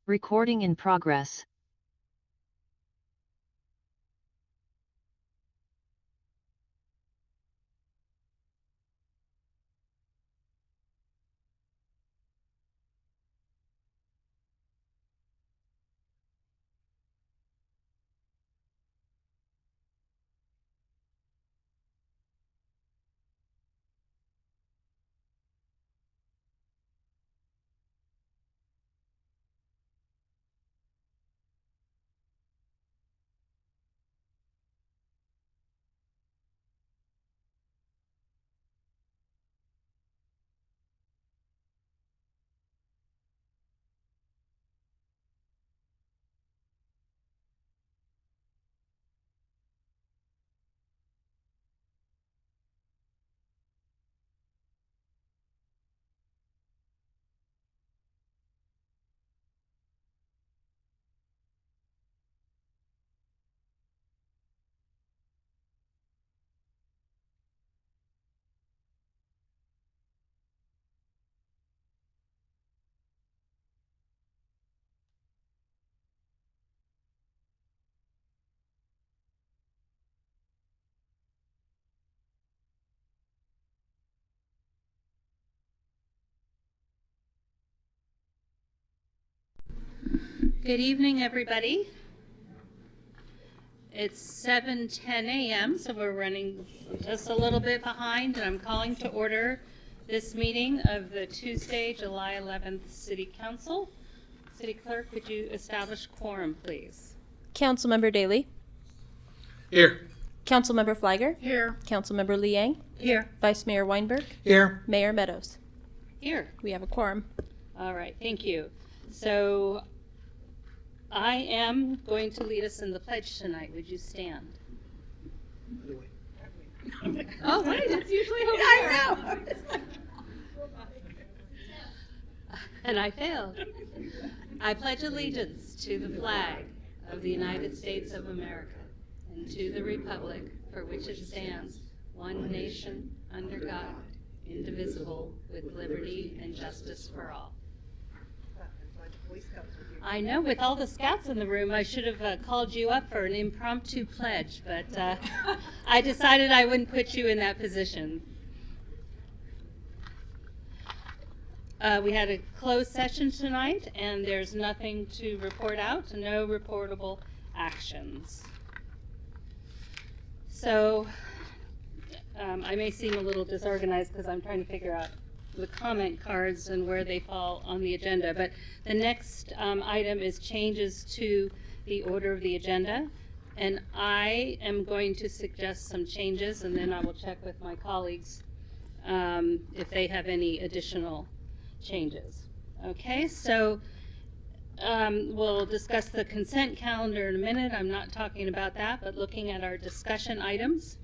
Recording in progress. Good evening, everybody. It's 7:10 a.m., so we're running just a little bit behind, and I'm calling to order this meeting of the Tuesday, July 11th City Council. City Clerk, would you establish quorum, please? Councilmember Daley. Here. Councilmember Flagger. Here. Councilmember Liang. Here. Vice Mayor Weinberg. Here. Mayor Meadows. Here. We have a quorum. All right, thank you. So I am going to lead us in the pledge tonight. Would you stand? Oh, right, it's usually over there. I know. And I failed. I pledge allegiance to the flag of the United States of America and to the republic for which it stands, one nation, under God, indivisible, with liberty and justice for all. I know, with all the scouts in the room, I should have called you up for an impromptu pledge, but I decided I wouldn't put you in that position. We had a closed session tonight, and there's nothing to report out, no reportable actions. So I may seem a little disorganized because I'm trying to figure out the comment cards and where they fall on the agenda. But the next item is changes to the order of the agenda. And I am going to suggest some changes, and then I will check with my colleagues if they have any additional changes. Okay, so we'll discuss the consent calendar in a minute. I'm not talking about that, but looking at our discussion items.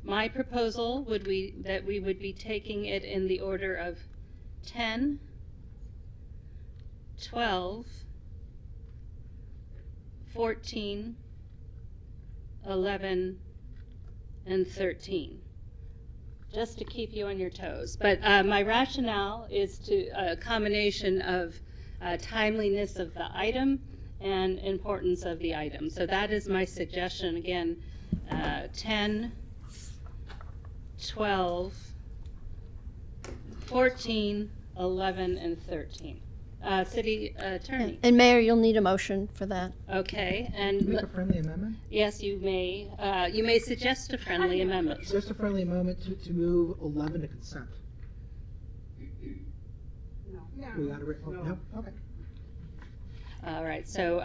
My proposal would be that we would be taking it in the order of 10, 12, 14, 11, and 13, just to keep you on your toes. But my rationale is to a combination of timeliness of the item and importance of the item. So that is my suggestion. Again, 10, 12, 14, 11, and 13. City Attorney. And Mayor, you'll need a motion for that. Okay, and Make a friendly amendment? yes, you may suggest a friendly amendment. Just a friendly amendment to move 11 to consent. No. We got it. No? Okay. All right, so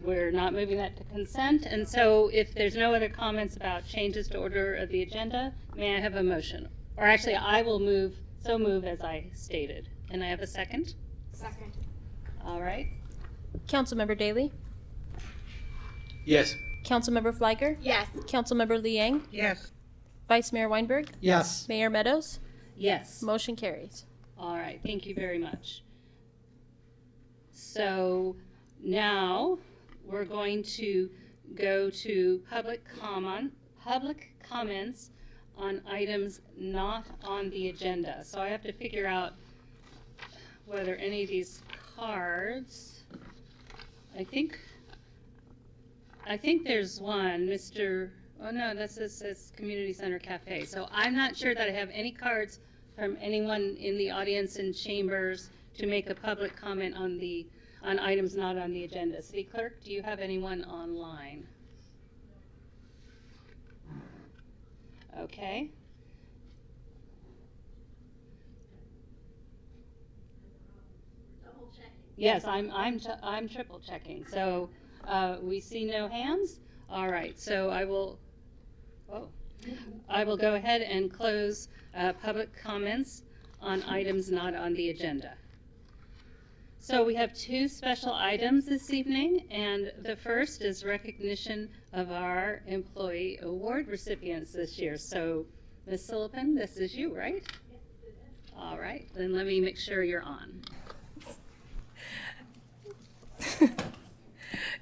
we're not moving that to consent, and so if there's no other comments about changes to order of the agenda, may I have a motion? Or actually, I will move as I stated. Can I have a second? Second. All right. Councilmember Daley. Yes. Councilmember Flagger. Yes. Councilmember Liang. Yes. Vice Mayor Weinberg. Yes. Mayor Meadows. Yes. Motion carries. All right, thank you very much. So now we're going to go to public comments on items not on the agenda. So I have to figure out whether any of these cards. I think there's one, oh no, this says Community Center Cafe. So I'm not sure that I have any cards from anyone in the audience and chambers to make a public comment on items not on the agenda. City Clerk, do you have anyone online? Okay. Yes, I'm triple checking. So we see no hands. All right. So I will go ahead and close public comments on items not on the agenda. So we have two special items this evening, and the first is recognition of our employee award recipients this year. So Ms. Sullivan, this is you, right? Yes, it is. All right. Then let me make sure you're on.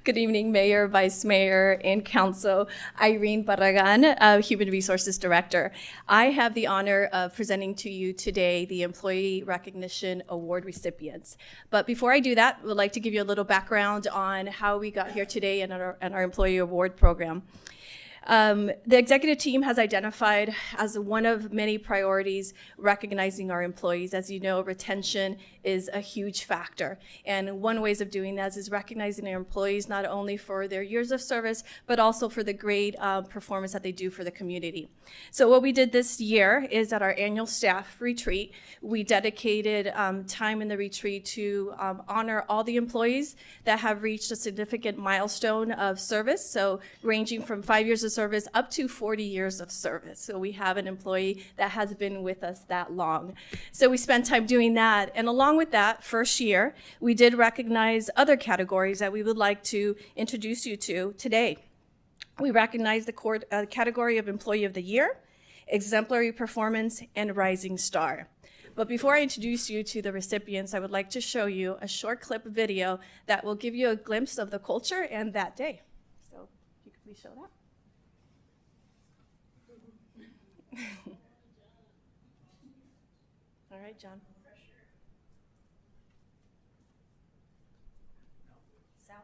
Good evening, Mayor, Vice Mayor, and Council. Irene Barragan, Human Resources Director. I have the honor of presenting to you today the Employee Recognition Award recipients. But before I do that, I would like to give you a little background on how we got here today and our Employee Award program. The executive team has identified as one of many priorities recognizing our employees. As you know, retention is a huge factor. And one way of doing that is recognizing our employees not only for their years of service, but also for the great performance that they do for the community. So what we did this year is at our annual staff retreat, we dedicated time in the retreat to honor all the employees that have reached a significant milestone of service. So ranging from 5 years of service up to 40 years of service. So we have an employee that has been with us that long. So we spent time doing that. And along with that, first year, we did recognize other categories that we would like to introduce you to today. We recognize the category of Employee of the Year, Exemplary Performance, and Rising Star. But before I introduce you to the recipients, I would like to show you a short clip video that will give you a glimpse of the culture and that day. So if you could please show that. All right, John. Sound?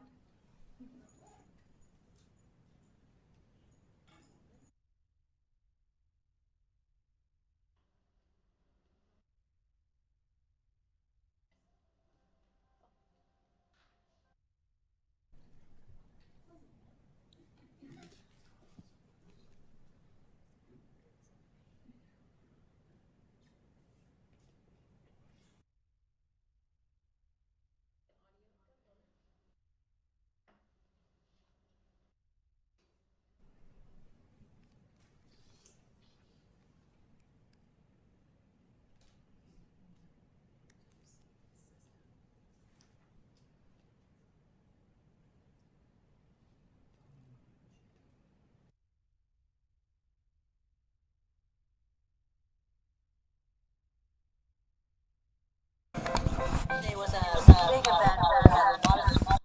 It was a big event that had a lot of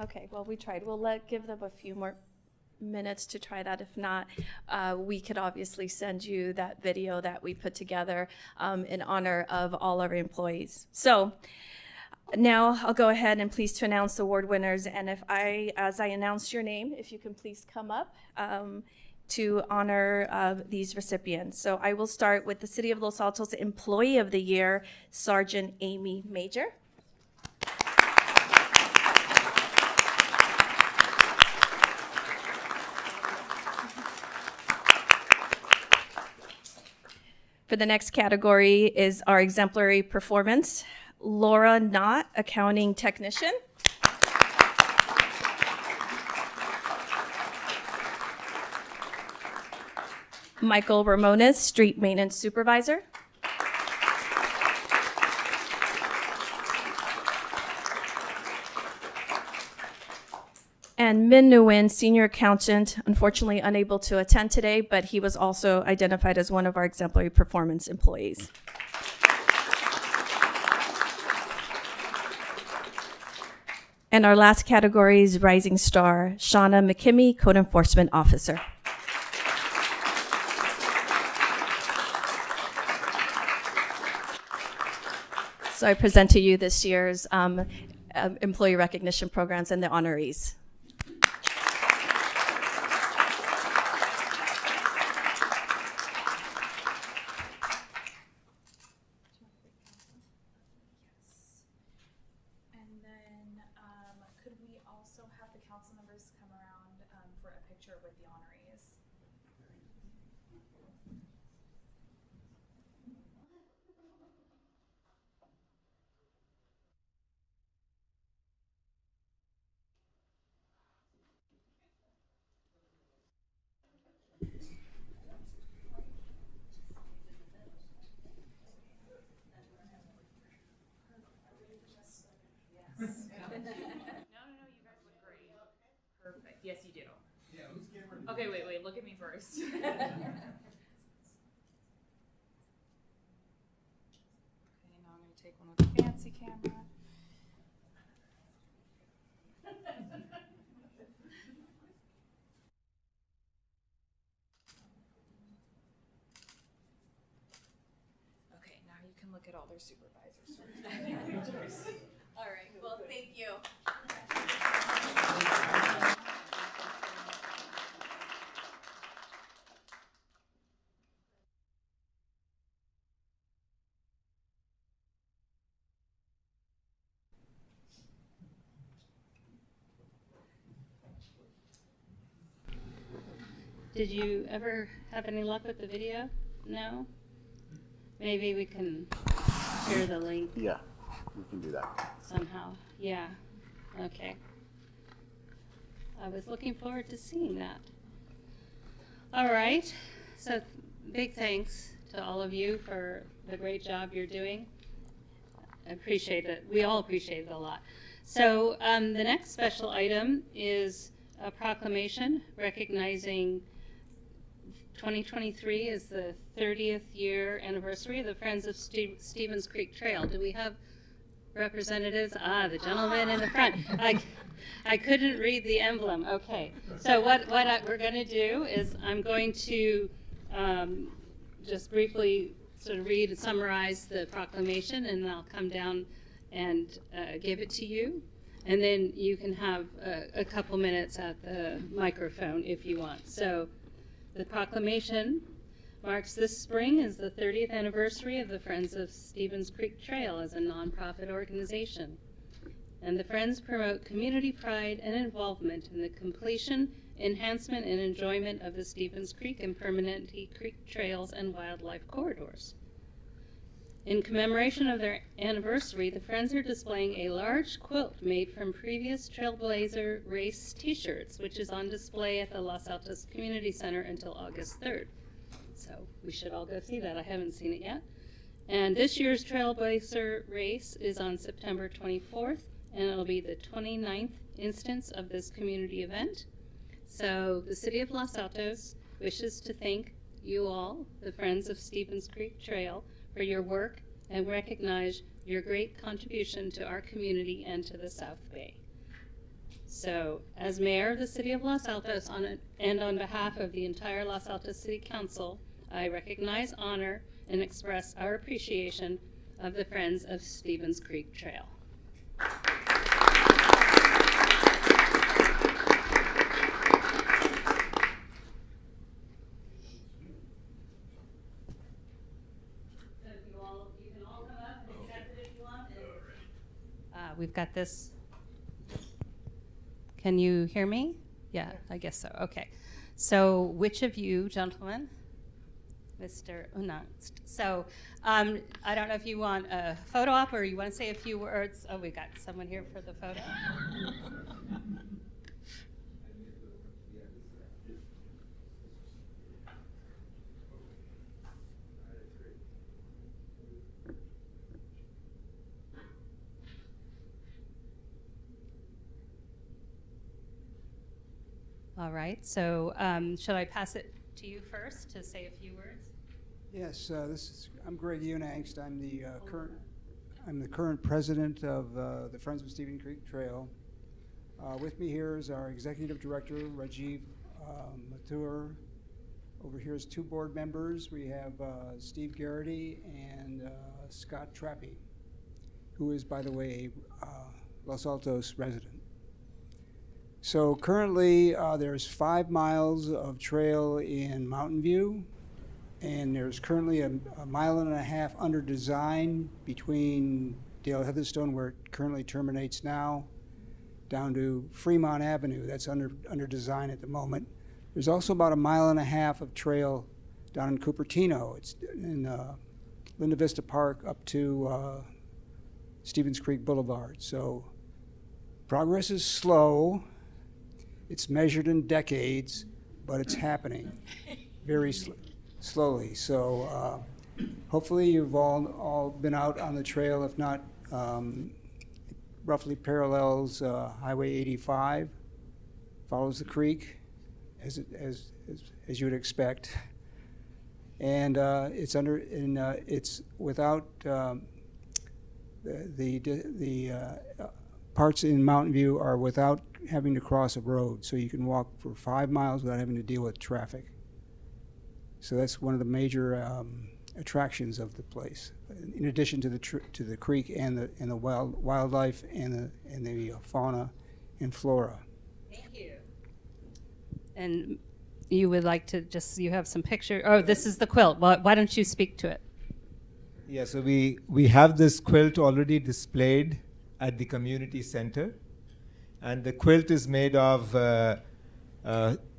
Okay, well, we tried. We'll give them a few more minutes to try that. If not, we could obviously send you that video that we put together in honor of all our employees. So now I'll go ahead and please to announce the award winners. And as I announce your name, if you can please come up to honor these recipients. So I will start with the City of Los Altos Employee of the Year, Sergeant Amy Major. For the next category is our exemplary performance, Laura Knott, accounting technician. Michael Ramones, Street Maintenance Supervisor. And Min Nguyen, Senior Accountant, unfortunately unable to attend today, but he was also identified as one of our exemplary performance employees. And our last category is Rising Star, Shauna McKimmey, Code Enforcement Officer. So I present to you this year's employee recognition programs and the honorees. And then, could we also have the council members come around, for a picture with the honorees? No, no, you guys look great. Perfect. Yes, you do. Yeah, who's camera? Okay, wait, look at me first. Okay, now I'm gonna take one with the fancy camera. Okay, now you can look at all their supervisors. All right, well, thank you. Did you ever have any luck with the video? No? Maybe we can share the link Yeah, we can do that. somehow. Yeah. Okay. I was looking forward to seeing that. All right. So big thanks to all of you for the great job you're doing. I appreciate it. We all appreciate it a lot. So the next special item is a proclamation recognizing 2023 is the 30th year anniversary of the Friends of Stevens Creek Trail. Do we have representatives? Ah, the gentleman in the front. I couldn't read the emblem. Okay. So we're going to do is I'm going to just briefly sort of read and summarize the proclamation, and I'll come down and give it to you. And then you can have a couple minutes at the microphone if you want. So the proclamation marks this spring as the 30th anniversary of the Friends of Stevens Creek Trail as a nonprofit organization. And the Friends promote community pride and involvement in the completion, enhancement, and enjoyment of the Stevens Creek and Permanente Creek trails and wildlife corridors. In commemoration of their anniversary, the Friends are displaying a large quilt made from previous Trailblazer race t-shirts, which is on display at the Los Altos Community Center until August 3rd. So we should all go see that. I haven't seen it yet. And this year's Trailblazer race is on September 24th, and it'll be the 29th instance of this community event. So the City of Los Altos wishes to thank you all, the Friends of Stevens Creek Trail, for your work and recognize your great contribution to our community and to the South Bay. So, as Mayor of the City of Los Altos and on behalf of the entire Los Altos City Council, I recognize, honor, and express our appreciation of the Friends of Stevens Creek Trail. We've got this. Can you hear me? Yeah, I guess so. Okay. So which of you, gentlemen, Mr. Unangst. So I don't know if you want a photo op or you want to say a few words. Oh, we got someone here for the photo. All right, so should I pass it to you first to say a few words? Yes, I'm Greg Unangst. I'm the current president of the Friends of Stephen Creek Trail. With me here is our executive director, Rajiv Mathur. Over here is 2 board members. We have Steve Garrity and Scott Trappy, who is, by the way, a Los Altos resident. So currently, there's 5 miles of trail in Mountain View, and there's currently a 1.5 miles under design between Dale Heatherstone, where it currently terminates now, down to Fremont Avenue. That's under design at the moment. There's also about 1.5 miles of trail down in Cupertino. It's in Linda Vista Park up to Stevens Creek Boulevard. So progress is slow. It's measured in decades, but it's happening very slowly. So hopefully you've all been out on the trail. If not, roughly parallels Highway 85, follows the creek as you would expect, and it's without the parts in Mountain View are without having to cross a road, so you can walk for 5 miles without having to deal with traffic. So that's one of the major attractions of the place, in addition to the creek and the wildlife and the fauna and flora. Thank you. And you would like to you have some picture. Oh, this is the quilt. Why don't you speak to it? Yeah, so we have this quilt already displayed at the community center, and the quilt is made of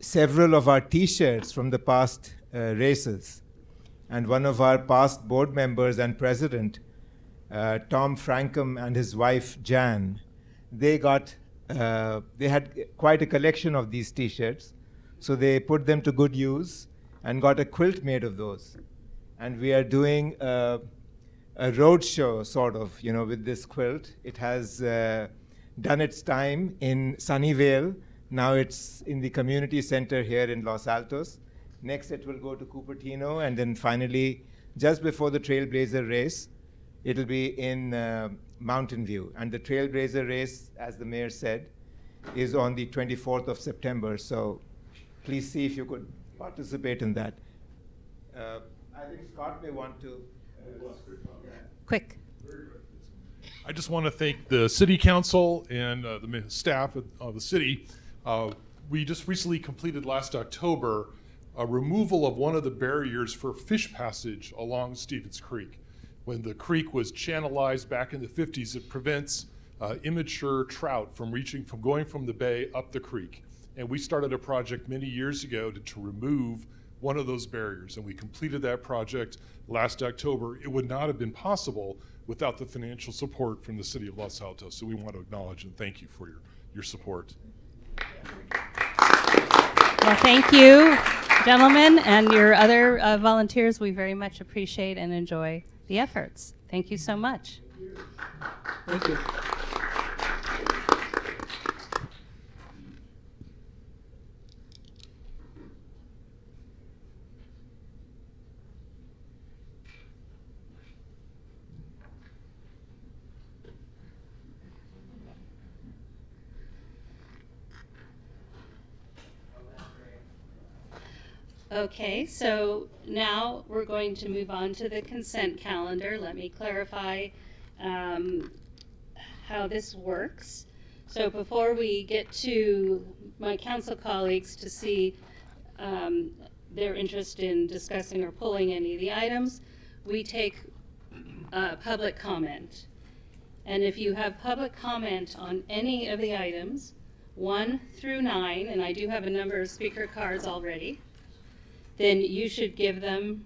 several of our T-shirts from the past races. And one of our past board members and president, Tom Frankham, and his wife Jan, they had quite a collection of these T-shirts, so they put them to good use and got a quilt made of those. And we are doing a road show, sort of, with this quilt. It has done its time in Sunnyvale. Now it's in the community center here in Los Altos. Next, it will go to Cupertino, and then finally, just before the Trailblazer race, it'll be in Mountain View. And the Trailblazer race, as the mayor said, is on the 24th of September. So please see if you could participate in that. I think Scott may want to. Quick. I just want to thank the city council and the staff of the city. We just recently completed last October a removal of one of the barriers for fish passage along Stevens Creek. When the creek was channelized back in the 50s, it prevents immature trout from going from the bay up the creek. And we started a project many years ago to remove one of those barriers, and we completed that project last October. It would not have been possible without the financial support from the city of Los Altos. So we want to acknowledge and thank you for your support. Well, thank you, gentlemen, and your other volunteers. We very much appreciate and enjoy the efforts. Thank you so much. Thank you. Okay, so now we're going to move on to the consent calendar. Let me clarify how this works. So before we get to my council colleagues to see their interest in discussing or pulling any of the items, we take public comment. And if you have public comment on any of the items, 1 through 9, and I do have a number of speaker cards already, then you should give them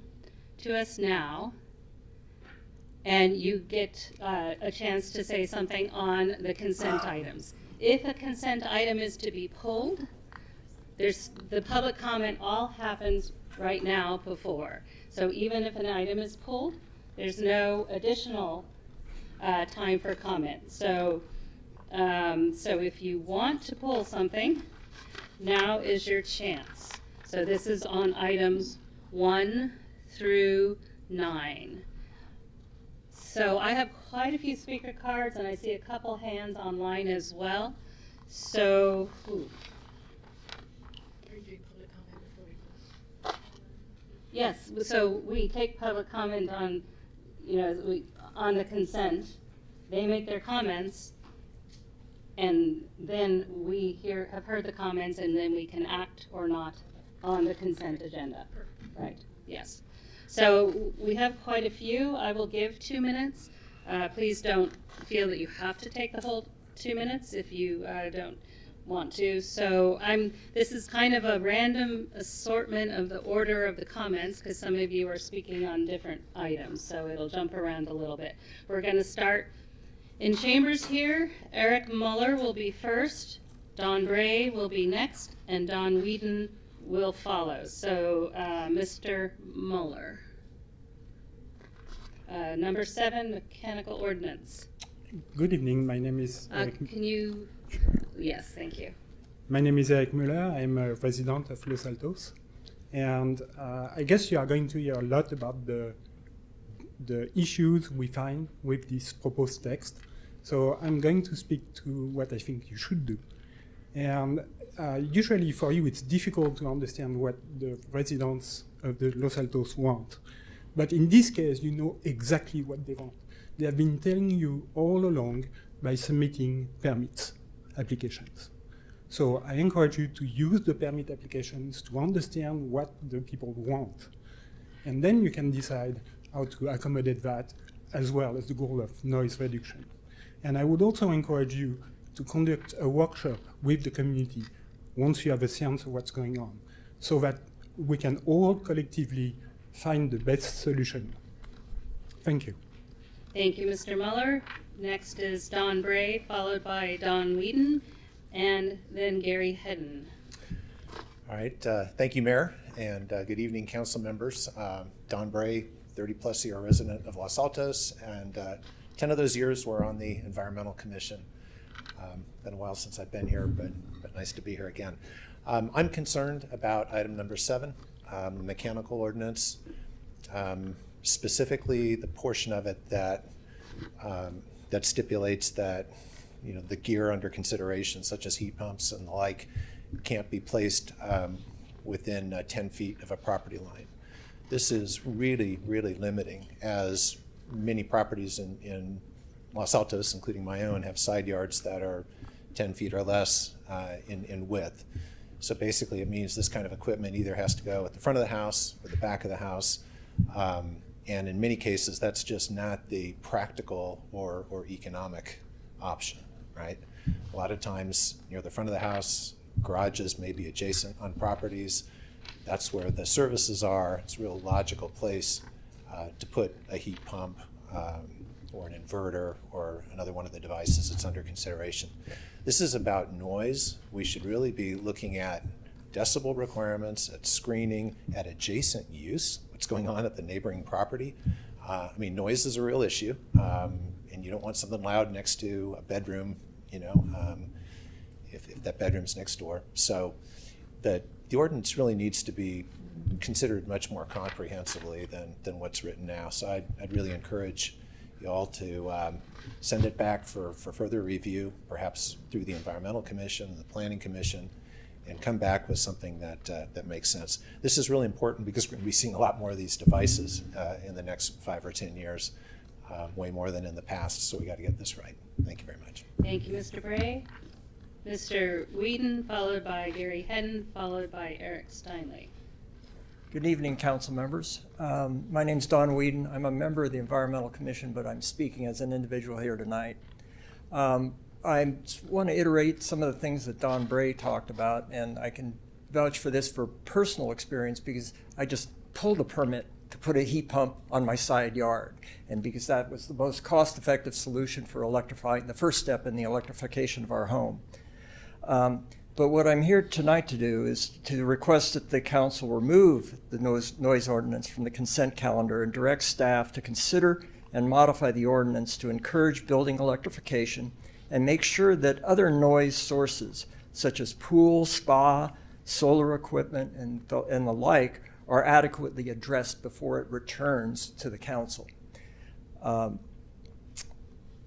to us now, and you get a chance to say something on the consent items. If a consent item is to be pulled, the public comment all happens right now before. So even if an item is pulled, there's no additional time for comment. So if you want to pull something, now is your chance. So this is on items 1 through 9. So I have quite a few speaker cards, and I see a couple hands online as well. So, yes, so we take public comment on, on the consent. They make their comments, and then we have heard the comments, and then we can act or not on the consent agenda. Right, yes. So we have quite a few. I will give 2 minutes. Please don't feel that you have to take the whole 2 minutes if you don't want to. So this is kind of a random assortment of the order of the comments, because some of you are speaking on different items, so it'll jump around a little bit. We're going to start in chambers here. Eric Muller will be first, Don Bray will be next, and Don Whedon will follow. So Mr. Muller. Number 7, mechanical ordinance. Good evening. My name is Eric. Can you? Yes, thank you. My name is Eric Muller. I'm a resident of Los Altos, and I guess you are going to hear a lot about the issues we find with this proposed text. So I'm going to speak to what I think you should do. And usually for you, it's difficult to understand what the residents of the Los Altos want. But in this case, you know exactly what they want. They have been telling you all along by submitting permits applications. So I encourage you to use the permit applications to understand what the people want. And then you can decide how to accommodate that, as well as the goal of noise reduction. And I would also encourage you to conduct a workshop with the community once you have a sense of what's going on, so that we can all collectively find the best solution. Thank you. Thank you, Mr. Muller. Next is Don Bray, followed by Don Whedon, and then Gary Hedden. All right. Thank you, Mayor, and good evening, council members. Don Bray, 30-plus year resident of Los Altos, and 10 of those years were on the Environmental Commission. Been a while since I've been here, but nice to be here again. I'm concerned about item number 7, mechanical ordinance, specifically the portion of it that that stipulates that the gear under consideration, such as heat pumps and the like, can't be placed within 10 feet of a property line. This is really, really limiting, as many properties in Los Altos, including my own, have side yards that are 10 feet or less in width. So basically it means this kind of equipment either has to go at the front of the house or the back of the house. And in many cases, that's just not the practical or economic option, right? A lot of times near the front of the house, garages may be adjacent on properties. That's where the services are. It's a real logical place to put a heat pump or an inverter or another one of the devices that's under consideration. This is about noise. We should really be looking at decibel requirements, at screening, at adjacent use, what's going on at the neighboring property. I mean, noise is a real issue, and you don't want something loud next to a bedroom, if that bedroom's next door. So the ordinance really needs to be considered much more comprehensively than what's written now. So I'd really encourage you all to send it back for further review, perhaps through the Environmental Commission, the Planning Commission, and come back with something that makes sense. This is really important because we're going to be seeing a lot more of these devices in the next 5 or 10 years, way more than in the past, so we got to get this right. Thank you very much. Thank you, Mr. Bray. Mr. Whedon, followed by Gary Hedden, followed by Eric Steinley. Good evening, council members. My name's Don Whedon. I'm a member of the Environmental Commission, but I'm speaking as an individual here tonight. I want to iterate some of the things that Don Bray talked about, and I can vouch for this for personal experience because I just pulled a permit to put a heat pump on my side yard, and because that was the most cost-effective solution for electrifying, the first step in the electrification of our home. But what I'm here tonight to do is to request that the council remove the noise ordinance from the consent calendar and direct staff to consider and modify the ordinance to encourage building electrification and make sure that other noise sources such as pool, spa, solar equipment, and the like, are adequately addressed before it returns to the council.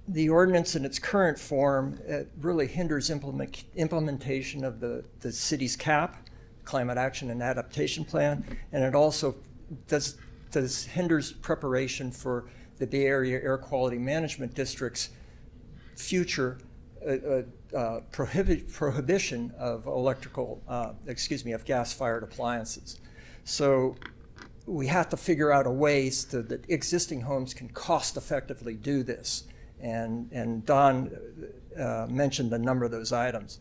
The ordinance in its current form, it really hinders implementation of the city's CAP, Climate Action and Adaptation Plan, and it also hinders preparation for the Bay Area Air Quality Management District's future prohibition of of gas-fired appliances. So we have to figure out a way so that existing homes can cost-effectively do this. And Don mentioned a number of those items.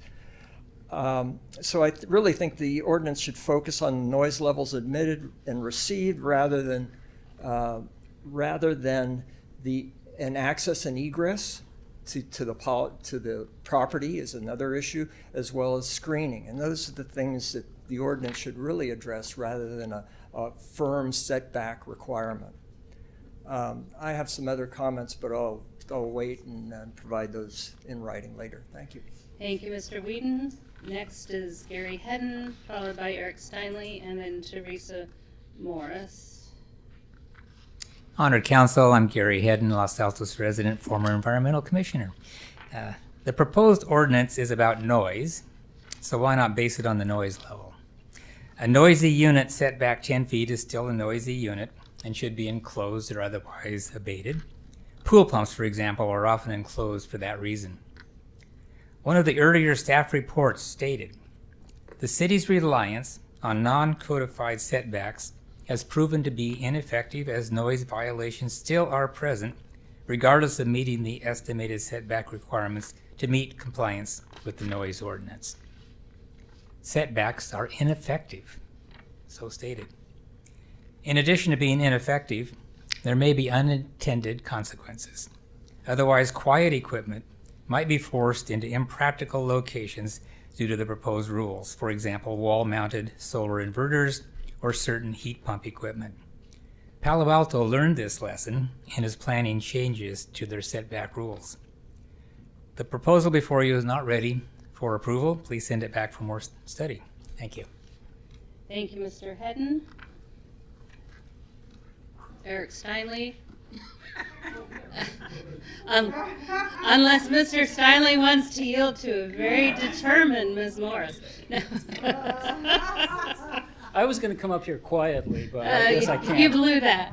So I really think the ordinance should focus on noise levels admitted and received rather than an access and egress to the property is another issue, as well as screening. And those are the things that the ordinance should really address rather than a firm setback requirement. I have some other comments, but I'll wait and provide those in writing later. Thank you. Thank you, Mr. Whedon. Next is Gary Hedden, followed by Eric Steinley, and then Teresa Morris. Honored Council, I'm Gary Hedden, Los Altos resident, former environmental commissioner. The proposed ordinance is about noise, so why not base it on the noise level? A noisy unit set back 10 feet is still a noisy unit and should be enclosed or otherwise abated. Pool pumps, for example, are often enclosed for that reason. One of the earlier staff reports stated, the city's reliance on non-codified setbacks has proven to be ineffective as noise violations still are present, regardless of meeting the estimated setback requirements to meet compliance with the noise ordinance. Setbacks are ineffective, so stated. In addition to being ineffective, there may be unintended consequences. Otherwise, quiet equipment might be forced into impractical locations due to the proposed rules, for example, wall-mounted solar inverters or certain heat pump equipment. Palo Alto learned this lesson and is planning changes to their setback rules. The proposal before you is not ready for approval. Please send it back for more study. Thank you. Thank you, Mr. Hedden. Eric Steinley. Unless Mr. Steinley wants to yield to a very determined Ms. Morris. I was going to come up here quietly, but I guess I can't. You blew that.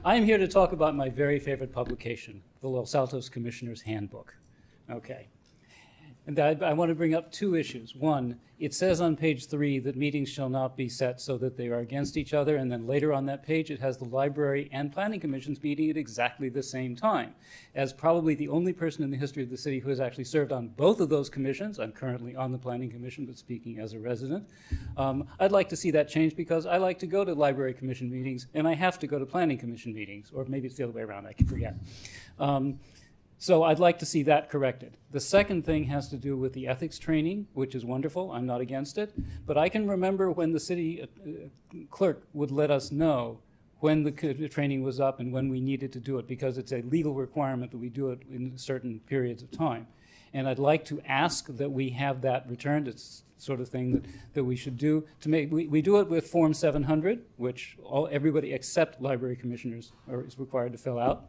I am here to talk about my very favorite publication, the Los Altos Commissioner's Handbook. Okay. And I want to bring up two issues. One, it says on page 3 that meetings shall not be set so that they are against each other, and then later on that page it has the library and planning commissions meeting at exactly the same time. As probably the only person in the history of the city who has actually served on both of those commissions, I'm currently on the planning commission but speaking as a resident, I'd like to see that change because I like to go to library commission meetings and I have to go to planning commission meetings, or maybe it's the other way around, I can forget. So I'd like to see that corrected. The second thing has to do with the ethics training, which is wonderful. I'm not against it. But I can remember when the city clerk would let us know when the training was up and when we needed to do it, because it's a legal requirement that we do it in certain periods of time. And I'd like to ask that we have that returned. It's sort of thing that we should do. We do it with Form 700, which everybody except library commissioners is required to fill out.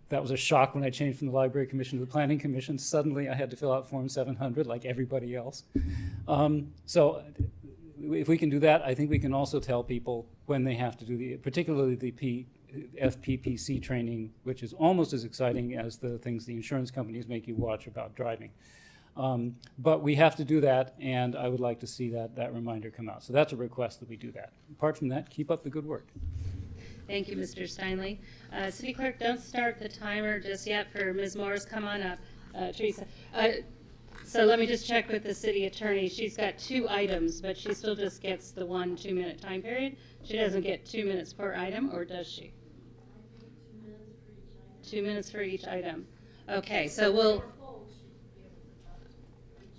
That was a shock when I changed from the Library Commission to the Planning Commission. Suddenly I had to fill out Form 700 like everybody else. So if we can do that, I think we can also tell people when they have to do particularly the FPPC training, which is almost as exciting as the things the insurance companies make you watch about driving. But we have to do that, and I would like to see that reminder come out. So that's a request that we do that. Apart from that, keep up the good work. Thank you, Mr. Steinley. City Clerk, don't start the timer just yet for Ms. Morris. Come on up, Teresa. So let me just check with the city attorney. She's got 2 items, but she still just gets the 1 2-minute time period. She doesn't get 2 minutes per item, or does she? 2 minutes for each item. Okay, so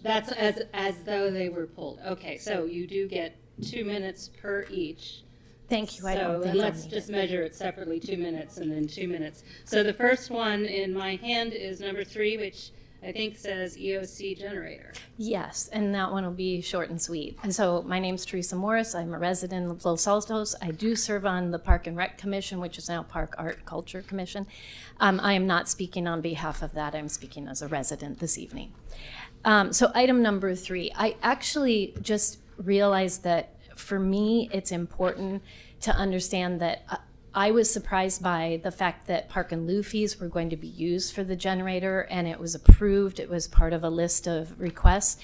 that's as though they were pulled. Okay, so you do get 2 minutes per each. Thank you. I So don't think let's just measure it separately, 2 minutes and then 2 minutes. So the first one in my hand is number 3, which I think says EOC generator. Yes, and that one will be short and sweet. And so my name's Teresa Morris. I'm a resident of Los Altos. I do serve on the Park and Rec Commission, which is now Park Art Culture Commission. I am not speaking on behalf of that. I'm speaking as a resident this evening. So item number 3, I actually just realized that for me, it's important to understand that I was surprised by the fact that park and lieu fees were going to be used for the generator, and it was approved. It was part of a list of requests.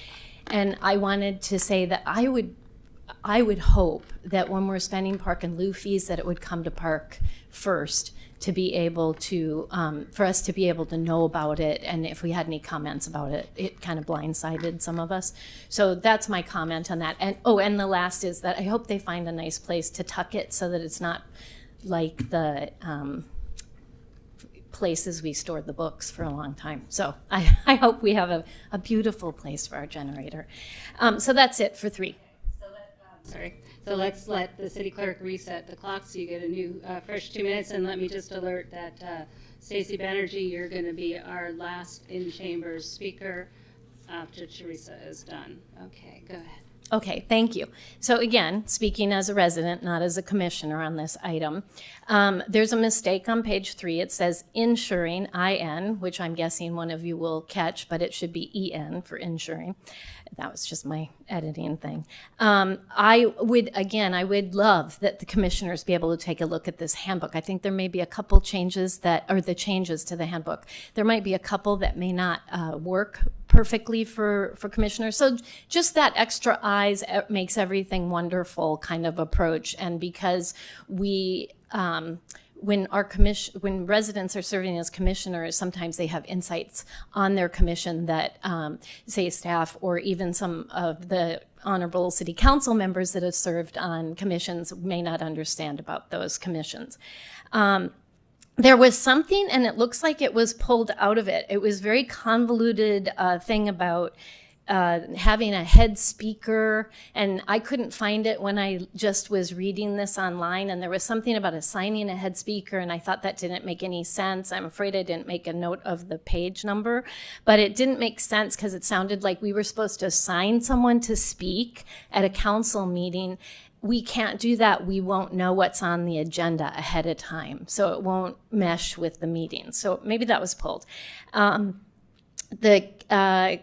And I wanted to say that I would hope that when we're spending park and lieu fees, that it would come to park first to be able to, for us to be able to know about it. And if we had any comments about it, it kind of blindsided some of us. So that's my comment on that. And and the last is that I hope they find a nice place to tuck it so that it's not like the places we stored the books for a long time. So I hope we have a beautiful place for our generator. So that's it for 3. So let's let the city clerk reset the clock so you get a new fresh 2 minutes. And let me just alert that Stacey Banerjee, you're going to be our last in-chambers speaker after Teresa is done. Okay, go ahead. Okay, thank you. So again, speaking as a resident, not as a commissioner on this item, there's a mistake on page 3. It says insuring, I-N, which I'm guessing one of you will catch, but it should be E-N for insuring. That was just my editing thing. I would love that the commissioners be able to take a look at this handbook. I think there may be a couple changes the changes to the handbook. There might be a couple that may not work perfectly for commissioners. So just that extra eyes makes everything wonderful kind of approach. And because we, when residents are serving as commissioners, sometimes they have insights on their commission that, say, staff or even some of the honorable city council members that have served on commissions may not understand about those commissions. There was something, and it looks like it was pulled out of it. It was very convoluted thing about having a head speaker, and I couldn't find it when I just was reading this online, and there was something about assigning a head speaker, and I thought that didn't make any sense. I'm afraid I didn't make a note of the page number, but it didn't make sense because it sounded like we were supposed to assign someone to speak at a council meeting. We can't do that. We won't know what's on the agenda ahead of time, so it won't mesh with the meeting. So maybe that was pulled. The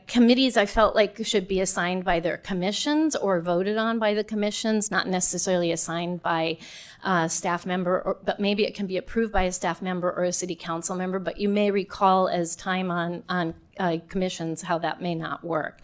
committees I felt like should be assigned by their commissions or voted on by the commissions, not necessarily assigned by a staff member, but maybe it can be approved by a staff member or a city council member, but you may recall as time on commissions how that may not work.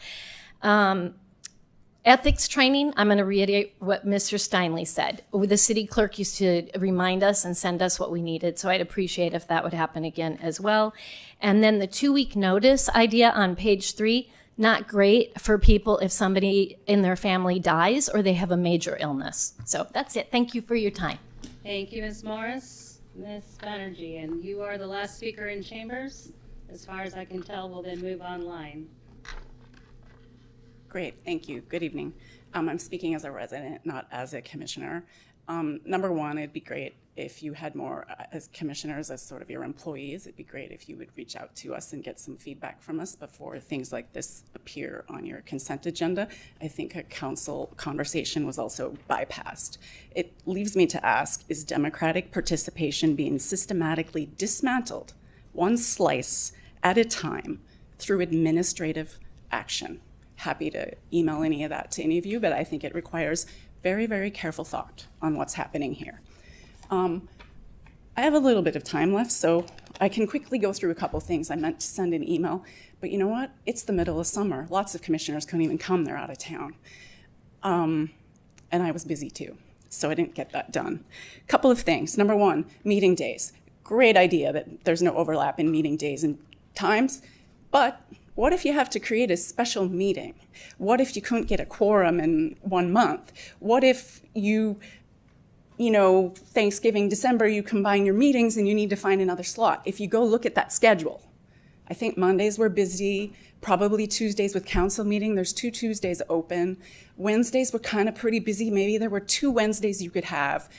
Ethics training, I'm going to reiterate what Mr. Steinley said. The city clerk used to remind us and send us what we needed, so I'd appreciate if that would happen again as well. And then the 2-week notice idea on page 3, not great for people if somebody in their family dies or they have a major illness. So that's it. Thank you for your time. Thank you, Ms. Morris. Ms. Banerjee, and you are the last speaker in chambers. As far as I can tell, we'll then move online. Great, thank you. Good evening. I'm speaking as a resident, not as a commissioner. Number one, it'd be great if you had more as commissioners as sort of your employees. It'd be great if you would reach out to us and get some feedback from us before things like this appear on your consent agenda. I think a council conversation was also bypassed. It leaves me to ask, is democratic participation being systematically dismantled, one slice at a time, through administrative action? Happy to email any of that to any of you, but I think it requires very, very careful thought on what's happening here. I have a little bit of time left, so I can quickly go through a couple things. I meant to send an email, but you know what? It's the middle of summer. Lots of commissioners couldn't even come. They're out of town. And I was busy too, so I didn't get that done. Couple of things. Number one, meeting days. Great idea that there's no overlap in meeting days and times, but what if you have to create a special meeting? What if you couldn't get a quorum in 1 month? What if Thanksgiving, December, you combine your meetings and you need to find another slot? If you go look at that schedule, I think Mondays were busy, probably Tuesdays with council meeting. There's 2 Tuesdays open. Wednesdays were kind of pretty busy. Maybe there were 2 Wednesdays you could have.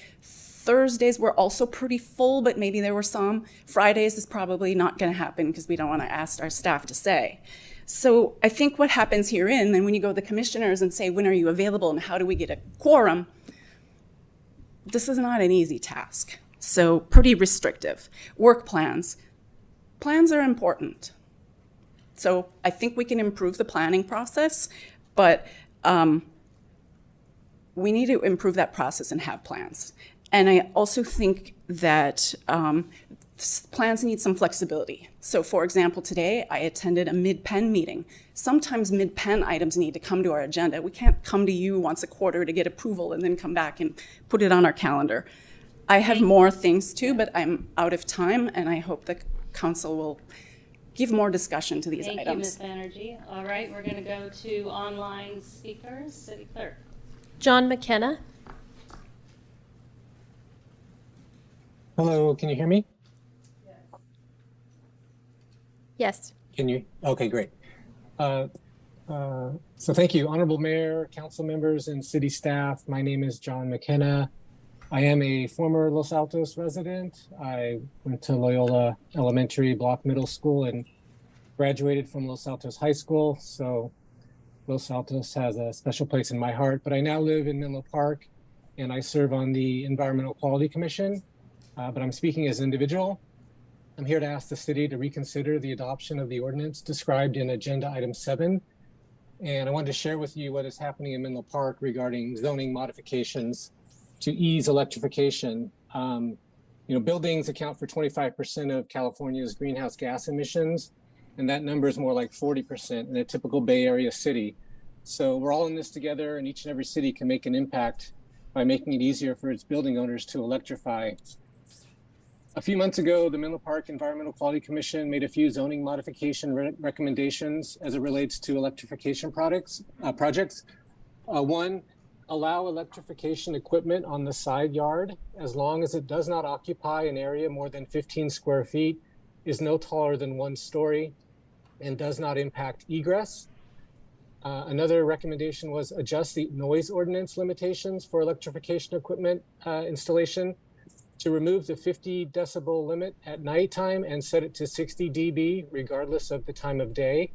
Thursdays were also pretty full, but maybe there were some. Fridays is probably not going to happen because we don't want to ask our staff to say. So I think what happens herein, and when you go to the commissioners and say, when are you available and how do we get a quorum, this is not an easy task. So pretty restrictive. Work plans. Plans are important. So I think we can improve the planning process, but we need to improve that process and have plans. And I also think that plans need some flexibility. So for example, today I attended a mid-pen meeting. Sometimes mid-pen items need to come to our agenda. We can't come to you once a quarter to get approval and then come back and put it on our calendar. I have more things too, but I'm out of time, and I hope the council will give more discussion to these Thank items. you, Ms. Banerjee. All right, we're going to go to online speakers. City Clerk. John McKenna. Hello, can you hear me? Yes. Can you? Okay, great. So thank you, Honorable Mayor, council members, and city staff. My name is John McKenna. I am a former Los Altos resident. I went to Loyola Elementary Block Middle School and graduated from Los Altos High School. So Los Altos has a special place in my heart, but I now live in Menlo Park and I serve on the Environmental Quality Commission, but I'm speaking as an individual. I'm here to ask the city to reconsider the adoption of the ordinance described in agenda item 7. And I wanted to share with you what is happening in Menlo Park regarding zoning modifications to ease electrification. Buildings account for 25% of California's greenhouse gas emissions, and that number is more like 40% in a typical Bay Area city. So we're all in this together, and each and every city can make an impact by making it easier for its building owners to electrify. A few months ago, the Menlo Park Environmental Quality Commission made a few zoning modification recommendations as it relates to electrification projects. One, allow electrification equipment on the side yard as long as it does not occupy an area more than 15 square feet, is no taller than 1 story, and does not impact egress. Another recommendation was adjust the noise ordinance limitations for electrification equipment installation to remove the 50 decibel limit at nighttime and set it to 60 dB regardless of the time of day.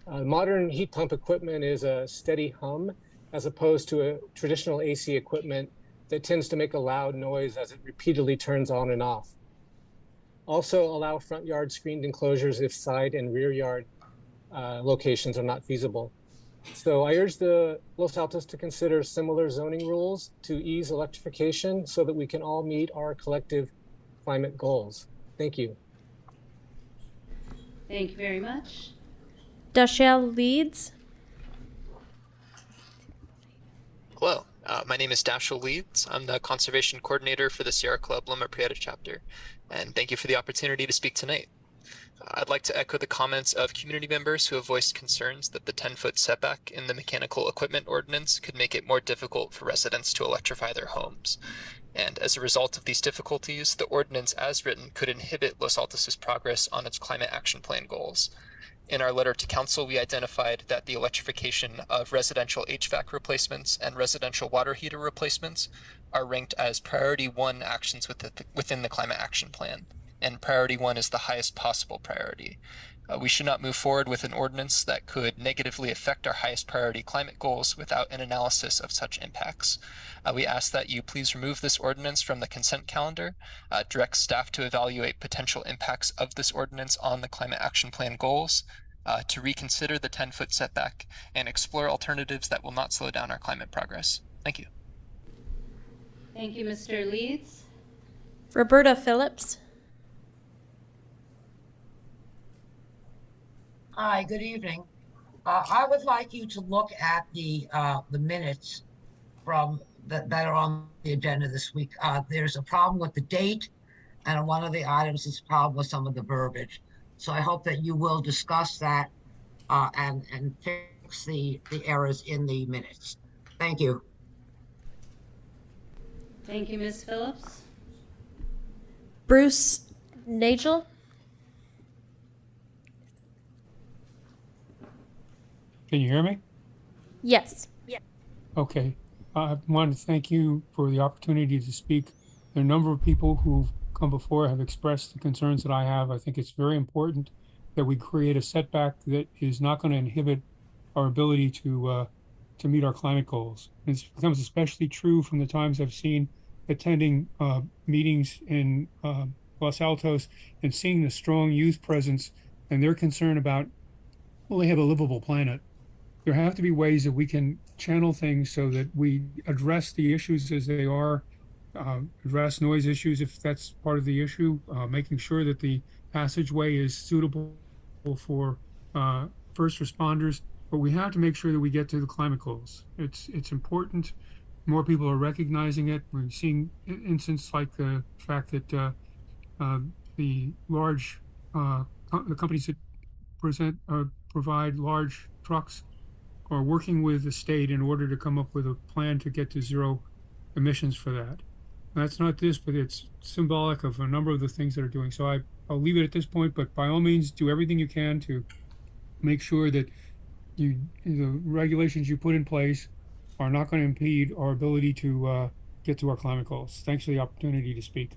Modern heat pump equipment is a steady hum as opposed to a traditional AC equipment that tends to make a loud noise as it repeatedly turns on and off. Also allow front yard screened enclosures if side and rear yard locations are not feasible. So I urge the Los Altos to consider similar zoning rules to ease electrification so that we can all meet our collective climate goals. Thank you. Thank you very much. Dashelle Leeds. Hello, my name is Dashel Leeds. I'm the Conservation Coordinator for the Sierra Club Loma Prieta chapter, and thank you for the opportunity to speak tonight. I'd like to echo the comments of community members who have voiced concerns that the 10-foot setback in the mechanical equipment ordinance could make it more difficult for residents to electrify their homes. And as a result of these difficulties, the ordinance as written could inhibit Los Altos' progress on its climate action plan goals. In our letter to council, we identified that the electrification of residential HVAC replacements and residential water heater replacements are ranked as priority 1 actions within the climate action plan. And priority 1 is the highest possible priority. We should not move forward with an ordinance that could negatively affect our highest priority climate goals without an analysis of such impacts. We ask that you please remove this ordinance from the consent calendar, direct staff to evaluate potential impacts of this ordinance on the climate action plan goals, to reconsider the 10-foot setback, and explore alternatives that will not slow down our climate progress. Thank you. Thank you, Mr. Leeds. Roberta Phillips. Hi, good evening. I would like you to look at the minutes from that are on the agenda this week. There's a problem with the date, and on one of the items is a problem with some of the verbiage. So I hope that you will discuss that and fix the errors in the minutes. Thank you. Thank you, Ms. Phillips. Bruce Nagel. Can you hear me? Yes. Okay. I want to thank you for the opportunity to speak There are a number of people who've come before have expressed the concerns that I have. I think it's very important that we create a setback that is not going to inhibit our ability to meet our climate goals. This becomes especially true from the times I've seen attending meetings in Los Altos and seeing the strong youth presence and their concern about, well, they have a livable planet. There have to be ways that we can channel things so that we address the issues as they are, address noise issues if that's part of the issue, making sure that the passageway is suitable for first responders. But we have to make sure that we get to the climate goals. It's important. More people are recognizing it. We're seeing instances like the fact that the large the companies that provide large trucks are working with the state in order to come up with a plan to get to zero emissions for that. That's not this, but it's symbolic of a number of the things that are doing. So I'll leave it at this point, but by all means, do everything you can to make sure that the regulations you put in place are not going to impede our ability to get to our climate goals. Thanks for the opportunity to speak.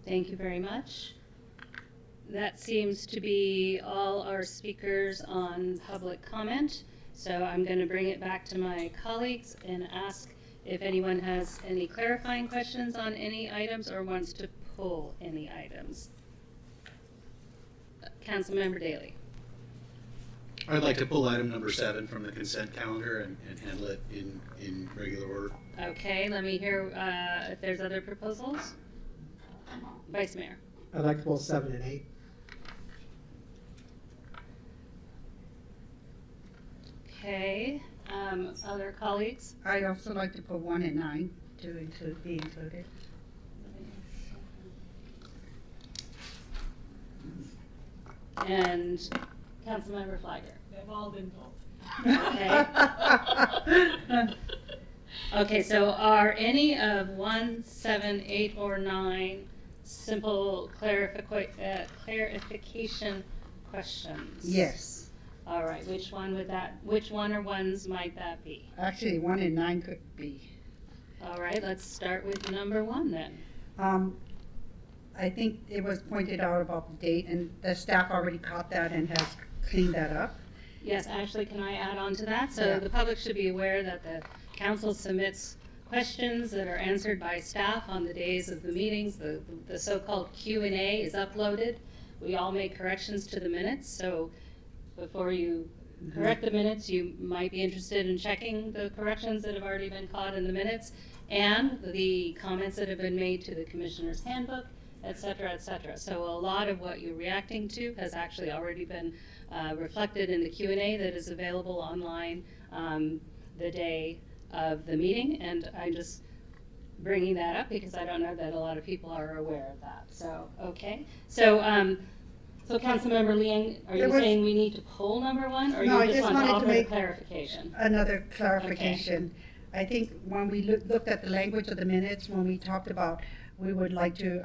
Thank you very much. That seems to be all our speakers on public comment. So I'm going to bring it back to my colleagues and ask if anyone has any clarifying questions on any items or wants to pull any items. Councilmember Daley. I'd like to pull item number 7 from the consent calendar and handle it in regular order. Okay, let me hear if there's other proposals. Vice Mayor. I'd like to pull 7 and 8. Okay, other colleagues? I'd also like to put 1 and 9 to be included. And Councilmember Flagger. They've all been told. Okay. Okay, so are any of 1, 7, 8, or 9 simple clarification questions? Yes. All right, which one or ones might that be? Actually, 1 and 9 could be. All right, let's start with number 1 then. I think it was pointed out about the date, and the staff already caught that and has cleaned that up. Yes, Ashley, can I add on to that? So Yeah. the public should be aware that the council submits questions that are answered by staff on the days of the meetings. The so-called Q&A is uploaded. We all make corrections to the minutes, so before you correct the minutes, you might be interested in checking the corrections that have already been caught in the minutes and the comments that have been made to the commissioner's handbook, et cetera, et cetera. So a lot of what you're reacting to has actually already been reflected in the Q&A that is available online the day of the meeting, and I'm just bringing that up because I don't know that a lot of people are aware of that. So, okay. So, so Councilmember Liang, are you saying we need to pull number 1, or No, you just want to offer the make clarification? Another clarification. Okay. I think when we looked at the language of the minutes, when we talked about we would like to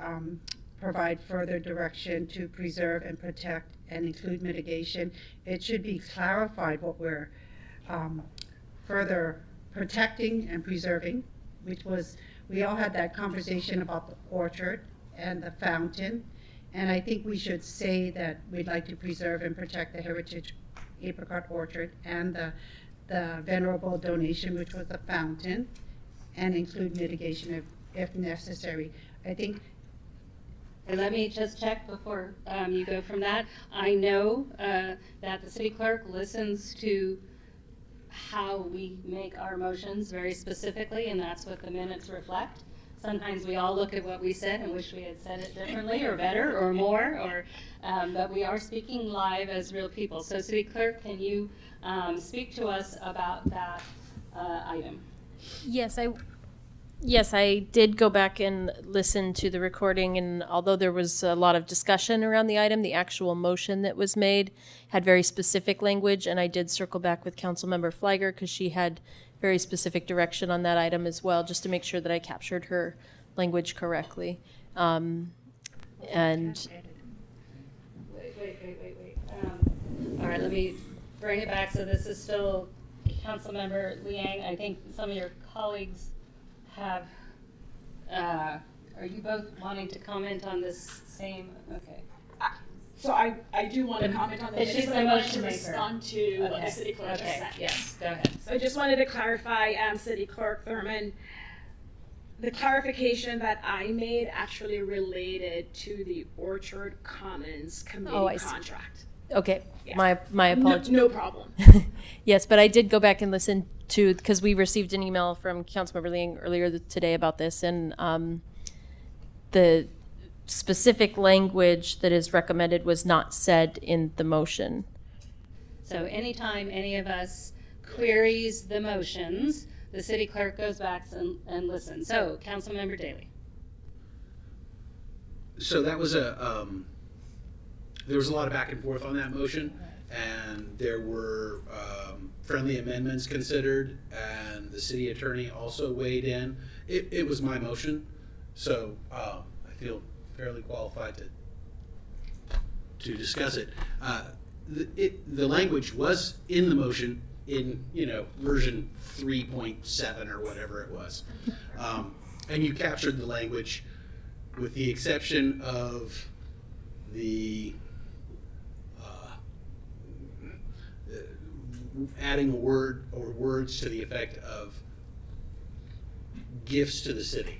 provide further direction to preserve and protect and include mitigation, it should be clarified what we're further protecting and preserving, which was, we all had that conversation about the orchard and the fountain. And I think we should say that we'd like to preserve and protect the heritage apricot orchard and the venerable donation, which was the fountain, and include mitigation if necessary. I think. And let me just check before you go from that. I know that the city clerk listens to how we make our motions very specifically, and that's what the minutes reflect. Sometimes we all look at what we said and wish we had said it differently or better or more, or but we are speaking live as real people. So City Clerk, can you speak to us about that item? Yes, I did go back and listen to the recording, and although there was a lot of discussion around the item, the actual motion that was made had very specific language, and I did circle back with Councilmember Flagger because she had very specific direction on that item as well, just to make sure that I captured her language correctly. Wait. All right, let me bring it back. So this is still Councilmember Liang. I think some of your colleagues have are you both wanting to comment on this same, okay. So I do want to comment on the It's minutes, just but the I wanted motion to maker. respond to what Okay, the city clerk okay, just said. yes, go ahead. So I just wanted to clarify, City Clerk Thurman, the clarification that I made actually related to the Orchard Commons Committee Oh, I see. contract. Okay, Yeah. my apologies. No problem. Yes, but I did go back and listen to, because we received an email from Councilmember Ling earlier today about this, and the specific language that is recommended was not said in the motion. So anytime any of us queries the motions, the city clerk goes back and listens. So, Councilmember Daley. So that was there was a lot of back and forth on that motion, and there were friendly amendments considered, and the city attorney also weighed in. It was my motion, so I feel fairly qualified to discuss it. The language was in the motion in version 3.7 or whatever it was, and you captured the language with the exception of the adding a word or words to the effect of gifts to the city.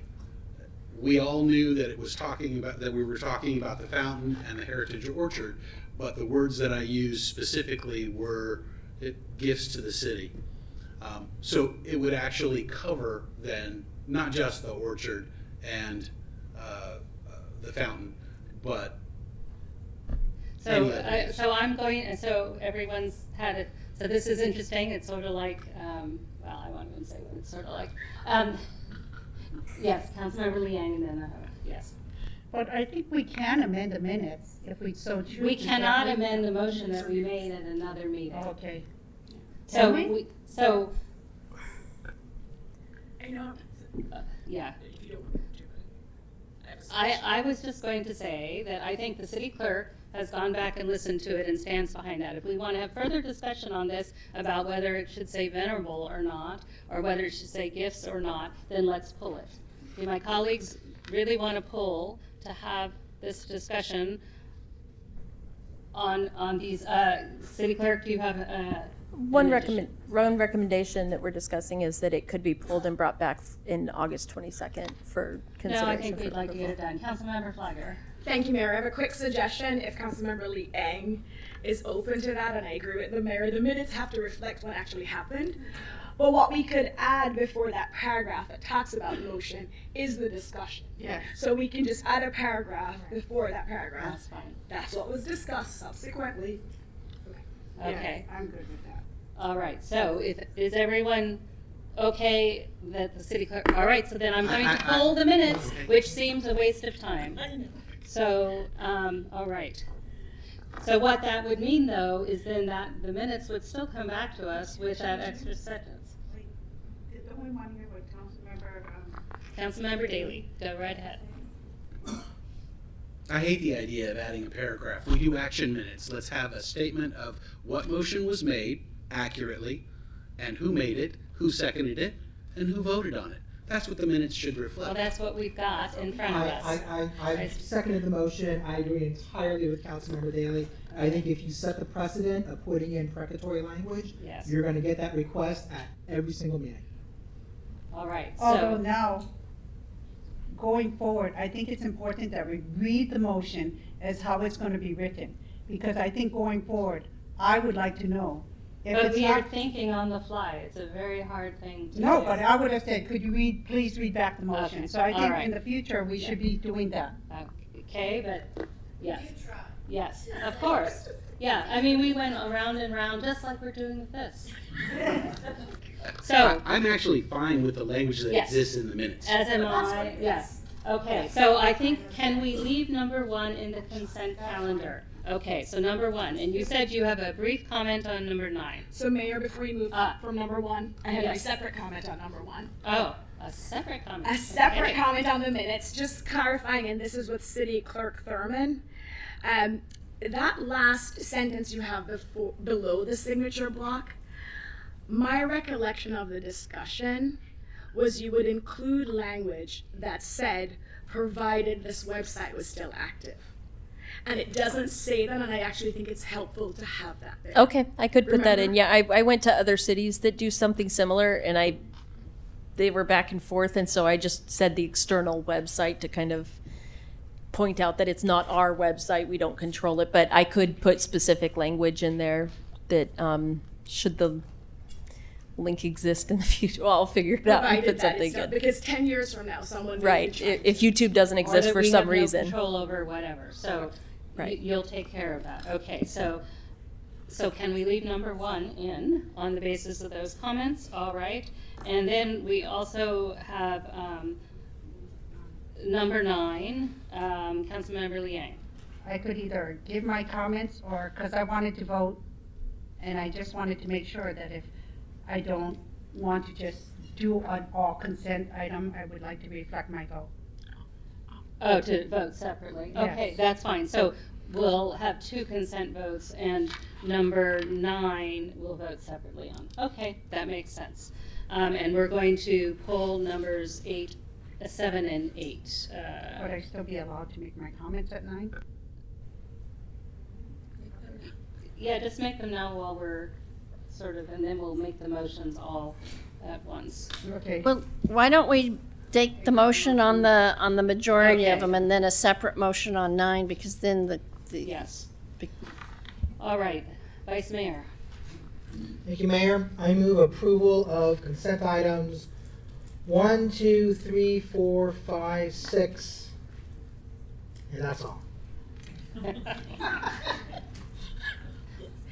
We all knew that we were talking about the fountain and the Heritage Orchard, but the words that I used specifically were gifts to the city. So it would actually cover then not just the orchard and the fountain, but any other gifts. So everyone's had it. So this is interesting. It's sort of like, well, I won't even say what it's sort of like. Yes, Councilmember Liang, and then yes. But I think we can amend the minutes if we so choose. We cannot amend the motion that we made at another meeting. Okay. So Can we? I know. Yeah. I was just going to say that I think the city clerk has gone back and listened to it and stands behind that. If we want to have further discussion on this about whether it should say venerable or not, or whether it should say gifts or not, then let's pull it. Do my colleagues really want to pull to have this discussion on these? City clerk, do you have One recommendation that we're discussing is that it could be pulled and brought back in August 22nd for consideration. No, I think for we'd like to get approval. it done. Councilmember Flagger. Thank you, Mayor. I have a quick suggestion. If Councilmember Liang is open to that, and I agree with the mayor, the minutes have to reflect what actually happened. But what we could add before that paragraph that talks about motion is the discussion. Yeah. So we can just add a paragraph before that paragraph. That's fine. That's what was discussed subsequently. Okay. I'm good with that. All right, so is everyone okay that the city clerk, all right, so then I'm going to pull the minutes, which seems a waste of time. So, all right. So what that would mean, though, is then that the minutes would still come back to us with that extra sentence. Don't we want to hear what Councilmember Daley, go right ahead. I hate the idea of adding a paragraph. We do action minutes. Let's have a statement of what motion was made accurately, and who made it, who seconded it, and who voted on it. That's what the minutes should reflect. Well, that's what we've got in front of us. I seconded the motion. I agree entirely with Councilmember Daley. I think if you set the precedent of putting in precatory language, Yes. you're going to get that request at every single meeting. All right, Although so, now, going forward, I think it's important that we read the motion as how it's going to be written. Because I think going forward, I would like to know if but it's we are not. thinking on the fly. It's a very hard thing to do. No, but I would have said, could you please read back the motion? Okay, So I all think right. in the future, we should be doing that. Okay, but, yes. Yes, of course. Yeah, I mean, we went around and round just like we're doing with this. So, I'm actually fine with the language that Yes. exists in the minutes. as am I, yes. Okay, so I think, can we leave number 1 in the consent calendar? Okay, so number 1, and you said you have a brief comment on number 9. So Mayor, before you move from number 1, I had a Yes. separate comment on number 1. Oh, a separate comment. A separate Okay. comment on the minutes, just clarifying, and this is with City Clerk Thurman. That last sentence you have below the signature block, my recollection of the discussion was you would include language that said, provided this website was still active. And it doesn't say that, and I actually think it's helpful to have that there. Okay, I could put that in. Remember? Yeah, I went to other cities that do something similar, and they were back and forth, and so I just said the external website to kind of point out that it's not our website, we don't control it, but I could put specific language in there that should the link exist in the future, well, I'll figure it out and Provided put that something it's not, good. because 10 years from now, someone may Right, be trying if YouTube doesn't Or exist that for we some have no reason. control over whatever, so Right. you'll take care of that. Okay, so can we leave number 1 in on the basis of those comments? All right, and then we also have number 9, Councilmember Liang. I could either give my comments or, because I wanted to vote, and I just wanted to make sure that if I don't want to just do an all consent item, I would like to reflect my vote. Oh, to vote separately. Yes. Okay, that's fine. So we'll have 2 consent votes, and number 9 we'll vote separately on. Okay, that makes sense. And we're going to pull numbers 7 and 8. Would I still be allowed to make my comments at 9? Yeah, just make them now while we're sort of, and then we'll make the motions all at once. Okay. Well, why don't we take the motion on the majority of Okay. them and then a separate motion on 9, because then the Yes. All right, Vice Mayor. Thank you, Mayor. I move approval of consent items 1, 2, 3, 4, 5, 6, and that's all.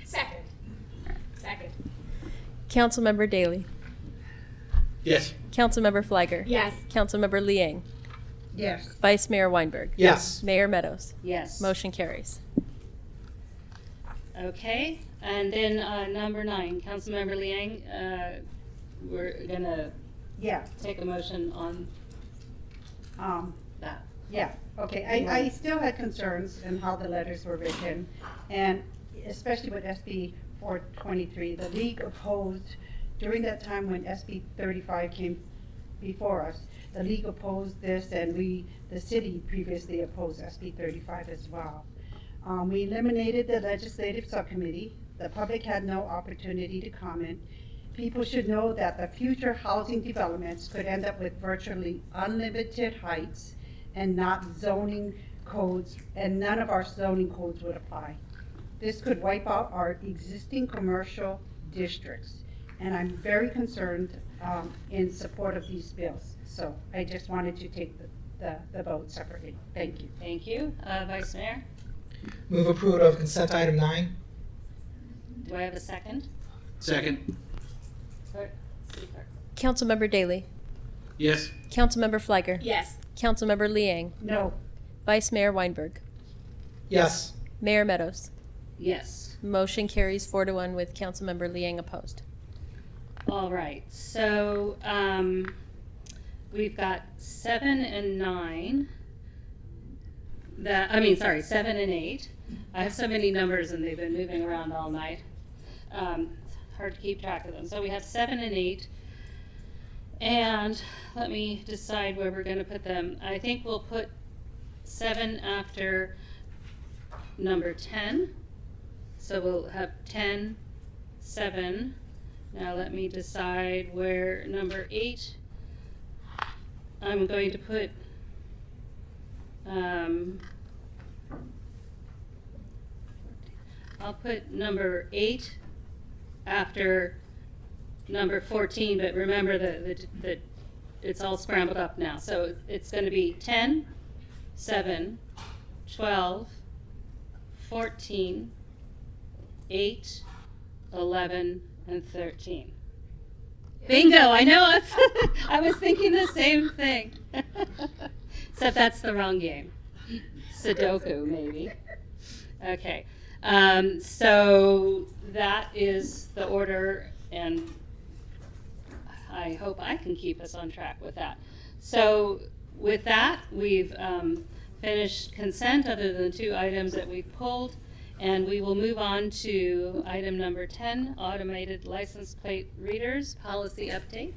Second. Councilmember Daley. Yes. Councilmember Flagger. Yes. Councilmember Liang. Yes. Vice Mayor Weinberg. Yes. Mayor Meadows. Yes. Motion carries. Okay, and then number 9, Councilmember Liang, we're gonna Yeah. take a motion on that. Yeah, okay. I still had concerns in how the letters were written, and especially with SB 423. The league opposed, during that time when SB 35 came before us, the league opposed this, and the city previously opposed SB 35 as well. We eliminated the legislative subcommittee. The public had no opportunity to comment. People should know that the future housing developments could end up with virtually unlimited heights and not zoning codes, and none of our zoning codes would apply. This could wipe out our existing commercial districts, and I'm very concerned in support of these bills. So I just wanted to take the vote separately. Thank you. Thank you. Vice Mayor, Move approval of consent item 9. do I have a second? Second. Clerk, City Clerk. Councilmember Daley. Yes. Councilmember Flagger. Yes. Councilmember Liang. No. Vice Mayor Weinberg. Yes. Mayor Meadows. Yes. Motion carries 4-1 with Councilmember Liang opposed. All right, so we've got 7 and 9. 7 and 8. I have so many numbers and they've been moving around all night. Hard to keep track of them. So we have 7 and 8. And let me decide where we're going to put them. I think we'll put 7 after number 10. So we'll have 10, 7. Now let me decide where number 8, I'm going to put I'll put number 8 after number 14, but remember that it's all scrambled up now. So it's going to be 10, 7, 12, 14, 8, 11, and 13. Bingo! I know. I was thinking the same thing. Except that's the wrong game. Sudoku, maybe. Okay. So that is the order, and I hope I can keep us on track with that. So with that, we've finished consent other than 2 items that we pulled, and we will move on to item number 10, automated license plate readers, policy update.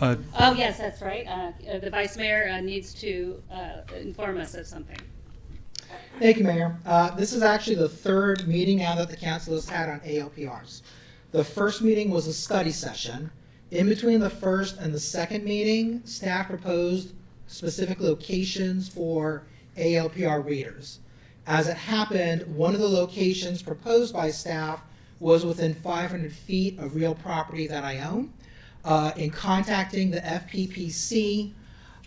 Oh, yes, that's right. The Vice Mayor needs to inform us of something. Thank you, Mayor. This is actually the third meeting now that the council has had on ALPRs. The first meeting was a study session. In between the first and the second meeting, staff proposed specific locations for ALPR readers. As it happened, one of the locations proposed by staff was within 500 feet of real property that I own. In contacting the FPPC,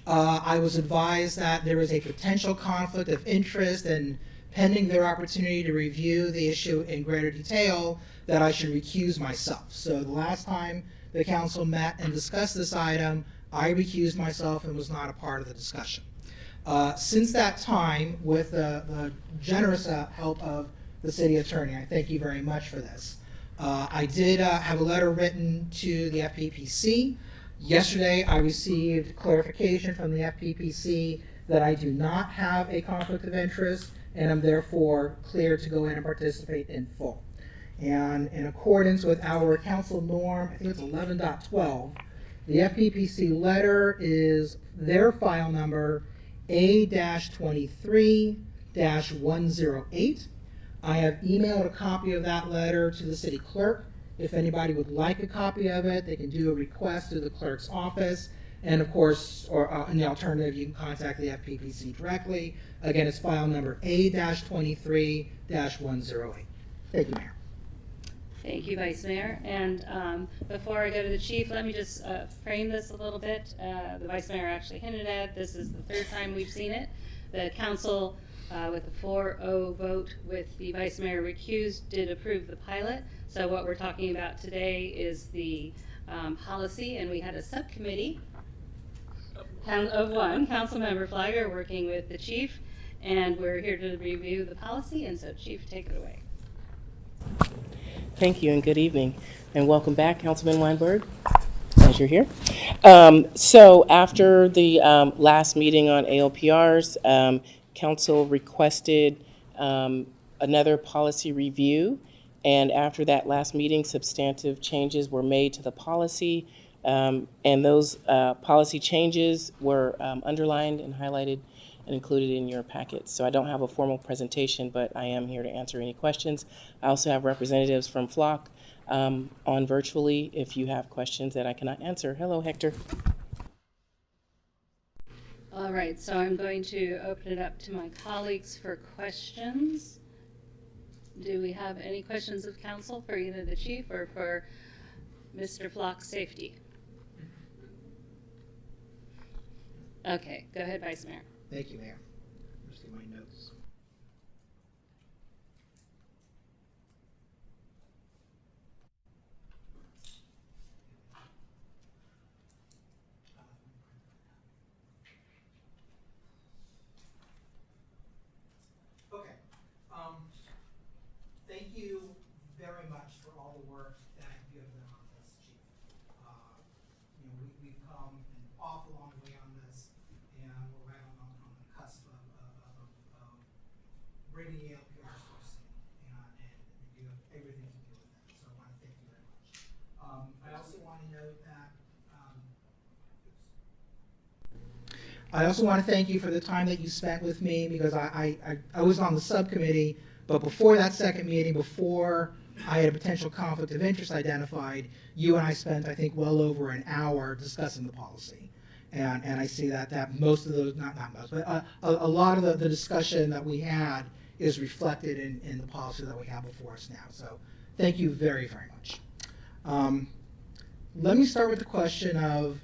I was advised that there was a potential conflict of interest, and pending their opportunity to review the issue in greater detail, that I should recuse myself. So the last time the council met and discussed this item, I recused myself and was not a part of the discussion. Since that time, with the generous help of the city attorney, I thank you very much for this. I did have a letter written to the FPPC. Yesterday, I received clarification from the FPPC that I do not have a conflict of interest, and I'm therefore cleared to go in and participate in full. And in accordance with our council norm, I think it's 11.12, the FPPC letter is their file number A-23-108. I have emailed a copy of that letter to the city clerk. If anybody would like a copy of it, they can do a request to the clerk's office. And of course, or in the alternative, you can contact the FPPC directly. Again, it's file number A-23-108. Thank you, Mayor. Thank you, Vice Mayor. And before I go to the chief, let me just frame this a little bit. The Vice Mayor actually hinted at, this is the third time we've seen it. The council, with a 4-0 vote with the Vice Mayor recused, did approve the pilot. So what we're talking about today is the policy, and we had a subcommittee of one, Councilmember Flagger, working with the chief, and we're here to review the policy, and so Chief, take it away. Thank you and good evening, and welcome back, Councilman Weinberg, as you're here. So after the last meeting on ALPRs, Council requested another policy review, and after that last meeting, substantive changes were made to the policy, and those policy changes were underlined and highlighted and included in your packet. So I don't have a formal presentation, but I am here to answer any questions. I also have representatives from Flock on virtually if you have questions that I cannot answer. Hello, Hector. All right, so I'm going to open it up to my colleagues for questions. Do we have any questions of council for either the chief or for Mr. Flock's safety? Okay, go ahead, Vice Mayor. Thank you, Mayor. Just get my notes. Okay. Thank you very much for all the work that you have done on this, Chief. We've come an awful long way on this, and we're right on the cusp of bringing ALPRs to our city, and you have everything to do with that. So I want to thank you very much. I also want to note that. I also want to thank you for the time that you spent with me, because I was on the subcommittee, but before that second meeting, before I had a potential conflict of interest identified, you and I spent, I think, well over an hour discussing the policy. And I see that most of those, not most, but a lot of the discussion that we had is reflected in the policy that we have before us now. So thank you very, very much. Let me start with the question of,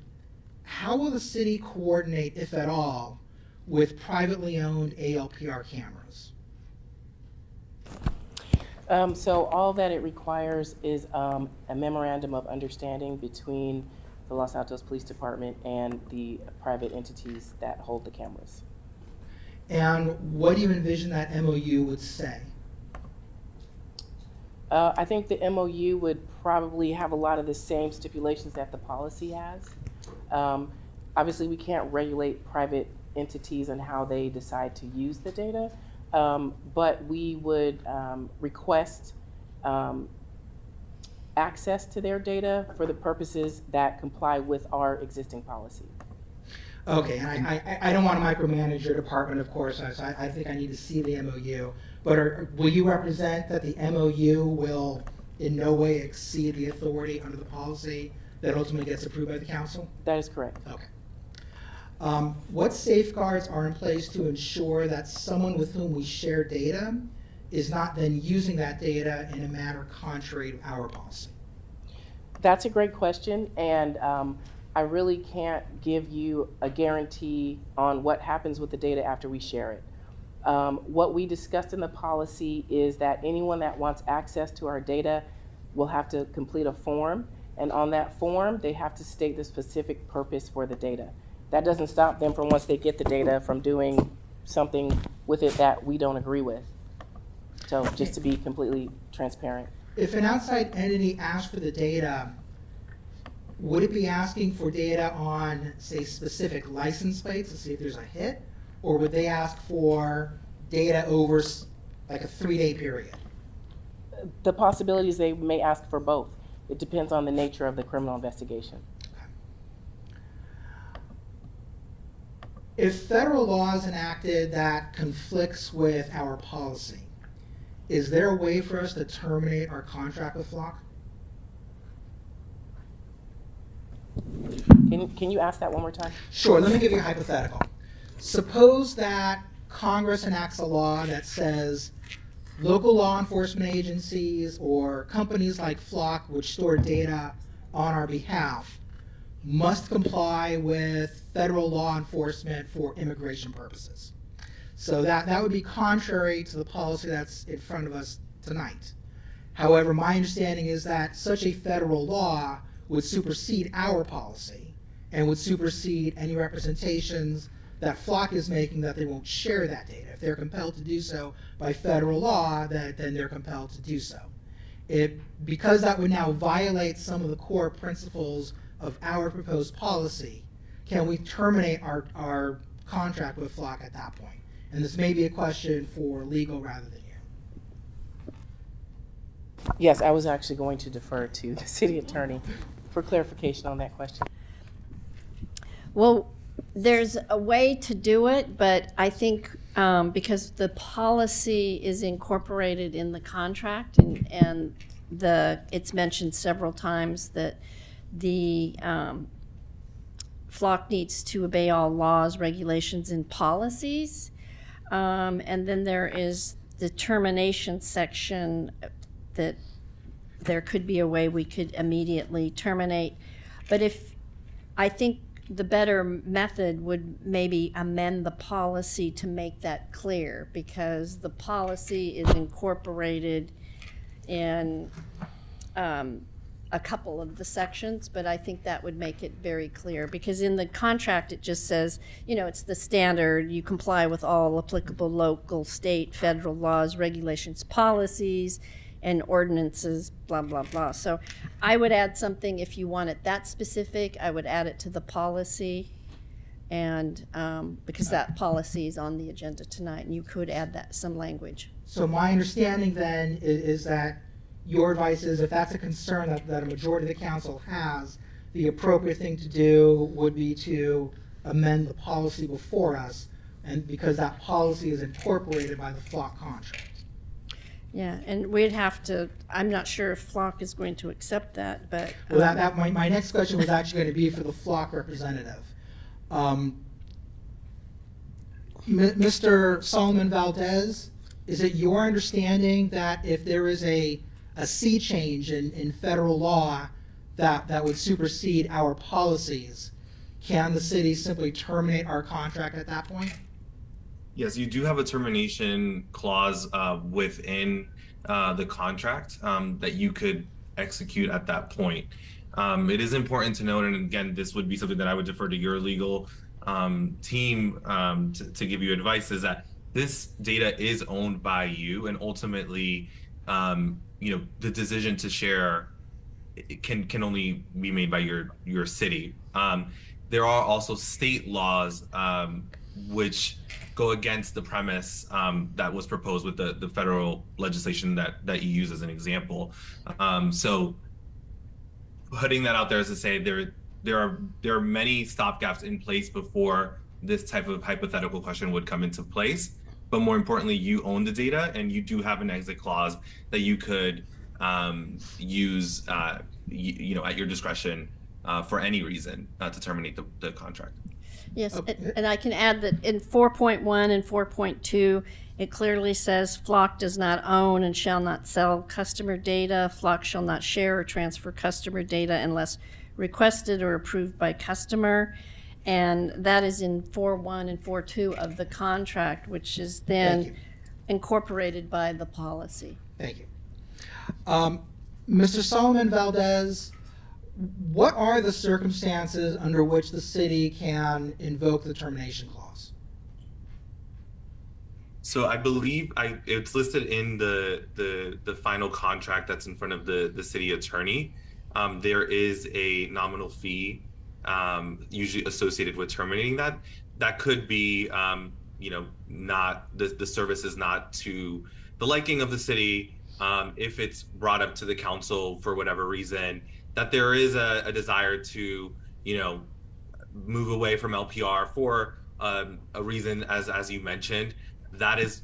how will the city coordinate, if at all, with privately owned ALPR cameras? So all that it requires is a memorandum of understanding between the Los Altos Police Department and the private entities that hold the cameras. And what do you envision that MOU would say? I think the MOU would probably have a lot of the same stipulations that the policy has. Obviously, we can't regulate private entities and how they decide to use the data, but we would request access to their data for the purposes that comply with our existing policy. Okay, and I don't want to micromanage your department, of course, so I think I need to see the MOU. But will you represent that the MOU will in no way exceed the authority under the policy that ultimately gets approved by the council? That is correct. Okay. What safeguards are in place to ensure that someone with whom we share data is not then using that data in a manner contrary to our policy? That's a great question, and I really can't give you a guarantee on what happens with the data after we share it. What we discussed in the policy is that anyone that wants access to our data will have to complete a form, and on that form, they have to state the specific purpose for the data. That doesn't stop them from, once they get the data, from doing something with it that we don't agree with. So just to be completely transparent. If an outside entity asks for the data, would it be asking for data on, say, specific license plates to see if there's a hit? Or would they ask for data over like a 3-day period? The possibilities, they may ask for both. It depends on the nature of the criminal investigation. If federal law is enacted that conflicts with our policy, is there a way for us to terminate our contract with Flock? Can you ask that one more time? Sure, let me give you a hypothetical. Suppose that Congress enacts a law that says local law enforcement agencies or companies like Flock, which store data on our behalf, must comply with federal law enforcement for immigration purposes. So that would be contrary to the policy that's in front of us tonight. However, my understanding is that such a federal law would supersede our policy and would supersede any representations that Flock is making that they won't share that data. If they're compelled to do so by federal law, then they're compelled to do so. Because that would now violate some of the core principles of our proposed policy, can we terminate our contract with Flock at that point? And this may be a question for legal rather than you. Yes, I was actually going to defer to the city attorney for clarification on that question. Well, there's a way to do it, but I think because the policy is incorporated in the contract and it's mentioned several times that the Flock needs to obey all laws, regulations, and policies. And then there is the termination section that there could be a way we could immediately terminate. But I think the better method would maybe amend the policy to make that clear, because the policy is incorporated in a couple of the sections, but I think that would make it very clear, because in the contract it just says, it's the standard, you comply with all applicable local, state, federal laws, regulations, policies, and ordinances, blah, blah, blah. So I would add something, if you want it that specific, I would add it to the policy, and because that policy is on the agenda tonight, and you could add some language. So my understanding then is that your advice is, if that's a concern that a majority of the council has, the appropriate thing to do would be to amend the policy before us, and because that policy is incorporated by the Flock contract. Yeah, and we'd have to, I'm not sure if Flock is going to accept that, but. Well, my next question was actually going to be for the Flock representative. Mr. Solomon Valdez, is it your understanding that if there is a sea change in federal law that would supersede our policies, can the city simply terminate our contract at that point? Yes, you do have a termination clause within the contract that you could execute at that point. It is important to note, and again, this would be something that I would defer to your legal team to give you advice, is that this data is owned by you, and ultimately, the decision to share can only be made by your city. There are also state laws which go against the premise that was proposed with the federal legislation that you use as an example. So putting that out there is to say there are many stopgaps in place before this type of hypothetical question would come into place. But more importantly, you own the data, and you do have an exit clause that you could use, you know, at your discretion for any reason to terminate the contract. Yes, and I can add that in 4.1 and 4.2, it clearly says Flock does not own and shall not sell customer data. Flock shall not share or transfer customer data unless requested or approved by customer. And that is in 4.1 and 4.2 of the contract, which is then incorporated by the policy. Thank you. Mr. Solomon Valdez, what are the circumstances under which the city can invoke the termination clause? So I believe it's listed in the final contract that's in front of the city attorney. There is a nominal fee usually associated with terminating that. That could be, you know, not the service is not to the liking of the city. If it's brought up to the council for whatever reason, that there is a desire to, you know, move away from LPR for a reason, as you mentioned, that is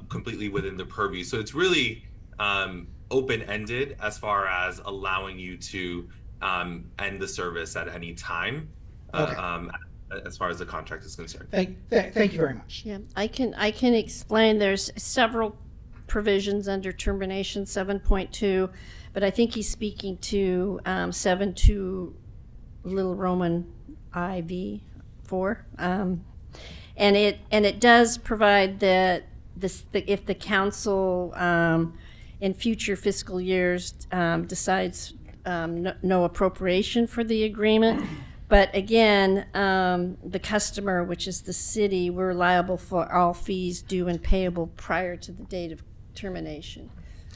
completely within the purview. So it's really open-ended as far as allowing you to end the service at any time, as far as the contract is concerned. Thank you very much. Yeah, I can explain. There's several provisions under termination 7.2, but I think he's speaking to 7.2 little Roman IV 4, and it does provide that if the council in future fiscal years decides no appropriation for the agreement. But again, the customer, which is the city, we're liable for all fees due and payable prior to the date of termination.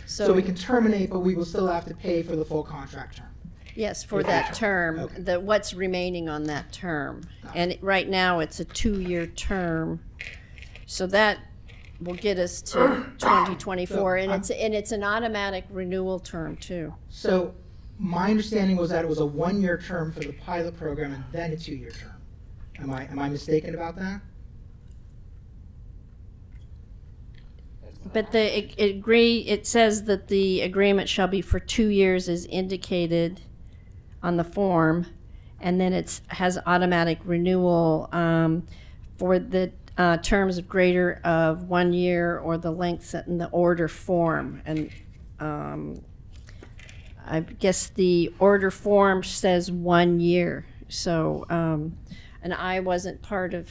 So we can terminate, but we will still have to pay for the full contract term. Yes, for that term, what's remaining on that term. And right now, it's a 2-year term. So that will get us to 2024, and it's an automatic renewal term too. So my understanding was that it was a 1-year term for the pilot program and then a 2-year term. Am I mistaken about that? But it says that the agreement shall be for 2 years as indicated on the form, and then it has automatic renewal for the terms of greater of 1 year or the length set in the order form. And I guess the order form says 1 year. So, and I wasn't part of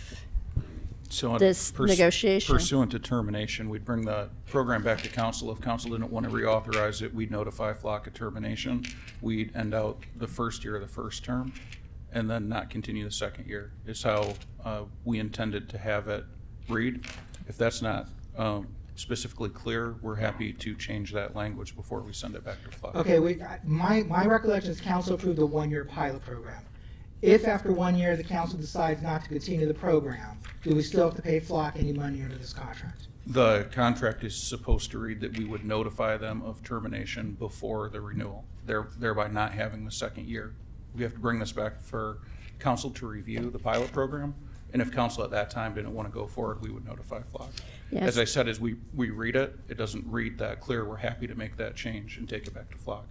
this negotiation. Pursuant to termination, we'd bring the program back to council. If council didn't want to reauthorize it, we'd notify Flock of termination. We'd end out the first year of the first term and then not continue the second year, is how we intended to have it read. If that's not specifically clear, we're happy to change that language before we send it back to Flock. Okay, my recollection is council approved a 1-year pilot program. If after 1 year the council decides not to continue the program, do we still have to pay Flock any money under this contract? The contract is supposed to read that we would notify them of termination before the renewal, thereby not having the second year. We have to bring this back for council to review the pilot program, and if council at that time didn't want to go forward, we would notify Flock. Yes. As I said, as we read it, it doesn't read that clear. We're happy to make that change and take it back to Flock.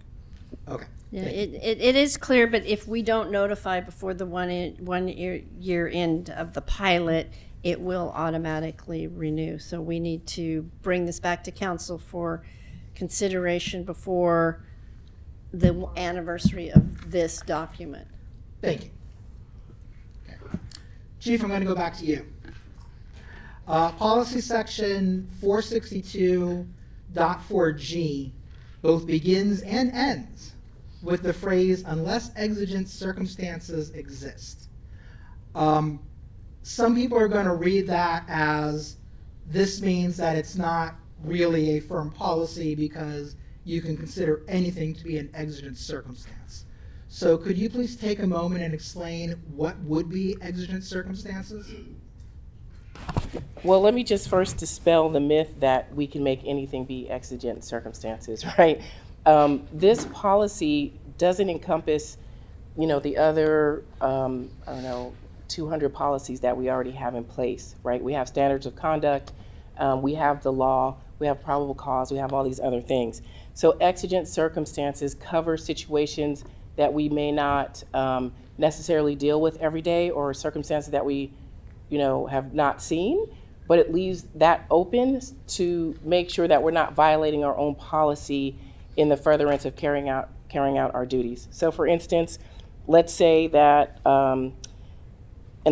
Okay. Yeah, it is clear, but if we don't notify before the one year end of the pilot, it will automatically renew. So we need to bring this back to council for consideration before the anniversary of this document. Thank you. Okay. Chief, I'm going to go back to you. Policy section 462.4G both begins and ends with the phrase, unless exigent circumstances exist. Some people are going to read that as this means that it's not really a firm policy because you can consider anything to be an exigent circumstance. So could you please take a moment and explain what would be exigent circumstances? Well, let me just first dispel the myth that we can make anything be exigent circumstances, right? This policy doesn't encompass the other, I don't know, 200 policies that we already have in place, right? We have standards of conduct, we have the law, we have probable cause, we have all these other things. So exigent circumstances cover situations that we may not necessarily deal with every day, or circumstances that we, have not seen, but it leaves that open to make sure that we're not violating our own policy in the furtherance of carrying out our duties. So for instance, let's say that an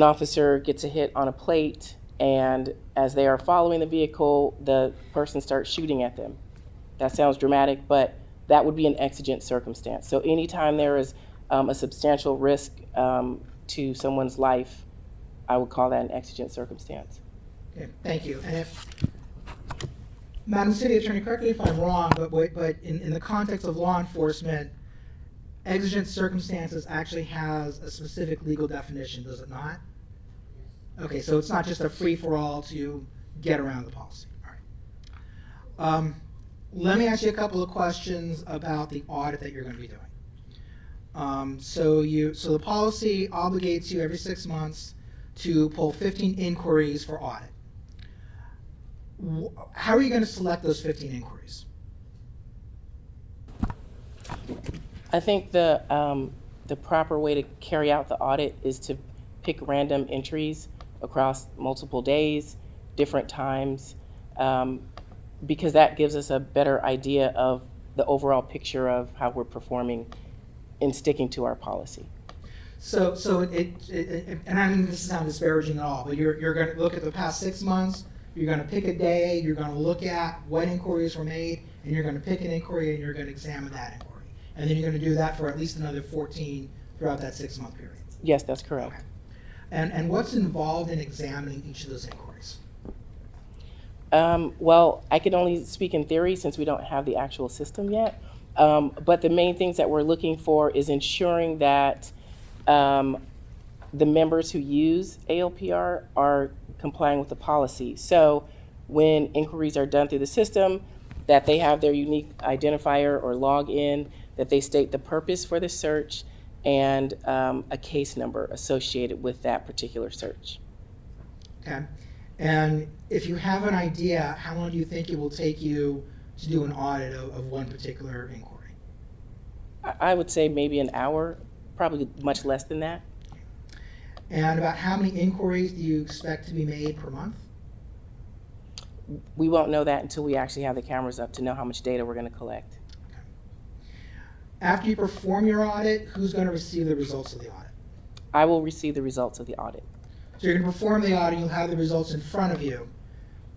officer gets a hit on a plate, and as they are following the vehicle, the person starts shooting at them. That sounds dramatic, but that would be an exigent circumstance. So anytime there is a substantial risk to someone's life, I would call that an exigent circumstance. Okay, thank you. And if, Madam City Attorney, correct me if I'm wrong, but in the context of law enforcement, exigent circumstances actually has a specific legal definition, does it not? Okay, so it's not just a free-for-all to get around the policy. All right. Let me ask you a couple of questions about the audit that you're going to be doing. So the policy obligates you every 6 months to pull 15 inquiries for audit. How are you going to select those 15 inquiries? I think the proper way to carry out the audit is to pick random entries across multiple days, different times, because that gives us a better idea of the overall picture of how we're performing in sticking to our policy. So and I mean, this is not disparaging at all, but you're going to look at the past 6 months, you're going to pick a day, you're going to look at what inquiries were made, and you're going to pick an inquiry and you're going to examine that inquiry. And then you're going to do that for at least another 14 throughout that 6-month period. Yes, that's correct. Okay. And what's involved in examining each of those inquiries? Well, I can only speak in theory since we don't have the actual system yet. But the main things that we're looking for is ensuring that the members who use ALPR are complying with the policy. So when inquiries are done through the system, that they have their unique identifier or login, that they state the purpose for the search, and a case number associated with that particular search. Okay. And if you have an idea, how long do you think it will take you to do an audit of one particular inquiry? I would say maybe an hour, probably much less than that. And about how many inquiries do you expect to be made per month? We won't know that until we actually have the cameras up to know how much data we're going to collect. After you perform your audit, who's going to receive the results of the audit? I will receive the results of the audit. So you're going to perform the audit, you'll have the results in front of you.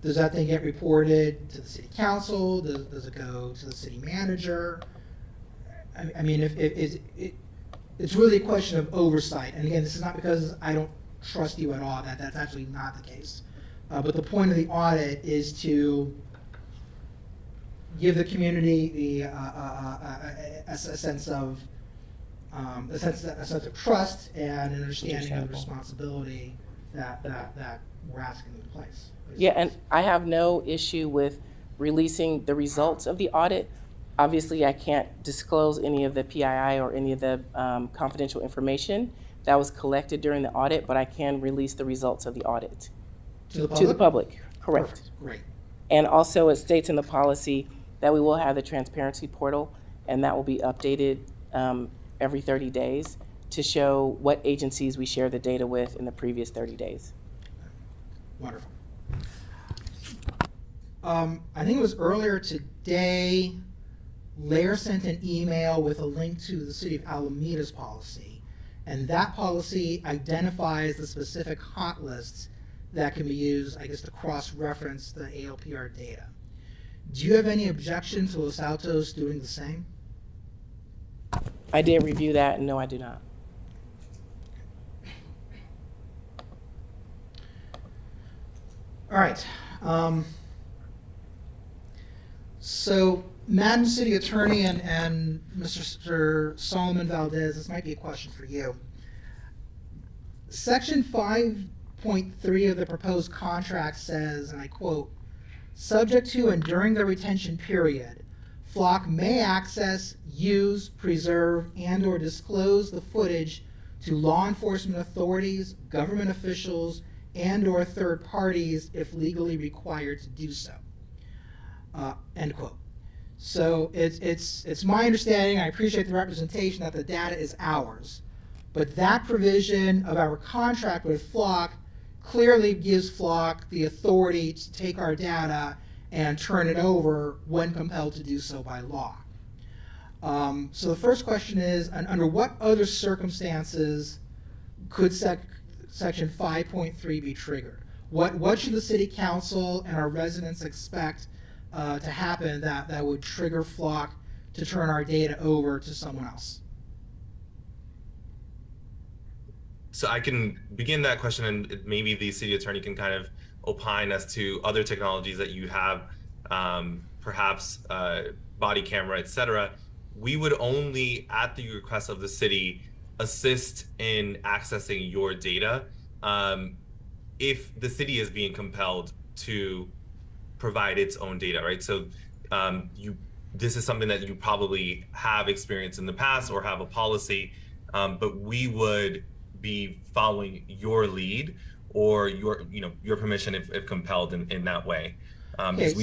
Does that then get reported to the city council? Does it go to the city manager? I mean, it's really a question of oversight. And again, this is not because I don't trust you at all. That's actually not the case. But the point of the audit is to give the community a sense of trust and an understanding of the responsibility that we're asking in place. Yeah, and I have no issue with releasing the results of the audit. Obviously, I can't disclose any of the PII or any of the confidential information that was collected during the audit, but I can release the results of the audit. To the public? To the public, correct. Perfect. Great. And also it states in the policy that we will have the transparency portal, and that will be updated every 30 days to show what agencies we share the data with in the previous 30 days. Wonderful. I think it was earlier today, Lair sent an email with a link to the City of Alameda's policy, and that policy identifies the specific hot lists that can be used, I guess, to cross-reference the ALPR data. Do you have any objection to Los Altos doing the same? I did review that, and no, I do not. All right. So, Madam City Attorney and Mr. Solomon Valdez, this might be a question for you. Section 5.3 of the proposed contract says, and I quote, "Subject to and during the retention period, Flock may access, use, preserve, and or disclose the footage to law enforcement authorities, government officials, and or third parties if legally required to do so. End quote. So it's my understanding, I appreciate the representation, that the data is ours. But that provision of our contract with Flock clearly gives Flock the authority to take our data and turn it over when compelled to do so by law. So the first question is, under what other circumstances could Section 5.3 be triggered? What should the City Council and our residents expect to happen that would trigger Flock to turn our data over to someone else? So I can begin that question, and maybe the city attorney can kind of opine as to other technologies that you have, perhaps body camera, etc. We would only, at the request of the city, assist in accessing your data if the city is being compelled to provide its own data, right? So this is something that you probably have experienced in the past or have a policy, but we would be following your lead or your permission if compelled in that way. Okay,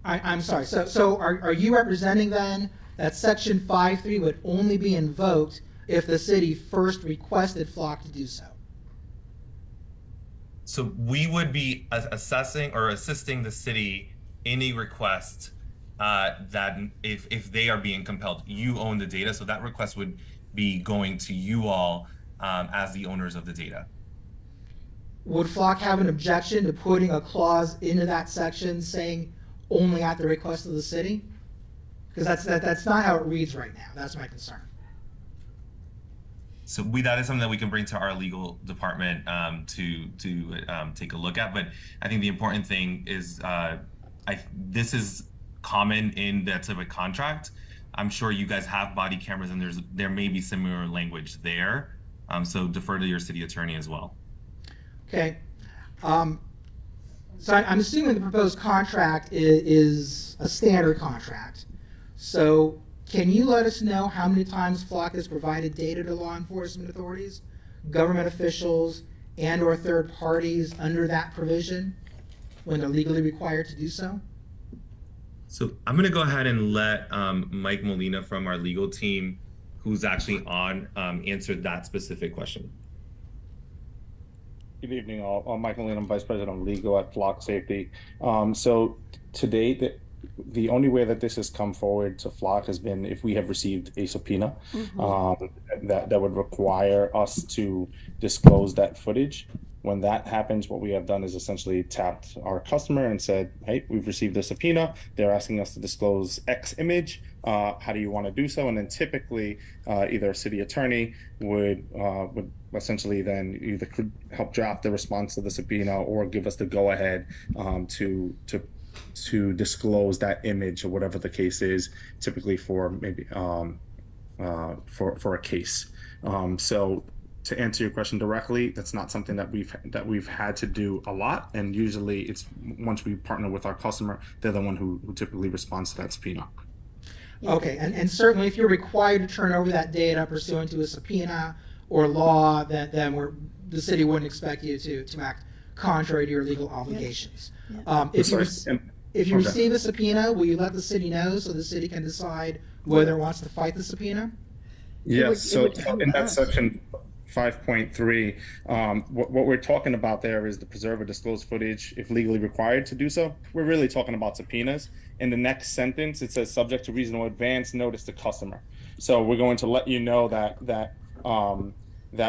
I'm sorry. So are you representing then that Section 5.3 would only be invoked if the city first requested Flock to do so? So we would be assessing or assisting the city in a request that if they are being compelled, you own the data, so that request would be going to you all as the owners of the data. Would Flock have an objection to putting a clause into that section saying only at the request of the city? Because that's not how it reads right now. That's my concern. So that is something that we can bring to our legal department to take a look at. But I think the important thing is this is common in that type of contract. I'm sure you guys have body cameras, and there may be similar language there. So defer to your city attorney as well. Okay. So I'm assuming the proposed contract is a standard contract. So can you let us know how many times Flock has provided data to law enforcement authorities, government officials, and or third parties under that provision when they're legally required to do so? So I'm going to go ahead and let Mike Molina from our legal team, who's actually on, answer that specific question. Good evening, all. I'm Mike Molina. I'm Vice President of Legal at Flock Safety. So today, the only way that this has come forward to Flock has been if we have received a subpoena that would require us to disclose that footage. When that happens, what we have done is essentially tapped our customer and said, hey, we've received a subpoena. They're asking us to disclose X image. How do you want to do so? And then typically either a city attorney would essentially then either could help draft the response to the subpoena or give us the go ahead to disclose that image or whatever the case is, typically for maybe for a case. So to answer your question directly, that's not something that we've had to do a lot, and usually it's once we partner with our customer, they're the one who typically responds to that subpoena. Okay, and certainly if you're required to turn over that data pursuant to a subpoena or law, then the city wouldn't expect you to act contrary to your legal obligations. If you receive a subpoena, will you let the city know so the city can decide whether it wants to fight the subpoena? Yes, so in that section 5.3, what we're talking about there is the preserve or disclose footage if legally required to do so. We're really talking about subpoenas. In the next sentence, it says subject to reasonable advance notice to customer. So we're going to let you know that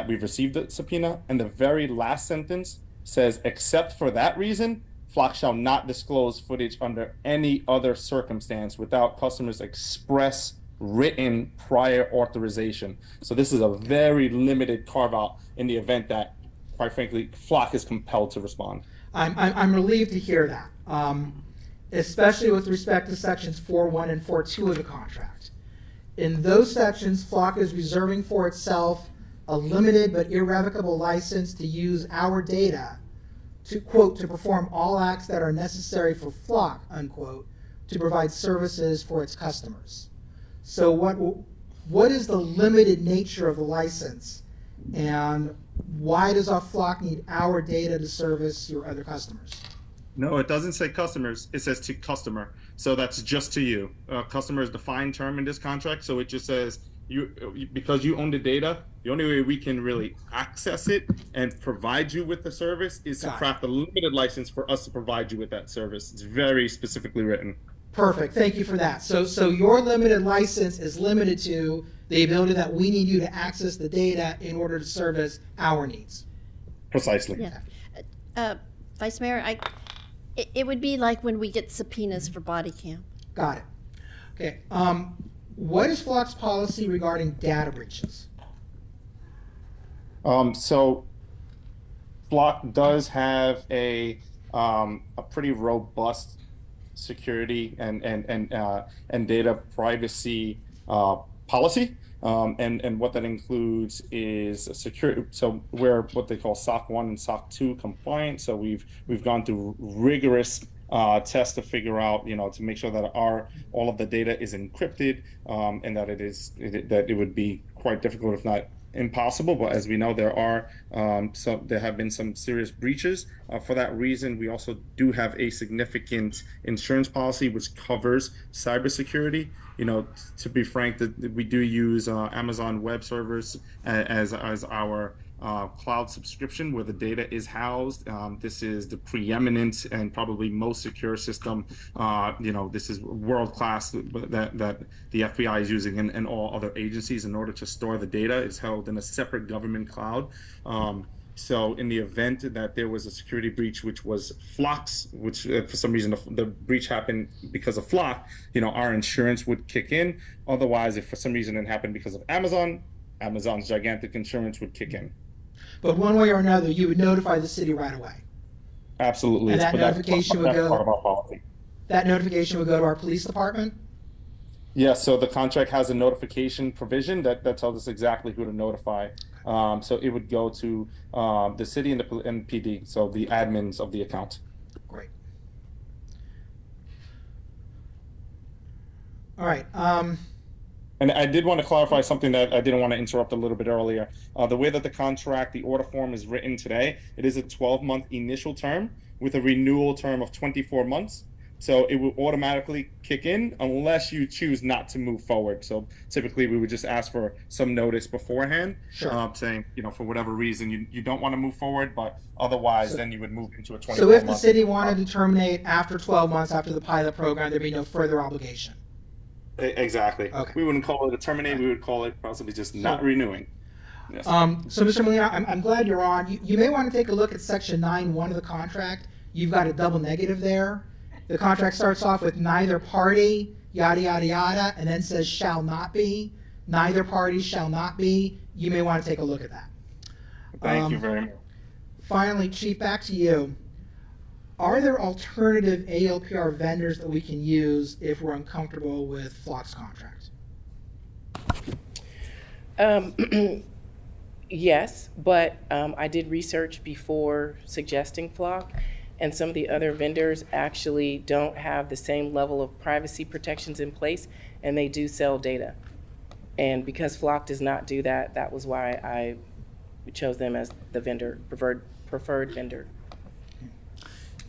we've received the subpoena. And the very last sentence says, except for that reason, Flock shall not disclose footage under any other circumstance without customer's express written prior authorization. So this is a very limited carve out in the event that, quite frankly, Flock is compelled to respond. I'm relieved to hear that, especially with respect to sections 4.1 and 4.2 of the contract. In those sections, Flock is reserving for itself a limited but irrevocable license to use our data to, quote, to perform all acts that are necessary for Flock, unquote, to provide services for its customers. So what is the limited nature of the license, and why does our flock need our data to service your other customers? No, it doesn't say customers. It says to customer. So that's just to you. Customer is a defined term in this contract. So it just says because you own the data, the only way we can really access it and provide you with the service is to craft a limited license for us to provide you with that service. It's very specifically written. Perfect. Thank you for that. So your limited license is limited to the ability that we need you to access the data in order to service our needs. Precisely. Yeah. Vice Mayor, it would be like when we get subpoenas for body cam. Got it. Okay. What is Flock's policy regarding data breaches? So Flock does have a pretty robust security and data privacy policy. And what that includes is a security. So we're what they call SOC 1 and SOC 2 compliant. So we've gone through rigorous tests to figure out, to make sure that all of the data is encrypted, and that it would be quite difficult, if not impossible. But as we know, there have been some serious breaches. For that reason, we also do have a significant insurance policy which covers cybersecurity. To be frank, that we do use Amazon Web Servers as our cloud subscription where the data is housed. This is the preeminent and probably most secure system. This is world class that the FBI is using and all other agencies in order to store the data. It's held in a separate government cloud. So in the event that there was a security breach, which was Flock's, which for some reason the breach happened because of Flock, our insurance would kick in. Otherwise, if for some reason it happened because of Amazon's gigantic insurance would kick in. But one way or another, you would notify the city right away. Absolutely. And that notification would go. Part of our policy. That notification would go to our police department. Yes. So the contract has a notification provision that tells us exactly who to notify. So it would go to the city and the PD, so the admins of the account. Great. All right. And I did want to clarify something that I didn't want to interrupt a little bit earlier. The way that the contract, the order form is written today, it is a 12-month initial term with a renewal term of 24 months. So it will automatically kick in unless you choose not to move forward. So typically we would just ask for some notice beforehand, saying, for whatever reason you don't want to move forward, but otherwise then you would move into a 24-month. So if the city wanted to terminate after 12 months after the pilot program, there'd be no further obligation. Exactly. Okay. We wouldn't call it a terminate. We would call it possibly just not renewing. Yes. So Mr. Molina, I'm glad you're on. You may want to take a look at section 9.1 of the contract. You've got a double negative there. The contract starts off with neither party, yada, yada, yada, and then says shall not be. Neither party shall not be. You may want to take a look at that. Thank you very much. Finally, Chief, back to you. Are there alternative ALPR vendors that we can use if we're uncomfortable with Flock's contract? Yes, but I did research before suggesting Flock, and some of the other vendors actually don't have the same level of privacy protections in place, and they do sell data. And because Flock does not do that, that was why I chose them as the vendor, preferred vendor.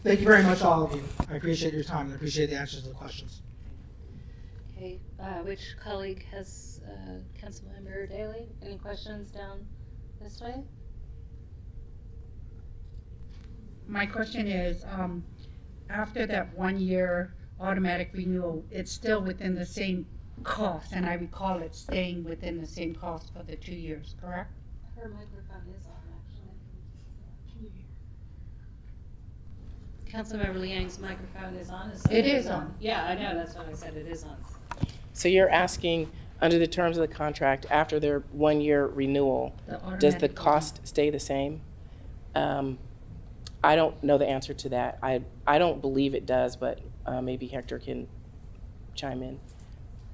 Thank you very much, all of you. I appreciate your time and I appreciate the answers to the questions. Okay, which colleague has Councilmember Daly? Any questions down this way? My question is, after that 1 year automatic renewal, it's still within the same cost, and I recall it staying within the same cost for the 2 years, correct? Her microphone is on, actually. Councilmember Liang's microphone is on. It is on. Yeah, I know. That's what I said. It is on. So you're asking, under the terms of the contract, after their 1 year renewal, does the cost stay the same? I don't know the answer to that. I don't believe it does, but maybe Hector can chime in.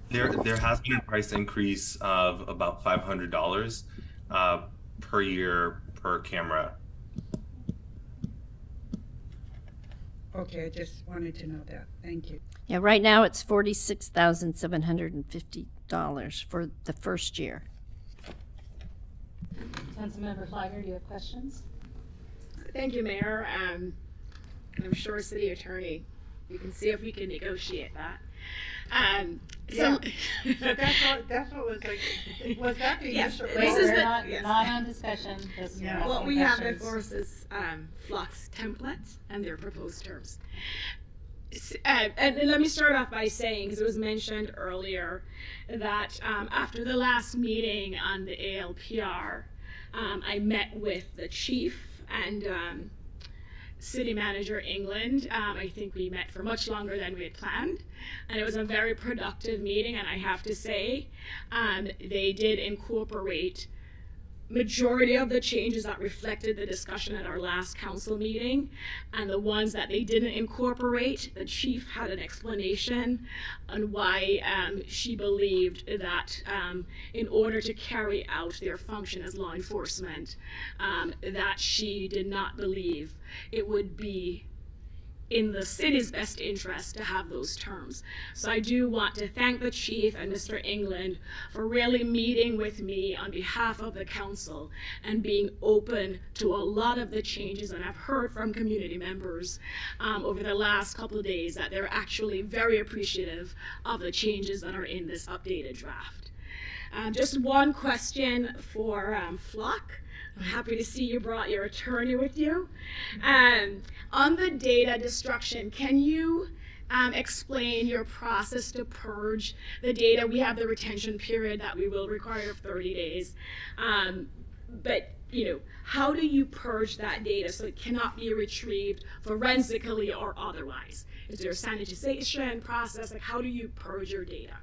There has been a price increase of about $500 per year per camera. Okay, I just wanted to know that. Thank you. Yeah, right now it's $46,750 for the first year. Councilmember Flagger, do you have questions? Thank you, Mayor. I'm sure City Attorney, we can see if we can negotiate that. Yeah. So that's what was like, was that the Yes, issue? this is not, yes. not on discussion. Just Yeah. What asking we have questions. before us is Flock's template and their proposed terms. And let me start off by saying, because it was mentioned earlier, that after the last meeting on the ALPR, I met with the chief and City Manager England. I think we met for much longer than we had planned, and it was a very productive meeting. And I have to say, they did incorporate majority of the changes that reflected the discussion at our last council meeting, and the ones that they didn't incorporate, the chief had an explanation on why she believed that in order to carry out their function as law enforcement, that she did not believe it would be in the city's best interest to have those terms. So I do want to thank the chief and Mr. England for really meeting with me on behalf of the council and being open to a lot of the changes. And I've heard from community members over the last couple of days that they're actually very appreciative of the changes that are in this updated draft. Just one question for Flock. I'm happy to see you brought your attorney with you. On the data destruction, can you explain your process to purge the data? We have the retention period that we will require of 30 days. But how do you purge that data so it cannot be retrieved forensically or otherwise? Is there a sanitization process? Like, how do you purge your data?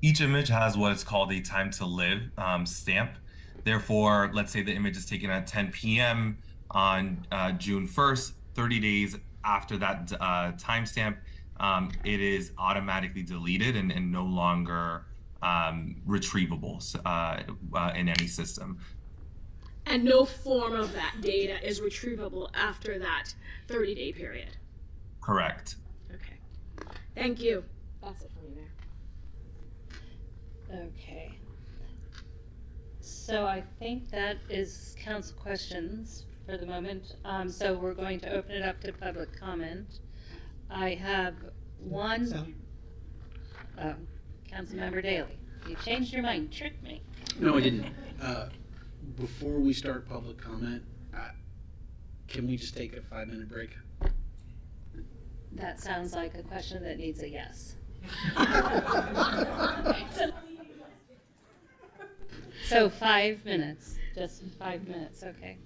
Each image has what is called a time to live stamp. Therefore, let's say the image is taken at 10 p.m. on June 1st, 30 days after that timestamp, it is automatically deleted and no longer retrievable in any system. And no form of that data is retrievable after that 30-day period. Correct. Okay. Thank you. That's it for me there. Okay. So I think that is council questions for the moment. So we're going to open it up to public comment. I have one. Councilmember Daley, you changed your mind, tricked me. No, I didn't. Before we start public comment, can we just take a 5-minute break? That sounds like a question that needs a yes. So 5 minutes, just 5 minutes, okay.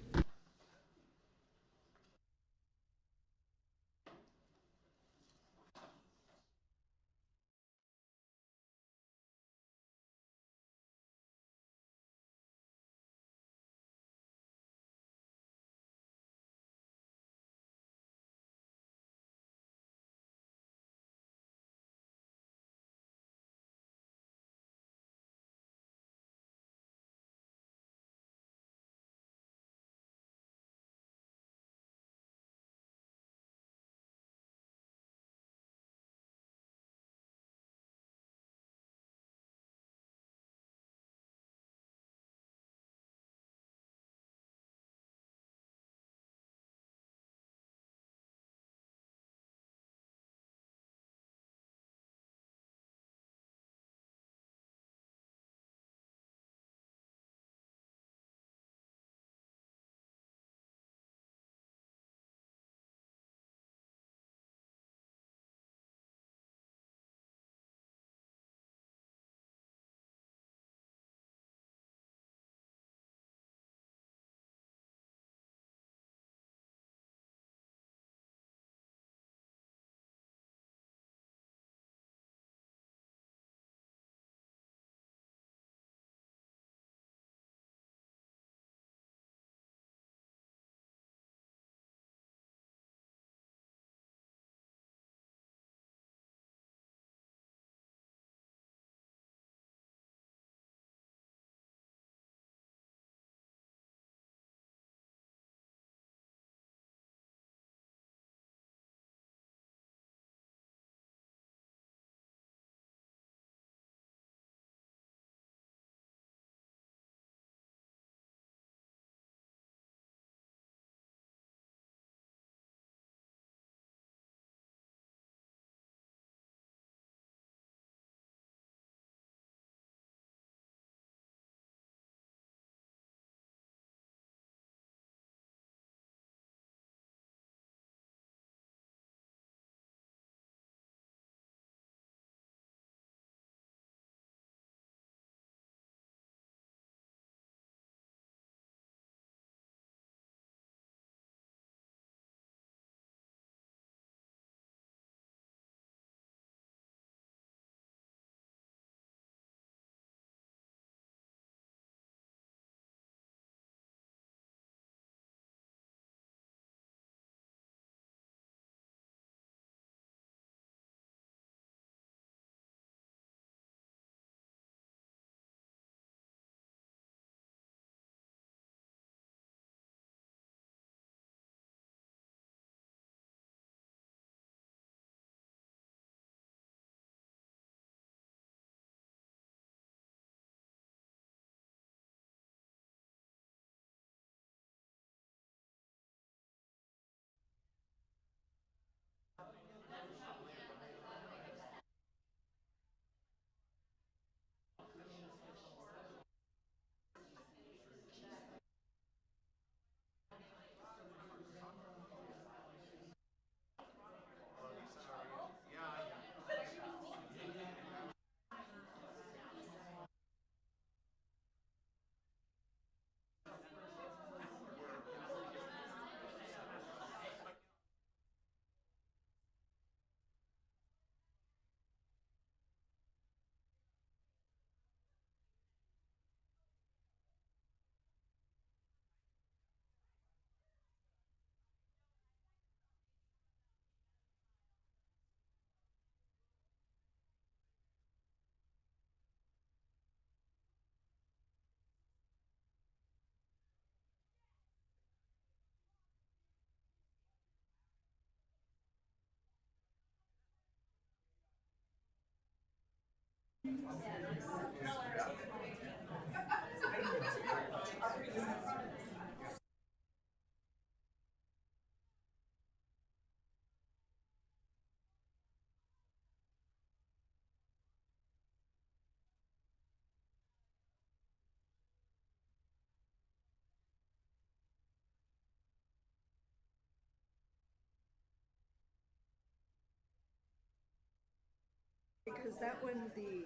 Because that one, the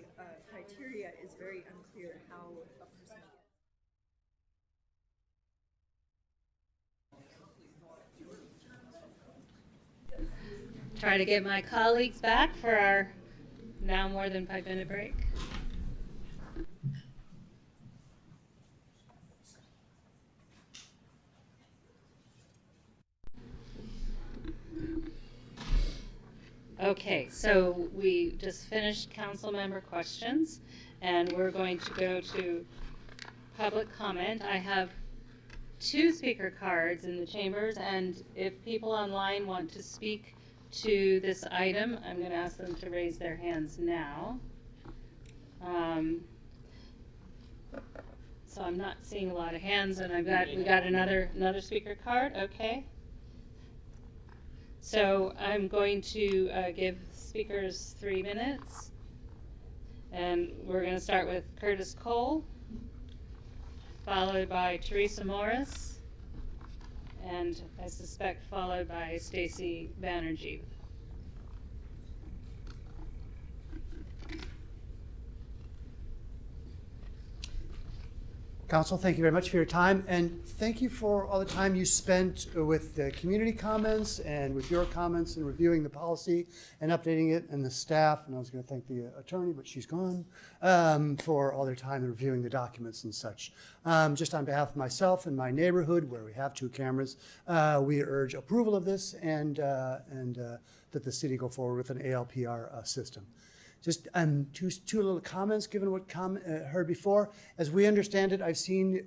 criteria is very unclear how a person. Try to get my colleagues back for our now more than 5-minute break. Okay, so we just finished council member questions, and we're going to go to public comment. I have 2 speaker cards in the chambers, and if people online want to speak to this item, I'm going to ask them to raise their hands now. So I'm not seeing a lot of hands, and we got another speaker card. Okay. So I'm going to give speakers 3 minutes, and we're going to start with Curtis Cole, followed by Teresa Morris, and I suspect followed by Stacy Banerjee. Council, thank you very much for your time, and thank you for all the time you spent with the community comments and with your comments and reviewing the policy and updating it, and the staff, and I was going to thank the attorney, but she's gone, for all their time in reviewing the documents and such. Just on behalf of myself and my neighborhood, where we have 2 cameras, we urge approval of this and that the city go forward with an ALPR system. Just two little comments, given what heard before. As we understand it, I've seen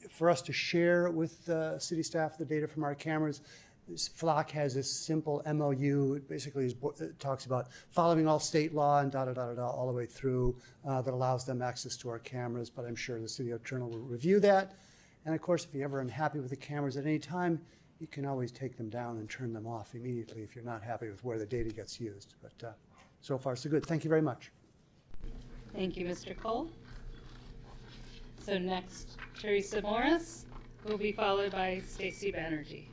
for us to share with city staff the data from our cameras. FLOC has this simple MOU. It basically it talks about following all state law and all the way through that allows them access to our cameras. But I'm sure the city attorney will review that. And of course, if you're ever unhappy with the cameras at any time, you can always take them down and turn them off immediately if you're not happy with where the data gets used. But so far, so good. Thank you very much. Thank you, Mr. Cole. So next, Teresa Morris will be followed by Stacy Banerjee.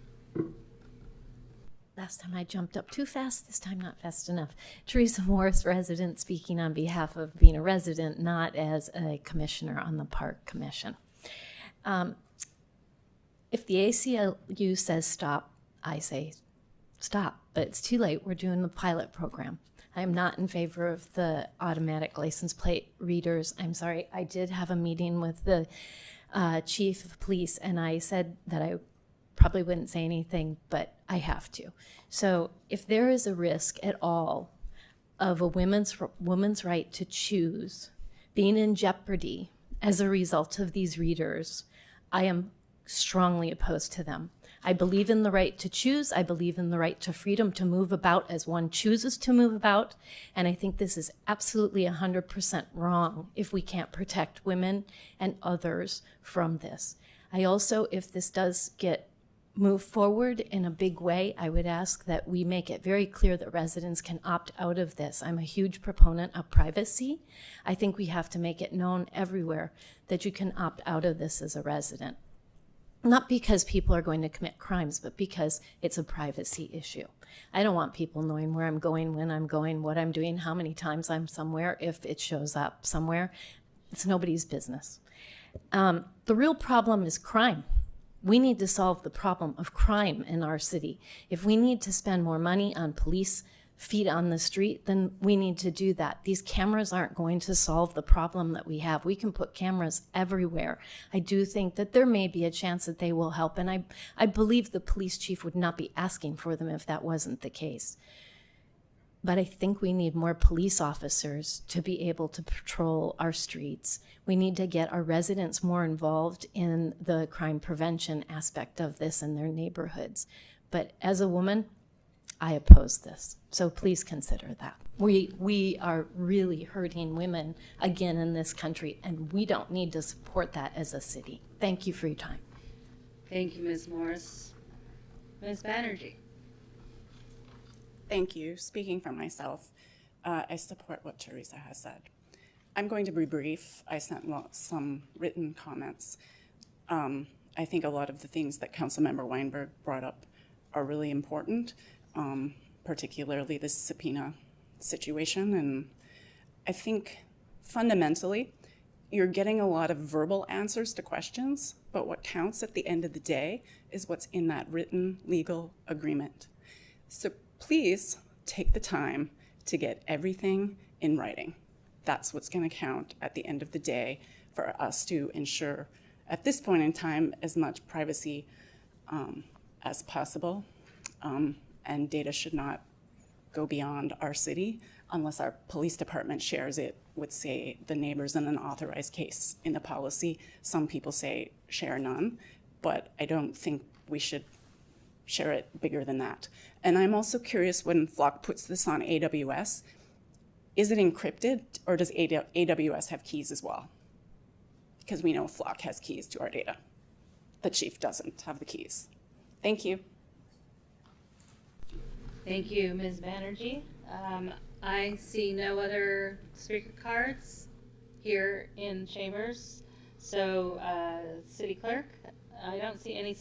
Last time I jumped up too fast, this time not fast enough. Teresa Morris, resident, speaking on behalf of being a resident, not as a commissioner on the Park Commission. If the ACLU says stop, I say stop, but it's too late. We're doing the pilot program. I am not in favor of the automatic license plate readers. I'm sorry, I did have a meeting with the chief of police, and I said that I probably wouldn't say anything, but I have to. So if there is a risk at all of a woman's right to choose being in jeopardy as a result of these readers, I am strongly opposed to them. I believe in the right to choose. I believe in the right to freedom to move about as one chooses to move about. And I think this is absolutely 100% wrong if we can't protect women and others from this. I also, if this does get moved forward in a big way, I would ask that we make it very clear that residents can opt out of this. I'm a huge proponent of privacy. I think we have to make it known everywhere that you can opt out of this as a resident. Not because people are going to commit crimes, but because it's a privacy issue. I don't want people knowing where I'm going, when I'm going, what I'm doing, how many times I'm somewhere. If it shows up somewhere, it's nobody's business. The real problem is crime. We need to solve the problem of crime in our city. If we need to spend more money on police feet on the street, then we need to do that. These cameras aren't going to solve the problem that we have. We can put cameras everywhere. I do think that there may be a chance that they will help, and I believe the police chief would not be asking for them if that wasn't the case. But I think we need more police officers to be able to patrol our streets. We need to get our residents more involved in the crime prevention aspect of this in their neighborhoods. But as a woman, I oppose this. So please consider that. We are really hurting women again in this country, and we don't need to support that as a city. Thank you for your time. Thank you, Ms. Morris. Ms. Banerjee. Thank you. Speaking for myself, I support what Teresa has said. I'm going to be brief. I sent some written comments. I think a lot of the things that Councilmember Weinberg brought up are really important, particularly this subpoena situation. And I think fundamentally, you're getting a lot of verbal answers to questions, but what counts at the end of the day is what's in that written legal agreement. So please take the time to get everything in writing. That's what's going to count at the end of the day for us to ensure, at this point in time, as much privacy as possible. And data should not go beyond our city unless our police department shares it with, say, the neighbors in an authorized case. In the policy, some people say share none, but I don't think we should share it bigger than that. And I'm also curious, when Flock puts this on AWS, is it encrypted, or does AWS have keys as well? Because we know Flock has keys to our data. The chief doesn't have the keys. Thank you. Thank you, Ms. Banerjee. I see no other speaker cards here in chambers. So, City Clerk, I don't see any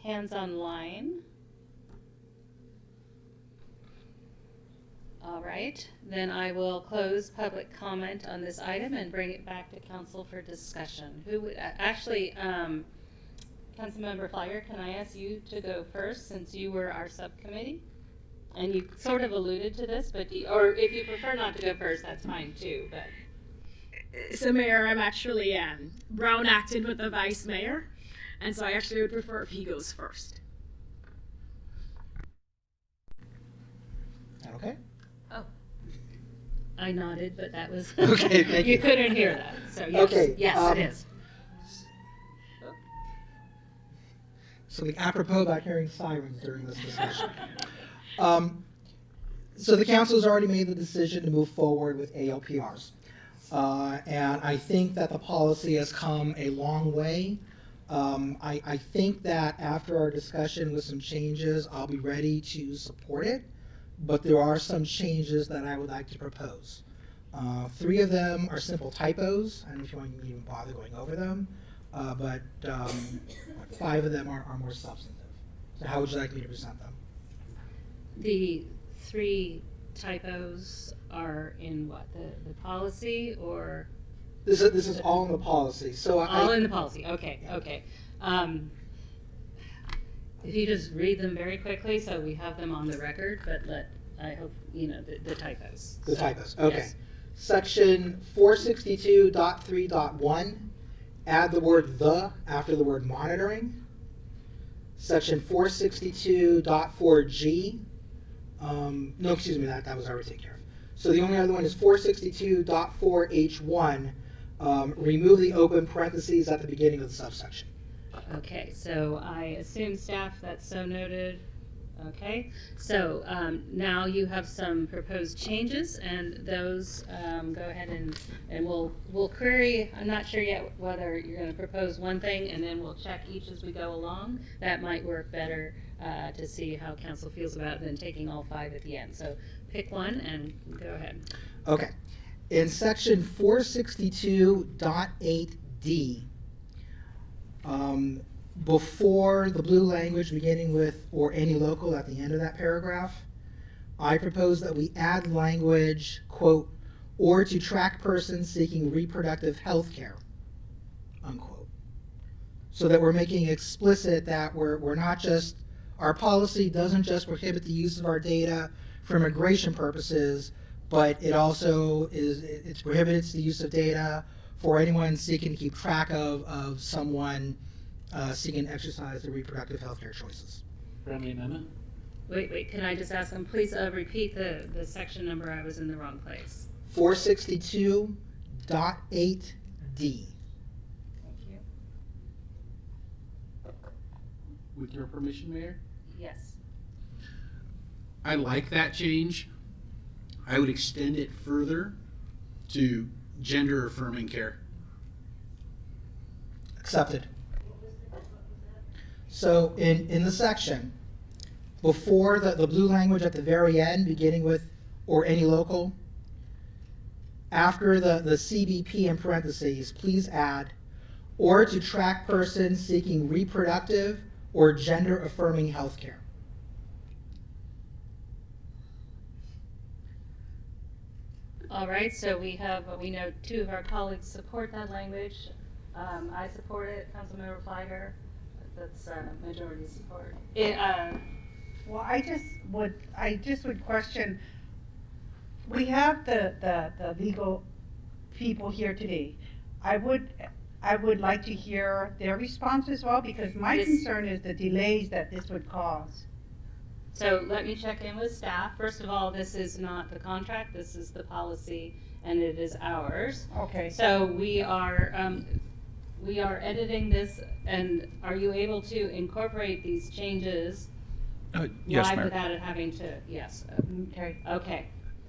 hands online. All right, then I will close public comment on this item and bring it back to council for discussion. Who would, actually, Councilmember Flyer, can I ask you to go first since you were our subcommittee? And you sort of alluded to this, but or if you prefer not to go first, that's fine too. But So, Mayor, I'm actually Brown acted with the vice mayor, and so I actually would prefer if he goes first. Okay. Oh, I nodded, but that was okay. Thank you. You couldn't hear that, so yes, okay. Yes, it is. Something apropos about hearing sirens during this discussion. So the council has already made the decision to move forward with ALPRs. And I think that the policy has come a long way. I think that after our discussion with some changes, I'll be ready to support it, but there are some changes that I would like to propose. 3 of them are simple typos. I don't know if you want to even bother going over them, but 5 of them are more substantive. So how would you like me to present them? The 3 typos are in what, the policy, or? This is all in the policy. So all in the policy. Okay. Okay. If you just read them very quickly, so we have them on the record, but I hope you know the typos. The typos. Okay. Yes. Section 462.3.1. Add the word "the" after the word "monitoring." Section 462.4G. No, excuse me, that was already taken care of. So the only other one is 462.4H1. Remove the open parentheses at the beginning of the subsection. Okay, so I assume staff that's so noted. Okay, so now you have some proposed changes, and those go ahead and we'll query. I'm not sure yet whether you're going to propose one thing and then we'll check each as we go along. That might work better to see how council feels about it than taking all 5 at the end. So pick one and go ahead. Okay. In section 462.8D, before the blue language beginning with "or any local" at the end of that paragraph, I propose that we add language, quote, "or to track persons seeking reproductive health care," unquote. So that we're making explicit that we're not just, our policy doesn't just prohibit the use of our data for immigration purposes, but it also it prohibits the use of data for anyone seeking to keep track of someone seeking to exercise their reproductive health care choices. Friendly amendment? Wait, can I just ask them, please repeat the section number? I was in the wrong place. 462.8D. Thank you. With your permission, Mayor? Yes. I like that change. I would extend it further to gender affirming care. Accepted. So in the section, before the blue language at the very end, beginning with or any local, after the CBP in parentheses, please add, or to track persons seeking reproductive or gender affirming health care. All right, so we know two of our colleagues support that language. I support it, Councilmember Fliger. That's majority support. Well, I just would question, we have the legal people here today. I would like to hear their response as well, because my concern is the delays that this would cause. So let me check in with staff. First of all, this is not the contract, this is the policy, and it is ours. Okay. So we are editing this, and are you able to incorporate these changes Yes, live Mayor. without it having to, yes. Okay. Okay.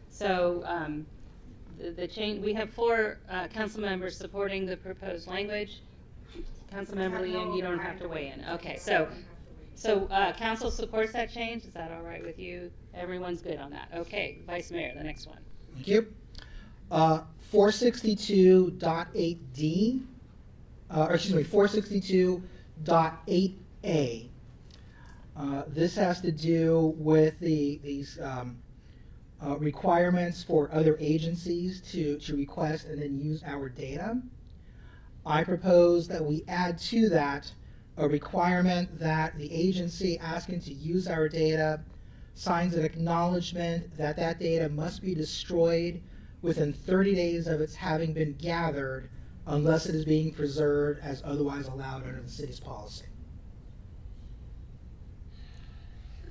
So the change, we have 4 council members supporting the proposed language. Councilmember Leon, you don't have to weigh in. Okay, so council supports that change. Is that all right with you? Everyone's good on that. Okay, Vice Mayor, the next one. Thank you. 462.8D, or excuse me, 462.8A. This has to do with these requirements for other agencies to request and then use our data. I propose that we add to that a requirement that the agency asking to use our data signs an acknowledgement that that data must be destroyed within 30 days of its having been gathered unless it is being preserved as otherwise allowed under the city's policy.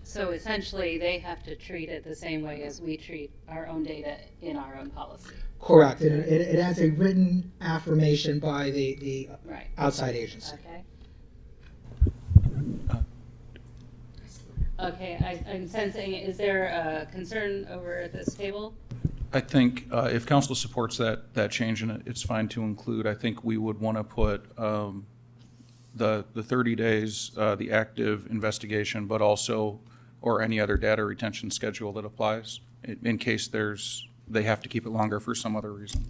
So essentially, they have to treat it the same way as we treat our own data in our own policy. Correct. It has a written affirmation by the Right. outside agency. Okay. Okay, I'm sensing, is there a concern over at this table? I think if council supports that change, and it's fine to include, I think we would want to put the 30 days, the active investigation, but also, or any other data retention schedule that applies in case they have to keep it longer for some other reason.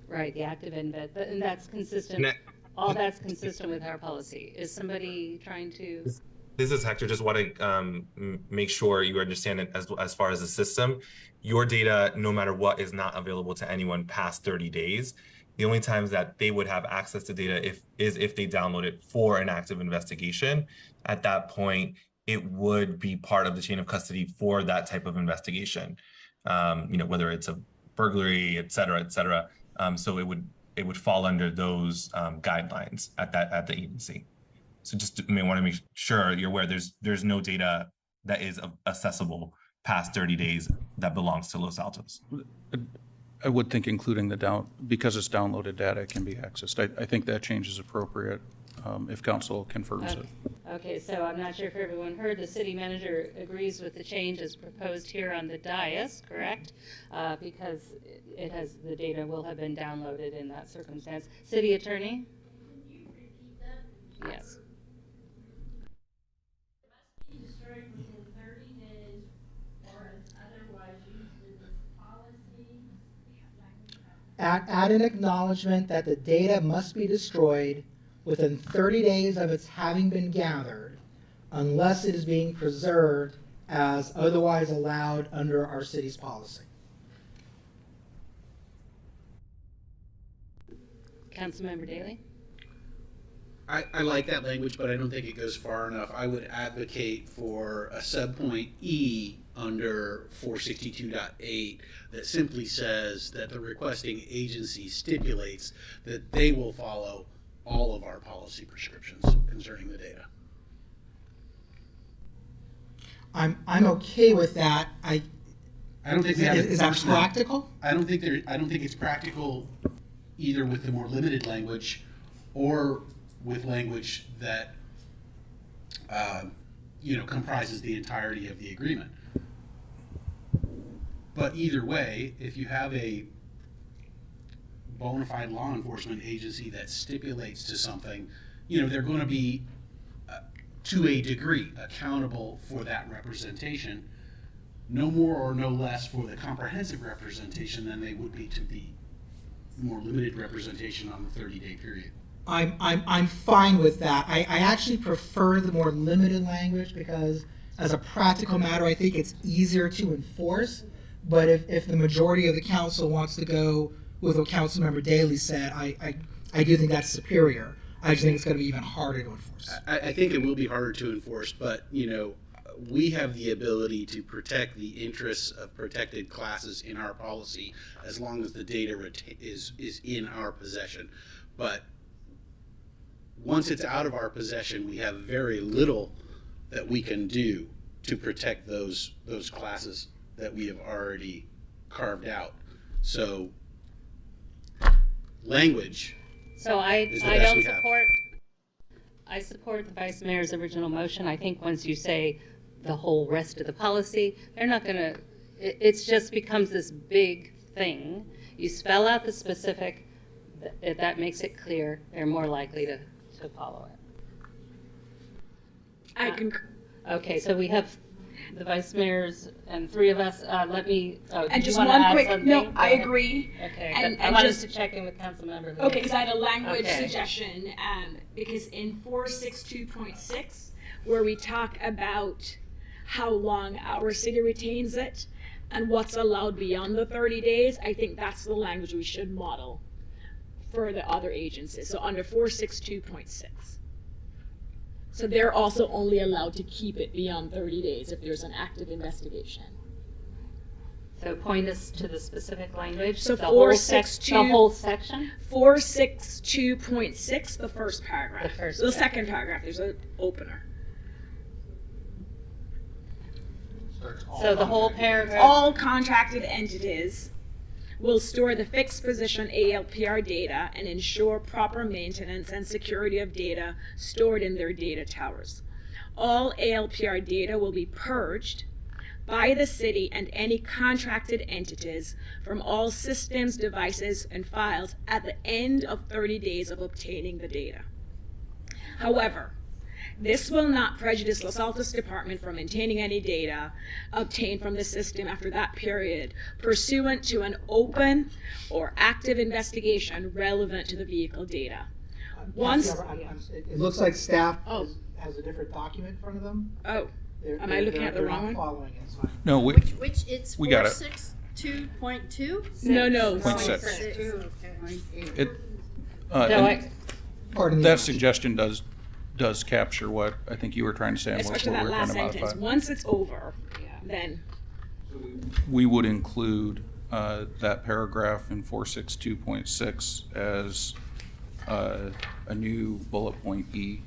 Right, the active invest, and that's consistent, all that's consistent with our policy. Is somebody trying to? This is Hector. Just want to make sure you understand it as far as the system. Your data, no matter what, is not available to anyone past 30 days. The only times that they would have access to data is if they download it for an active investigation. At that point, it would be part of the chain of custody for that type of investigation. Whether it's a burglary, et cetera, et cetera. So it would fall under those guidelines at the agency. So just want to make sure you're aware there's no data that is accessible past 30 days that belongs to Los Altos. I would think including because it's downloaded data, it can be accessed. I think that change is appropriate if council confirms it. Okay, so I'm not sure if everyone heard, the city manager agrees with the change as proposed here on the dais, correct? Because the data will have been downloaded in that circumstance. City attorney? Can you repeat that? Yes. Destroyed within 30 days or is otherwise used in this policy. Add an acknowledgement that the data must be destroyed within 30 days of its having been gathered unless it is being preserved as otherwise allowed under our city's policy. Councilmember Daley? I like that language, but I don't think it goes far enough. I would advocate for a subpoint E under 462.8 that simply says that the requesting agency stipulates that they will follow all of our policy prescriptions concerning the data. I'm okay with that. I don't think we have is that practical? I don't think it's practical either with the more limited language or with language that comprises the entirety of the agreement. But either way, if you have a bona fide law enforcement agency that stipulates to something, they're going to be, to a degree, accountable for that representation, no more or no less for the comprehensive representation than they would be to the more limited representation on the 30-day period. I'm fine with that. I actually prefer the more limited language because as a practical matter, I think it's easier to enforce. But if the majority of the council wants to go with what Councilmember Daley said, I do think that's superior. I just think it's going to be even harder to enforce. I think it will be harder to enforce, but we have the ability to protect the interests of protected classes in our policy as long as the data is in our possession. But once it's out of our possession, we have very little that we can do to protect those classes that we have already carved out. So language. So I is the best don't we have. I support the Vice Mayor's original motion. I think once you say the whole rest of the policy, they're not going to, it just becomes this big thing. You spell out the specific, that makes it clear, they're more likely to follow it. I concur. Okay, so we have the Vice Mayor's and three of us. Let me, and just one quick, something? no, I agree. Okay, and I wanted just, to check in with Councilmember. Okay, because I had a language Okay. suggestion, because in 462.6, where we talk about how long our city retains it and what's allowed beyond the 30 days, I think that's the language we should model for the other agencies. So under 462.6. So they're also only allowed to keep it beyond 30 days if there's an active investigation. So point us to the specific language. So the whole 462, the whole section? 462.6, the first paragraph. The second paragraph, there's an opener. So the whole paragraph? All contracted entities will store the fixed position ALPR data and ensure proper maintenance and security of data stored in their data towers. All ALPR data will be purged by the city and any contracted entities from all systems, devices, and files at the end of 30 days of obtaining the data. However, this will not prejudice Los Altos Department from maintaining any data obtained from the system after that period, pursuant to an open or active investigation relevant to the vehicle data. Once, it looks like staff has a different document in front of them. Oh, am I looking at the wrong one? Following it, so No, Which it's we got it. 462.2? No. Point six. It, No, and Pardon me. that suggestion does capture what I think you were trying to say and what Especially we that were trying last to modify. sentence. Once it's over, then. We would include that paragraph in 462.6 as a new bullet point E.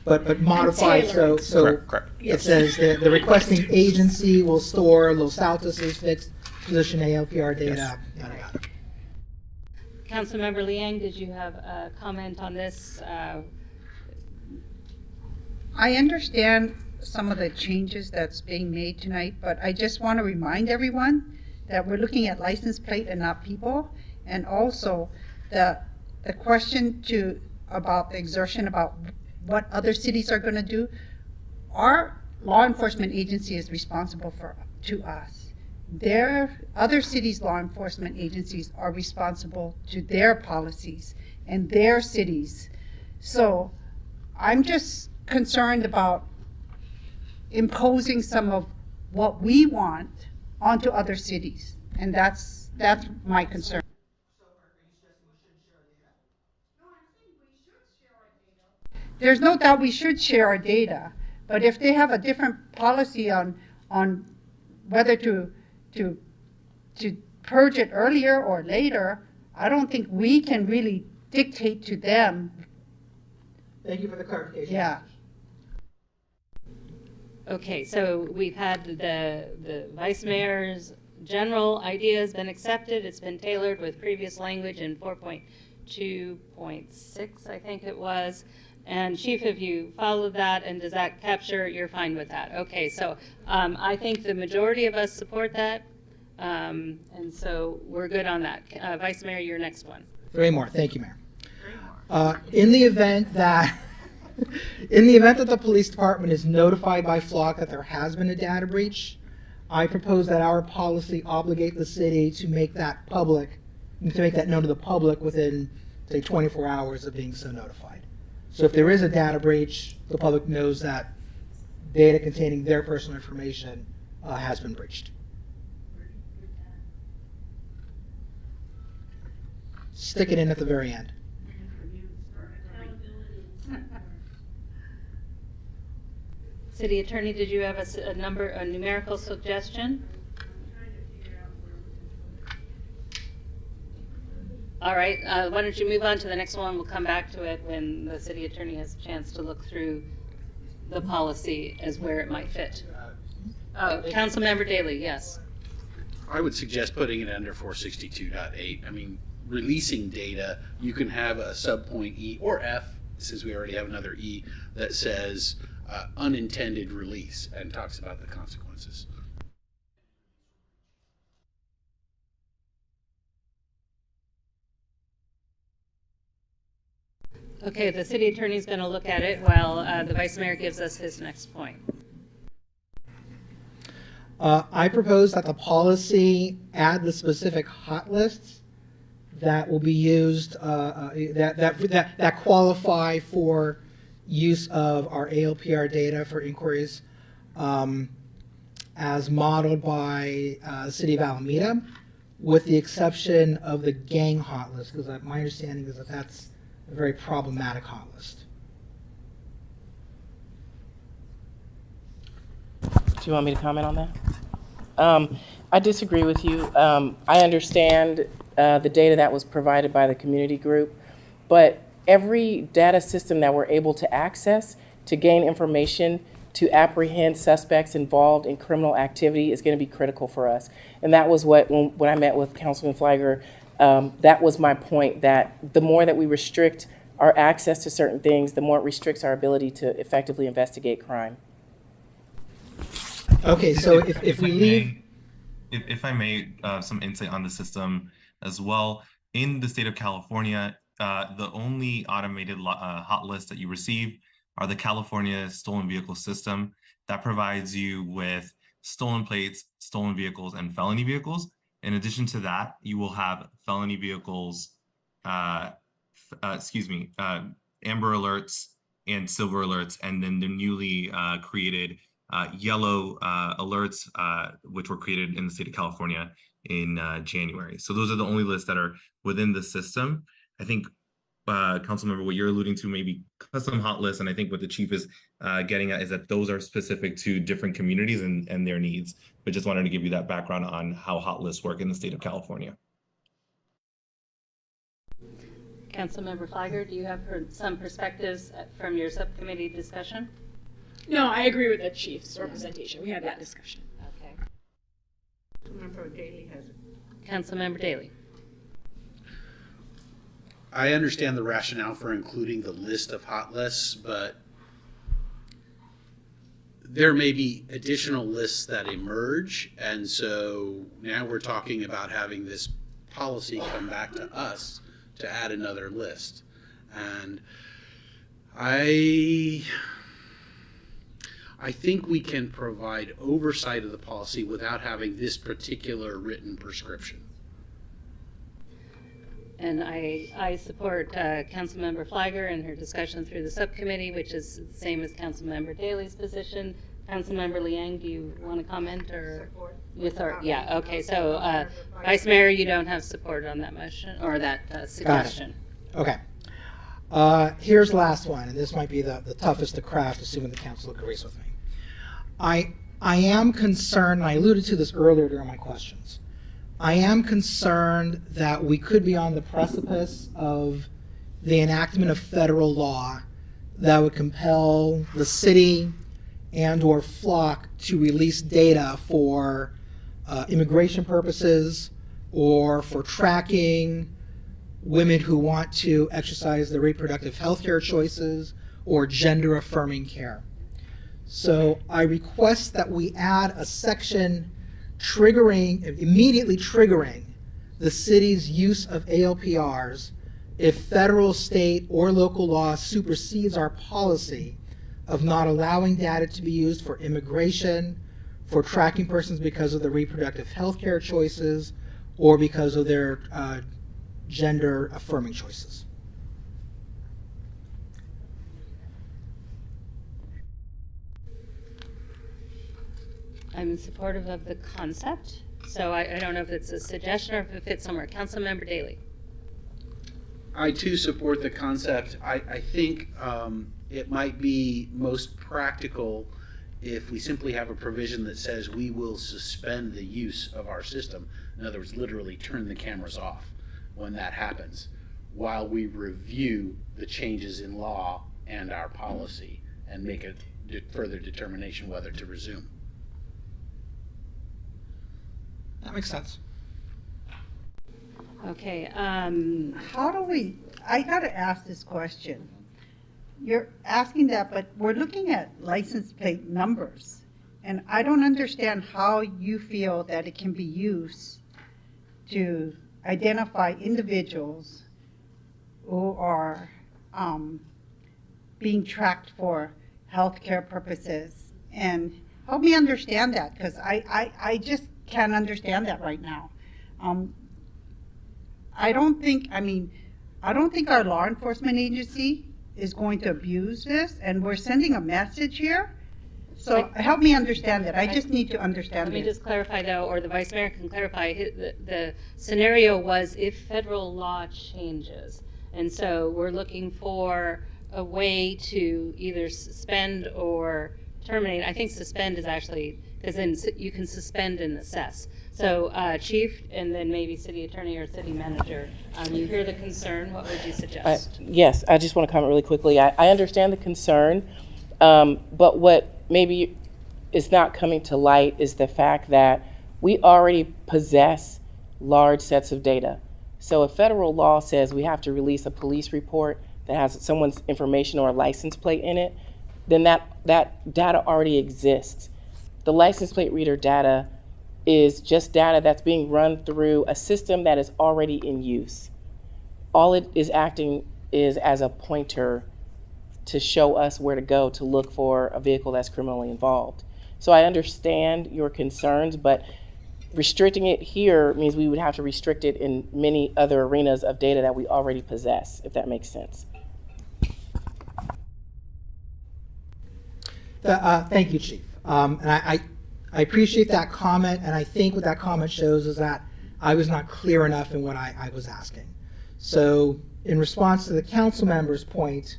But modified, so Correct. it says that the requesting agency will store Los Altos' fixed position ALPR data. Yada, yada. Councilmember Liang, did you have a comment on this? I understand some of the changes that's being made tonight, but I just want to remind everyone that we're looking at license plate and not people. And also the question about the exertion about what other cities are going to do. Our law enforcement agency is responsible to us. Their other cities' law enforcement agencies are responsible to their policies and their cities. So I'm just concerned about imposing some of what we want onto other cities, and that's my concern. There's no doubt we should share our data, but if they have a different policy on whether to purge it earlier or later, I don't think we can really dictate to them. Thank you for the clarification. Yeah. Okay, so we've had the Vice Mayor's general idea has been accepted. It's been tailored with previous language in 4.2.6, I think it was. And Chief, have you followed that, and does that capture, you're fine with that? Okay, so I think the majority of us support that. And so we're good on that. Vice Mayor, your next one. 3 more. Thank you, Mayor. In the event that the police department is notified by Flock that there has been a data breach, I propose that our policy obligate the city to make that public, to make that known to the public within, say, 24 hours of being so notified. So if there is a data breach, the public knows that data containing their personal information has been breached. Stick it in at the very end. City Attorney, did you have a numerical suggestion? All right, why don't you move on to the next one? We'll come back to it when the City Attorney has a chance to look through the policy as where it might fit. Councilmember Daley, yes. I would suggest putting it under 462.8. I mean, releasing data, you can have a subpoint E or F, since we already have another E, that says unintended release and talks about the consequences. Okay, the City Attorney is going to look at it while the Vice Mayor gives us his next point. I propose that the policy add the specific hot lists that will be used, that qualify for use of our ALPR data for inquiries as modeled by the City of Alameda, with the exception of the gang hot list, because my understanding is that that's a very problematic hot list. Do you want me to comment on that? I disagree with you. I understand the data that was provided by the community group, but every data system that we're able to access to gain information to apprehend suspects involved in criminal activity is going to be critical for us. And that was what, when I met with Councilman Flagler, that was my point, that the more that we restrict our access to certain things, the more it restricts our ability to effectively investigate crime. Okay, so if we leave... If I may, some insight on the system as well. In the state of California, the only automated hot list that you receive are the California Stolen Vehicle System that provides you with stolen plates, stolen vehicles, and felony vehicles. In addition to that, you will have felony vehicles, amber alerts and silver alerts, and then the newly created yellow alerts, which were created in the state of California in January. So those are the only lists that are within the system. I think, Councilmember, what you're alluding to may be custom hot lists, and I think what the chief is getting at is that those are specific to different communities and their needs. But just wanted to give you that background on how hot lists work in the state of California. Councilmember Flagler, do you have some perspectives from your subcommittee discussion? No, I agree with the chief's representation. We had that discussion. Okay. Councilmember Daley has it. Councilmember Daley. I understand the rationale for including the list of hot lists, but there may be additional lists that emerge, and so now we're talking about having this policy come back to us to add another list. And I think we can provide oversight of the policy without having this particular written prescription. And I support Councilmember Flagler in her discussion through the subcommittee, which is the same as Councilmember Daley's position. Councilmember Liang, do you want to comment or with our? Yeah. Okay. So, Vice Mayor, you don't have support on that motion or that suggestion. Okay. Here's the last one, and this might be the toughest to craft, assuming the council agrees with me. I am concerned, and I alluded to this earlier during my questions. I am concerned that we could be on the precipice of the enactment of federal law that would compel the city and or Flock to release data for immigration purposes or for tracking women who want to exercise their reproductive health care choices or gender affirming care. So I request that we add a section immediately triggering the city's use of ALPRs if federal, state, or local law supersedes our policy of not allowing data to be used for immigration, for tracking persons because of their reproductive health care choices, or because of their gender affirming choices. I'm supportive of the concept, so I don't know if it's a suggestion or if it fits somewhere. Councilmember Daley. I too support the concept. I think it might be most practical if we simply have a provision that says we will suspend the use of our system. In other words, literally turn the cameras off when that happens, while we review the changes in law and our policy and make a further determination whether to resume. That makes sense. Okay. How do we, I gotta ask this question. You're asking that, but we're looking at license plate numbers. And I don't understand how you feel that it can be used to identify individuals who are being tracked for healthcare purposes. And help me understand that, because I just can't understand that right now. I don't think our law enforcement agency is going to abuse this, and we're sending a message here. So help me understand that. I just need to understand Let me it. just clarify, though, or the Vice Mayor can clarify. The scenario was if federal law changes. And so we're looking for a way to either suspend or terminate. I think suspend is actually, because then you can suspend and assess. So Chief, and then maybe City Attorney or City Manager, you hear the concern. What would you suggest? Yes, I just want to comment really quickly. I understand the concern, but what maybe is not coming to light is the fact that we already possess large sets of data. So if federal law says we have to release a police report that has someone's information or a license plate in it, then that data already exists. The license plate reader data is just data that's being run through a system that is already in use. All it is acting is as a pointer to show us where to go to look for a vehicle that's criminally involved. So I understand your concerns, but restricting it here means we would have to restrict it in many other arenas of data that we already possess, if that makes sense. Thank you, Chief. And I appreciate that comment, and I think what that comment shows is that I was not clear enough in what I was asking. So in response to the council member's point,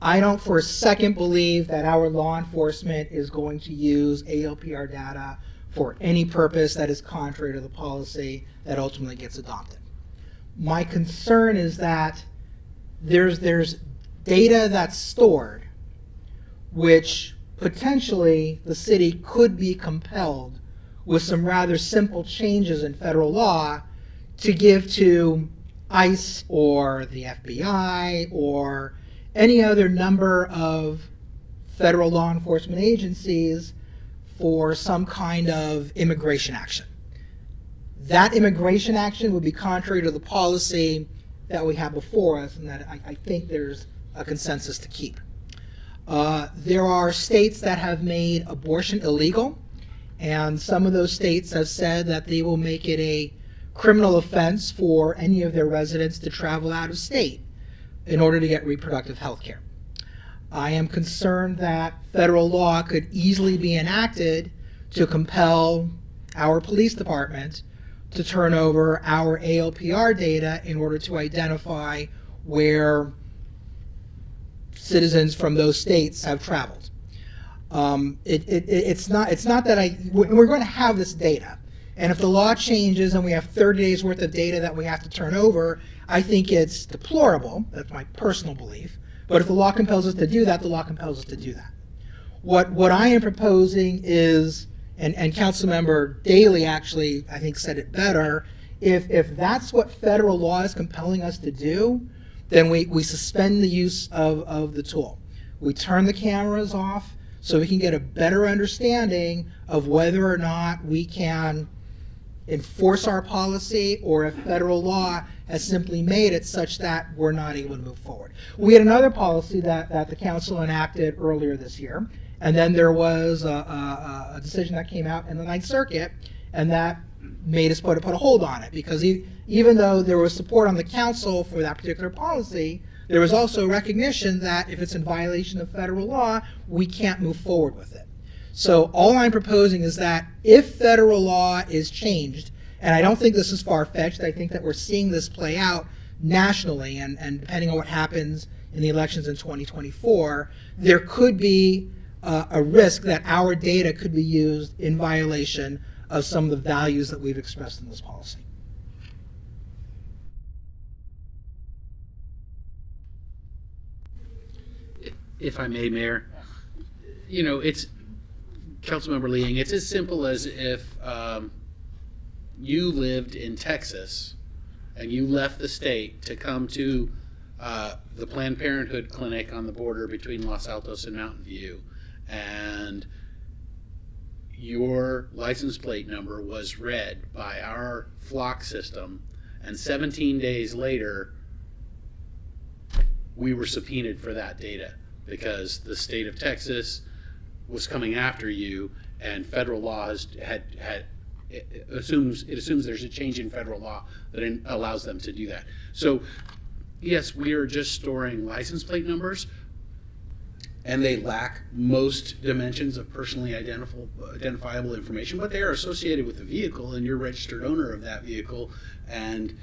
I don't for a second believe that our law enforcement is going to use ALPR data for any purpose that is contrary to the policy that ultimately gets adopted. My concern is that there's data that's stored which potentially the city could be compelled with some rather simple changes in federal law to give to ICE or the FBI or any other number of federal law enforcement agencies for some kind of immigration action. That immigration action would be contrary to the policy that we have before us, and that I think there's a consensus to keep. There are states that have made abortion illegal, and some of those states have said that they will make it a criminal offense for any of their residents to travel out of state in order to get reproductive health care. I am concerned that federal law could easily be enacted to compel our police department to turn over our ALPR data in order to identify where citizens from those states have traveled. It's not that we're going to have this data, and if the law changes and we have 30 days worth of data that we have to turn over, I think it's deplorable. That's my personal belief. But if the law compels us to do that, the law compels us to do that. What I am proposing is, and Councilmember Daley actually, I think, said it better, if that's what federal law is compelling us to do, then we suspend the use of the tool. We turn the cameras off so we can get a better understanding of whether or not we can enforce our policy, or if federal law has simply made it such that we're not able to move forward. We had another policy that the council enacted earlier this year, and then there was a decision that came out in the Ninth Circuit, and that made us put a hold on it, because even though there was support on the council for that particular policy, there was also recognition that if it's in violation of federal law, we can't move forward with it. So all I'm proposing is that if federal law is changed, and I don't think this is far-fetched, I think that we're seeing this play out nationally, and depending on what happens in the elections in 2024, there could be a risk that our data could be used in violation of some of the values that we've expressed in this policy. If I may, Mayor, it's Councilmember Leang, it's as simple as if you lived in Texas and you left the state to come to the Planned Parenthood clinic on the border between Los Altos and Mountain View, and your license plate number was read by our flock system, and 17 days later we were subpoenaed for that data because the state of Texas was coming after you, and federal law assumes there's a change in federal law that allows them to do that. So yes, we are just storing license plate numbers, and they lack most dimensions of personally identifiable information, but they are associated with the vehicle, and you're a registered owner of that vehicle, and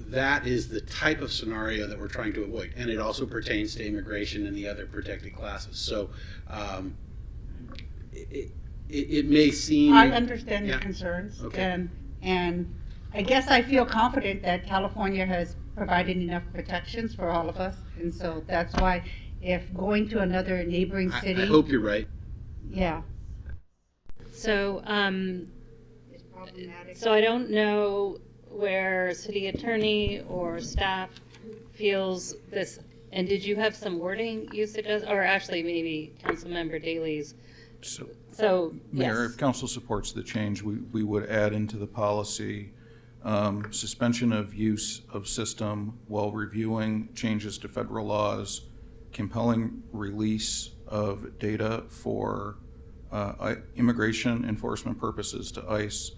that is the type of scenario that we're trying to avoid. And it also pertains to immigration and the other protected classes. So it may seem... I understand your concerns. Okay. And I guess I feel confident that California has provided enough protections for all of us. And so that's why if going to another neighboring city... I hope you're right. Yeah. So, so I don't know where city attorney or staff feels this, and did you have some wording you suggest, or actually maybe Councilmember Daley's? So Mayor, yes. if council supports the change, we would add into the policy suspension of use of system while reviewing changes to federal laws, compelling release of data for immigration enforcement purposes to ICE,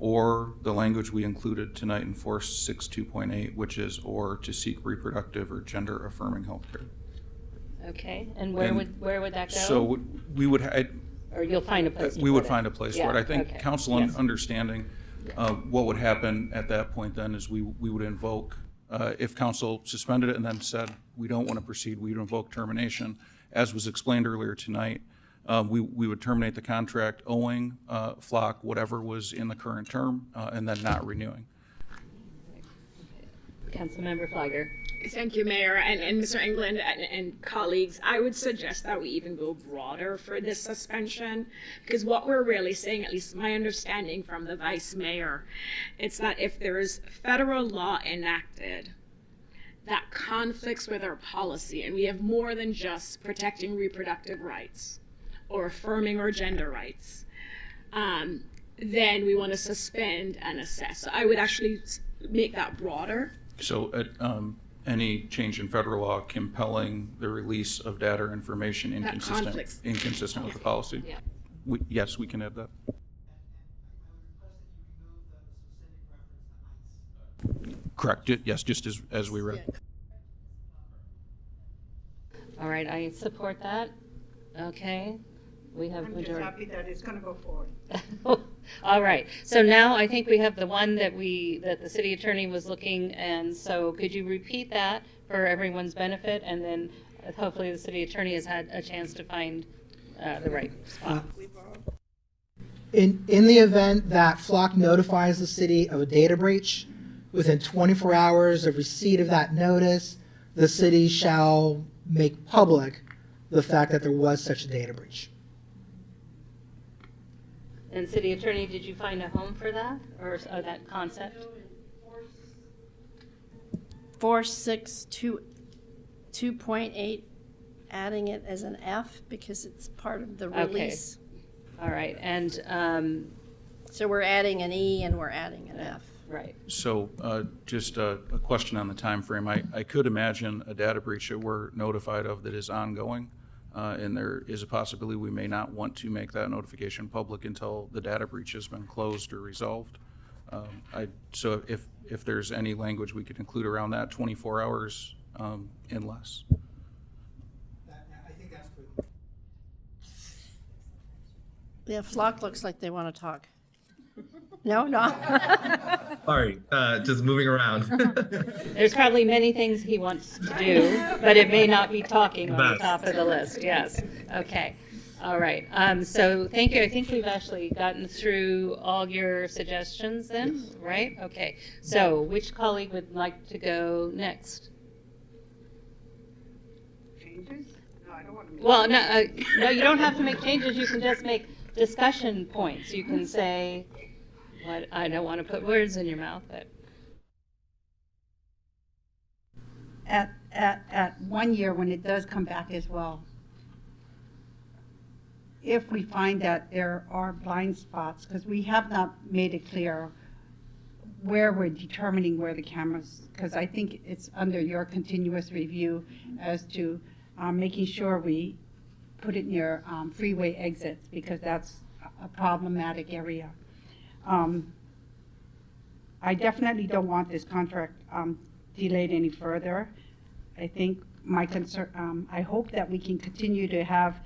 or the language we included tonight in Force 6.2.8, which is or to seek reproductive or gender affirming health care. Okay, and where would that go? So we would, or you'll find a place. We would find a place for it. I think okay. council Yes. understanding what would happen at that point then is we would invoke, if council suspended it and then said we don't want to proceed, we would invoke termination. As was explained earlier tonight, we would terminate the contract owing Flock whatever was in the current term and then not renewing. Councilmember Flagger. Thank you, Mayor, and Mr. England and colleagues. I would suggest that we even go broader for this suspension, because what we're really saying, at least my understanding from the Vice Mayor, it's that if there is federal law enacted that conflicts with our policy, and we have more than just protecting reproductive rights or affirming our gender rights, then we want to suspend and assess. So I would actually make that broader. So any change in federal law compelling the release of data or information inconsistent with the policy? Yeah. Yes, we can add that. Correct. Yes, just as we read. All right, I support that. Okay. We have I'm just happy that it's going to go forward. All right. So now I think we have the one that the city attorney was looking, and so could you repeat that for everyone's benefit, and then hopefully the city attorney has had a chance to find the right spot. In the event that Flock notifies the city of a data breach, within 24 hours of receipt of that notice, the city shall make public the fact that there was such a data breach. And city attorney, did you find a home for that, or that concept? 4.6.2.8 adding it as an F because it's part of the Okay. release. All right, and, So we're adding an E and we're adding an F. right. So just a question on the time frame. I could imagine a data breach that we're notified of that is ongoing, and there is a possibility we may not want to make that notification public until the data breach has been closed or resolved. So if there's any language we could include around that, 24 hours and less. I think that's good. Yeah, Flock looks like they want to talk. No, no. Sorry, just moving around. There's probably many things he wants to do, but it may not be talking on the Best. top of the list, yes. Okay, all right. So thank you. I think we've actually gotten through all your suggestions then, right? Okay, so which colleague would like to go next? Changes? No, I don't want to make. Well, no, no, you don't have to make changes. You can just make discussion points. You can say, what, I don't want to put words in your mouth, but. At 1 year, when it does come back as well, if we find that there are blind spots, because we have not made it clear where we're determining where the cameras, because I think it's under your continuous review as to making sure we put it near freeway exits, because that's a problematic area. I definitely don't want this contract delayed any further. I think my concern, I hope that we can continue to have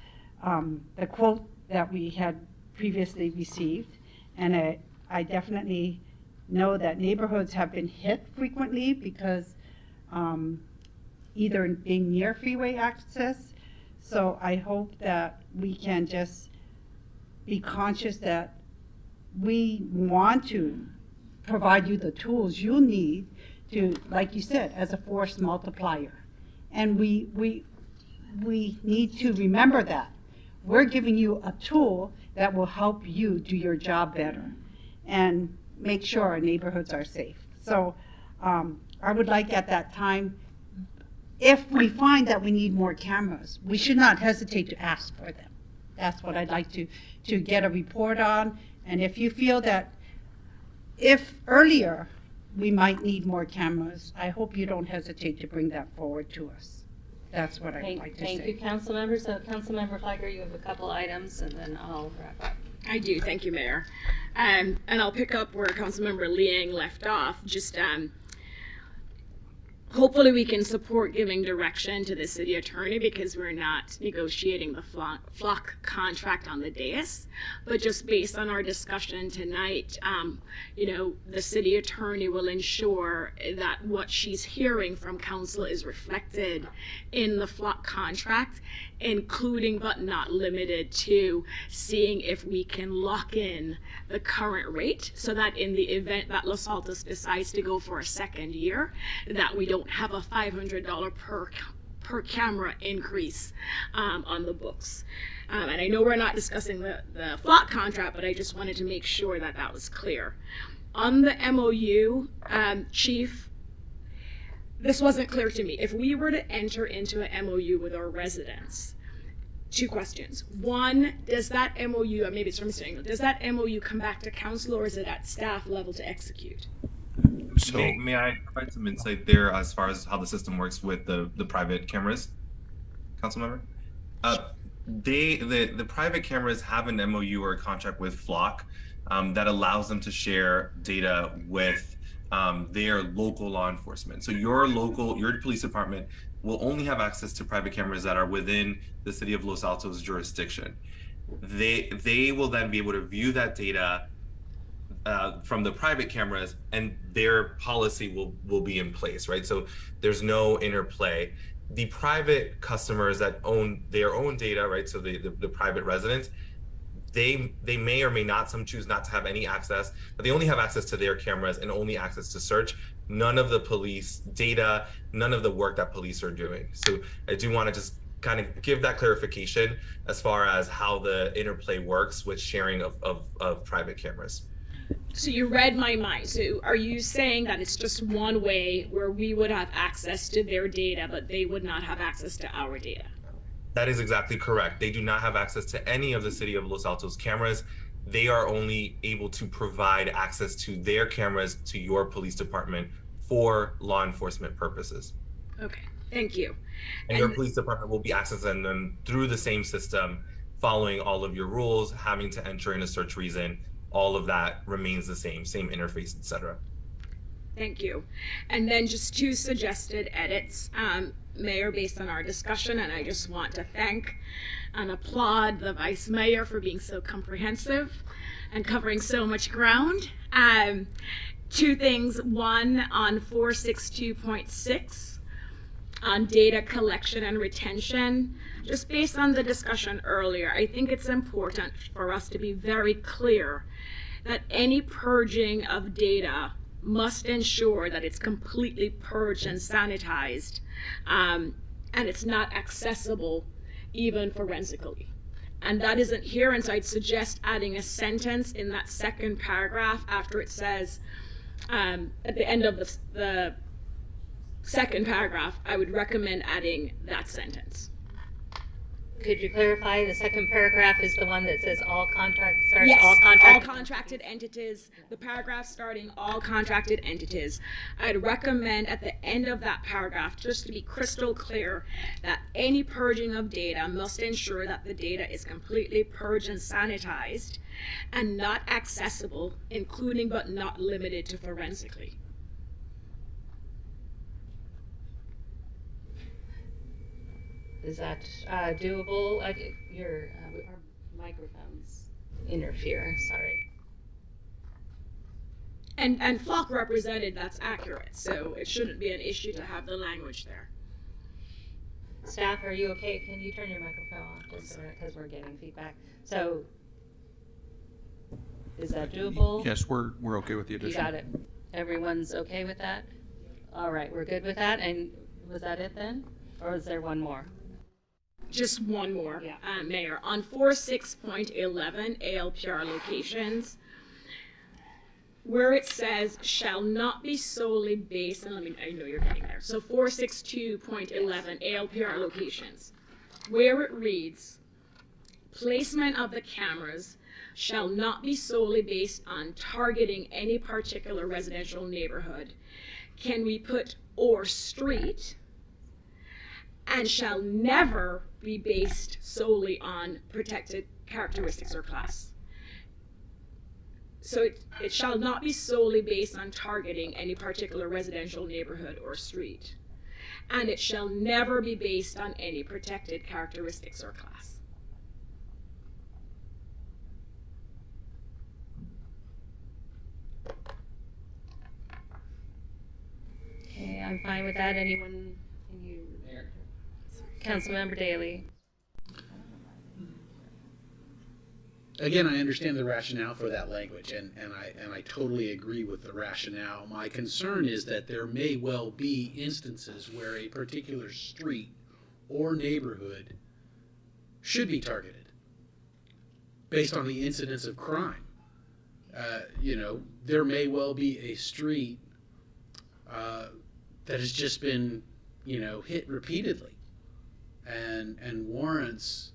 the quote that we had previously received. And I definitely know that neighborhoods have been hit frequently because either being near freeway access. So I hope that we can just be conscious that we want to provide you the tools you need to, like you said, as a force multiplier. And we need to remember that. We're giving you a tool that will help you do your job better and make sure our neighborhoods are safe. So I would like at that time, if we find that we need more cameras, we should not hesitate to ask for them. That's what I'd like to get a report on. And if you feel that if earlier we might need more cameras, I hope you don't hesitate to bring that forward to us. That's what I'd like to say. Thank you, council members. So Councilmember Fleiger, you have a couple items and then I'll wrap up. I do, thank you, Mayor. And I'll pick up where Councilmember Liang left off. Just hopefully we can support giving direction to the city attorney, because we're not negotiating the flock contract on the dais, but just based on our discussion tonight, the city attorney will ensure that what she's hearing from council is reflected in the flock contract, including but not limited to seeing if we can lock in the current rate, so that in the event that Los Altos decides to go for a second year, that we don't have a $500 per camera increase on the books. And I know we're not discussing the flock contract, but I just wanted to make sure that that was clear. On the MOU, Chief, this wasn't clear to me. If we were to enter into an MOU with our residents, two questions. One, does that MOU, or maybe it's from Mr. Engel, does that MOU come back to council, or is it at staff level to execute? So May I provide some insight there as far as how the system works with the private cameras, Councilmember? The private cameras have an MOU or a contract with Flock that allows them to share data with their local law enforcement. So your police department will only have access to private cameras that are within the city of Los Altos jurisdiction. They will then be able to view that data from the private cameras, and their policy will be in place, right? So there's no interplay. The private customers that own their own data, right? So the private residents, they may or may not, some choose not to have any access, but they only have access to their cameras and only access to search. None of the police data, none of the work that police are doing. So I do want to just kind of give that clarification as far as how the interplay works with sharing of private cameras. So you read my mind. So are you saying that it's just one way where we would have access to their data, but they would not have access to our data? That is exactly correct. They do not have access to any of the City of Los Altos cameras. They are only able to provide access to their cameras to your police department for law enforcement purposes. Okay, thank you. And your police department will be accessing them through the same system, following all of your rules, having to enter in a search reason. All of that remains the same interface, etc. Thank you. And then just two suggested edits, Mayor, based on our discussion, and I just want to thank and applaud the Vice Mayor for being so comprehensive and covering so much ground. Two things. One, on 462.6, on data collection and retention. Just based on the discussion earlier, I think it's important for us to be very clear that any purging of data must ensure that it's completely purged and sanitized, and it's not accessible even forensically. And that isn't here, and so I'd suggest adding a sentence in that second paragraph after it says, at the end of the second paragraph, I would recommend adding that sentence. Could you clarify, the second paragraph is the one that says all contracts, starts Yes, all contracted entities, the paragraph starting all contracted entities. I'd recommend at the end of that paragraph, just to be crystal clear, that any purging of data must ensure that the data is completely purged and sanitized and not accessible, including but not limited to forensically. Is that doable? Our microphones interfere, sorry. And Flock represented that's accurate, so it shouldn't be an issue to have the language there. Staff, are you okay? Can you turn your microphone off just because we're getting feedback? So, is that doable? Yes, we're okay with the addition. You got it. Everyone's okay with that? All right, we're good with that. And was that it then? Or is there one more? Just one more, Mayor. On 46.11, ALPR locations, where it says shall not be solely based, and I know you're getting there. So 462.11, ALPR locations, where it reads, placement of the cameras shall not be solely based on targeting any particular residential neighborhood. Can we put or street? And shall never be based solely on protected characteristics or class. So it shall not be solely based on targeting any particular residential neighborhood or street. And it shall never be based on any protected characteristics or class. Okay, I'm fine with that. Anyone? Councilmember Daley. Again, I understand the rationale for that language, and I totally agree with the rationale. My concern is that there may well be instances where a particular street or neighborhood should be targeted based on the incidence of crime. There may well be a street that has just been, hit repeatedly. And warrants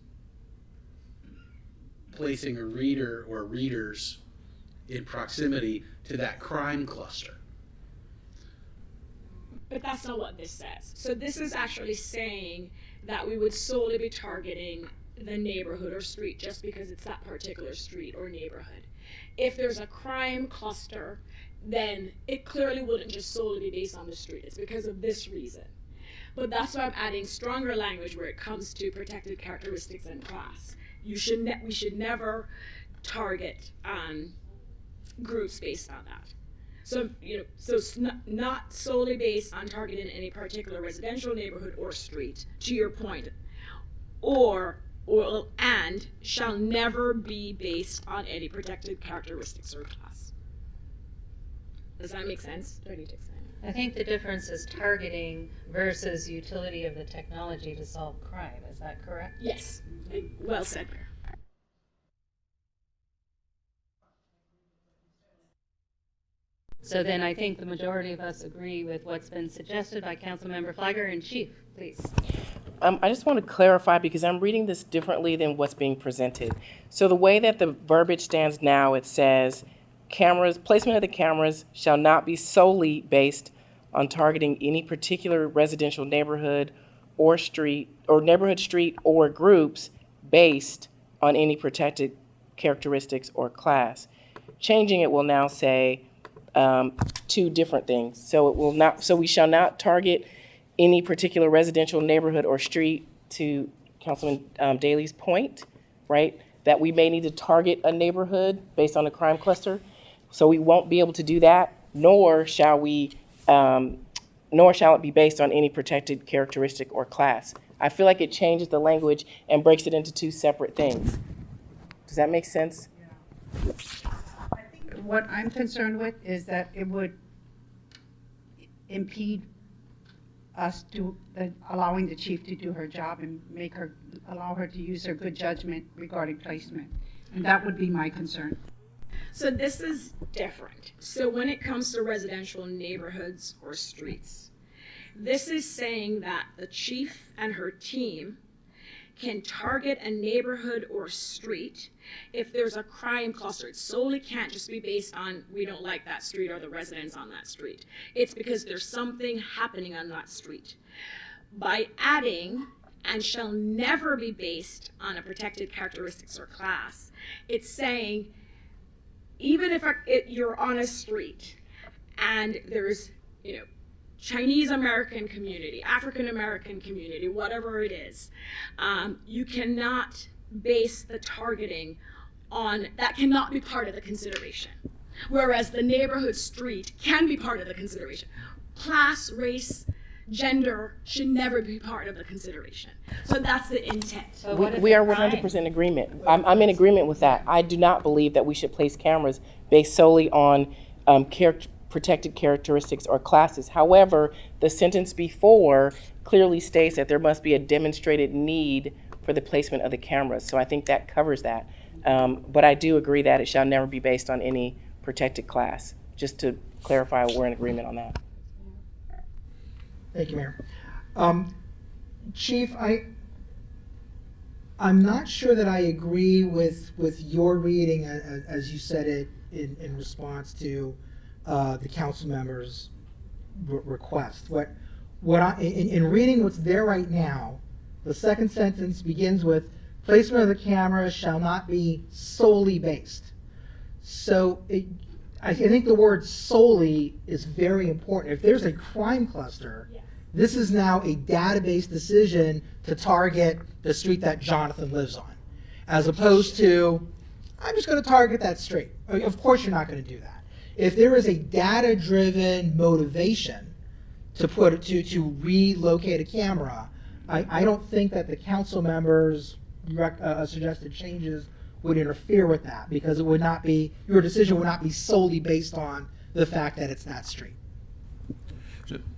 placing a reader or readers in proximity to that crime cluster. But that's not what this says. So this is actually saying that we would solely be targeting the neighborhood or street just because it's that particular street or neighborhood. If there's a crime cluster, then it clearly wouldn't just solely be based on the street. It's because of this reason. But that's why I'm adding stronger language where it comes to protected characteristics and class. We should never target groups based on that. So it's not solely based on targeting any particular residential neighborhood or street, to your point, and shall never be based on any protected characteristics or class. Does that make sense? Do I need to explain? I think the difference is targeting versus utility of the technology to solve crime. Is that correct? Yes. Well said, Mayor. So then I think the majority of us agree with what's been suggested by Councilmember Flagger. And Chief, please. I just want to clarify because I'm reading this differently than what's being presented. So the way that the verbiage stands now, it says, placement of the cameras shall not be solely based on targeting any particular residential neighborhood or street, or groups based on any protected characteristics or class. Changing it will now say two different things. So we shall not target any particular residential neighborhood or street, to Councilman Daly's point, right? That we may need to target a neighborhood based on a crime cluster. So we won't be able to do that, nor shall it be based on any protected characteristic or class. I feel like it changes the language and breaks it into two separate things. Does that make sense? What I'm concerned with is that it would impede us allowing the chief to do her job and allow her to use her good judgment regarding placement. And that would be my concern. So this is different. So when it comes to residential neighborhoods or streets, this is saying that the chief and her team can target a neighborhood or street if there's a crime cluster. It solely can't just be based on we don't like that street or the residents on that street. It's because there's something happening on that street. By adding and shall never be based on a protected characteristics or class, it's saying even if you're on a street and there's, Chinese American community, African American community, whatever it is, you cannot base the targeting on, that cannot be part of the consideration. Whereas the neighborhood street can be part of the consideration. Class, race, gender should never be part of the consideration. So that's the intent. We are 100% in agreement. I'm in agreement with that. I do not believe that we should place cameras based solely on protected characteristics or classes. However, the sentence before clearly states that there must be a demonstrated need for the placement of the cameras. So I think that covers that. But I do agree that it shall never be based on any protected class. Just to clarify, we're in agreement on that. Thank you, Mayor. Chief, I'm not sure that I agree with your reading as you said it in response to the council member's request. In reading what's there right now, the second sentence begins with placement of the camera shall not be solely based. So I think the word solely is very important. If there's a crime cluster, this is now a database decision to target the street that Jonathan lives on, as opposed to, I'm just going to target that street. Of course you're not going to do that. If there is a data-driven motivation to relocate a camera, I don't think that the council members' suggested changes would interfere with that, because it would not be, your decision would not be solely based on the fact that it's that street.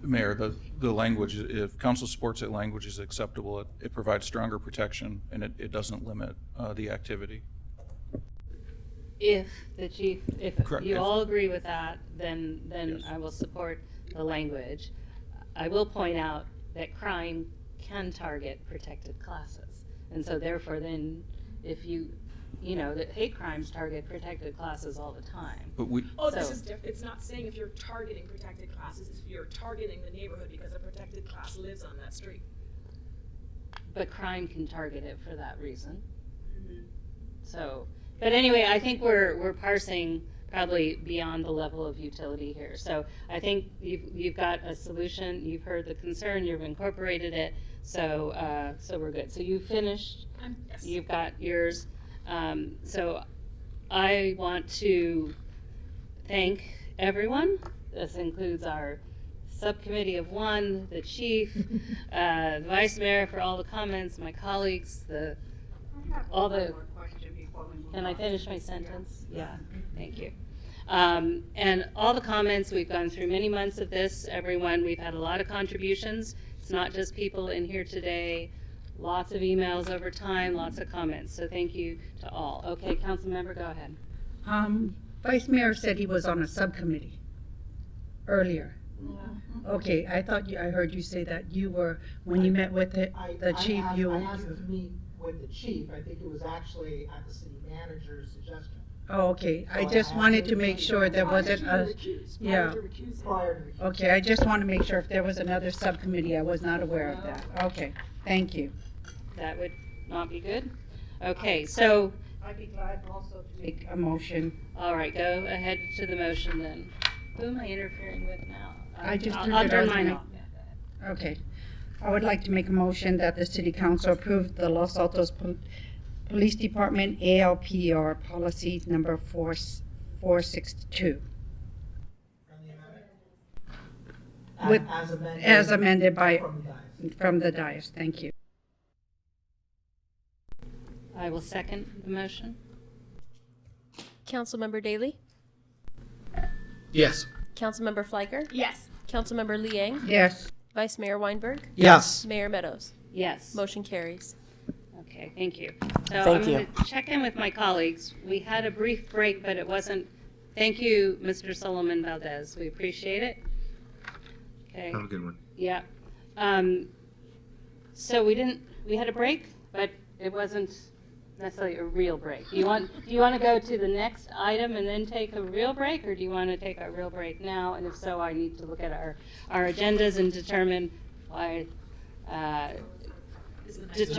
Mayor, the language, if council supports that language is acceptable, it provides stronger protection and it doesn't limit the activity. If the chief, if Correct. you all agree with that, then yes. I will support the language. I will point out that crime can target protected classes. And so therefore then, if that hate crimes target protected classes all the time. But this is different. It's not saying if you're targeting protected classes, it's if you're targeting the neighborhood because a protected class lives on that street. But crime can target it for that reason. Mm-hmm. So, but anyway, I think we're parsing probably beyond the level of utility here. So I think you've got a solution. You've heard the concern. You've incorporated it. So we're good. So you finished. Yes. You've got yours. So I want to thank everyone. This includes our subcommittee of one, the chief, the vice mayor for all the comments, my colleagues, Can I finish my sentence? Yeah, thank you. And all the comments, we've gone through many months of this, everyone. We've had a lot of contributions. It's not just people in here today. Lots of emails over time, lots of comments. So thank you to all. Okay, council member, go ahead. Vice Mayor said he was on a subcommittee earlier. Okay, I thought I heard you say that you were, when you met with the chief, I asked to meet with the chief. I think it was actually at the city manager's suggestion. Oh, okay. I just wanted to make sure there wasn't a, yeah. Okay, I just want to make sure if there was another subcommittee, I was not aware of that. Okay, thank you. That would not be good. Okay, so. I'd be glad also to make a motion. All right, go ahead to the motion then. Who am I interfering with now? I'll turn mine off. Okay. I would like to make a motion that the city council approve the Los Altos Police Department ALPR policy number 462. As amended from the dais. Thank you. I will second the motion. Councilmember Daley? Yes. Councilmember Fleiger? Yes. Councilmember Liang? Yes. Vice Mayor Weinberg? Yes. Mayor Meadows? Yes. Motion carries. Okay, thank you. So Thank you. I'm going to check in with my colleagues. We had a brief break, but it wasn't. Thank you, Mr. Solomon Valdez. We appreciate it. Okay. Have a good one. Yeah. So we had a break, but it wasn't necessarily a real break. Do you want to go to the next item and then take a real break, or do you want to take a real break now? And if so, I need to look at our agendas and determine why. The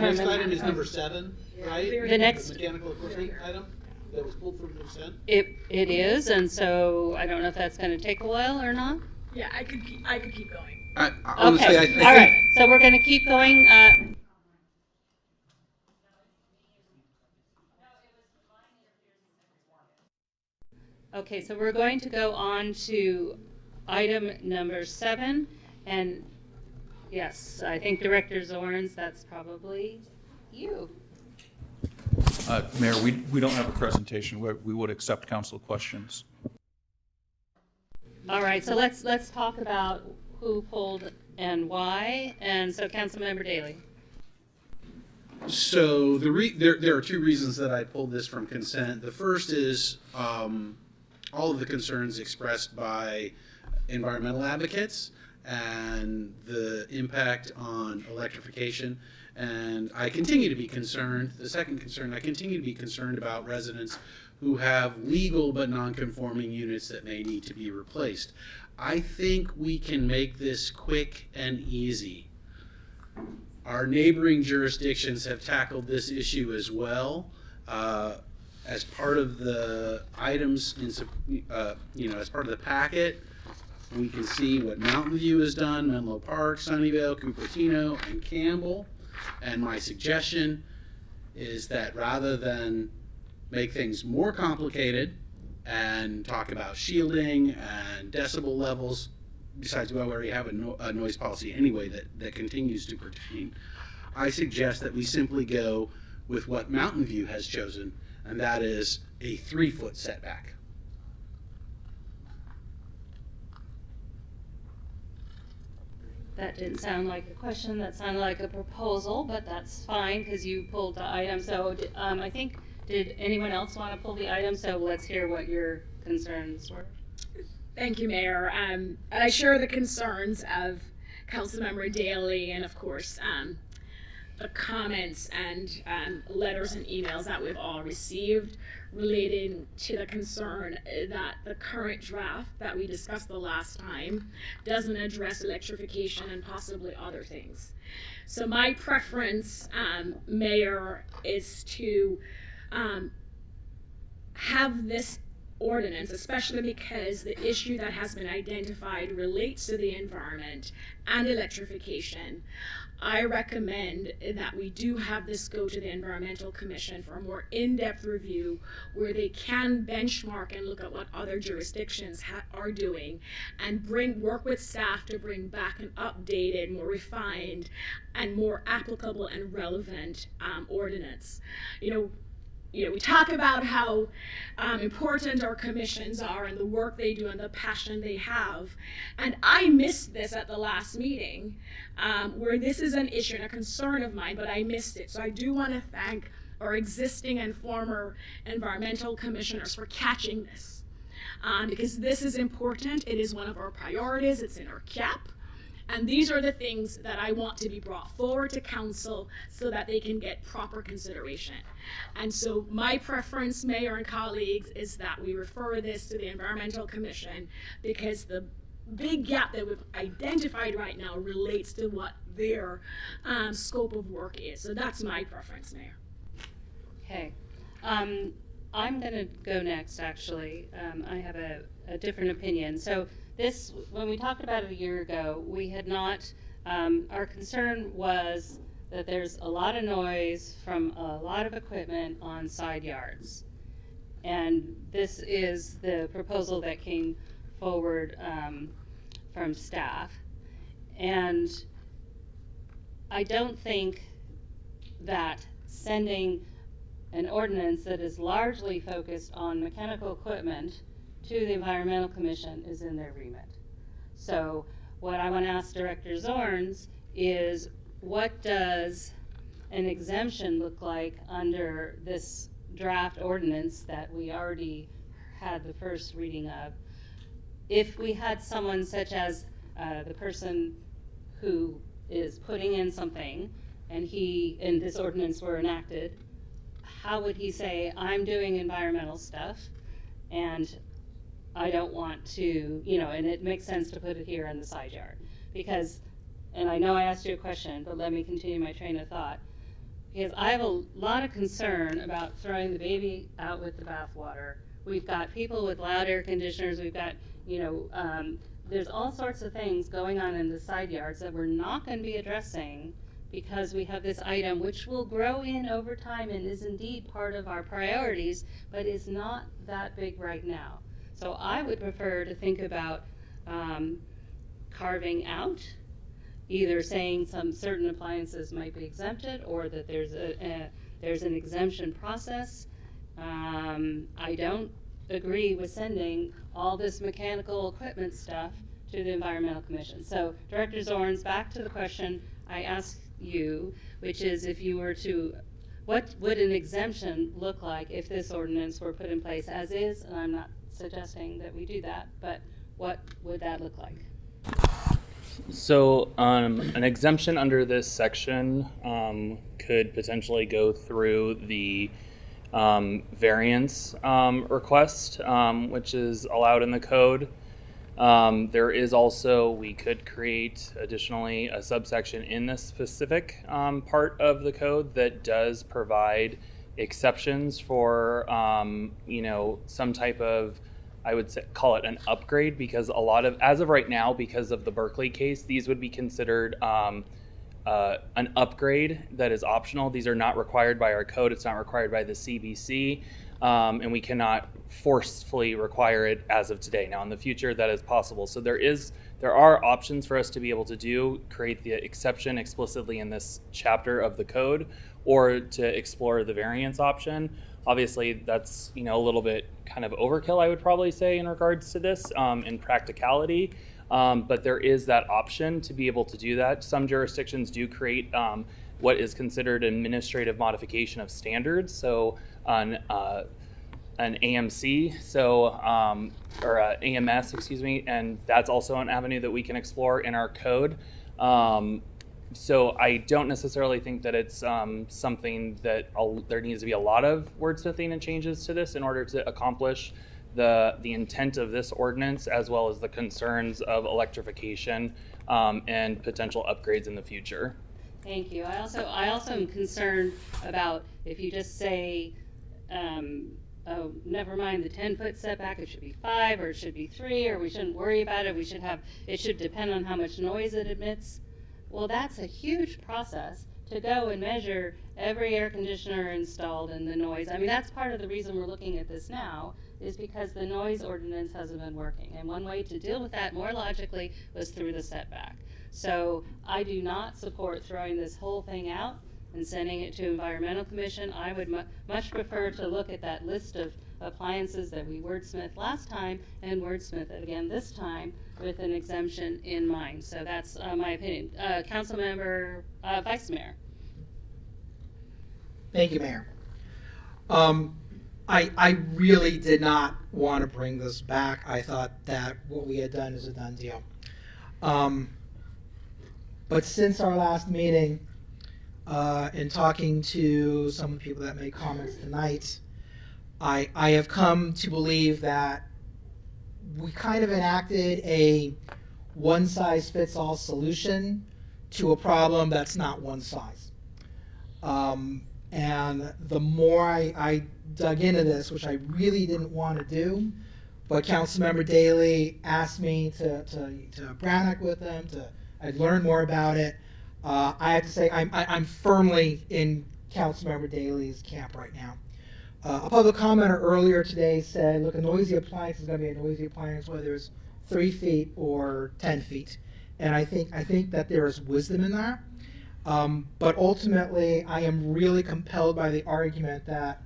next item is number 7, right? The next mechanical equipment item that was pulled from consent. It is, and so I don't know if that's going to take a while or not. Yeah, I could keep going. Honestly, I Okay. think. All right. So we're going to keep going. Okay, so we're going to go on to item number 7, and yes, I think Director Zorns, that's probably you. Mayor, we don't have a presentation. We would accept council questions. All right, so let's talk about who pulled and why. And so, Councilmember Daley. So there are 2 reasons that I pulled this from consent. The first is all of the concerns expressed by environmental advocates and the impact on electrification. And I continue to be concerned, the second concern, I continue to be concerned about residents who have legal but non-conforming units that may need to be replaced. I think we can make this quick and easy. Our neighboring jurisdictions have tackled this issue as well. As part of the items, as part of the packet, we can see what Mountain View has done, Menlo Park, Sunnyvale, Cupertino, and Campbell. And my suggestion is that rather than make things more complicated and talk about shielding and decibel levels, besides we already have a noise policy anyway that continues to pertain, I suggest that we simply go with what Mountain View has chosen, and that is a 3-foot setback. That didn't sound like a question, that sounded like a proposal, but that's fine because you pulled the item. So I think, did anyone else want to pull the item? So let's hear what your concerns were. Thank you, Mayor. And I share the concerns of Councilmember Daley and, of course, the comments and letters and emails that we've all received relating to the concern that the current draft that we discussed the last time doesn't address electrification and possibly other things. So my preference, Mayor, is to have this ordinance, especially because the issue that has been identified relates to the environment and electrification. I recommend that we do have this go to the Environmental Commission for a more in-depth review where they can benchmark and look at what other jurisdictions are doing and work with staff to bring back an updated, more refined, and more applicable and relevant ordinance. We talk about how important our commissions are and the work they do and the passion they have. And I missed this at the last meeting where this is an issue and a concern of mine, but I missed it. So I do want to thank our existing and former environmental commissioners for catching this. because this is important. It is one of our priorities. It's in our cap. And these are the things that I want to be brought forward to council so that they can get proper consideration. And so my preference, Mayor and colleagues, is that we refer this to the Environmental Commission, because the big gap that we've identified right now relates to what their scope of work is. So that's my preference, Mayor. Okay. I'm going to go next, actually. I have a different opinion. So this, when we talked about it a year ago, we had not, our concern was that there's a lot of noise from a lot of equipment on side yards. And this is the proposal that came forward from staff. And I don't think that sending an ordinance that is largely focused on mechanical equipment to the Environmental Commission is in their remit. So what I want to ask Director Zorns is, what does an exemption look like under this draft ordinance that we already had the first reading of? If we had someone such as the person who is putting in something and this ordinance were enacted, how would he say, I'm doing environmental stuff and I don't want to, and it makes sense to put it here in the side yard? Because, and I know I asked you a question, but let me continue my train of thought. Because I have a lot of concern about throwing the baby out with the bathwater. We've got people with loud air conditioners. We've got, there's all sorts of things going on in the side yards that we're not going to be addressing because we have this item which will grow in over time and is indeed part of our priorities, but is not that big right now. So I would prefer to think about carving out, either saying some certain appliances might be exempted, or that there's an exemption process. I don't agree with sending all this mechanical equipment stuff to the Environmental Commission. So Director Zorns, back to the question I asked you, which is, if you were to, what would an exemption look like if this ordinance were put in place as is? And I'm not suggesting that we do that, but what would that look like? So an exemption under this section could potentially go through the variance request, which is allowed in the code. There is also, we could create additionally a subsection in this specific part of the code that does provide exceptions for, some type of, I would say, call it an upgrade, because a lot of, as of right now, because of the Berkeley case, these would be considered an upgrade that is optional. These are not required by our code. It's not required by the CBC, and we cannot forcefully require it as of today. Now, in the future, that is possible. So there are options for us to be able to create the exception explicitly in this chapter of the code, or to explore the variance option. Obviously, that's a little bit kind of overkill, I would probably say, in regards to this in practicality. But there is that option to be able to do that. Some jurisdictions do create what is considered administrative modification of standards. So an AMC, or AMS, excuse me, and that's also an avenue that we can explore in our code. So I don't necessarily think that it's something that there needs to be a lot of wordsmithing and changes to this in order to accomplish the intent of this ordinance, as well as the concerns of electrification and potential upgrades in the future. Thank you. I also am concerned about if you just say, oh, never mind the 10-foot setback, it should be 5, or it should be 3, or we shouldn't worry about it. It should depend on how much noise it emits. Well, that's a huge process to go and measure every air conditioner installed and the noise. I mean, that's part of the reason we're looking at this now, is because the noise ordinance hasn't been working. And one way to deal with that more logically was through the setback. So I do not support throwing this whole thing out and sending it to Environmental Commission. I would much prefer to look at that list of appliances that we wordsmithed last time and wordsmith it again this time with an exemption in mind. So that's my opinion. Councilmember Vice Mayor. Thank you, Mayor. I really did not want to bring this back. I thought that what we had done is a done deal. But since our last meeting, in talking to some of the people that made comments tonight, I have come to believe that we kind of enacted a one-size-fits-all solution to a problem that's not one size. And the more I dug into this, which I really didn't want to do, but Councilmember Daley asked me to Brannock with them, I'd learn more about it. I have to say I'm firmly in Councilmember Daley's camp right now. A public commenter earlier today said, look, a noisy appliance is going to be a noisy appliance whether it's 3 feet or 10 feet. And I think that there is wisdom in that. But ultimately, I am really compelled by the argument that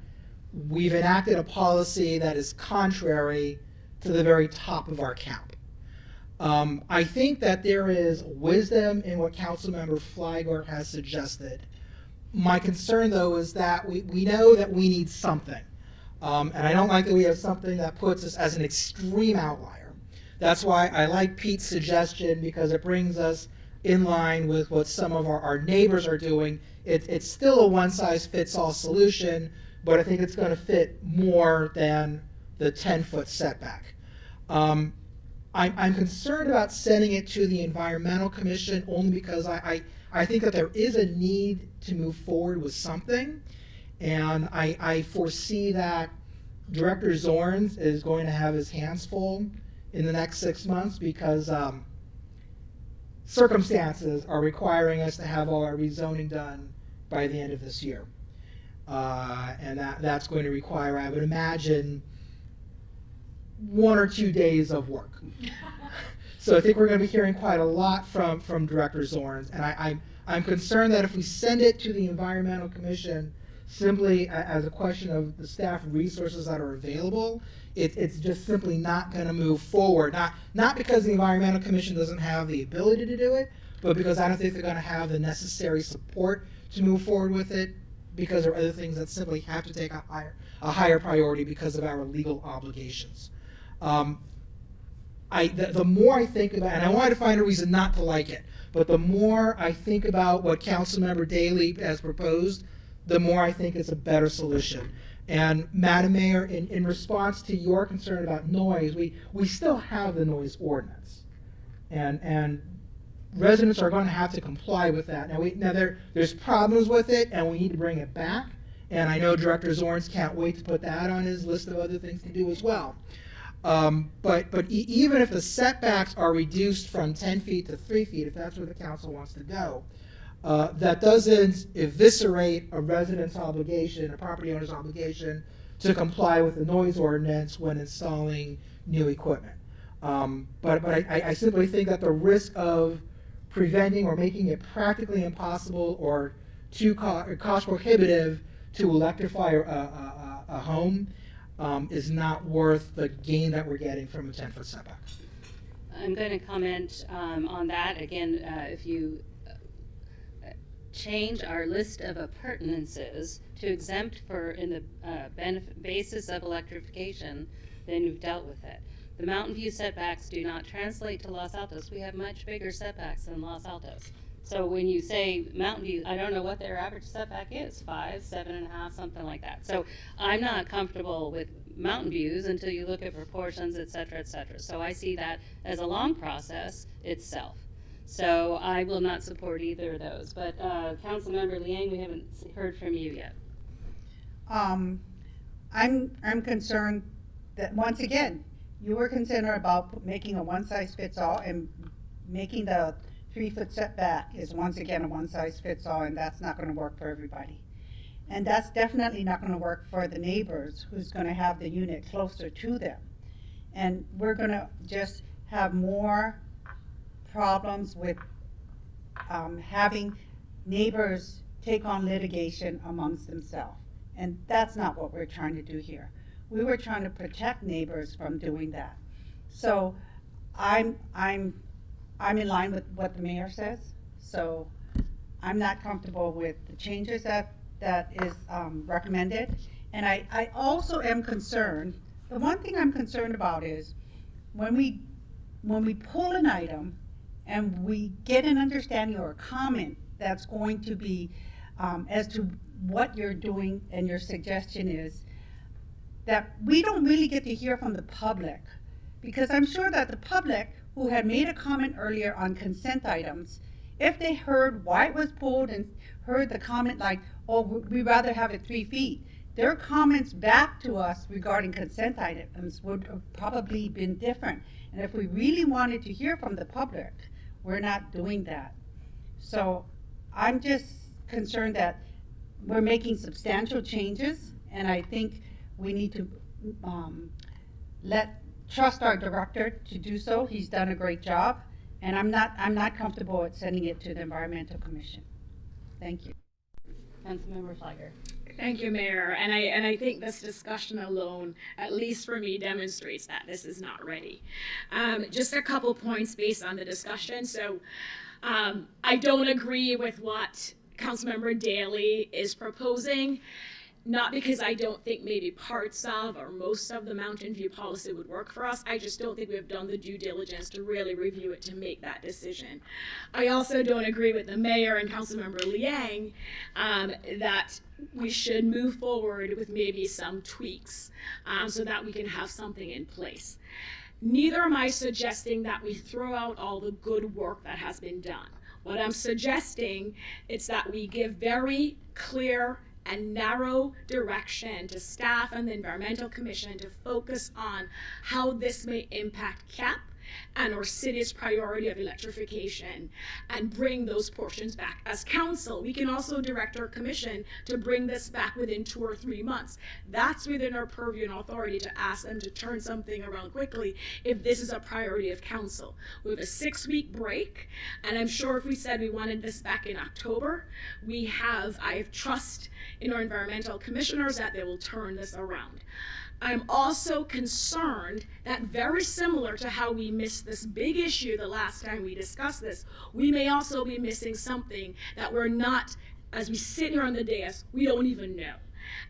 we've enacted a policy that is contrary to the very top of our cap. I think that there is wisdom in what Councilmember Flygor has suggested. My concern, though, is that we know that we need something. And I don't like that we have something that puts us as an extreme outlier. That's why I like Pete's suggestion, because it brings us in line with what some of our neighbors are doing. It's still a one-size-fits-all solution, but I think it's going to fit more than the 10-foot setback. I'm concerned about sending it to the Environmental Commission only because I think that there is a need to move forward with something, and I foresee that Director Zorns is going to have his hands full in the next 6 months because circumstances are requiring us to have all our rezoning done by the end of this year. And that's going to require, I would imagine, 1 or 2 days of work. So I think we're going to be hearing quite a lot from Director Zorns, and I'm concerned that if we send it to the Environmental Commission simply as a question of the staff resources that are available, it's just simply not going to move forward. Not because the Environmental Commission doesn't have the ability to do it, but because I don't think they're going to have the necessary support to move forward with it, because there are other things that simply have to take a higher priority because of our legal obligations. The more I think about, and I wanted to find a reason not to like it, but the more I think about what Councilmember Daley has proposed, the more I think it's a better solution. And Madam Mayor, in response to your concern about noise, we still have the noise ordinance, and residents are going to have to comply with that. Now there's problems with it, and we need to bring it back. And I know Director Zorns can't wait to put that on his list of other things to do as well. But even if the setbacks are reduced from 10 feet to 3 feet, if that's where the council wants to go, that doesn't eviscerate a resident's obligation, a property owner's obligation, to comply with the noise ordinance when installing new equipment. But I simply think that the risk of preventing or making it practically impossible or too cost prohibitive to electrify a home is not worth the gain that we're getting from a 10-foot setback. I'm going to comment on that. Again, if you change our list of appurtenances to exempt for in the basis of electrification, then you've dealt with it. The Mountain View setbacks do not translate to Los Altos. We have much bigger setbacks than Los Altos. So when you say Mountain View, I don't know what their average setback is, 5, 7.5, something like that. So I'm not comfortable with Mountain Views until you look at proportions, et cetera, et cetera. So I see that as a long process itself. So I will not support either of those. But Councilmember Liang, we haven't heard from you yet. I'm concerned that, once again, you were concerned about making a one-size-fits-all, and making the 3-foot setback is once again a one-size-fits-all, and that's not going to work for everybody. And that's definitely not going to work for the neighbors who's going to have the unit closer to them. And we're going to just have more problems with having neighbors take on litigation amongst themselves. And that's not what we're trying to do here. We were trying to protect neighbors from doing that. So I'm in line with what the mayor says. So I'm not comfortable with the changes that is recommended. And I also am concerned, the one thing I'm concerned about is when we pull an item and we get an understanding or a comment that's going to be as to what you're doing and your suggestion is, that we don't really get to hear from the public. Because I'm sure that the public who had made a comment earlier on consent items, if they heard why it was pulled and heard the comment like, oh, we'd rather have it 3 feet, their comments back to us regarding consent items would have probably been different. And if we really wanted to hear from the public, we're not doing that. So I'm just concerned that we're making substantial changes, and I think we need to trust our director to do so. He's done a great job, and I'm not comfortable with sending it to the Environmental Commission. Thank you. Councilmember Flagger. Thank you, Mayor. And I think this discussion alone, at least for me, demonstrates that this is not ready. Just a couple points based on the discussion. So I don't agree with what Councilmember Daly is proposing. Not because I don't think maybe parts of or most of the Mountain View policy would work for us. I just don't think we've done the due diligence to really review it to make that decision. I also don't agree with the mayor and Councilmember Liang that we should move forward with maybe some tweaks so that we can have something in place. Neither am I suggesting that we throw out all the good work that has been done. What I'm suggesting is that we give very clear and narrow direction to staff and the Environmental Commission to focus on how this may impact CAP and our city's priority of electrification and bring those portions back. As council, we can also direct our commission to bring this back within 2 or 3 months. That's within our purview and authority to ask them to turn something around quickly if this is a priority of council. We have a 6-week break, and I'm sure if we said we wanted this back in October, I have trust in our environmental commissioners that they will turn this around. I'm also concerned that very similar to how we missed this big issue the last time we discussed this, we may also be missing something that we're not, as we sit here on the dais, we don't even know.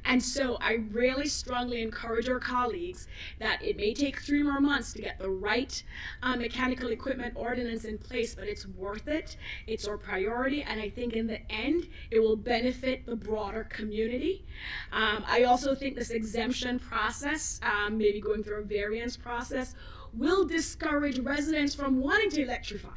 And so I really strongly encourage our colleagues that it may take 3 more months to get the right mechanical equipment ordinance in place, but it's worth it. It's our priority, and I think in the end, it will benefit the broader community. I also think this exemption process, maybe going through a variance process, will discourage residents from wanting to electrify.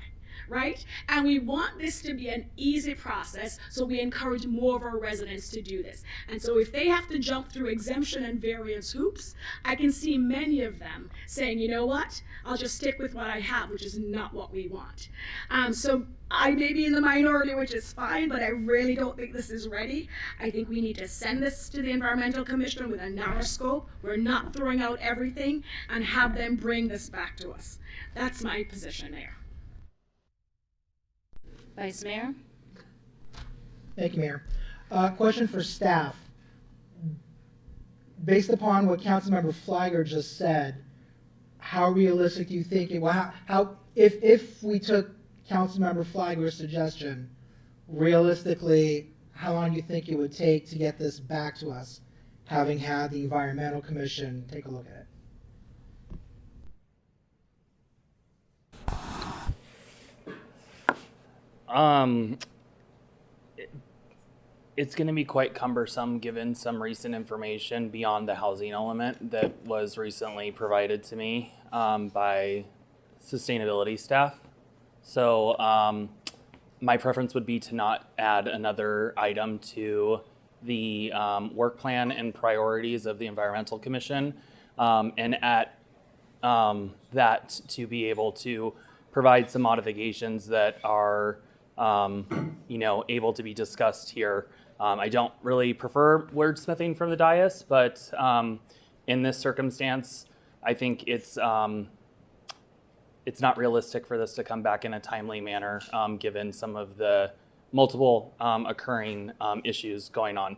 Right? And we want this to be an easy process, so we encourage more of our residents to do this. And so if they have to jump through exemption and variance hoops, I can see many of them saying, you know what, I'll just stick with what I have, which is not what we want. So I may be in the minority, which is fine, but I really don't think this is ready. I think we need to send this to the Environmental Commission with a narrow scope. We're not throwing out everything, and have them bring this back to us. That's my position, Mayor. Vice Mayor? Thank you, Mayor. Question for staff. Based upon what Councilmember Flagger just said, how realistic do you think it? Well, if we took Councilmember Flagger's suggestion, realistically, how long do you think it would take to get this back to us, having had the Environmental Commission take a look at it? It's going to be quite cumbersome given some recent information beyond the housing element that was recently provided to me by sustainability staff. So my preference would be to not add another item to the work plan and priorities of the Environmental Commission, and at that to be able to provide some modifications that are able to be discussed here. I don't really prefer wordsmithing from the dais, but in this circumstance, I think it's not realistic for this to come back in a timely manner, given some of the multiple occurring issues going on.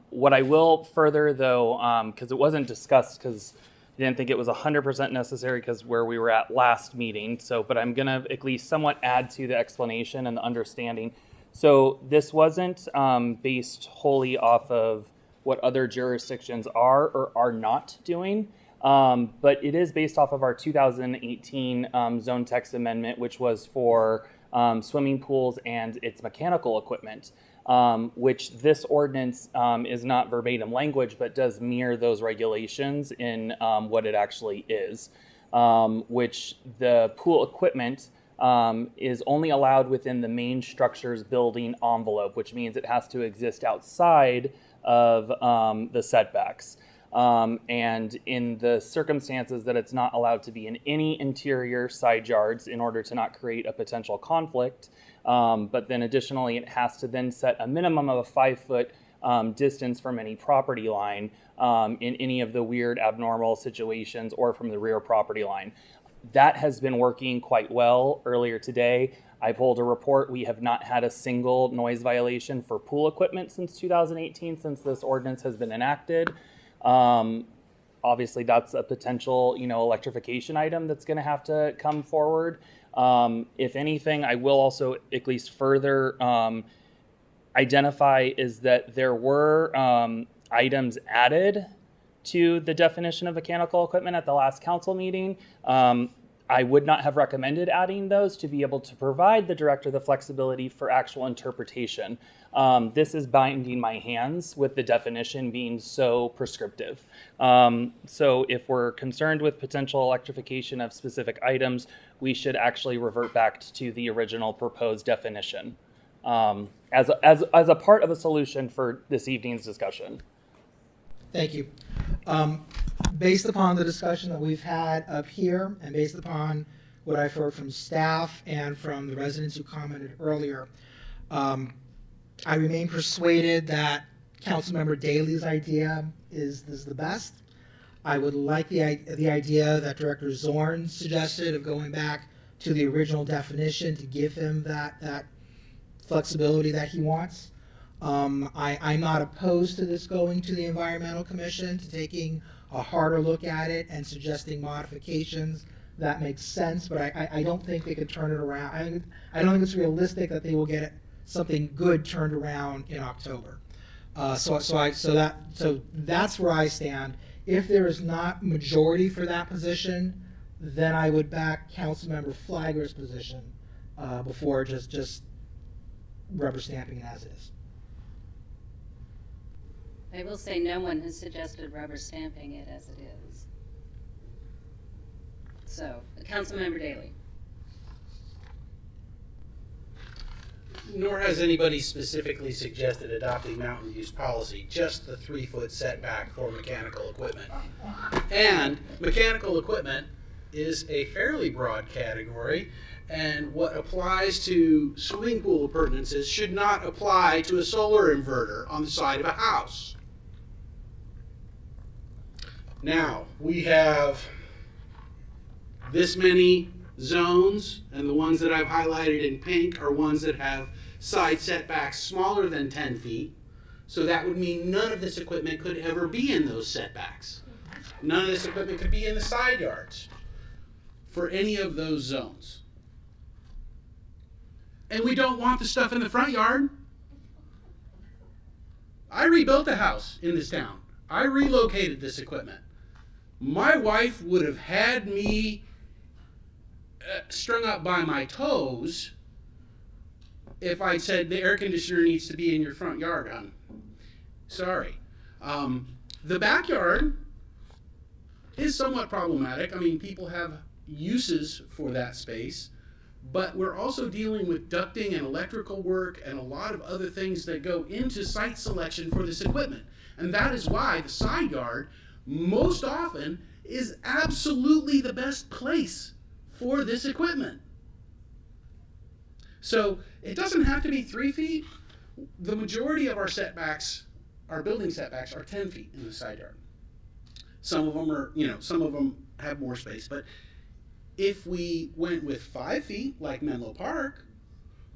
What I will further, though, because it wasn't discussed, because I didn't think it was 100% necessary because where we were at last meeting. But I'm going to at least somewhat add to the explanation and the understanding. So this wasn't based wholly off of what other jurisdictions are or are not doing. But it is based off of our 2018 zone text amendment, which was for swimming pools and its mechanical equipment, which this ordinance is not verbatim language, but does mirror those regulations in what it actually is, which the pool equipment is only allowed within the main structure's building envelope, which means it has to exist outside of the setbacks. And in the circumstances that it's not allowed to be in any interior side yards in order to not create a potential conflict, but then additionally it has to then set a minimum of a 5-foot distance from any property line in any of the weird abnormal situations or from the rear property line. That has been working quite well. Earlier today, I pulled a report. We have not had a single noise violation for pool equipment since 2018, since this ordinance has been enacted. Obviously, that's a potential, electrification item that's going to have to come forward. If anything, I will also at least further identify is that there were items added to the definition of mechanical equipment at the last council meeting. I would not have recommended adding those to be able to provide the director the flexibility for actual interpretation. This is binding my hands with the definition being so prescriptive. So if we're concerned with potential electrification of specific items, we should actually revert back to the original proposed definition as a part of a solution for this evening's discussion. Thank you. Based upon the discussion that we've had up here and based upon what I've heard from staff and from the residents who commented earlier, I remain persuaded that Councilmember Daley's idea is the best. I would like the idea that Director Zorn suggested of going back to the original definition to give him that flexibility that he wants. I'm not opposed to this going to the Environmental Commission, to taking a harder look at it and suggesting modifications that make sense, but I don't think they could turn it around. I don't think it's realistic that they will get something good turned around in October. So that's where I stand. If there is not majority for that position, then I would back Councilmember Flagler's position before just rubber stamping it as it is. I will say no one has suggested rubber stamping it as it is. So, Councilmember Daley. Nor has anybody specifically suggested adopting mountain use policy, just the 3-foot setback for mechanical equipment. And mechanical equipment is a fairly broad category, and what applies to swimming pool appurtenances should not apply to a solar inverter on the side of a house. Now, we have this many zones, and the ones that I've highlighted in pink are ones that have side setbacks smaller than 10 feet. So that would mean none of this equipment could ever be in those setbacks. None of this equipment could be in the side yards for any of those zones. And we don't want the stuff in the front yard. I rebuilt a house in this town. I relocated this equipment. My wife would have had me strung up by my toes if I said the air conditioner needs to be in your front yard, hon. Sorry. The backyard is somewhat problematic. I mean, people have uses for that space, but we're also dealing with ducting and electrical work and a lot of other things that go into site selection for this equipment. And that is why the side yard most often is absolutely the best place for this equipment. So it doesn't have to be 3 feet. The majority of our setbacks, our building setbacks, are 10 feet in the side yard. Some of them are, some of them have more space. But if we went with 5 feet, like Menlo Park,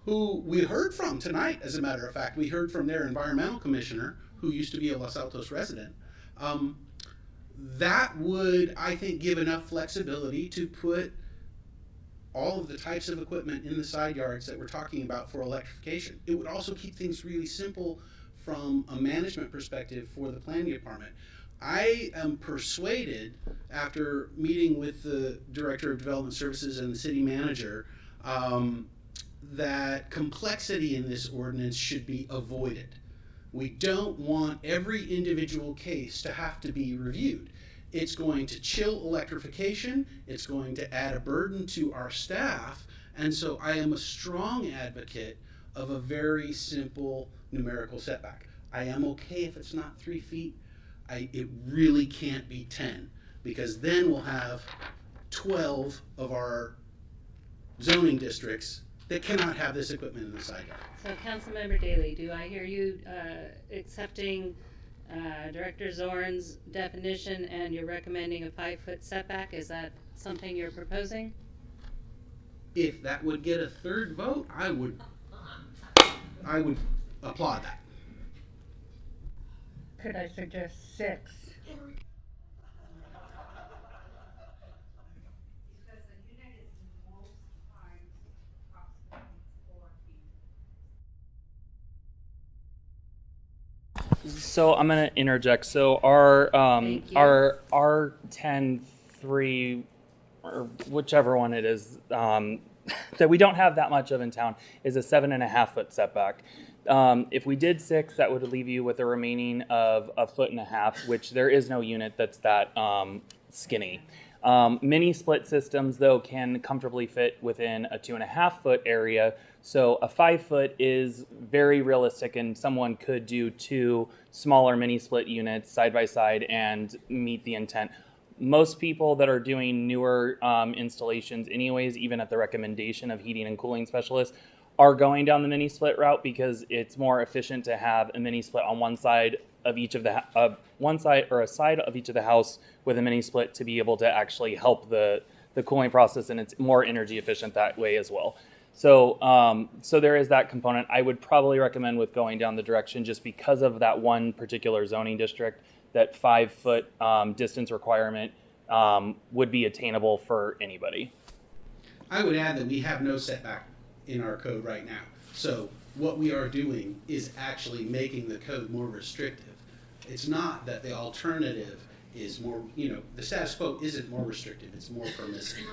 who we heard from tonight, as a matter of fact, we heard from their environmental commissioner, who used to be a Los Altos resident, that would, I think, give enough flexibility to put all of the types of equipment in the side yards that we're talking about for electrification. It would also keep things really simple from a management perspective for the planning department. I am persuaded, after meeting with the Director of Development Services and the city manager, that complexity in this ordinance should be avoided. We don't want every individual case to have to be reviewed. It's going to chill electrification, it's going to add a burden to our staff, and so I am a strong advocate of a very simple numerical setback. I am okay if it's not 3 feet. It really can't be 10, because then we'll have 12 of our zoning districts that cannot have this equipment in the side yard. So Councilmember Daley, do I hear you accepting Director Zorn's definition and you're recommending a 5-foot setback? Is that something you're proposing? If that would get a third vote, I would applaud that. Could I suggest 6? So I'm gonna interject. So our R10-3 or whichever one it is that we don't have that much of in town is a 7.5-foot setback. If we did 6, that would leave you with a remaining of 1.5 feet, which there is no unit that's that skinny. Mini split systems, though, can comfortably fit within a 2.5-foot area. So a 5-foot is very realistic, and someone could do 2 smaller mini split units side by side and meet the intent. Most people that are doing newer installations anyways, even at the recommendation of heating and cooling specialists, are going down the mini split route because it's more efficient to have a mini split on one side of each of the a side of each of the house with a mini split to be able to actually help the cooling process, and it's more energy efficient that way as well. So so there is that component. I would probably recommend with going down the direction just because of that one particular zoning district, that 5-foot distance requirement would be attainable for anybody. I would add that we have no setback in our code right now. So what we are doing is actually making the code more restrictive. It's not that the alternative is more, the status quo isn't more restrictive, it's more permissive.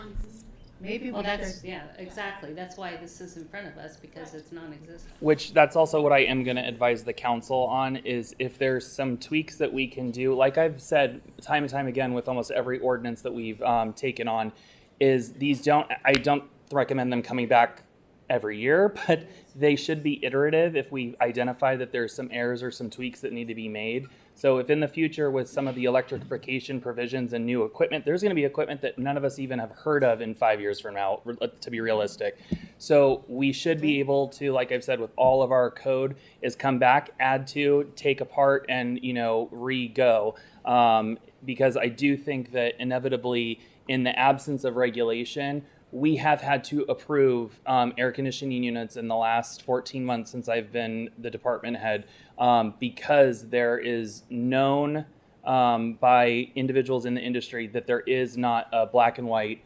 Maybe well, yeah, exactly. That's why this is in front of us, because it's non-existent. Which that's also what I am going to advise the council on, is if there's some tweaks that we can do, like I've said time and time again with almost every ordinance that we've taken on, is I don't recommend them coming back every year, but they should be iterative if we identify that there's some errors or some tweaks that need to be made. So if in the future with some of the electrification provisions and new equipment, there's going to be equipment that none of us even have heard of in 5 years from now, to be realistic. So we should be able to, like I've said with all of our code, is come back, add to, take apart, and re-go. Because I do think that inevitably, in the absence of regulation, we have had to approve air conditioning units in the last 14 months since I've been the department head, because there is known by individuals in the industry that there is not a black and white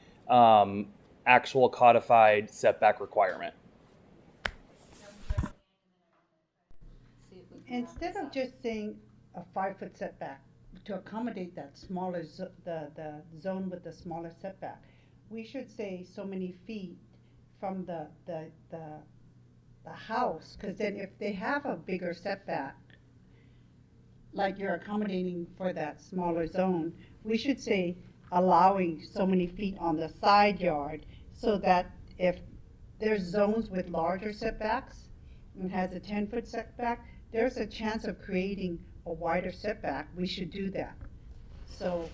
actual codified setback requirement. Instead of just saying a 5-foot setback to accommodate that smaller, the zone with the smaller setback, we should say so many feet from the house, because then if they have a bigger setback, like you're accommodating for that smaller zone, we should say allowing so many feet on the side yard, so that if there's zones with larger setbacks and has a 10-foot setback, there's a chance of creating a wider setback. We should do that. So.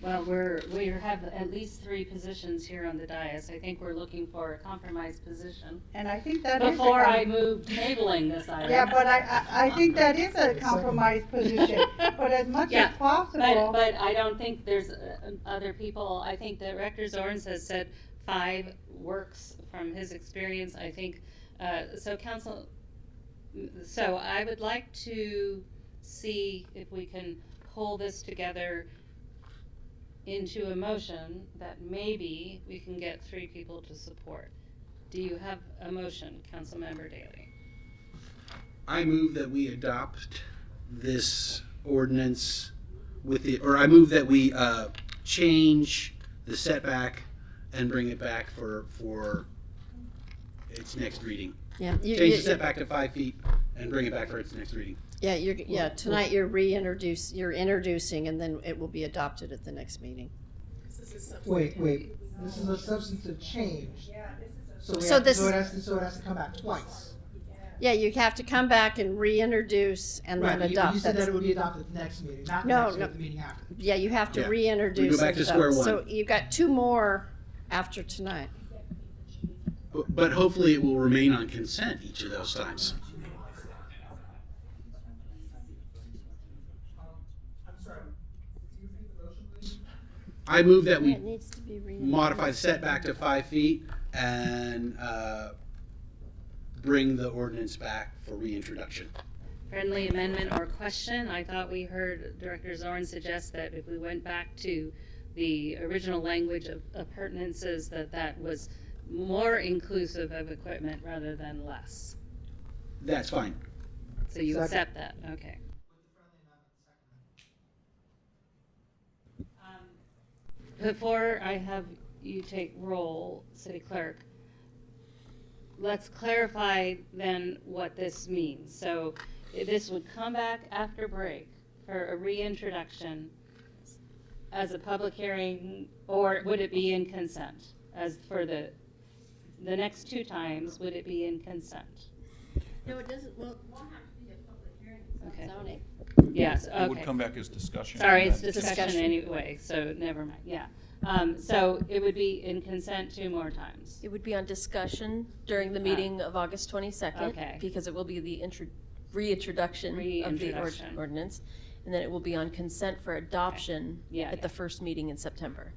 Well, we have at least 3 positions here on the dais. I think we're looking for a compromise position. And I think that before I move tabling this item. Yeah, but I think that is a compromise position. But as much as possible. But I don't think there's other people. I think that Director Zorns has said 5 works from his experience. I think so. Council. So I would like to see if we can pull this together into a motion that maybe we can get 3 people to support. Do you have a motion, Councilmember Daley? I move that we adopt this ordinance with the, or I move that we change the setback and bring it back for its next reading. Yeah, Change the setback to 5 feet and bring it back for its next reading. Yeah, tonight you're introducing, and then it will be adopted at the next meeting. Wait, this is a substantive change. So it has to come back twice. Yeah, you have to come back and reintroduce and then adopt. You said that it would be adopted at the next meeting, not the meeting after. Yeah, you have to Yeah. reintroduce. We go back to and square adopt. one. So you've got 2 more after tonight. But hopefully it will remain on consent each of those times. I move that we It needs to be modify the setback to 5 feet and bring the ordinance back for reintroduction. Friendly amendment or question? I thought we heard Director Zorn suggest that if we went back to the original language of appurtenances, that was more inclusive of equipment rather than less. That's fine. So you accept that, okay. Before I have you take roll, City Clerk, let's clarify then what this means. So this would come back after break for a reintroduction as a public hearing, or would it be in consent? As for the next 2 times, would it be in consent? No, it doesn't. Well, Okay. zoning. Yes, okay. It would come back as discussion. Sorry, it's and then- discussion anyway, so never mind, yeah. So it would be in consent 2 more times. It would be on discussion during the meeting of August 22nd. Okay. Because it will be the reintroduction of the Reintroduction. ordinance. And then it will be on consent for adoption Yeah, at the first meeting in September.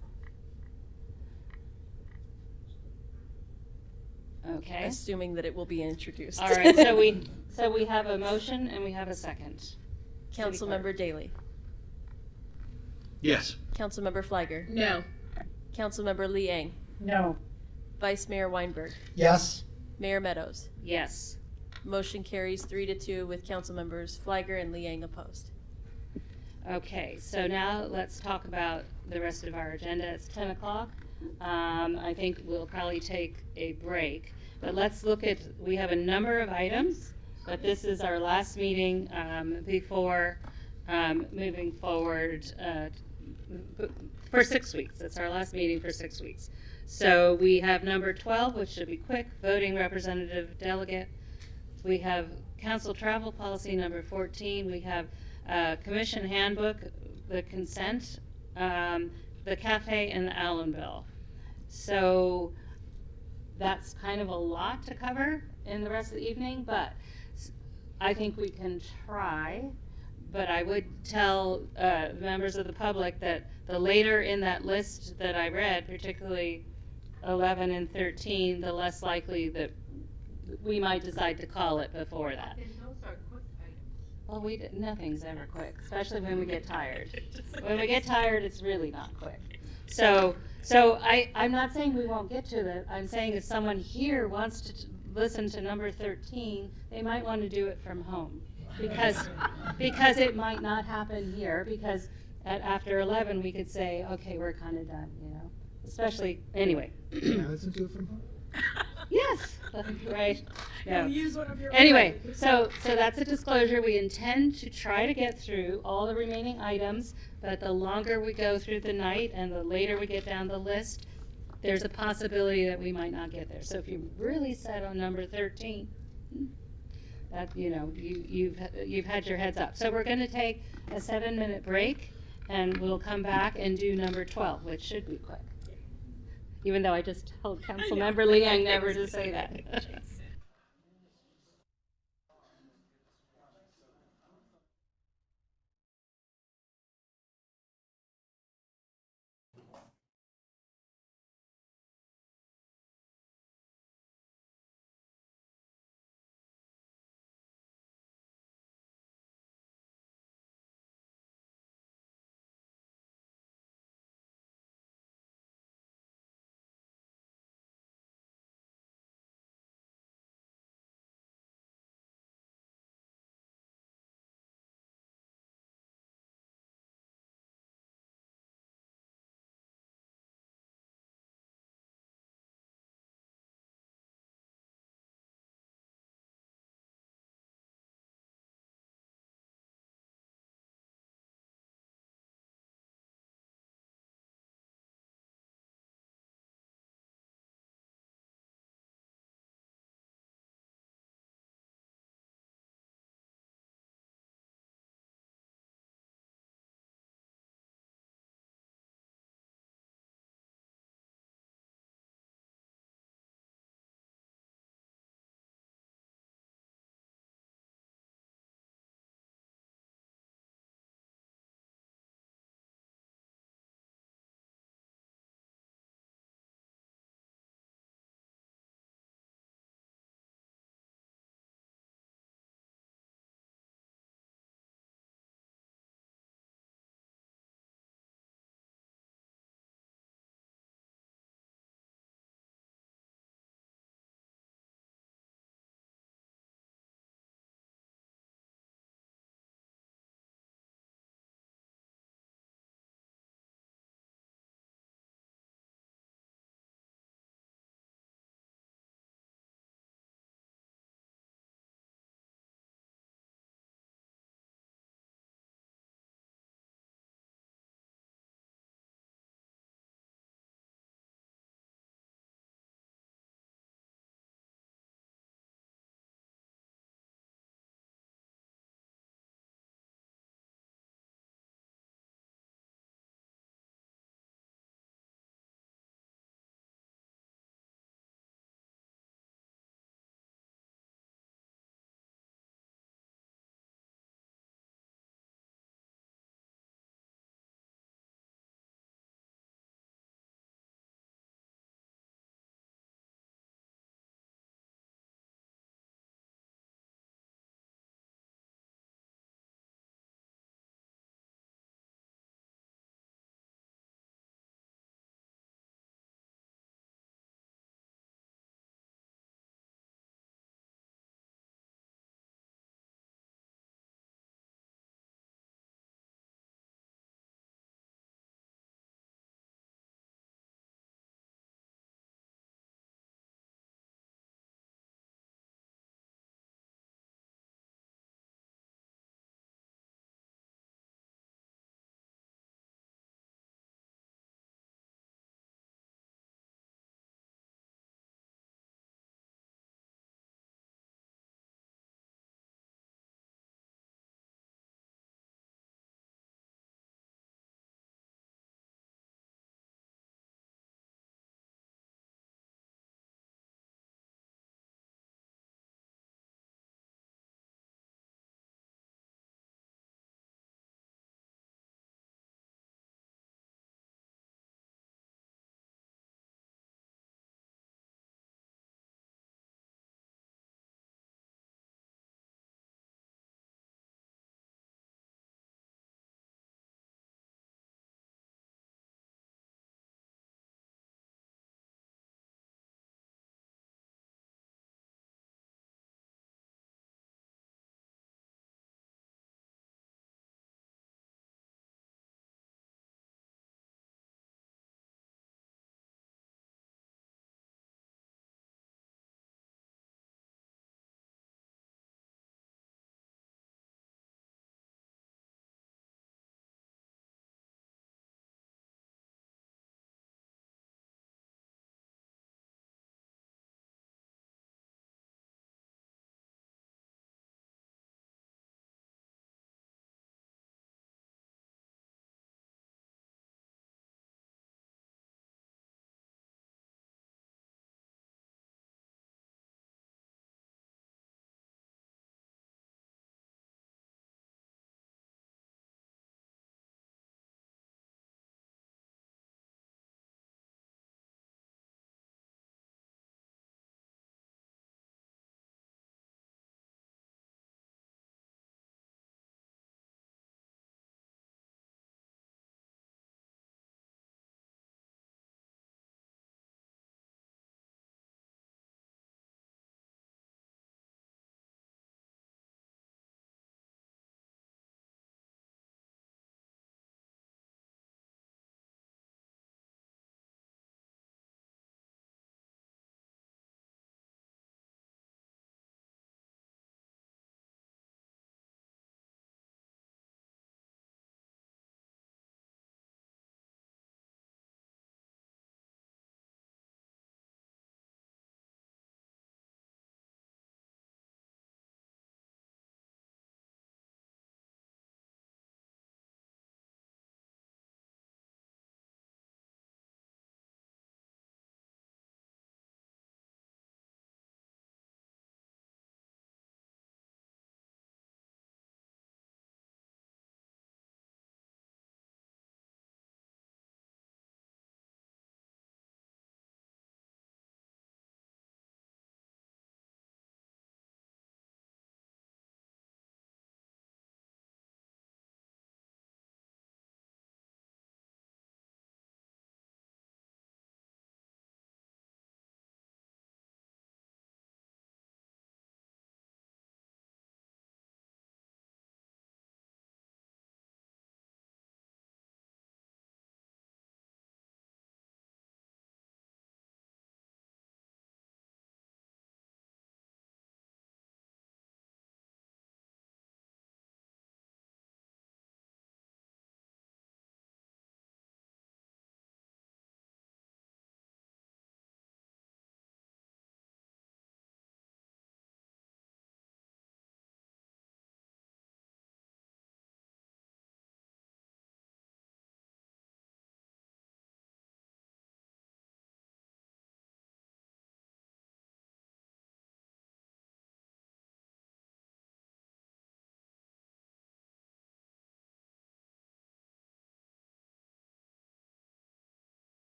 Okay. Assuming that it will be introduced. All right, so we have a motion and we have a second. Councilmember Daley. Yes. Councilmember Fliger. No. Councilmember Liang. No. Vice Mayor Weinberg. Yes. Mayor Meadows. Yes. Motion carries 3-2 with Councilmembers Fliger and Liang opposed. Okay, so now let's talk about the rest of our agenda. It's 10 o'clock. I think we'll probably take a break, but let's look at, we have a number of items, but this is our last meeting before moving forward for 6 weeks. It's our last meeting for 6 weeks. So we have number 12, which should be quick, voting representative delegate. We have council travel policy number 14. We have commission handbook, the consent, the cafe, and the Allen bill. So that's kind of a lot to cover in the rest of the evening, but I think we can try. But I would tell members of the public that the later in that list that I read, particularly 11 and 13, the less likely that we might decide to call it before that. Well, nothing's ever quick, especially when we get tired. When we get tired, it's really not quick. So I'm not saying we won't get to it. I'm saying if someone here wants to listen to number 13, they might want to do it from home. Because it might not happen here, because after 11 we could say, okay, we're kind of done, especially, anyway. Can I listen to it from home? Yes, right. No. Use one of your Anyway, so that's a disclosure. We intend to try to get through all the remaining items, but the longer we go through the night and the later we get down the list, there's a possibility that we might not get there. So if you really set on number 13, that you've had your heads up. So we're going to take a 7-minute break, and we'll come back and do number 12, which should be quick. Even though I just told Councilmember Liang never to say that.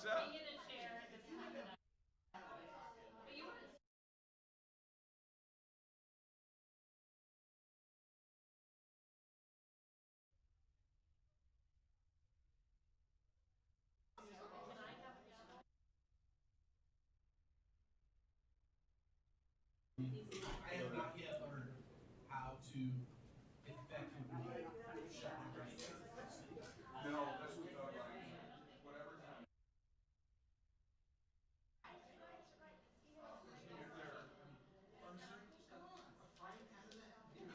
I have not yet learned how to effectively shut my brain down. No, that's what we talk about. Whatever time.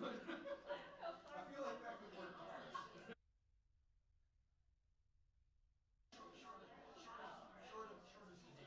I feel like that could work for us. Short of today.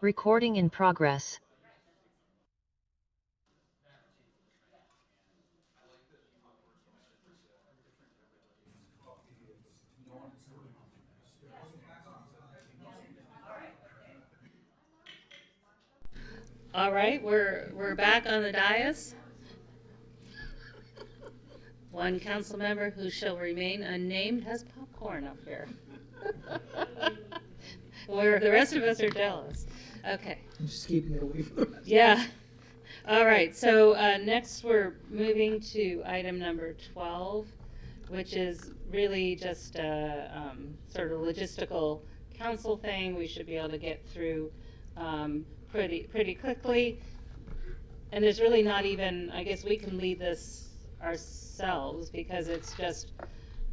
Recording in progress. All right, we're back on the dais. One council member who shall remain unnamed has popcorn up here. Where the rest of us are jealous. Okay. I'm just keeping it away from the rest. Yeah. All right, so next we're moving to item number 12, which is really just a sort of logistical council thing. We should be able to get through pretty quickly. And there's really not even, I guess we can lead this ourselves because it's just,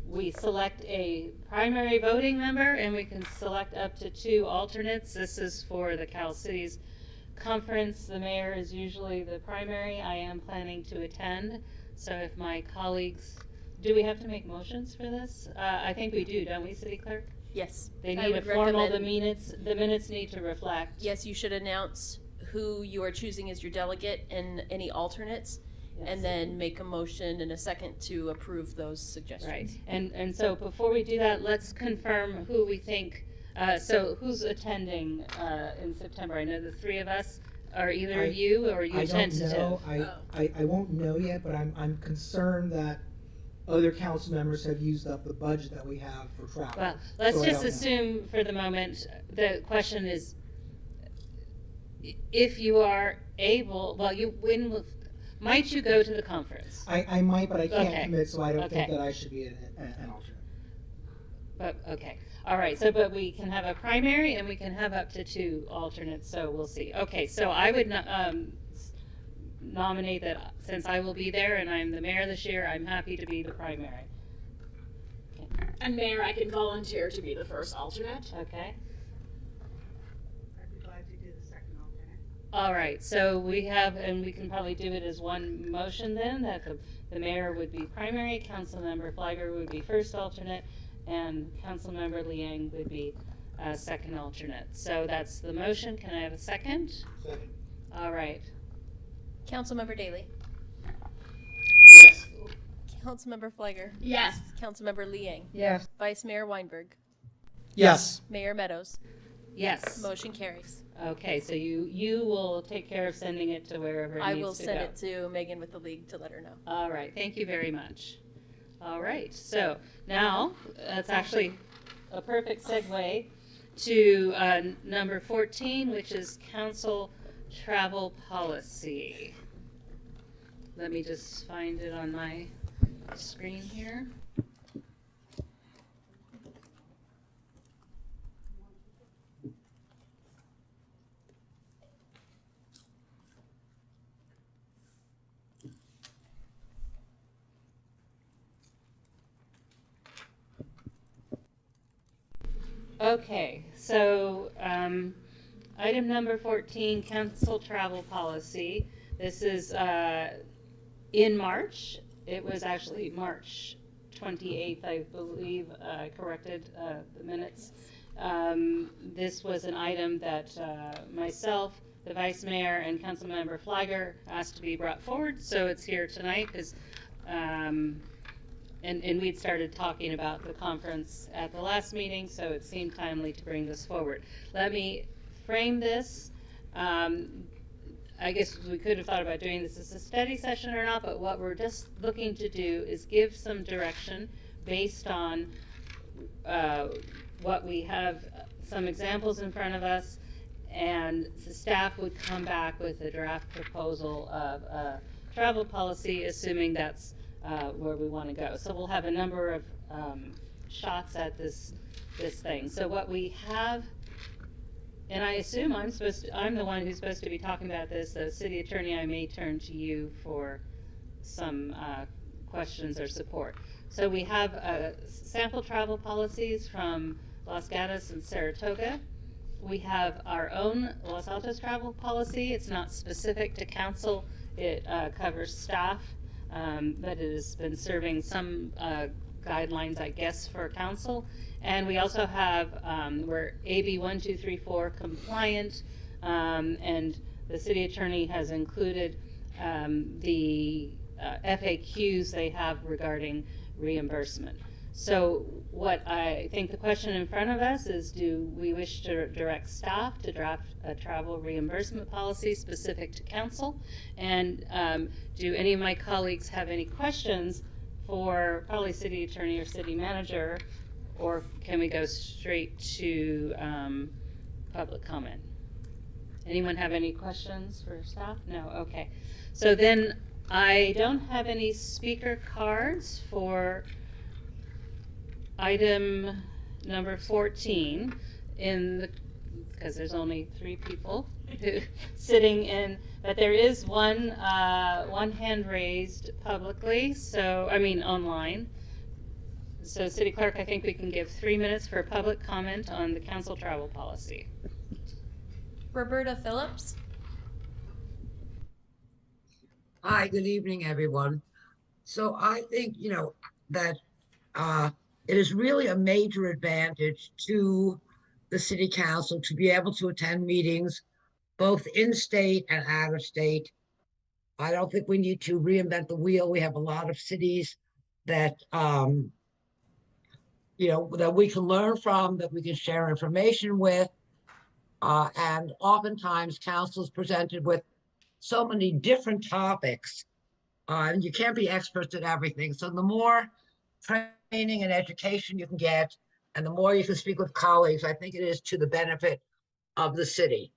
we select a primary voting member and we can select up to 2 alternates. This is for the Cal Cities Conference. The mayor is usually the primary. I am planning to attend. So if my colleagues, do we have to make motions for this? I think we do, don't we, City Clerk? Yes. They I need a would formal, the recommend- minutes need to reflect. Yes, you should announce who you are choosing as your delegate and any alternates, and then make a motion in a second to approve those suggestions. Right, and so before we do that, let's confirm who we think, so who's attending in September? I know the 3 of us are either you or you tentative. I don't know. I won't know yet, but I'm concerned that other council members have used up the budget that we have for travel. Well, let's So I just don't know. assume for the moment, the question is, if you are able, well, might you go to the conference? I might, but I can't Okay. commit, so I don't think Okay. that I should be an alternate. But, okay, all right, so, but we can have a primary and we can have up to 2 alternates, so we'll see. Okay, so I would nominate that, since I will be there and I'm the mayor this year, I'm happy to be the primary. And Mayor, I can volunteer to be the first alternate. Okay. I'd be glad to do the second alternate. All right, so we have, and we can probably do it as one motion then, that the mayor would be primary, Councilmember Flagger would be first alternate, and Councilmember Liang would be second alternate. So that's the motion. Can I have a second? Second. All right. Councilmember Daley. Yes. Councilmember Flagger. Yes. Councilmember Liang. Yes. Vice Mayor Weinberg. Yes. Mayor Meadows. Yes. Motion carries. Okay, so you will take care of sending it to wherever it I needs will to send go. it to Megan with the league to let her know. All right, thank you very much. All right, so now that's actually a perfect segue to number 14, which is council travel policy. Let me just find it on my screen here. Okay, so item number 14, council travel policy. This is in March. It was actually March 28th, I believe, corrected the minutes. This was an item that myself, the Vice Mayor, and Councilmember Flagger asked to be brought forward, so it's here tonight because and we'd started talking about the conference at the last meeting, so it seemed timely to bring this forward. Let me frame this. I guess we could have thought about doing this as a study session or not, but what we're just looking to do is give some direction based on what we have, some examples in front of us, and the staff would come back with a draft proposal of a travel policy, assuming that's where we want to go. So we'll have a number of shots at this thing. So what we have, and I assume I'm the one who's supposed to be talking about this. The city attorney, I may turn to you for some questions or support. So we have sample travel policies from Los Gatos and Saratoga. We have our own Los Altos travel policy. It's not specific to council. It covers staff, but it has been serving some guidelines, I guess, for council. And we also have, we're AB 1234 compliant, and the city attorney has included the FAQs they have regarding reimbursement. So what I think the question in front of us is, do we wish to direct staff to draft a travel reimbursement policy specific to council? And do any of my colleagues have any questions for probably city attorney or city manager, or can we go straight to public comment? Anyone have any questions for staff? No? Okay. So then I don't have any speaker cards for item number 14 because there's only 3 people sitting in, but there is one hand raised publicly, so I mean online. So City Clerk, I think we can give 3 minutes for public comment on the council travel policy. Roberta Phillips. Hi, good evening, everyone. So I think, that it is really a major advantage to the city council to be able to attend meetings both in state and out of state. I don't think we need to reinvent the wheel. We have a lot of cities that, that we can learn from, that we can share information with. And oftentimes council is presented with so many different topics. You can't be experts at everything. So the more training and education you can get, and the more you can speak with colleagues, I think it is to the benefit of the city.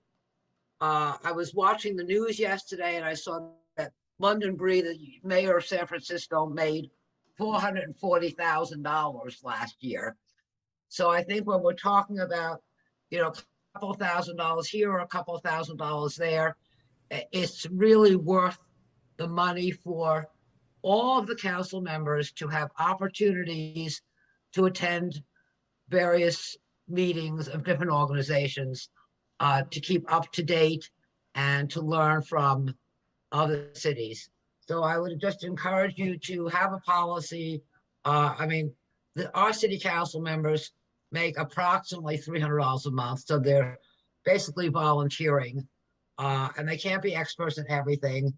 I was watching the news yesterday and I saw that London Bree, the mayor of San Francisco, made $440,000 last year. So I think when we're talking about, a couple $1,000 here or a couple $1,000 there, it's really worth the money for all of the council members to have opportunities to attend various meetings of different organizations, to keep up to date and to learn from other cities. So I would just encourage you to have a policy. Our city council members make approximately $300 a month, so they're basically volunteering, and they can't be experts in everything.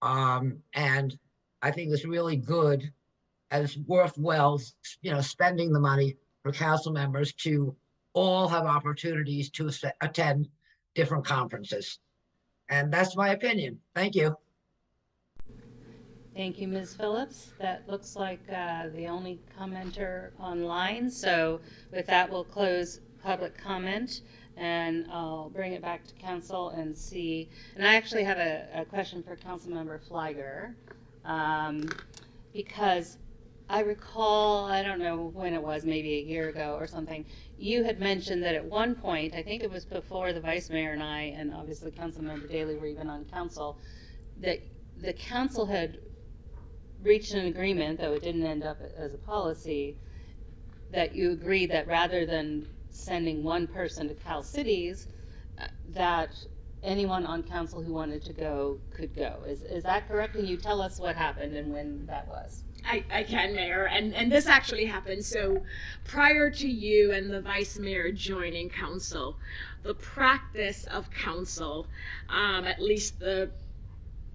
And I think it's really good and it's worthwhile, spending the money for council members to all have opportunities to attend different conferences. And that's my opinion. Thank you. Thank you, Ms. Phillips. That looks like the only commenter online. So with that, we'll close public comment, and I'll bring it back to council and see. And I actually have a question for Councilmember Flagger, because I recall, I don't know when it was, maybe a year ago or something, you had mentioned that at one point, I think it was before the Vice Mayor and I, and obviously Councilmember Daley were even on council, that the council had reached an agreement, though it didn't end up as a policy, that you agreed that rather than sending one person to Cal Cities, that anyone on council who wanted to go could go. Is that correct? Can you tell us what happened and when that was? I can, Mayor, and this actually happened. So prior to you and the Vice Mayor joining council, the practice of council, at least the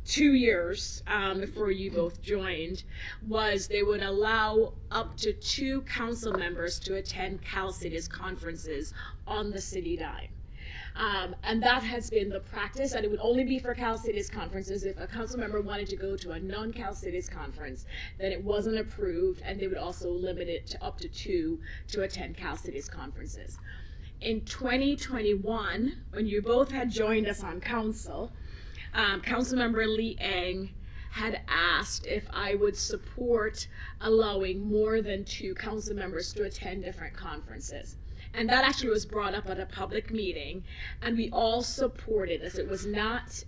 2 years before you both joined, was they would allow up to 2 council members to attend Cal Cities conferences on the city dime. And that has been the practice, and it would only be for Cal Cities conferences. If a council member wanted to go to a non-Cal Cities conference, then it wasn't approved, and they would also limit it to up to 2 to attend Cal Cities conferences. In 2021, when you both had joined us on council, Councilmember Lee Eng had asked if I would support allowing more than 2 council members to attend different conferences. And that actually was brought up at a public meeting, and we all supported this. It was not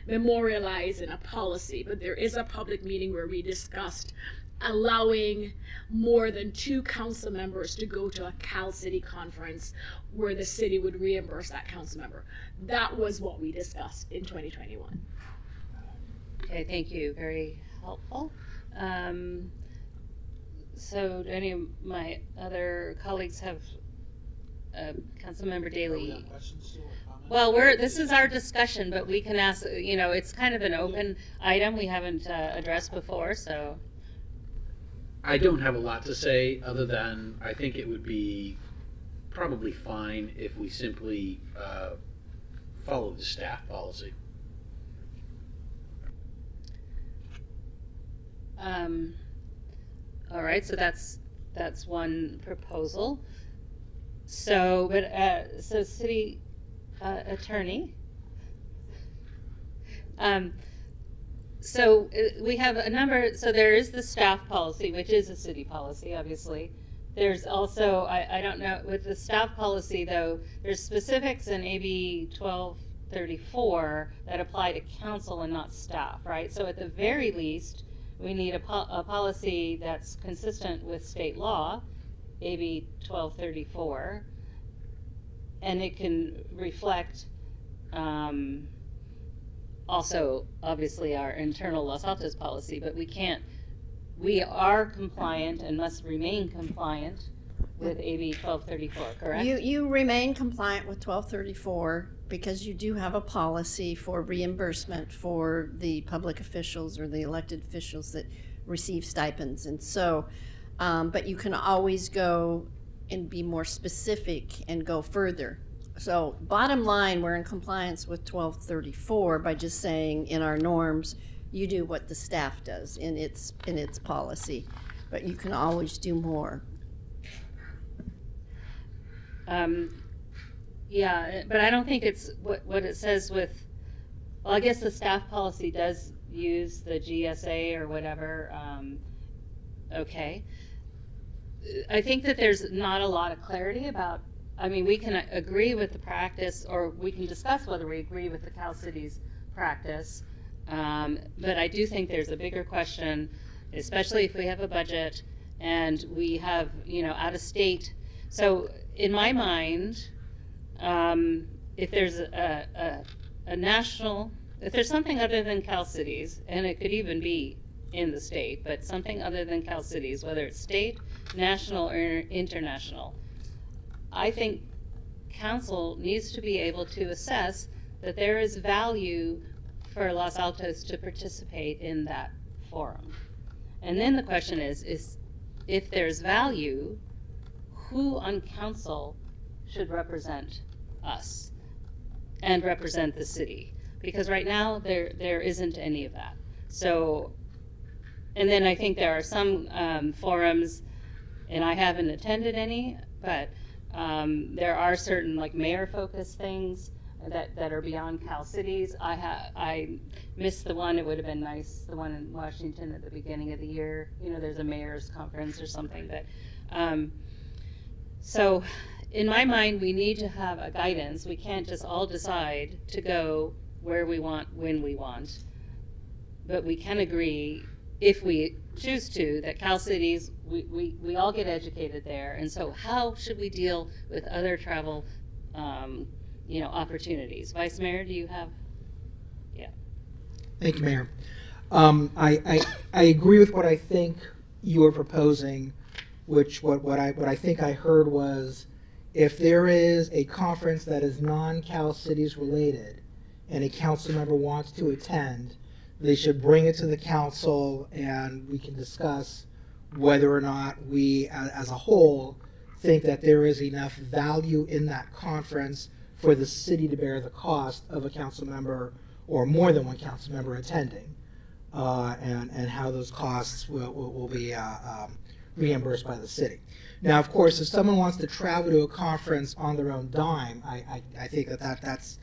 memorialized in a policy, but there is a public meeting where we discussed allowing more than 2 council members to go to a Cal City conference where the city would reimburse that council member. That was what we discussed in 2021. Okay, thank you. Very helpful. So do any of my other colleagues have Councilmember Daley? Well, this is our discussion, but we can ask, it's kind of an open item we haven't addressed before, so. I don't have a lot to say other than I think it would be probably fine if we simply follow the staff policy. All right, so that's one proposal. So, so city attorney. So we have a number. So there is the staff policy, which is a city policy, obviously. There's also I don't know with the staff policy though. There's specifics in AB 1234 that apply to council and not staff, right? So at the very least, we need a policy that's consistent with state law, AB 1234, and it can reflect also, obviously, our internal Los Altos policy, but we are compliant and must remain compliant with AB 1234, correct? You remain compliant with 1234 because you do have a policy for reimbursement for the public officials or the elected officials that receive stipends. And so, but you can always go and be more specific and go further. So bottom line, we're in compliance with 1234 by just saying in our norms, you do what the staff does in its policy, but you can always do more. Yeah, but I don't think it's what it says with, well, I guess the staff policy does use the GSA or whatever. Okay. I think that there's not a lot of clarity about, I mean, we can agree with the practice, or we can discuss whether we agree with the Cal Cities practice, but I do think there's a bigger question, especially if we have a budget and we have, out of state. So in my mind, if there's a national, if there's something other than Cal Cities, and it could even be in the state, but something other than Cal Cities, whether it's state, national, or international, I think council needs to be able to assess that there is value for Los Altos to participate in that forum. And then the question is if there's value, who on council should represent us and represent the city? Because right now there isn't any of that. So, and then I think there are some forums, and I haven't attended any, but there are certain like mayor-focused things that are beyond Cal Cities. I missed the one. It would have been nice, the one in Washington at the beginning of the year. There's a mayor's conference or something. But so, in my mind, we need to have a guidance. We can't just all decide to go where we want, when we want. But we can agree if we choose to, that Cal Cities, we all get educated there. And so how should we deal with other travel, opportunities? Vice Mayor, do you have? Yeah. Thank you, Mayor. I agree with what I think you are proposing, which what I think I heard was, if there is a conference that is non-Cal Cities related and a council member wants to attend, they should bring it to the council and we can discuss whether or not we as a whole think that there is enough value in that conference for the city to bear the cost of a council member or more than one council member attending, and how those costs will be reimbursed by the city. Now, of course, if someone wants to travel to a conference on their own dime, I think that's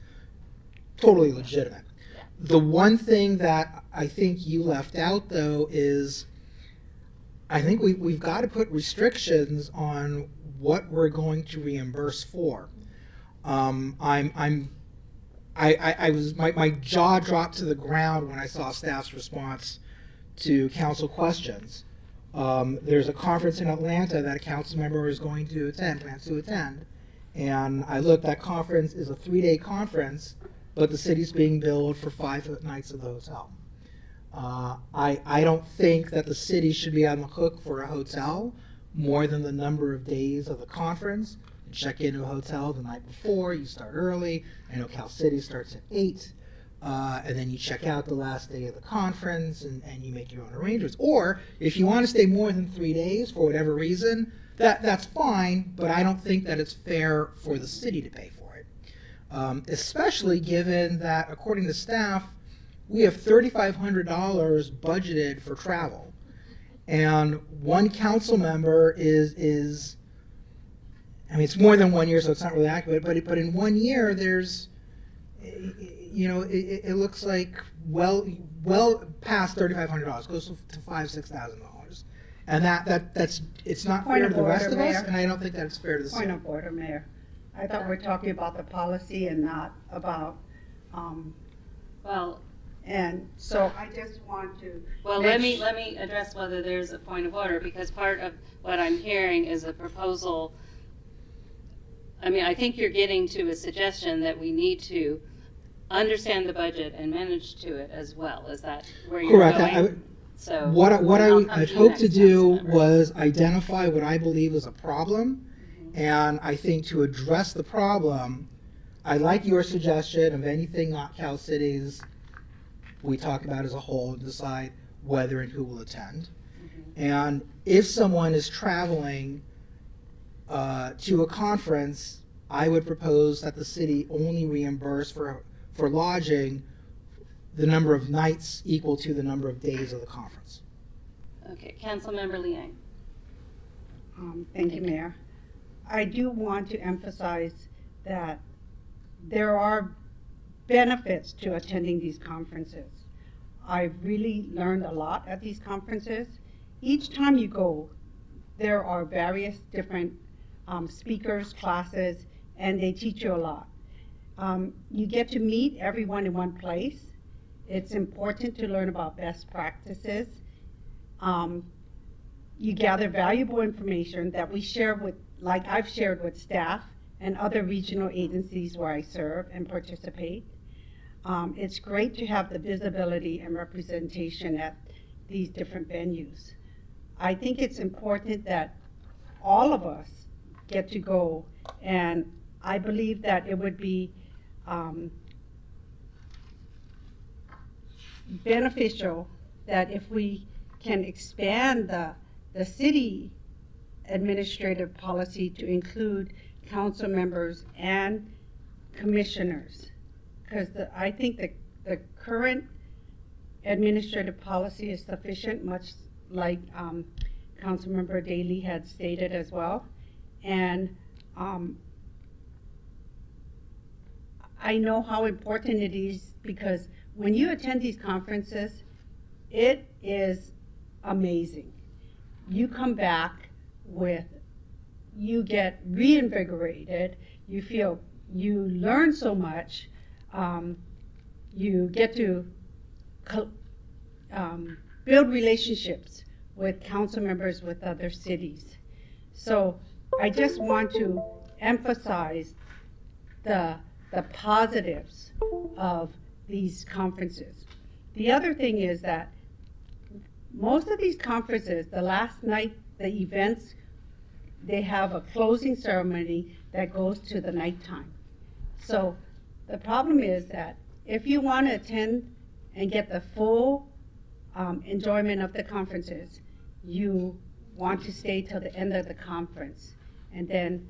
totally legitimate. The one thing that I think you left out, though, is I think we've got to put restrictions on what we're going to reimburse for. My jaw dropped to the ground when I saw staff's response to council questions. There's a conference in Atlanta that a council member is going to attend, plans to attend, and I looked. That conference is a 3-day conference, but the city's being billed for 5 nights of the hotel. I don't think that the city should be on the hook for a hotel more than the number of days of the conference. You check into a hotel the night before, you start early. I know Cal City starts at 8, and then you check out the last day of the conference and you make your own arrangements. Or if you want to stay more than 3 days for whatever reason, that's fine, but I don't think that it's fair for the city to pay for it. Especially given that, according to staff, we have $3,500 budgeted for travel, and one council member is I mean, it's more than 1 year, so it's not really accurate, but in 1 year, there's, it looks like well past $3,500, goes to $5,000-$6,000, and that's it's not fair to the rest of us, and I don't think that's fair to the city. Point of order, Mayor. I thought we're talking about the policy and not about, and so I just want to. Well, let me address whether there's a point of order, because part of what I'm hearing is a proposal. I mean, I think you're getting to a suggestion that we need to understand the budget and manage to it as well. Is that where you're Correct. going? So what I'd hoped to do was identify what I believe is a problem, and I think to address the problem, I like your suggestion of anything not Cal Cities we talk about as a whole and decide whether and who will attend. And if someone is traveling to a conference, I would propose that the city only reimburse for lodging the number of nights equal to the number of days of the conference. Okay, Councilmember Liang. Thank you, Mayor. I do want to emphasize that there are benefits to attending these conferences. I've really learned a lot at these conferences. Each time you go, there are various different speakers, classes, and they teach you a lot. You get to meet everyone in one place. It's important to learn about best practices. You gather valuable information that we share with, like I've shared with staff and other regional agencies where I serve and participate. It's great to have the visibility and representation at these different venues. I think it's important that all of us get to go, and I believe that it would be beneficial that if we can expand the city administrative policy to include council members and commissioners, because I think the current administrative policy is sufficient, much like Councilmember Daley had stated as well. And I know how important it is, because when you attend these conferences, it is amazing. You come back you get reinvigorated, you learn so much, you get to build relationships with council members with other cities. So I just want to emphasize the positives of these conferences. The other thing is that most of these conferences, the last night, the events, they have a closing ceremony that goes to the nighttime. So the problem is that if you want to attend and get the full enjoyment of the conferences, you want to stay till the end of the conference, and then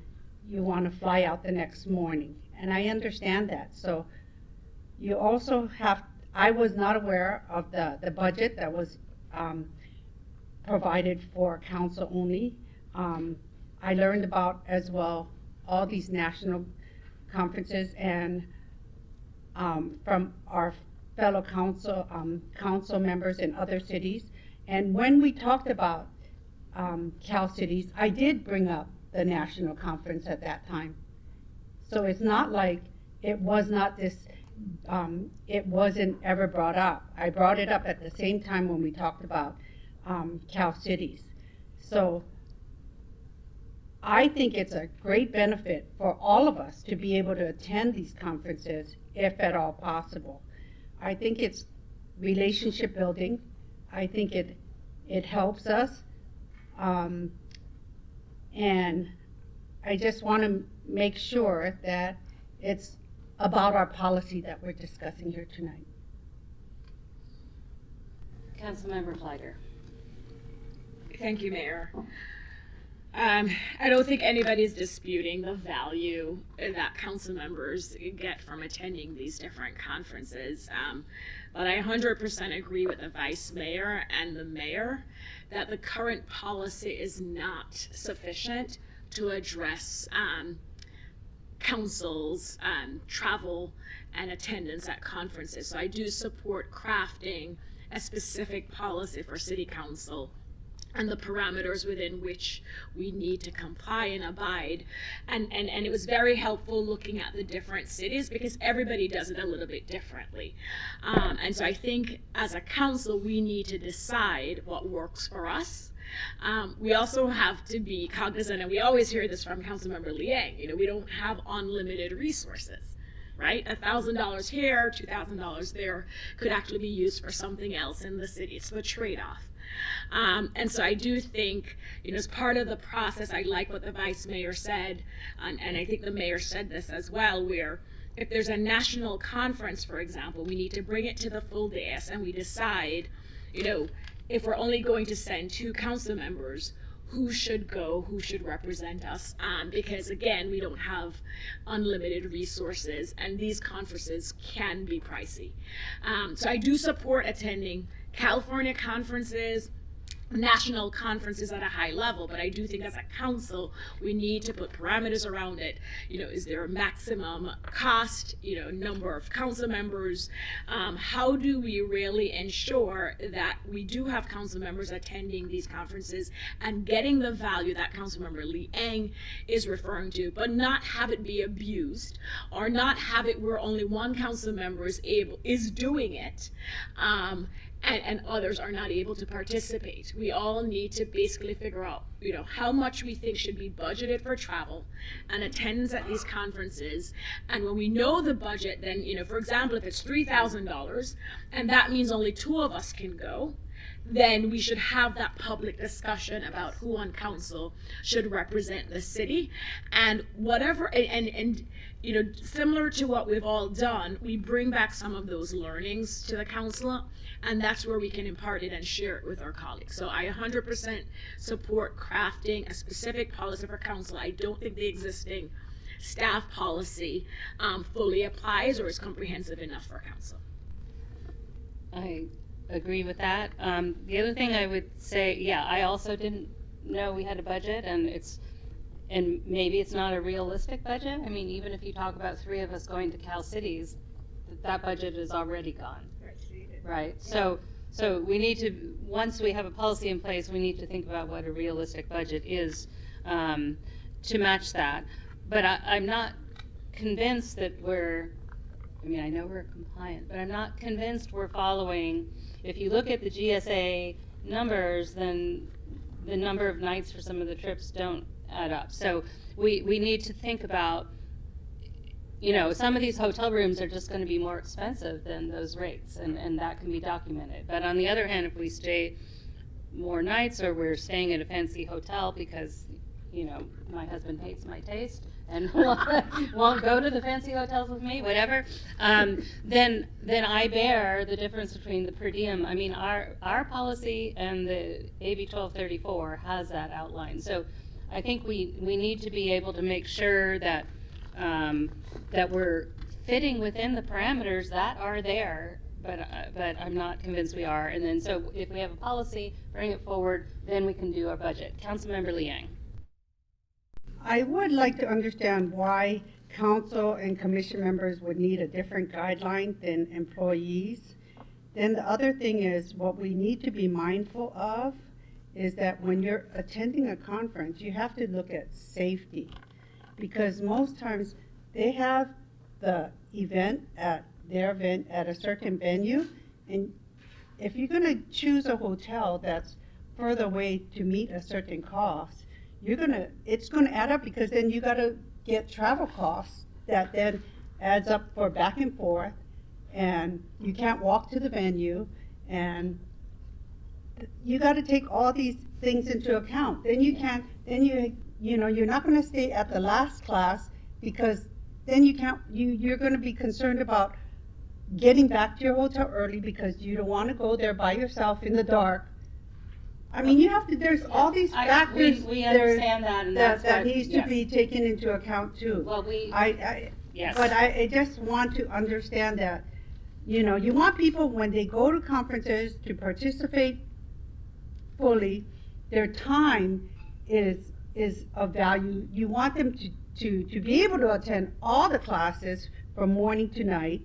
you want to fly out the next morning. And I understand that. So you also have, I was not aware of the budget that was provided for council only. I learned about as well all these national conferences and from our fellow council members in other cities. And when we talked about Cal Cities, I did bring up the national conference at that time. So it's not like it was not this, it wasn't ever brought up. I brought it up at the same time when we talked about Cal Cities. So I think it's a great benefit for all of us to be able to attend these conferences if at all possible. I think it's relationship building. I think it helps us. And I just want to make sure that it's about our policy that we're discussing here tonight. Councilmember Fliger. Thank you, Mayor. I don't think anybody's disputing the value that council members get from attending these different conferences. But I 100% agree with the vice mayor and the mayor that the current policy is not sufficient to address council's travel and attendance at conferences. So I do support crafting a specific policy for city council and the parameters within which we need to comply and abide. And it was very helpful looking at the different cities because everybody does it a little bit differently. And so I think as a council, we need to decide what works for us. We also have to be cognizant, and we always hear this from Councilmember Liang, we don't have unlimited resources, right? $1,000 here, $2,000 there could actually be used for something else in the city. It's the trade-off. And so I do think, as part of the process, I like what the vice mayor said, and I think the mayor said this as well, where if there's a national conference, for example, we need to bring it to the full dais and we decide, if we're only going to send 2 council members, who should go, who should represent us, because again, we don't have unlimited resources and these conferences can be pricey. So I do support attending California conferences, national conferences at a high level, but I do think as a council, we need to put parameters around it. Is there a maximum cost, number of council members? How do we really ensure that we do have council members attending these conferences and getting the value that Councilmember Liang is referring to, but not have it be abused or not have it where only one council member is doing it, and others are not able to participate. We all need to basically figure out, how much we think should be budgeted for travel and attendance at these conferences. And when we know the budget, then, for example, if it's $3,000 and that means only 2 of us can go, then we should have that public discussion about who on council should represent the city. And whatever, and similar to what we've all done, we bring back some of those learnings to the council, and that's where we can impart it and share it with our colleagues. So I 100% support crafting a specific policy for council. I don't think the existing staff policy fully applies or is comprehensive enough for council. I agree with that. The other thing I would say, I also didn't know we had a budget, and maybe it's not a realistic budget. I mean, even if you talk about 3 of us going to Cal Cities, that budget is already gone. Right. So we need to, once we have a policy in place, we need to think about what a realistic budget is to match that. But I'm not convinced that we're I mean, I know we're compliant, but I'm not convinced we're following. If you look at the GSA numbers, then the number of nights for some of the trips don't add up. So we need to think about, you know, some of these hotel rooms are just going to be more expensive than those rates, and that can be documented. But on the other hand, if we stay more nights, or we're staying at a fancy hotel because, you know, my husband hates my taste and won't go to the fancy hotels with me, whatever, then I bear the difference between the per diem. I mean, our policy and the AB 1234 has that outlined. So I think we need to be able to make sure that that we're fitting within the parameters that are there, but I'm not convinced we are. And then so if we have a policy, bring it forward, then we can do our budget. Councilmember Liang. I would like to understand why council and commission members would need a different guideline than employees. Then the other thing is, what we need to be mindful of is that when you're attending a conference, you have to look at safety. Because most times they have the their event at a certain venue, and if you're gonna choose a hotel that's further away to meet a certain cost, it's gonna add up, because then you gotta get travel costs that then adds up for back and forth, and you can't walk to the venue, and you gotta take all these things into account. Then you're not gonna stay at the last class, because then you're gonna be concerned about getting back to your hotel early because you don't wanna go there by yourself in the dark. I mean, there's all these factors we understand that, and that needs to be taken into account too. Well, yes. But I just want to understand that, you know, you want people, when they go to conferences, to participate fully. Their time is of value. You want them to be able to attend all the classes from morning to night,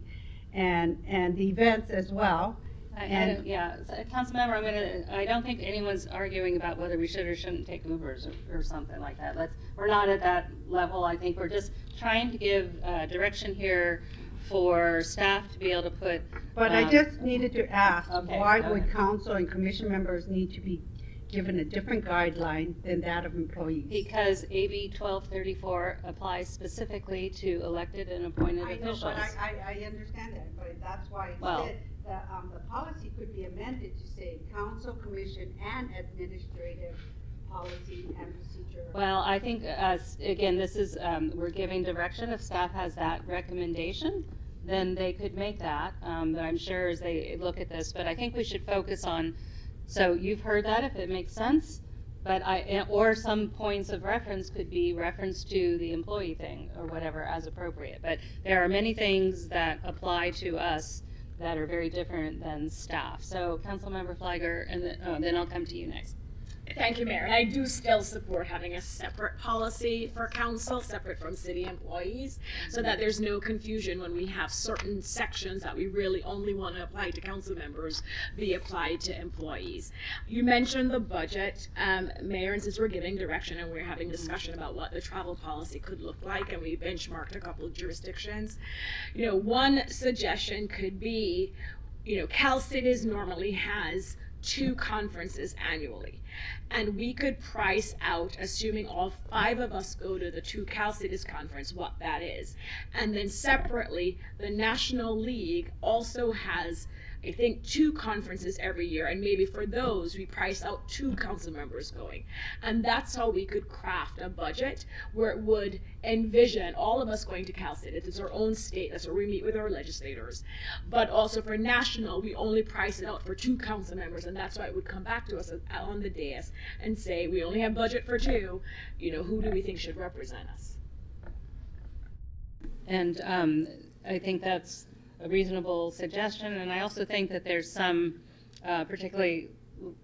and the events as well. Councilmember, I don't think anyone's arguing about whether we should or shouldn't take Ubers or something like that. We're not at that level. I think we're just trying to give direction here for staff to be able to put. But I just needed to ask, why would ahead. council and commission members need to be given a different guideline than that of employees? Because AB 1234 applies specifically to elected and appointed officials. I know, but I understand that, but that's why it said that the policy could be amended to say council, commission, and administrative policy and procedure. Well, I think, again, this is, we're giving direction. If staff has that recommendation, then they could make that. But I'm sure as they look at this, but I think we should focus on, so you've heard that, if it makes sense, but or some points of reference could be reference to the employee thing or whatever as appropriate. But there are many things that apply to us that are very different than staff. So Councilmember Flagger, and then I'll come to you next. Thank you, Mayor. And I do still support having a separate policy for council, separate from city employees, so that there's no confusion when we have certain sections that we really only want to apply to council members be applied to employees. You mentioned the budget, Mayor, and since we're giving direction and we're having discussion about what the travel policy could look like, and we benchmarked a couple of jurisdictions, you know, one suggestion could be, you know, Cal Cities normally has 2 conferences annually. And we could price out, assuming all 5 of us go to the 2 Cal Cities conference, what that is. And then separately, the National League also has, I think, 2 conferences every year, and maybe for those we price out 2 council members going. And that's how we could craft a budget where it would envision all of us going to Cal Cities. It's our own state, that's where we meet with our legislators. But also for national, we only price it out for 2 council members, and that's why it would come back to us on the dais and say, we only have budget for 2, you know, who do we think should represent us? And I think that's a reasonable suggestion, and I also think that there's some, particularly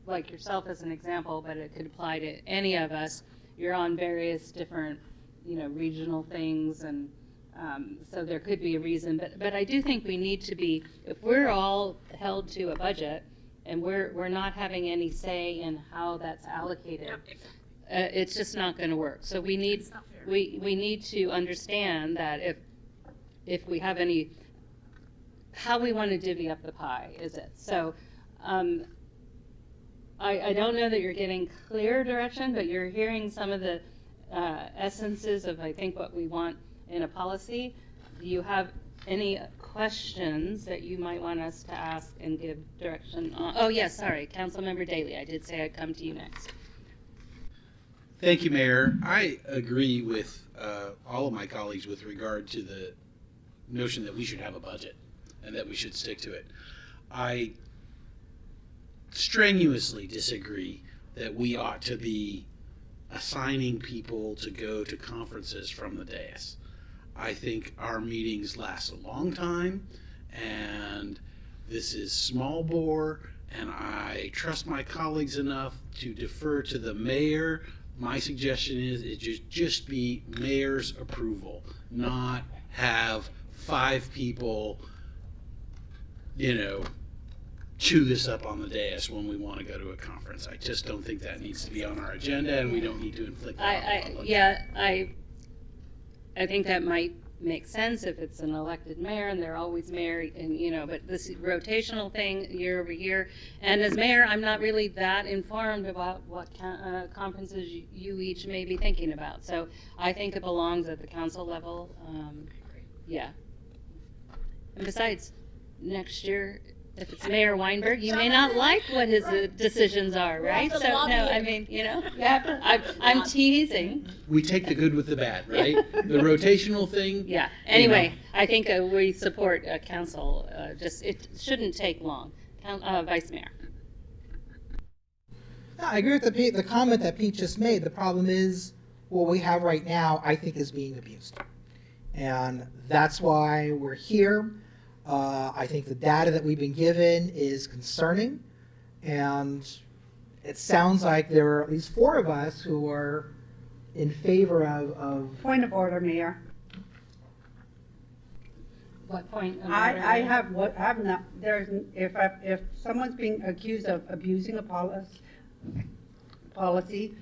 like yourself as an example, but it could apply to any of us. You're on various different, you know, regional things, and so there could be a reason. But I do think we need to be, if we're all held to a budget and we're not having any say in how that's allocated, it's just not going to work. So we need to understand that if we have any how we want to divvy up the pie, is it? So I don't know that you're getting clear direction, but you're hearing some of the essences of, I think, what we want in a policy. Do you have any questions that you might want us to ask and give direction on? Oh, yes, sorry, Councilmember Daley. I did say I'd come to you next. Thank you, Mayor. I agree with all of my colleagues with regard to the notion that we should have a budget and that we should stick to it. I strenuously disagree that we ought to be assigning people to go to conferences from the dais. I think our meetings last a long time, and this is small bore, and I trust my colleagues enough to defer to the mayor. My suggestion is it just be mayor's approval, not have 5 people, chew this up on the dais when we want to go to a conference. I just don't think that needs to be on our agenda, and we don't need to inflict that on the public. I think that might make sense if it's an elected mayor and they're always mayor, and but this rotational thing year over year. And as mayor, I'm not really that informed about what conferences you each may be thinking about. So I think it belongs at the council level. Yeah. And besides, next year, if it's Mayor Weinberg, you may not like what his decisions are, right? So no, I mean, I'm teasing. We take the good with the bad, right? The rotational thing. Yeah. Anyway, I think we support council. It shouldn't take long. Vice Mayor. No, I agree with the comment that Pete just made. The problem is what we have right now, I think, is being abused. And that's why we're here. I think the data that we've been given is concerning, and it sounds like there are at least 4 of us who are in favor of... Point of order, Mayor. What point of order? I have not, if someone's being accused of abusing a policy,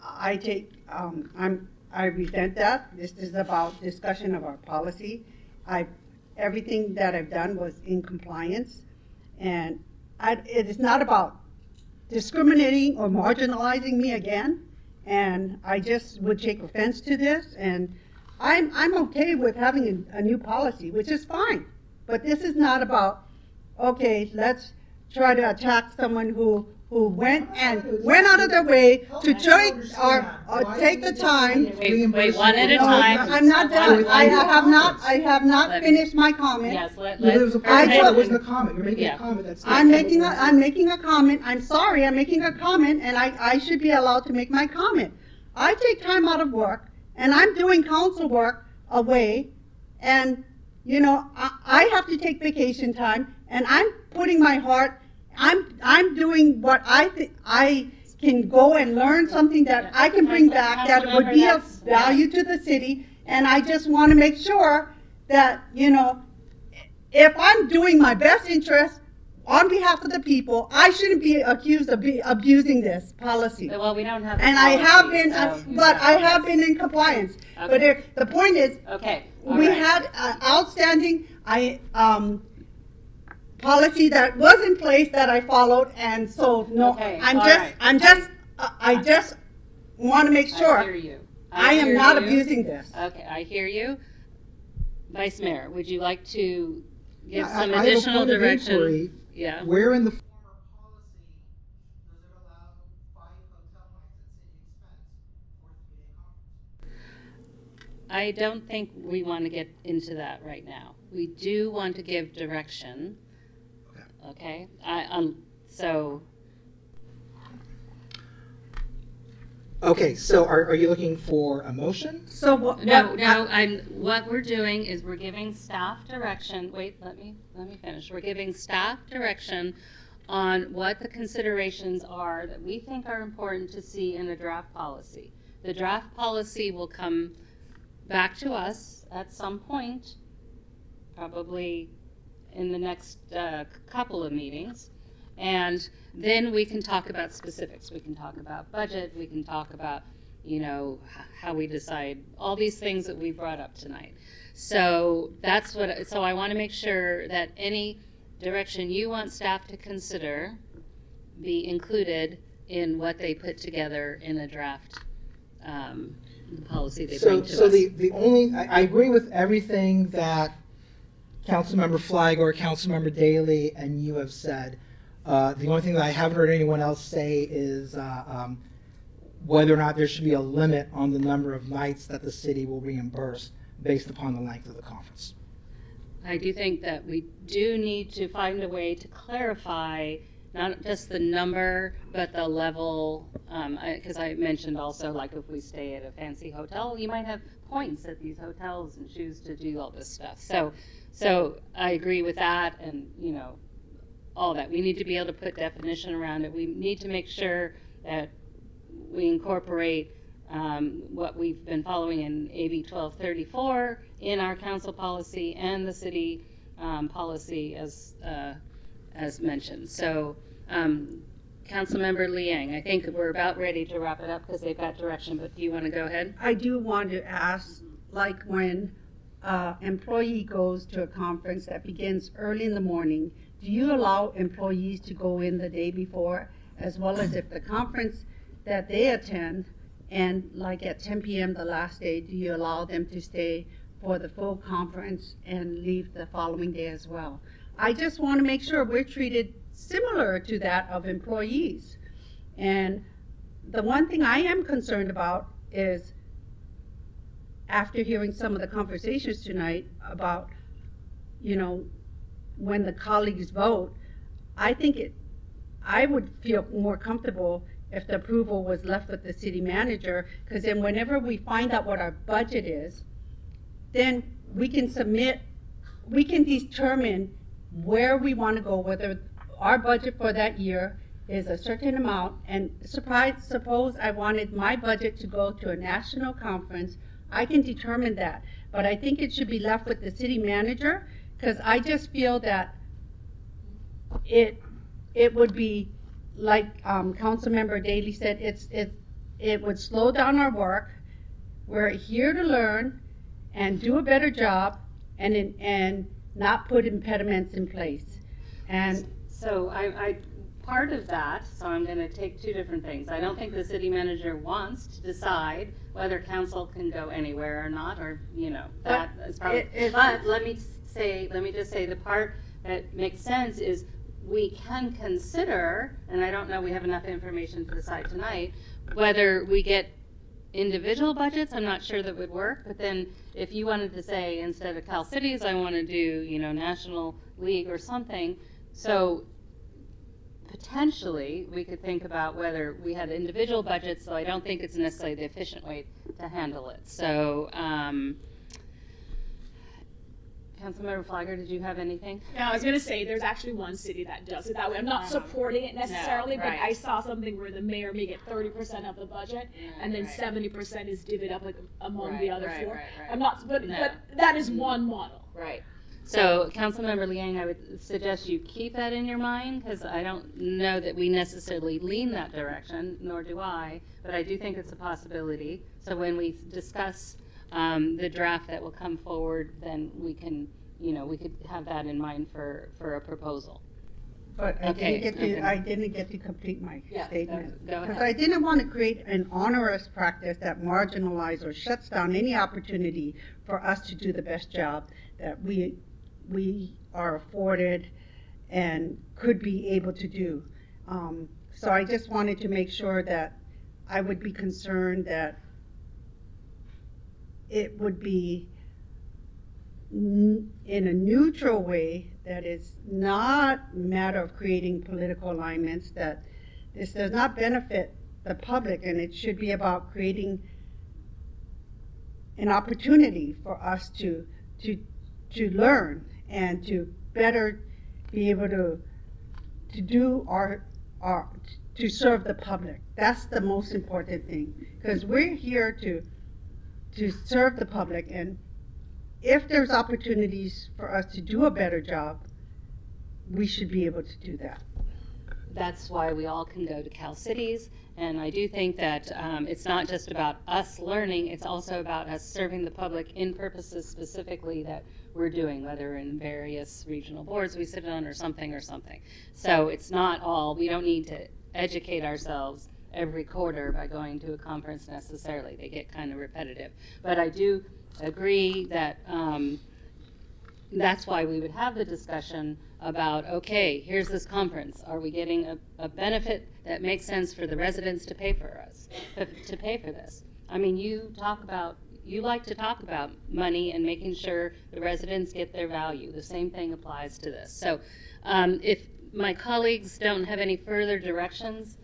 I take, I resent that. This is about discussion of our policy. Everything that I've done was in compliance, and it is not about discriminating or marginalizing me again, and I just would take offense to this, and I'm okay with having a new policy, which is fine, but this is not about, okay, let's try to attack someone who went out of their way to take the time. Wait, one at a time. I'm not done. I have not finished my comment. Yes, There was a part that wasn't a comment. You're making a comment that's not... I'm making a comment. I'm sorry, I'm making a comment, and I should be allowed to make my comment. I take time out of work, and I'm doing council work away, and I have to take vacation time, and I'm putting my heart. I'm doing what I think I can go and learn something that I can bring back that would be of value to the city, and I just want to make sure that if I'm doing my best interest on behalf of the people, I shouldn't be accused of abusing this policy. Well, we don't have. And I have been, but I have been in compliance. Okay. But the point is, okay, we had outstanding policy that was in place that I followed, and so no, Okay, I just want to make sure I hear you. I am not abusing this. Okay, I hear you. Vice Mayor, would you like to give I some have a additional point of direction? inquiry. Yeah. Where in the former policy does it allow 5 hotel nights at city expense for a 3-day conference? I don't think we want to get into that right now. We do want to give direction. Okay. So. Okay, so are you looking for a motion? So what we're doing is we're giving staff direction. Wait, let me finish. We're giving staff direction on what the considerations are that we think are important to see in a draft policy. The draft policy will come back to us at some point, probably in the next couple of meetings, and then we can talk about specifics. We can talk about budget, we can talk about how we decide all these things that we brought up tonight. So that's so I want to make sure that any direction you want staff to consider be included in what they put together in a draft policy they bring to us. So the only, I agree with everything that Councilmember Flagler, Councilmember Daley, and you have said. The only thing that I haven't heard anyone else say is whether or not there should be a limit on the number of nights that the city will reimburse based upon the length of the conference. I do think that we do need to find a way to clarify not just the number, but the level, because I mentioned also, like, if we stay at a fancy hotel, you might have points at these hotels and choose to do all this stuff. So I agree with that, and, all that. We need to be able to put definition around it. We need to make sure that we incorporate what we've been following in AB 1234 in our council policy and the city policy as mentioned. So, Councilmember Liang, I think we're about ready to wrap it up because they've got direction, but do you want to go ahead? I do want to ask, like when employee goes to a conference that begins early in the morning, do you allow employees to go in the day before, as well as if the conference that they attend, and like at 10 p.m. the last day, do you allow them to stay for the full conference and leave the following day as well? I just want to make sure we're treated similar to that of employees. And the one thing I am concerned about is, after hearing some of the conversations tonight about, when the colleagues vote, I would feel more comfortable if the approval was left with the city manager, because then whenever we find out what our budget is, then we can determine where we want to go, whether our budget for that year is a certain amount. And suppose I wanted my budget to go to a national conference, I can determine that. But I think it should be left with the city manager, because I just feel that it would be, like Councilmember Daley said, it would slow down our work. We're here to learn and do a better job, and not put impediments in place. And so I part of that, so I'm going to take two different things. I don't think the city manager wants to decide whether council can go anywhere or not, or that is probably. But let me just say the part that makes sense is we can consider, and I don't know, we have enough information to decide tonight, whether we get individual budgets. I'm not sure that would work, but then if you wanted to say, instead of Cal Cities, I want to do, National League or something, so potentially we could think about whether we had individual budgets, so I don't think it's necessarily the efficient way to handle it. So, Councilmember Flagler, did you have anything? No, I was going to say there's actually one city that does it that way. I'm not supporting it necessarily, but I saw something where the mayor may get 30% of the budget, and then 70% is divvied up among the other four. I'm not, but that is one model. Right. So, Councilmember Liang, I would suggest you keep that in your mind, because I don't know that we necessarily lean that direction, nor do I, but I do think it's a possibility. So when we discuss the draft that will come forward, then we can, we could have that in mind for a proposal. But I didn't get to complete my statement. Go ahead. Because I didn't want to create an onerous practice that marginalizes or shuts down any opportunity for us to do the best job that we are afforded and could be able to do. So I just wanted to make sure that I would be concerned that it would be in a neutral way, that is not a matter of creating political alignments, that this does not benefit the public, and it should be about creating an opportunity for us to learn and to better be able to do to serve the public. That's the most important thing, because we're here to serve the public, and if there's opportunities for us to do a better job, we should be able to do that. that's why we all can go to Cal Cities. And I do think that it's not just about us learning, it's also about us serving the public in purposes specifically that we're doing, whether in various regional boards we sit on or something. So it's not all, we don't need to educate ourselves every quarter by going to a conference necessarily. They get kind of repetitive. But I do agree that that's why we would have the discussion about, okay, here's this conference. Are we getting a benefit that makes sense for the residents to pay for us, to pay for this? I mean, you like to talk about money and making sure the residents get their value. The same thing applies to this. So if my colleagues don't have any further directions,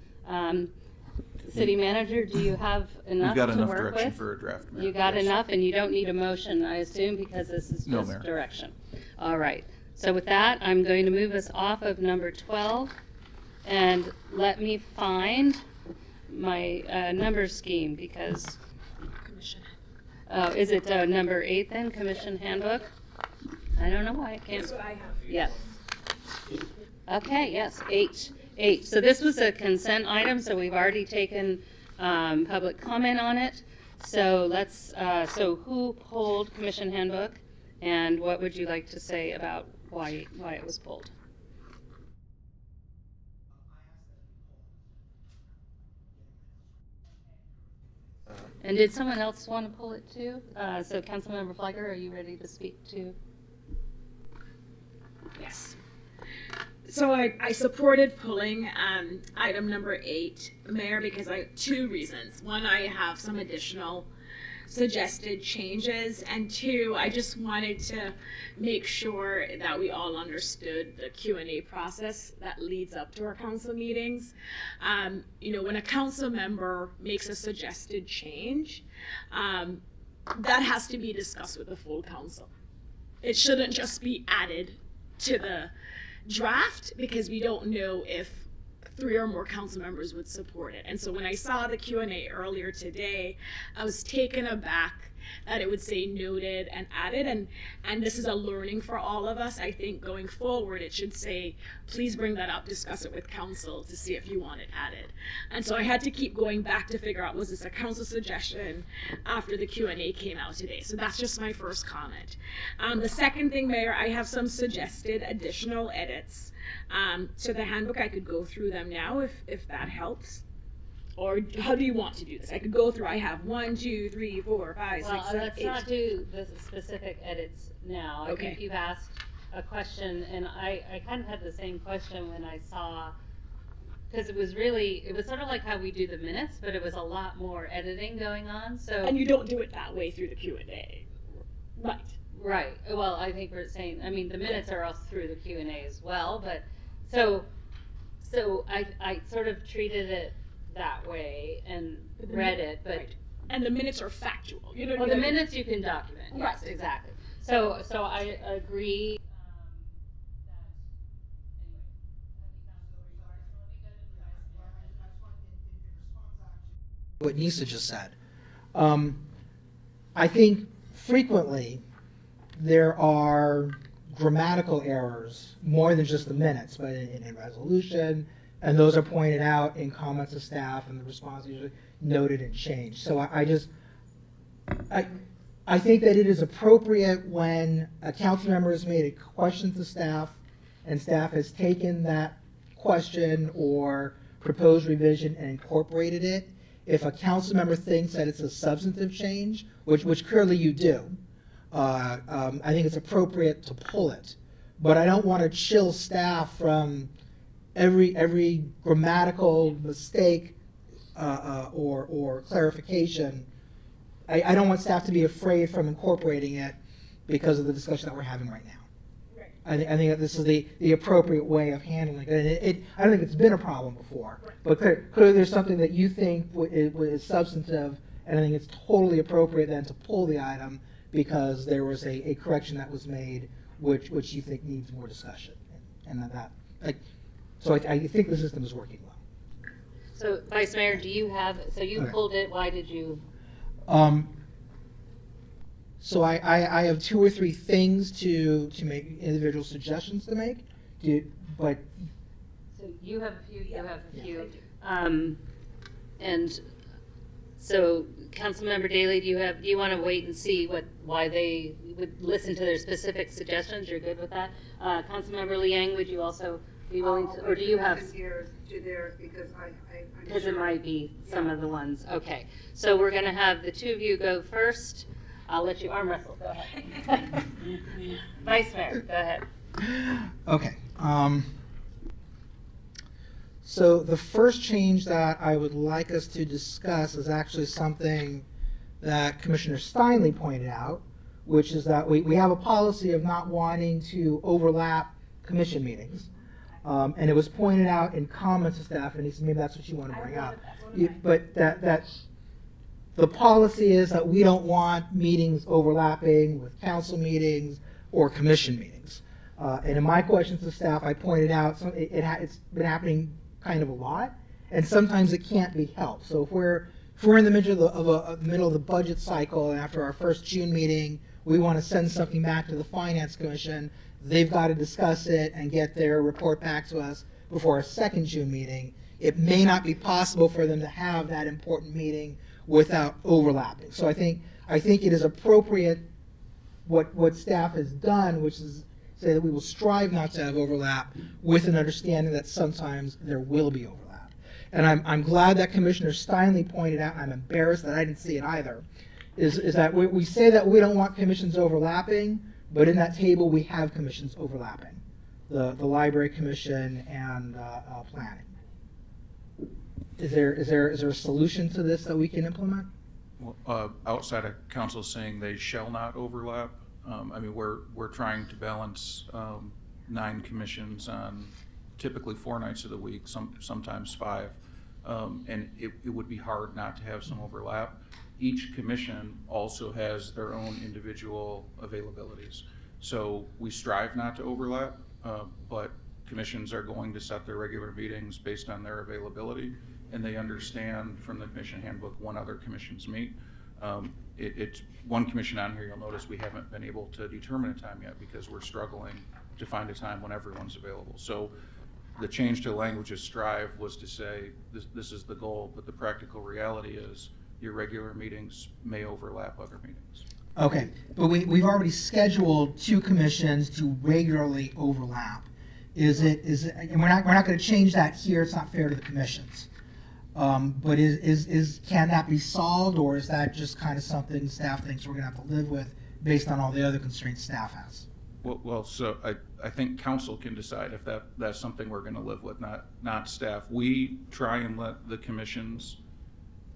City Manager, do you have enough to work with? We've got enough direction for a draft. You got enough, and you don't need a motion, I assume, because this is No, just Mayor. direction. All right. So with that, I'm going to move us off of number 12, and let me find my number scheme, because, is it number 8 then, Commission Handbook? I don't know why I can't. That's what I have. Yes. Okay, yes, H. So this was a consent item, so we've already taken public comment on it. So let's, so who pulled Commission Handbook? And what would you like to say about why it was pulled? And did someone else want to pull it too? So Councilmember Flagger, are you ready to speak to? Yes. So I supported pulling item number 8, Mayor, because I 2 reasons. One, I have some additional suggested changes, and 2, I just wanted to make sure that we all understood the Q&A process that leads up to our council meetings. You know, when a council member makes a suggested change, that has to be discussed with the full council. It shouldn't just be added to the draft because we don't know if 3 or more council members would support it. And so when I saw the Q&A earlier today, I was taken aback that it would say noted and added, and this is a learning for all of us. I think going forward it should say, please bring that up, discuss it with council to see if you want it added. And so I had to keep going back to figure out, was this a council suggestion after the Q&A came out today? So that's just my first comment. The second thing, Mayor, I have some suggested additional edits to the handbook. I could go through them now if that helps. Or how do you want to do this? I could go through, I have 1, 2, 3, 4, 5, 6, 7, 8. Let's not do the specific edits now. Okay. I think you've asked a question, and I kind of had the same question when I saw, because it was sort of like how we do the minutes, but it was a lot more editing going on. So And you don't do it that way through the Q&A. Right. Right. Well, I think we're saying, I mean, the minutes are all through the Q&A as well, but so I sort of treated it that way and read it, but right. And the minutes are factual. You know, well, the minutes you can document. Right. Yes, exactly. So I agree. What Nisa just said. I think frequently there are grammatical errors more than just the minutes, but in a resolution, and those are pointed out in comments of staff, and the response is usually noted and changed. So I think that it is appropriate when a council member has made a question to staff, and staff has taken that question or proposed revision and incorporated it. If a council member thinks that it's a substantive change, which clearly you do, I think it's appropriate to pull it. But I don't want to chill staff from every grammatical mistake or clarification. I don't want staff to be afraid from incorporating it because of the discussion that we're having right now. I think that this is the appropriate way of handling it. I don't think it's been a problem before, but clearly there's something that you think is substantive, and I think it's totally appropriate then to pull the item because there was a correction that was made which you think needs more discussion. So I think the system is working well. So Vice Mayor, do you have, so you Okay. pulled it, why did you? So I have 2 or 3 things to make individual suggestions to make, but So You have a few, you have a few. And so, Councilmember Daley, do you want to wait and see why they would listen to their specific suggestions? You're good with that? Councilmember Liang, would you also be willing to, or do you have? To theirs because Because it might be some of the ones. Okay, so we're going to have the two of you go first. I'll let you arm wrestle. Go ahead. Vice Mayor, go ahead. Okay. So the first change that I would like us to discuss is actually something that Commissioner Steinle pointed out, which is that we have a policy of not wanting to overlap commission meetings. And it was pointed out in comments to staff, and maybe that's what you want to bring up. But that the policy is that we don't want meetings overlapping with council meetings or commission meetings. And in my questions to staff, I pointed out it's been happening kind of a lot, and sometimes it can't be helped. So if we're in the middle of the budget cycle, and after our first June meeting, we want to send something back to the Finance Commission, they've got to discuss it and get their report back to us before our second June meeting. It may not be possible for them to have that important meeting without overlapping. So I think it is appropriate what staff has done, which is say that we will strive not to have overlap with an understanding that sometimes there will be overlap. And I'm glad that Commissioner Steinle pointed out, and I'm embarrassed that I didn't see it either, is that we say that we don't want commissions overlapping, but in that table we have commissions overlapping, the Library Commission and Planning. Is there a solution to this that we can implement? Well, outside of council saying they shall not overlap, I mean, we're trying to balance 9 commissions on typically 4 nights of the week, sometimes 5, and it would be hard not to have some overlap. Each commission also has their own individual availabilities. So we strive not to overlap, but commissions are going to set their regular meetings based on their availability, and they understand from the commission handbook when other commissions meet. It's one commission on here, you'll notice we haven't been able to determine a time yet because we're struggling to find a time when everyone's available. So the change to language of strive was to say this is the goal, but the practical reality is your regular meetings may overlap other meetings. Okay, but we've already scheduled 2 commissions to regularly overlap. Is it, and we're not going to change that here, it's not fair to the commissions. But can that be solved, or is that just kind of something staff thinks we're going to have to live with based on all the other constraints staff has? Well, so I think council can decide if that's something we're going to live with, not staff. We try and let the commissions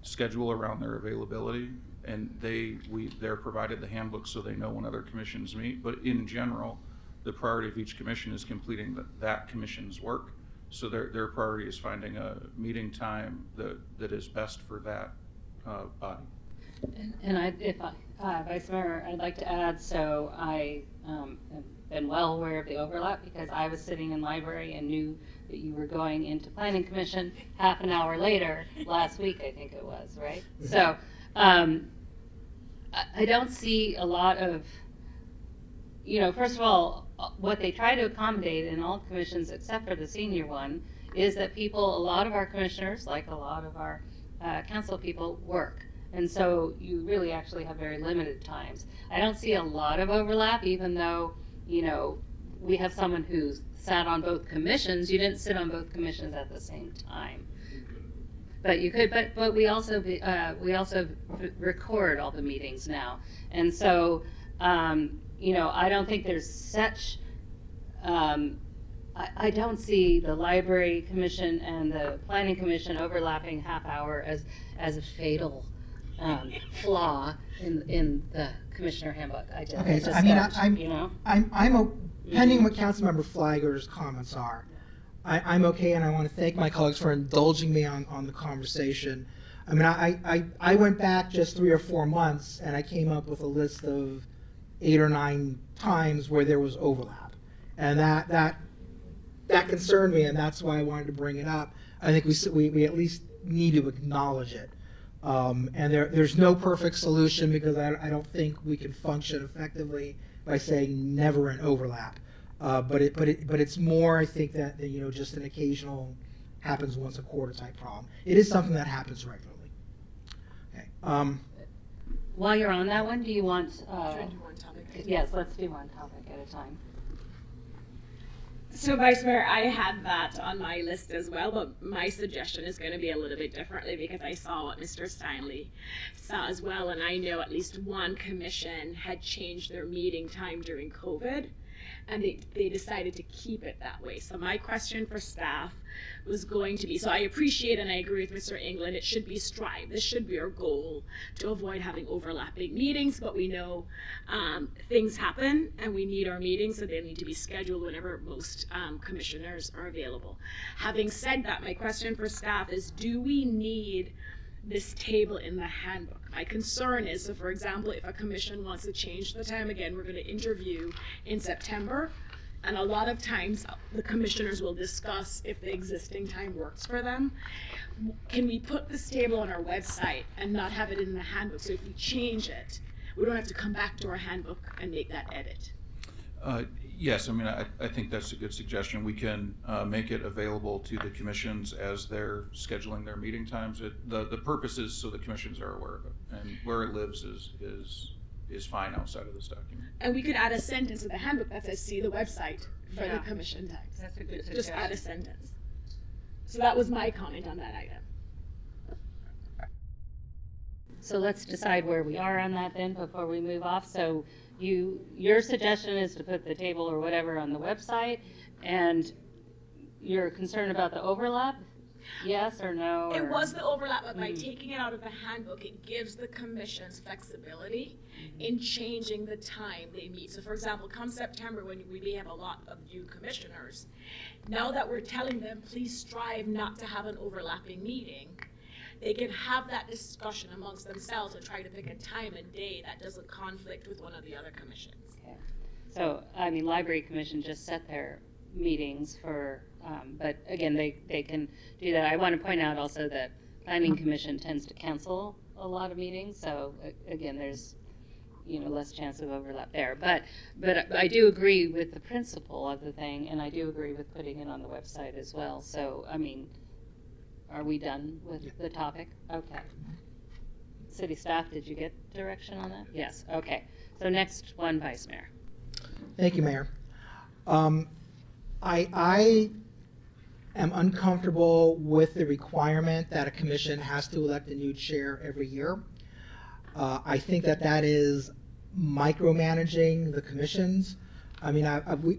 schedule around their availability, and they're provided the handbook so they know when other commissions meet. But in general, the priority of each commission is completing that commission's work. So their priority is finding a meeting time that is best for that body. And Vice Mayor, I'd like to add, so I have been well aware of the overlap because I was sitting in library and knew that you were going into Planning Commission half an hour later last week, I think it was, right? So I don't see a lot of, first of all, what they try to accommodate in all commissions except for the senior one is that a lot of our commissioners, like a lot of our council people, work. And so you really actually have very limited times. I don't see a lot of overlap, even though, we have someone who's sat on both commissions. You didn't sit on both commissions at the same time. But you could, but we also record all the meetings now. And so, I don't think there's such, I don't see the Library Commission and the Planning Commission overlapping half hour as a fatal flaw in the Commissioner handbook. Pending what Councilmember Flagler's comments are, I'm okay, and I want to thank my colleagues for indulging me on the conversation. I mean, I went back just 3 or 4 months, and I came up with a list of 8 or 9 times where there was overlap, and that concerned me, and that's why I wanted to bring it up. I think we at least need to acknowledge it, and there's no perfect solution because I don't think we can function effectively by saying never an overlap. But it's more, I think, that just an occasional happens once a quarter type problem. It is something that happens regularly. Okay. While you're on that one, do you want? Should I do one topic? Yes, let's do one topic at a time. So, Vice Mayor, I had that on my list as well, but my suggestion is going to be a little bit differently because I saw what Mr. Steinley saw as well, and I know at least one commission had changed their meeting time during COVID, and they decided to keep it that way. So my question for staff was going to be, so I appreciate and I agree with Mr. England, it should be strive. This should be our goal, to avoid having overlapping meetings, but we know things happen and we need our meetings, so they need to be scheduled whenever most commissioners are available. Having said that, my question for staff is, do we need this table in the handbook? My concern is, so for example, if a commission wants to change the time, again, we're going to interview in September, and a lot of times the commissioners will discuss if the existing time works for them. Can we put this table on our website and not have it in the handbook, so if we change it, we don't have to come back to our handbook and make that edit? Yes, I mean, I think that's a good suggestion. We can make it available to the commissions as they're scheduling their meeting times. The purpose is so the commissions are aware of it, and where it lives is fine outside of this document. And we could add a sentence to the handbook that says, see the website for the commission times. That's a good suggestion. Just add a sentence. So that was my comment on that item. So let's decide where we are on that then before we move off. So your suggestion is to put the table or whatever on the website, and you're concerned about the overlap? Yes or no? It was the overlap, but by taking it out of the handbook, it gives the commissions flexibility in changing the time they meet. So for example, come September, when we may have a lot of new commissioners, now that we're telling them, please strive not to have an overlapping meeting, they can have that discussion amongst themselves and try to pick a time and day that doesn't conflict with one of the other commissions. Okay. So, I mean, Library Commission just set their meetings for, but again, they can do that. I want to point out also that Planning Commission tends to cancel a lot of meetings, so again, there's less chance of overlap there. But I do agree with the principle of the thing, and I do agree with putting it on the website as well. So, I mean, are we done with the topic? Okay. City staff, did you get direction on that? Yes, okay. So next one, Vice Mayor. Thank you, Mayor. I am uncomfortable with the requirement that a commission has to elect a new chair every year. I think that is micromanaging the commissions. I mean,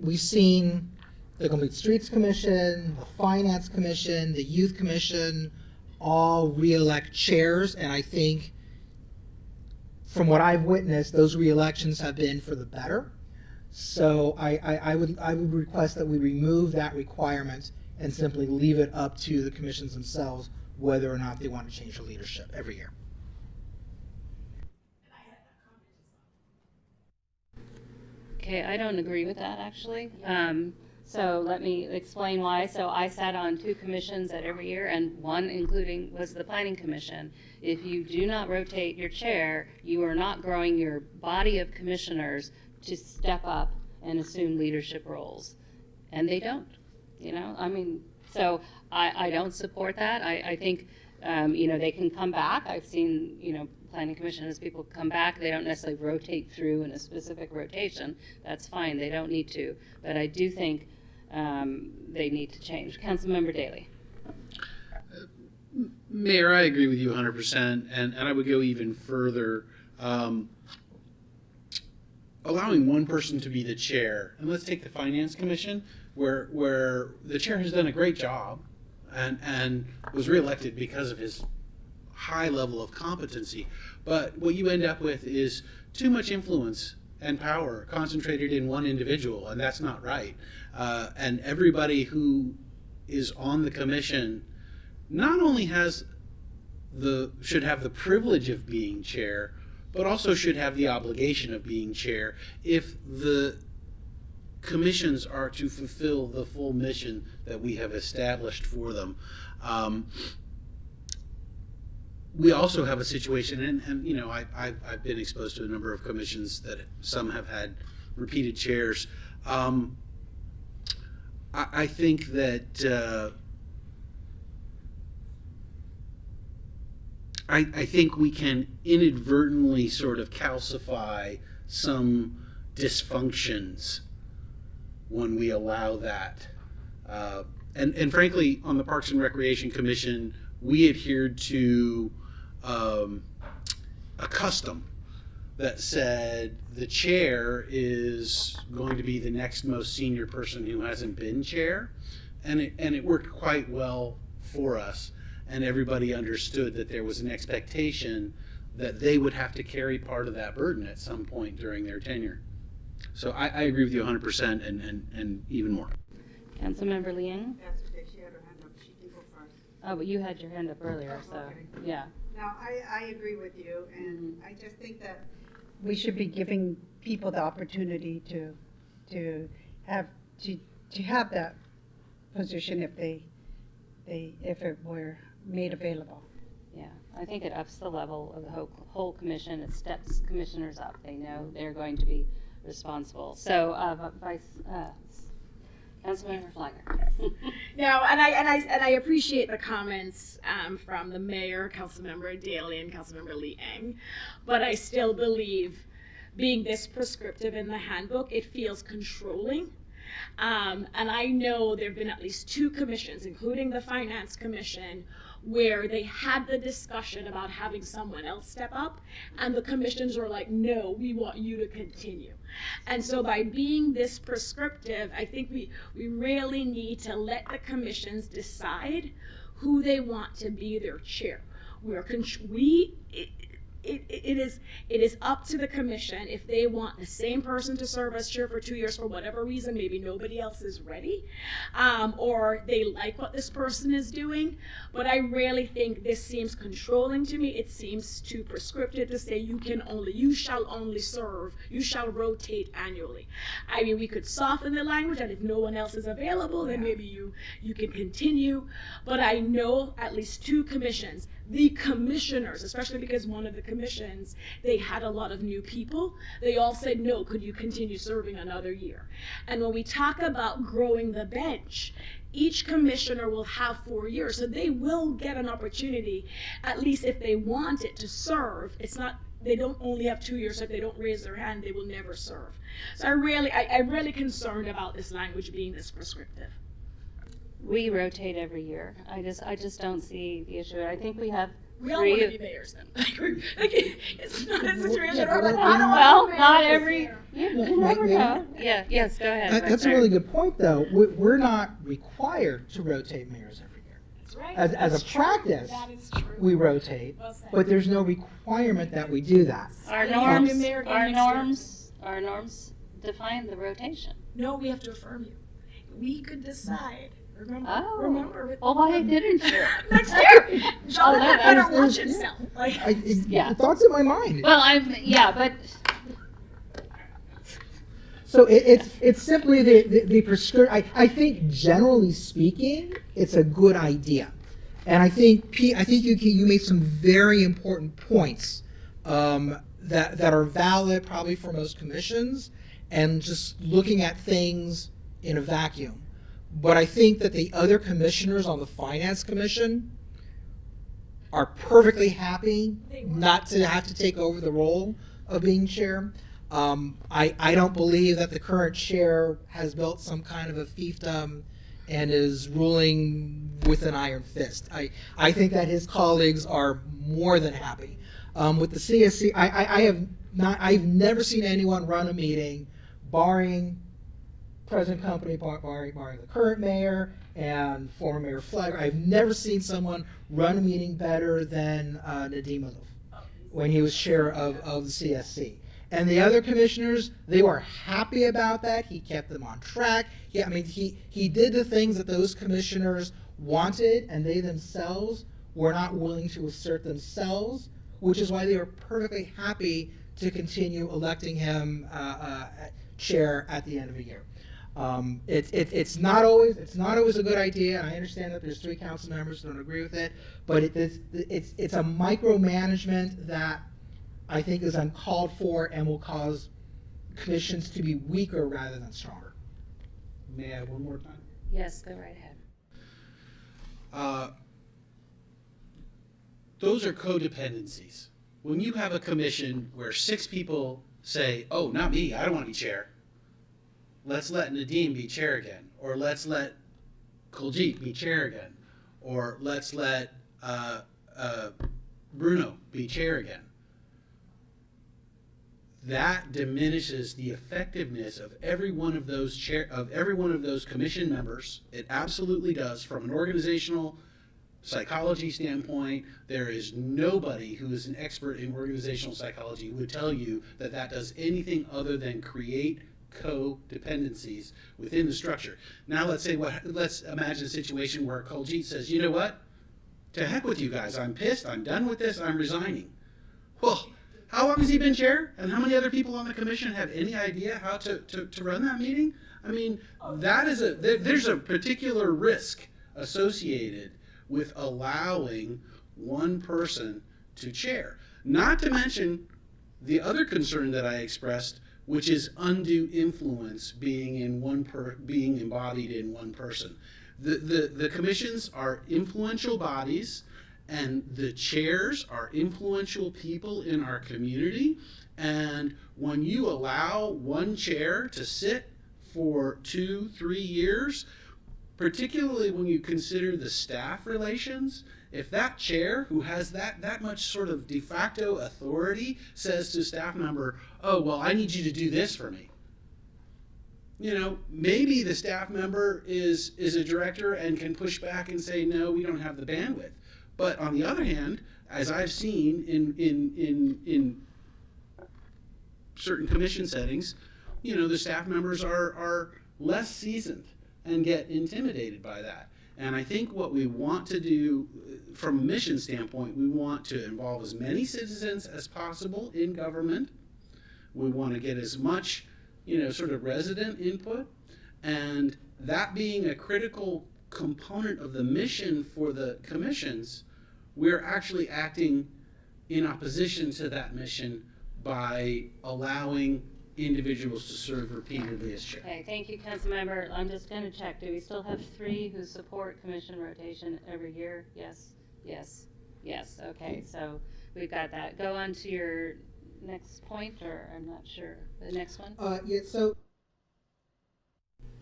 we've seen the Complete Streets Commission, the Finance Commission, the Youth Commission, all re-elect chairs, and I think from what I've witnessed, those re-elections have been for the better. So I would request that we remove that requirement and simply leave it up to the commissions themselves whether or not they want to change the leadership every year. Okay, I don't agree with that actually. So let me explain why. So I sat on 2 commissions at every year, and one including was the Planning Commission. If you do not rotate your chair, you are not growing your body of commissioners to step up and assume leadership roles. And they don't, I mean, so I don't support that. I think, they can come back. I've seen, Planning Commission has people come back. They don't necessarily rotate through in a specific rotation. That's fine. They don't need to. But I do think they need to change. Councilmember Daley. Mayor, I agree with you 100%, and I would go even further. Allowing one person to be the chair, and let's take the Finance Commission, where the chair has done a great job and was reelected because of his high level of competency. But what you end up with is too much influence and power concentrated in one individual, and that's not right. And everybody who is on the commission not only should have the privilege of being chair, but also should have the obligation of being chair if the commissions are to fulfill the full mission that we have established for them. We also have a situation, and I've been exposed to a number of commissions that some have had repeated chairs. I think that I think we can inadvertently sort of calcify some dysfunctions when we allow that. And frankly, on the Parks and Recreation Commission, we adhered to a custom that said the chair is going to be the next most senior person who hasn't been chair, and it worked quite well for us, and everybody understood that there was an expectation that they would have to carry part of that burden at some point during their tenure. So I agree with you 100% and even more. Councilmember Liang? That's okay, she had her hand up, she can go first. Oh, but you had your hand up earlier, so, Okay. yeah. No, I agree with you, and I just think that we should be giving people the opportunity to have that position if it were made available. Yeah, I think it ups the level of the whole commission. It steps commissioners up. They know they're going to be responsible. So, Councilmember Flagger. No, and I appreciate the comments from the mayor, Councilmember Daly, and Councilmember Liang, but I still believe, being this prescriptive in the handbook, it feels controlling. And I know there have been at least 2 commissions, including the Finance Commission, where they had the discussion about having someone else step up, and the commissions were like, no, we want you to continue. And so by being this prescriptive, I think we really need to let the commissions decide who they want to be their chair. It is up to the commission if they want the same person to serve as chair for 2 years for whatever reason, maybe nobody else is ready, or they like what this person is doing. But I really think this seems controlling to me. It seems too prescriptive to say you shall only serve, you shall rotate annually. I mean, we could soften the language, and if no one else is available, then maybe you can continue. But I know at least 2 commissions, the commissioners, especially because one of the commissions, they had a lot of new people, they all said, no, could you continue serving another year? And when we talk about growing the bench, each commissioner will have 4 years, so they will get an opportunity, at least if they want it, to serve. It's not, they don't only have 2 years, so if they don't raise their hand, they will never serve. So I'm really concerned about this language being this prescriptive. We rotate every year. I just don't see the issue. I think we have We all want to be mayors then. It's not a situation where well, not every. You never know. Yeah. Yes. Go ahead. That's a really good point, though. We're not required to rotate mayors every year. That's right. As a practice, that is true. we rotate, but there's no requirement that we do that. Our norms define the rotation. No, we have to affirm you. We could decide. Remember. Well, why didn't you? Next year, Jonathan better watch himself. The thoughts in my mind. Well, but. So it's simply the prescription. I think generally speaking, it's a good idea, and I think you made some very important points that are valid probably for most commissions, and just looking at things in a vacuum. But I think that the other commissioners on the Finance Commission are perfectly happy not to have to take over the role of being chair. I don't believe that the current chair has built some kind of a fiefdom and is ruling with an iron fist. I think that his colleagues are more than happy. With the CSC, I've never seen anyone run a meeting, barring present company, barring the current mayor and former Mayor Flagger. I've never seen someone run a meeting better than Nadim Malouf when he was chair of the CSC. And the other commissioners, they were happy about that. He kept them on track. He did the things that those commissioners wanted, and they themselves were not willing to assert themselves, which is why they were perfectly happy to continue electing him chair at the end of the year. It's not always a good idea, and I understand that there's 3 council members who don't agree with it, but it's a micromanagement that I think is uncalled for and will cause commissions to be weaker rather than stronger. May I have one more time? Yes, go right ahead. Those are codependencies. When you have a commission where 6 people say, oh, not me, I don't want to be chair. Let's let Nadeem be chair again. Or let's let Kuljit be chair again. Or let's let Bruno be chair again. That diminishes the effectiveness of every one of those commission members. It absolutely does. From an organizational psychology standpoint, there is nobody who is an expert in organizational psychology who would tell you that that does anything other than create codependencies within the structure. Now let's imagine a situation where Kuljit says, you know what? To heck with you guys. I'm pissed. I'm done with this. I'm resigning. Well, how long has he been chair? And how many other people on the commission have any idea how to run that meeting? I mean, there's a particular risk associated with allowing one person to chair. Not to mention the other concern that I expressed, which is undue influence being embodied in one person. The commissions are influential bodies, and the chairs are influential people in our community. And when you allow one chair to sit for 2-3 years, particularly when you consider the staff relations, if that chair who has that much sort of de facto authority says to a staff member, oh, well, I need you to do this for me. You know, maybe the staff member is a director and can push back and say, no, we don't have the bandwidth. But on the other hand, as I've seen in certain commission settings, you know, the staff members are less seasoned and get intimidated by that. And I think what we want to do from a mission standpoint, we want to involve as many citizens as possible in government. We want to get as much, you know, sort of resident input. And that being a critical component of the mission for the commissions, we're actually acting in opposition to that mission by allowing individuals to serve repeatedly as chair. Okay, thank you, Councilmember. I'm just going to check. Do we still have 3 who support commission rotation every year? Yes, yes, yes. Okay, so we've got that. Go on to your next point, or I'm not sure. The next one? Yeah, so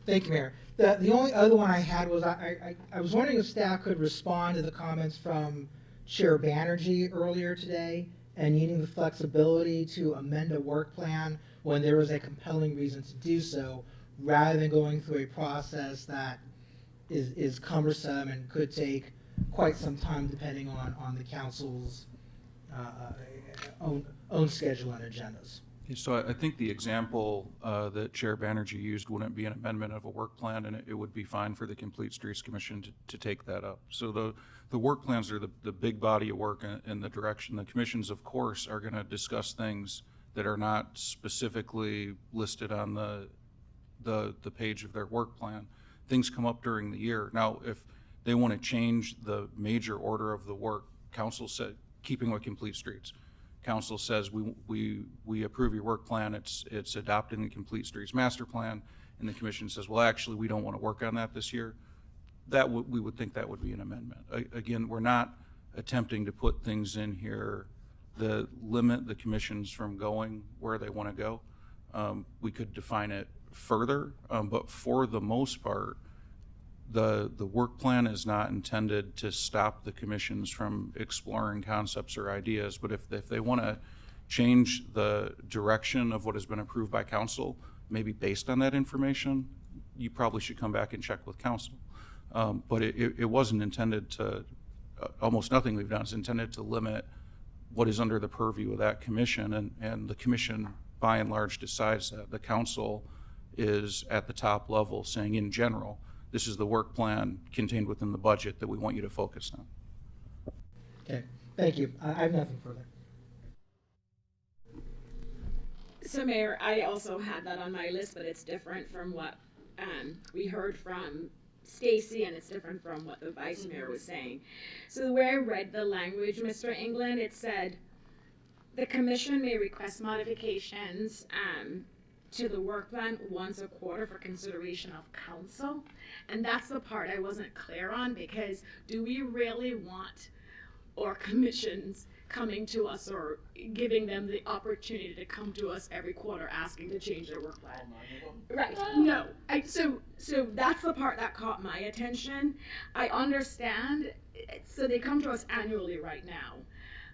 thank you, Mayor. The only other one I had was I was wondering if staff could respond to the comments from Chair Banerjee earlier today and needing the flexibility to amend a work plan when there is a compelling reason to do so, rather than going through a process that is cumbersome and could take quite some time depending on the council's own schedule and agendas. So I think the example that Chair Banerjee used wouldn't be an amendment of a work plan, and it would be fine for the Complete Streets Commission to take that up. So the work plans are the big body of work in the direction. The commissions, of course, are going to discuss things that are not specifically listed on the page of their work plan. Things come up during the year. Now, if they want to change the major order of the work, council said, keeping with Complete Streets, council says we approve your work plan, it's adopting the Complete Streets master plan, and the commission says, well, actually, we don't want to work on that this year. We would think that would be an amendment. Again, we're not attempting to put things in here that limit the commissions from going where they want to go. We could define it further, but for the most part, the work plan is not intended to stop the commissions from exploring concepts or ideas, but if they want to change the direction of what has been approved by council, maybe based on that information, you probably should come back and check with council. But it wasn't intended to, almost nothing we've done is intended to limit what is under the purview of that commission, and the commission by and large decides that. The council is at the top level saying, in general, this is the work plan contained within the budget that we want you to focus on. Okay, thank you. I have nothing further. So, Mayor, I also had that on my list, but it's different from what we heard from Stacy, and it's different from what the Vice Mayor was saying. So the way I read the language, Mr. England, it said, the commission may request modifications to the work plan once a quarter for consideration of council. And that's the part I wasn't clear on, because do we really want our commissions coming to us or giving them the opportunity to come to us every quarter asking to change their work plan? Right, no, so that's the part that caught my attention. I understand, so they come to us annually right now.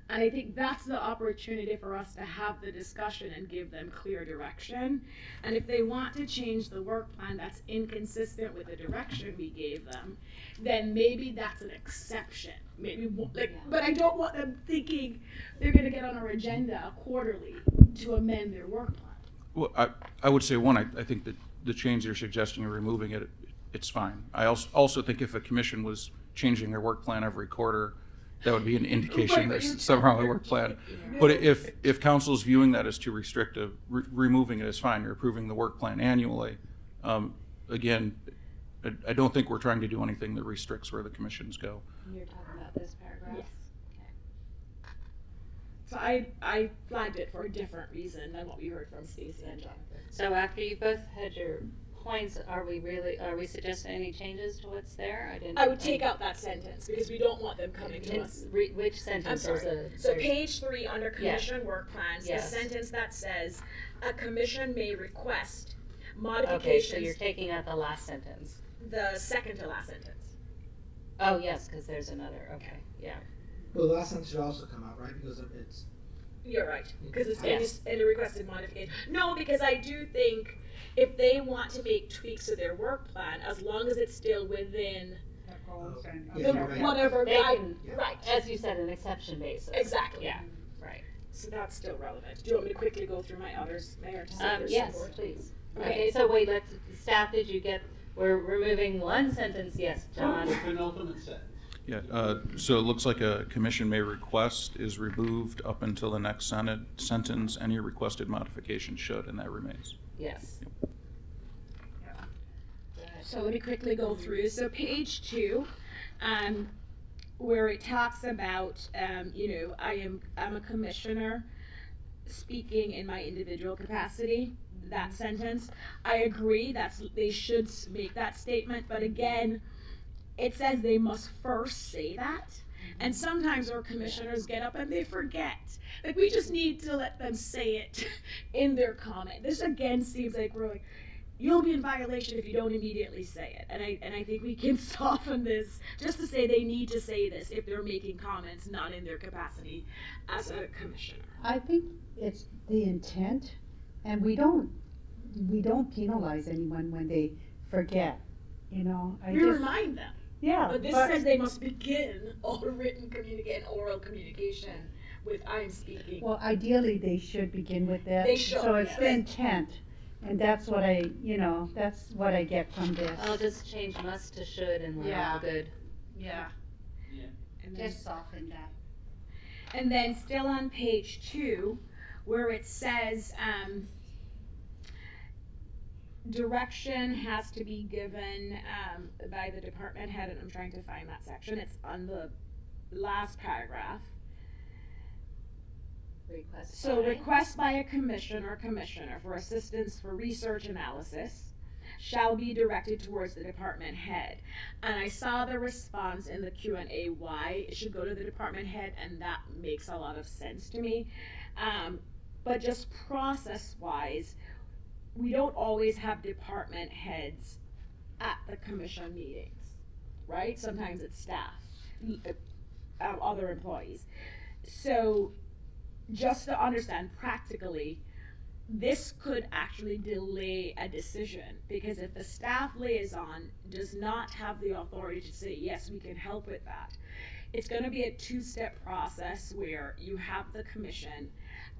And I think that's the opportunity for us to have the discussion and give them clear direction. And if they want to change the work plan that's inconsistent with the direction we gave them, then maybe that's an exception. Maybe, but I don't want them thinking they're going to get on our agenda quarterly to amend their work plan. Well, I would say, one, I think that the change you're suggesting of removing it, it's fine. I also think if a commission was changing their work plan every quarter, that would be an indication there's something wrong with the work plan. But if council is viewing that as too restrictive, removing it is fine. You're approving the work plan annually. Again, I don't think we're trying to do anything that restricts where the commissions go. You're talking about this paragraph? Yes. So I flagged it for a different reason than what we heard from Stacy and Jonathan. So after you both had your points, are we suggesting any changes to what's there? I would take out that sentence because we don't want them coming to us. Which sentence? I'm sorry. So page 3 under commission work plans, Yes. the sentence that says a commission may request Okay, so modifications. you're taking out the last sentence. The second to last sentence. Oh, yes, because there's another, okay, yeah. Well, the last sentence should also come out, right? Because it's. You're right, because it's Yes. any requested modification. No, because I do think if they want to make tweaks to their work plan, as long as it's still within whatever They guide, can, right? as you said, an exception basis. Exactly. Yeah, right. So that's still relevant. Do you want me to quickly go through my others, Mayor, to see if there's Yes, support? please. Okay. Okay, so wait, staff, did you get, we're removing one sentence, yes, John? Penultimate sentence. Yeah, so it looks like a commission may request is removed up until the next sentence. Any requested modification should, and that remains. Yes. So let me quickly go through. So page 2, where it talks about, I'm a commissioner speaking in my individual capacity. That sentence, I agree. They should make that statement. But again, it says they must first say that. And sometimes our commissioners get up and they forget. Like, we just need to let them say it in their comment. This again seems like we're like, you'll be in violation if you don't immediately say it. And I think we can soften this just to say they need to say this if they're making comments not in their capacity as a commissioner. I think it's the intent, and we don't penalize anyone when they forget, We remind them. Yeah, But this says they must begin all written communication, oral communication with I'm speaking. Well, ideally, they should begin with that. They should, So it's yes. the intent, and that's what I get from this. I'll just change must to should and we're Yeah. all good. Yeah. And then, Just soften that. and then still on page 2, where it says direction has to be given by the department head, and I'm trying to find that section. It's on the last paragraph. Request by a commissioner for assistance for research analysis shall be directed towards the department head. And I saw the response in the Q&A why it should go to the department head, and that makes a lot of sense to me. But just process-wise, we don't always have department heads at the commission meetings, right? Sometimes it's staff, other employees. So just to understand practically, this could actually delay a decision, because if the staff liaison does not have the authority to say, yes, we can help with that, it's going to be a 2-step process where you have the commission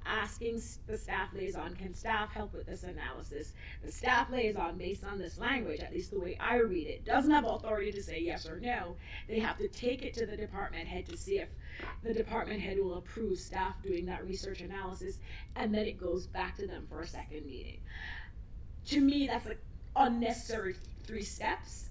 asking the staff liaison, can staff help with this analysis? The staff liaison, based on this language, at least the way I read it, doesn't have authority to say yes or no. They have to take it to the department head to see if the department head will approve staff doing that research analysis, and then it goes back to them for a second meeting. To me, that's like unnecessary 3 steps,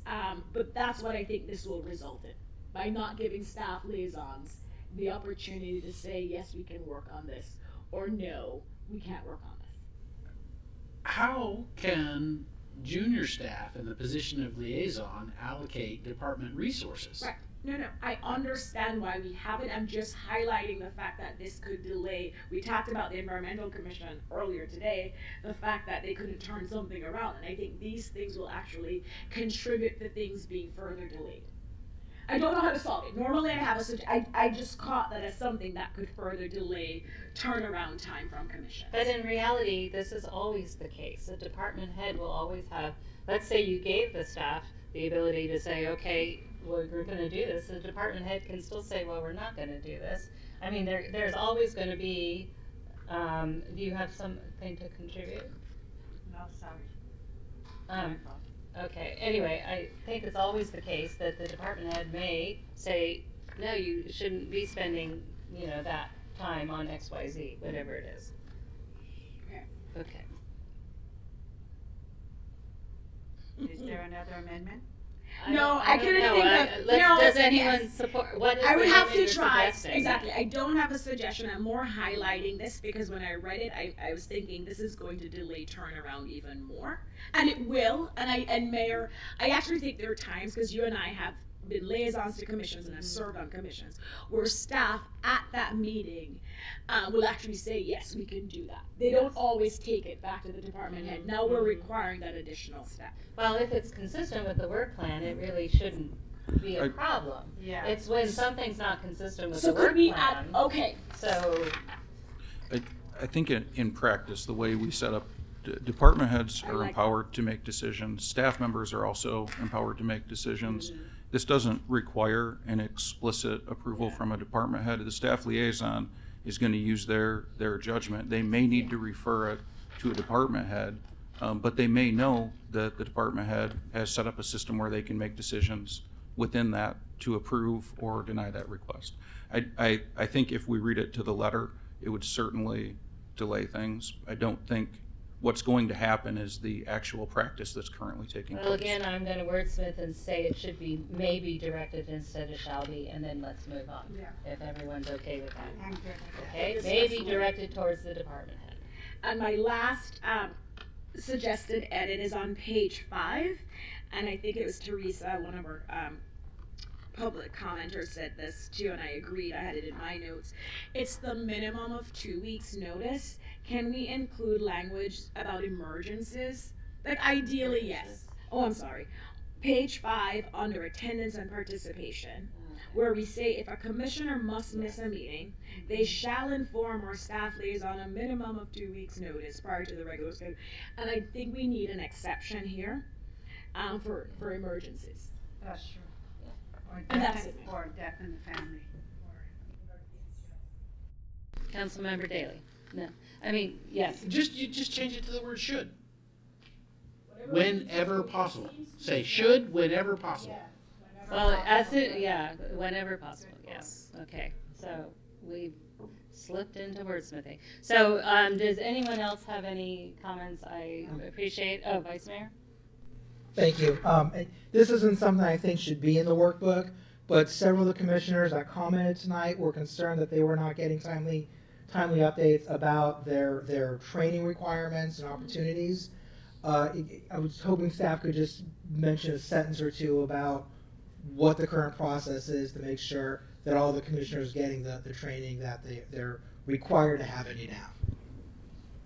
but that's what I think this will result in, by not giving staff liaisons the opportunity to say, yes, we can work on this, or no, we can't work on this. how can junior staff in the position of liaison allocate department resources? Right. No, I understand why we have it. I'm just highlighting the fact that this could delay. We talked about the Environmental Commission earlier today, the fact that they couldn't turn something around. And I think these things will actually contribute to things being further delayed. I don't know how to solve it. Normally I have I just caught that as something that could further delay turnaround time from commission. But in reality, this is always the case. The department head will always have, let's say you gave the staff the ability to say, okay, well, we're going to do this. The department head can still say, well, we're not going to do this. I mean, there's always going to be, do you have something to contribute? No, sorry. Okay, anyway, I think it's always the case that the department head may say, no, you shouldn't be spending, that time on XYZ, whatever it is. Okay. Is there another amendment? No, I couldn't think of. Does anyone support? What is I would the have to amendment try. you're suggesting? Exactly. I don't have a suggestion. I'm more highlighting this because when I read it, I was thinking this is going to delay turnaround even more, and it will. And Mayor, I actually think there are times because you and I have been liaisons to commissions and have served on commissions where staff at that meeting will actually say, yes, we can do that. They don't always take it back to the department head. Now we're requiring that additional step. Well, if it's consistent with the work plan, it really shouldn't be a problem. Yeah. It's when something's not consistent with So the work could we plan. add, okay. So, I think in practice, the way we set up, department heads are like empowered to make decisions. Staff members are also empowered to make decisions. This doesn't require an explicit approval from a department head. The staff liaison is going to use their judgment. They may need to refer it to a department head, but they may know that the department head has set up a system where they can make decisions within that to approve or deny that request. I think if we read it to the letter, it would certainly delay things. I don't think what's going to happen is the actual practice that's currently taking place. well, again, I'm going to wordsmith and say it should be maybe directed instead of shall be, and then let's move on. Yeah. If everyone's okay with that. I'm good with that. Okay, maybe directed towards the department head. And my last suggested edit is on page 5, and I think it was Teresa, one of our public commenters said this too, and I agreed. I had it in my notes. It's the minimum of 2 weeks notice. Can we include language about emergencies? Like ideally, yes. Oh, I'm sorry. Page 5 under attendance and participation, where we say if a commissioner must miss a meeting, they shall inform our staff liaison a minimum of 2 weeks notice prior to the regular schedule. And I think we need an exception here for emergencies. That's true. And that's it. Or death in the family. Councilmember Daley. No, I mean, yes. You just change it to the word should. Whenever possible. Say should whenever possible. Well, whenever possible, yes. Okay, so we slipped into wordsmithing. So does anyone else have any comments? I appreciate, Vice Mayor? Thank you. This isn't something I think should be in the workbook, but several of the commissioners that commented tonight were concerned that they were not getting timely updates about their training requirements and opportunities. I was hoping staff could just mention a sentence or two about what the current process is to make sure that all the commissioners are getting the training that they're required to have and need to have.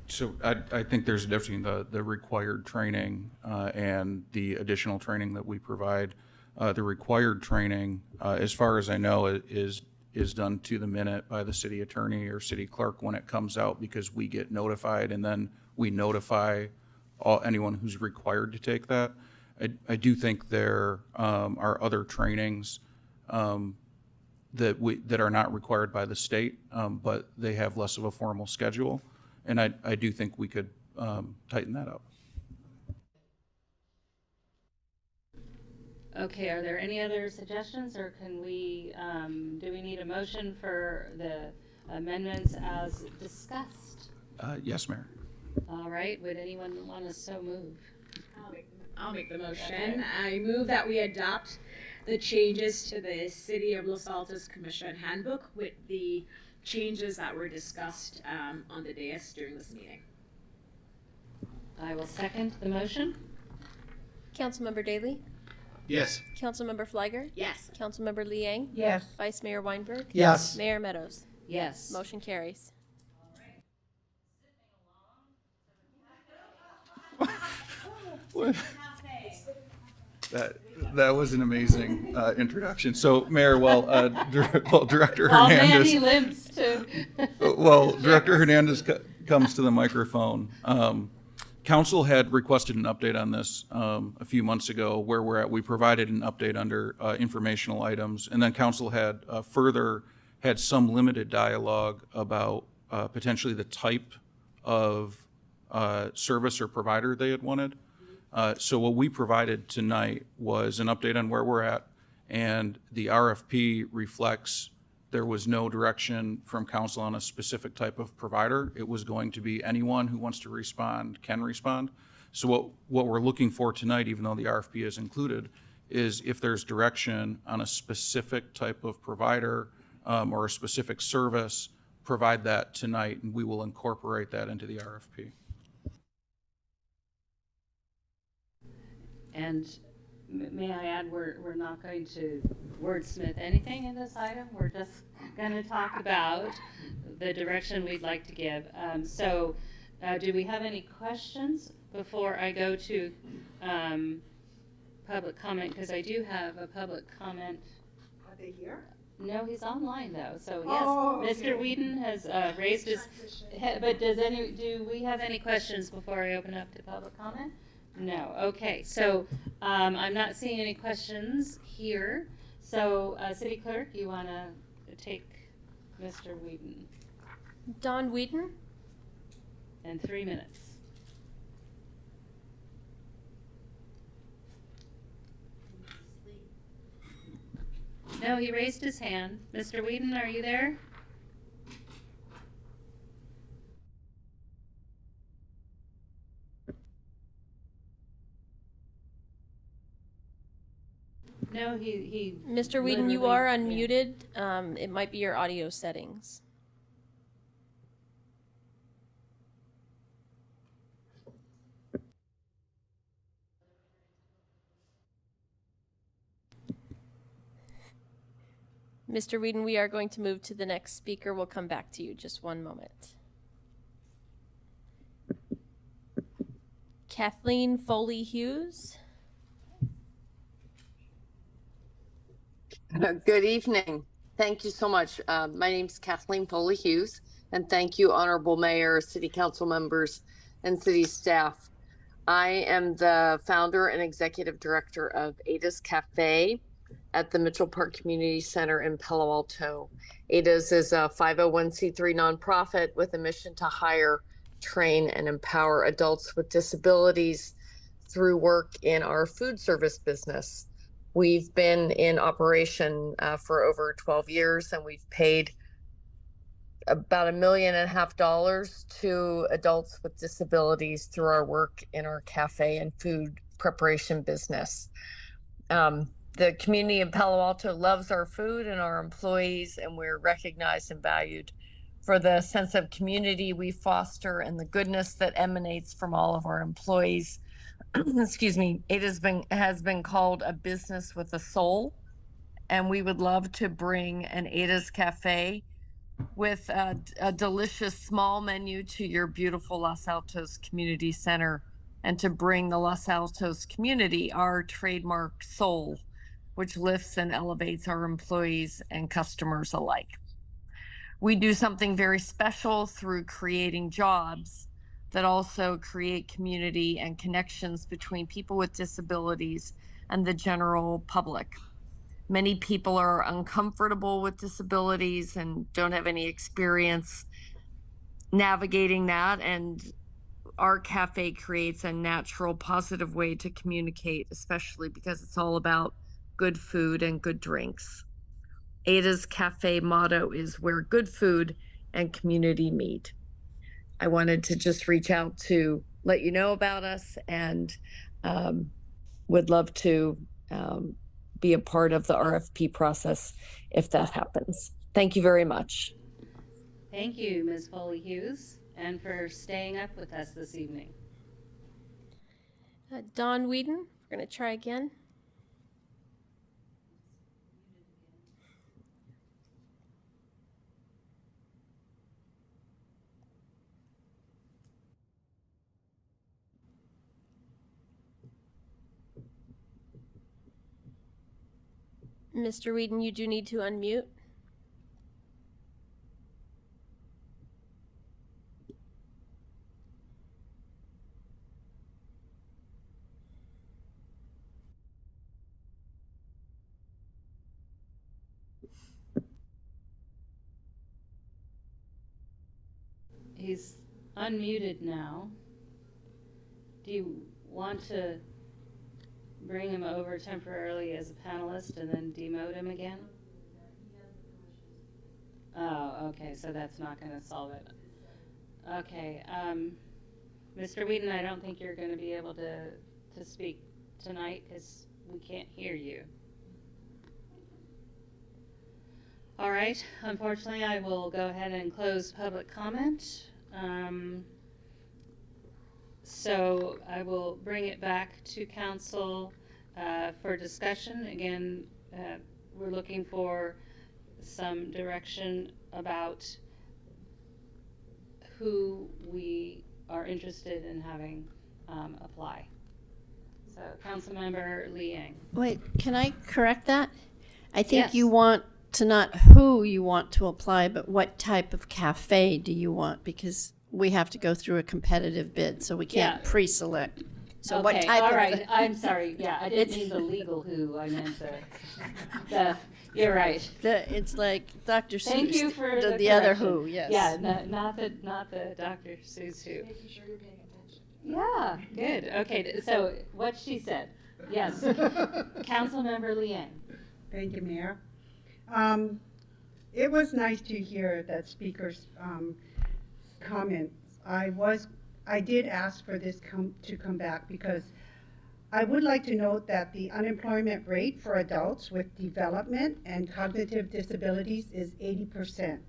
So I think there's a difference between the required training and the additional training that we provide. The required training, as far as I know, is done to the minute by the city attorney or city clerk when it comes out, because we get notified and then we notify anyone who's required to take that. I do think there are other trainings that are not required by the state, but they have less of a formal schedule. And I do think we could tighten that up. Okay, are there any other suggestions, or can we, do we need a motion for the amendments as discussed? Yes, Mayor. All right, would anyone want to so move? I'll make the motion. I move that we adopt the changes to the City of Los Altos Commission Handbook with the changes that were discussed on the dais during this meeting. I will second the motion. Councilmember Daley? Yes. Councilmember Fliger? Yes. Councilmember Liang? Yes. Vice Mayor Weinberg? Yes. Mayor Meadows? Yes. Motion carries. That was an amazing introduction. So, Mayor, while Director Oh man, Hernandez, he limps too. well, Director Hernandez comes to the microphone. Council had requested an update on this a few months ago, where we're at. We provided an update under informational items, and then Council had further had some limited dialogue about potentially the type of service or provider they had wanted. So what we provided tonight was an update on where we're at, and the RFP reflects there was no direction from council on a specific type of provider. It was going to be anyone who wants to respond can respond. So what we're looking for tonight, even though the RFP is included, is if there's direction on a specific type of provider or a specific service, provide that tonight, and we will incorporate that into the RFP. And may I add, we're not going to wordsmith anything in this item. We're just going to talk about the direction we'd like to give. So do we have any questions before I go to public comment? Because I do have a public comment. Are they here? No, he's online though. So yes, Oh, Mr. okay. Whedon has raised his head. But do we have any questions before I open up to public comment? No. Okay. So I'm not seeing any questions here. So City Clerk, you want to take Mr. Whedon? Don Whedon? And 3 minutes. No, he raised his hand. Mr. Whedon, are you there? No, he Mr. Whedon, you literally- are yeah. unmuted. It might be your audio settings. Mr. Whedon, we are going to move to the next speaker. We'll come back to you. Just one moment. Kathleen Foley Hughes. Good evening. Thank you so much. My name is Kathleen Foley Hughes, and thank you, Honorable Mayor, City Council members, and City staff. I am the founder and executive director of Ada's Cafe at the Mitchell Park Community Center in Palo Alto. Ada's is a 501c3 nonprofit with a mission to hire, train, and empower adults with disabilities through work in our food service business. We've been in operation for over 12 years, and we've paid about $1.5 million to adults with disabilities through our work in our cafe and food preparation business. The community in Palo Alto loves our food and our employees, and we're recognized and valued for the sense of community we foster and the goodness that emanates from all of our employees. Excuse me. It has been called a business with a soul, and we would love to bring an Ada's Cafe with a delicious small menu to your beautiful Los Altos Community Center, and to bring the Los Altos community our trademark soul, which lifts and elevates our employees and customers alike. We do something very special through creating jobs that also create community and connections between people with disabilities and the general public. Many people are uncomfortable with disabilities and don't have any experience navigating that, and our cafe creates a natural, positive way to communicate, especially because it's all about good food and good drinks. Ada's Cafe motto is where good food and community meet. I wanted to just reach out to let you know about us, and would love to be a part of the RFP process if that happens. Thank you very much. Thank you, Ms. Foley Hughes, and for staying up with us this evening. Don Whedon, we're going to try again. Mr. Whedon, you do need to unmute. He's unmuted now. Do you want to bring him over temporarily as a panelist and then demote him again? Oh, okay, so that's not going to solve it. Okay, Mr. Whedon, I don't think you're going to be able to speak tonight because we can't hear you. All right, unfortunately, I will go ahead and close public comment. So I will bring it back to council for discussion. Again, we're looking for some direction about who we are interested in having apply. So Councilmember Liang. Wait, can I correct that? I think Yes. you want to not who you want to apply, but what type of cafe do you want? Because we have to go through a competitive bid, so we can't Yeah. pre-select. So Okay, what type all of... right. I'm sorry. Yeah, I didn't mean the legal who. I meant the you're right. It's like Dr. Seuss. Thank you for the other correction. who, yes. Yeah, not the Dr. Seuss who. Making sure you're paying attention. Yeah, good. Okay, so what she said. Yes. Councilmember Liang. Thank you, Mayor. It was nice to hear that speaker's comments. I did ask for this to come back because I would like to note that the unemployment rate for adults with development and cognitive disabilities is 80%.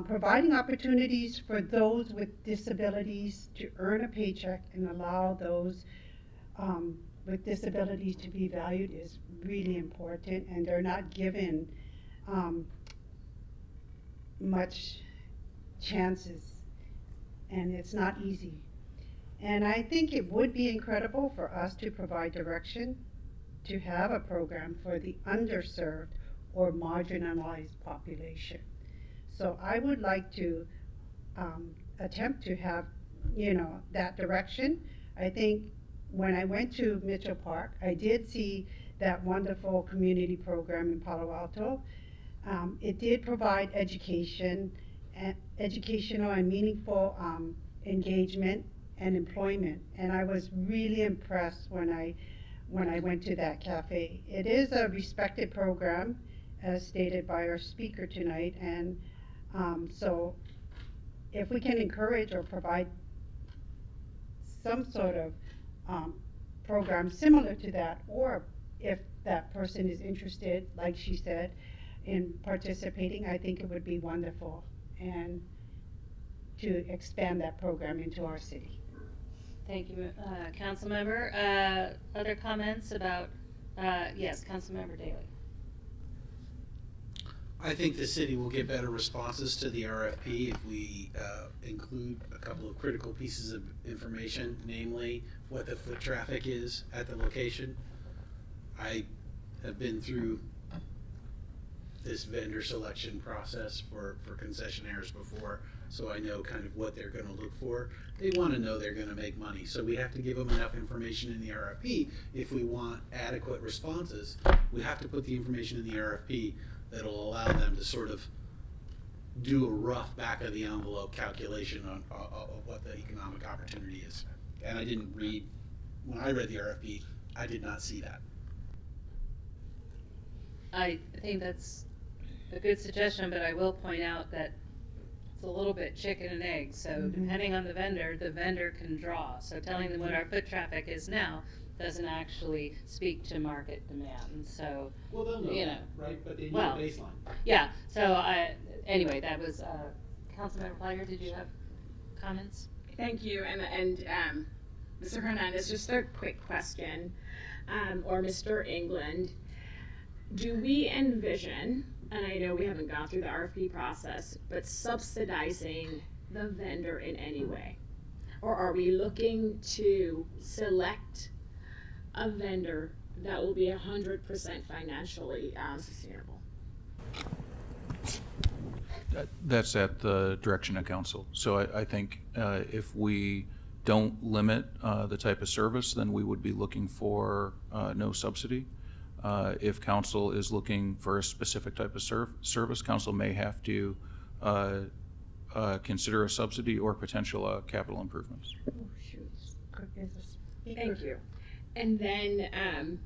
Providing opportunities for those with disabilities to earn a paycheck and allow those with disabilities to be valued is really important, and they're not given much chances, and it's not easy. And I think it would be incredible for us to provide direction to have a program for the underserved or marginalized population. So I would like to attempt to have, that direction. I think when I went to Mitchell Park, I did see that wonderful community program in Palo Alto. It did provide educational and meaningful engagement and employment, and I was really impressed when I went to that cafe. It is a respected program, as stated by our speaker tonight, and so if we can encourage or provide some sort of program similar to that, or if that person is interested, like she said, in participating, I think it would be wonderful, and to expand that program into our city. Thank you, Councilmember. Other comments about, yes, Councilmember Daley. I think the city will get better responses to the RFP if we include a couple of critical pieces of information, namely what the foot traffic is at the location. I have been through this vendor selection process for concessionaires before, so I know kind of what they're going to look for. They want to know they're going to make money, so we have to give them enough information in the RFP. If we want adequate responses, we have to put the information in the RFP that'll allow them to sort of do a rough back of the envelope calculation on what the economic opportunity is. And I didn't read, when I read the RFP, I did not see that. I think that's a good suggestion, but I will point out that it's a little bit chicken and egg. So depending on the vendor can draw. So telling them what our foot traffic is now doesn't actually speak to market demand. So, well, they'll know that, right? But they need a baseline. Yeah. So anyway, that was Councilmember Plyer. Did you have comments? Thank you. And Mr. Hernandez, just a quick question, or Mr. England. Do we envision, and I know we haven't gone through the RFP process, but subsidizing the vendor in any way? Or are we looking to select a vendor that will be 100% financially sustainable? That's at the direction of council. So I think if we don't limit the type of service, then we would be looking for no subsidy. If council is looking for a specific type of service, council may have to consider a subsidy or potential capital improvements. Thank you. And then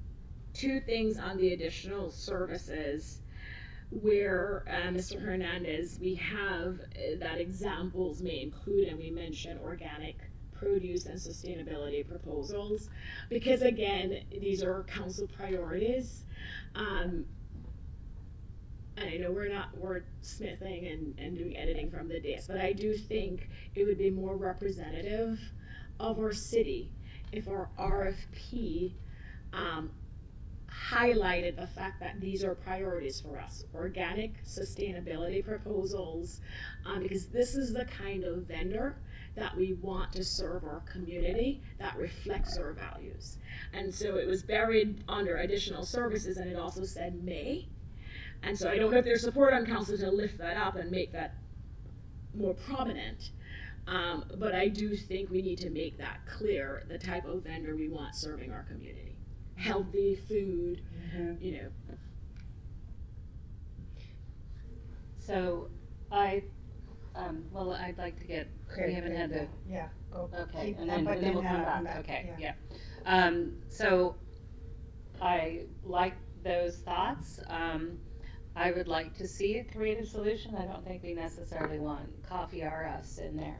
two things on the additional services where, Mr. Hernandez, we have that examples may include, and we mentioned organic produce and sustainability proposals, because again, these are council priorities. And I know we're smithing and doing editing from the dais, but I do think it would be more representative of our city if our RFP highlighted the fact that these are priorities for us, organic sustainability proposals, because this is the kind of vendor that we want to serve our community that reflects our values. And so it was buried under additional services, and it also said may. And so I don't know if there's support on council to lift that up and make that more prominent. But I do think we need to make that clear, the type of vendor we want serving our community. Healthy food, you know. So well, I'd like to get, we haven't had the. Yeah. Okay, and then we'll come back. Okay, yeah. So I like those thoughts. I would like to see a creative solution. I don't think we necessarily want coffee R Us in there.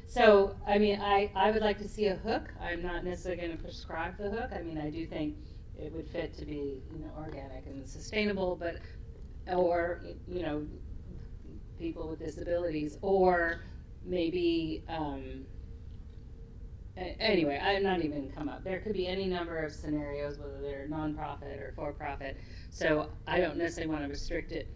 So, I mean, I would like to see a hook. I'm not necessarily going to prescribe the hook. I mean, I do think it would fit to be, you know, organic and sustainable, but, or, you know, people with disabilities, or maybe, anyway, I'm not even come up. There could be any number of scenarios, whether they're nonprofit or for-profit. So I don't necessarily want to restrict it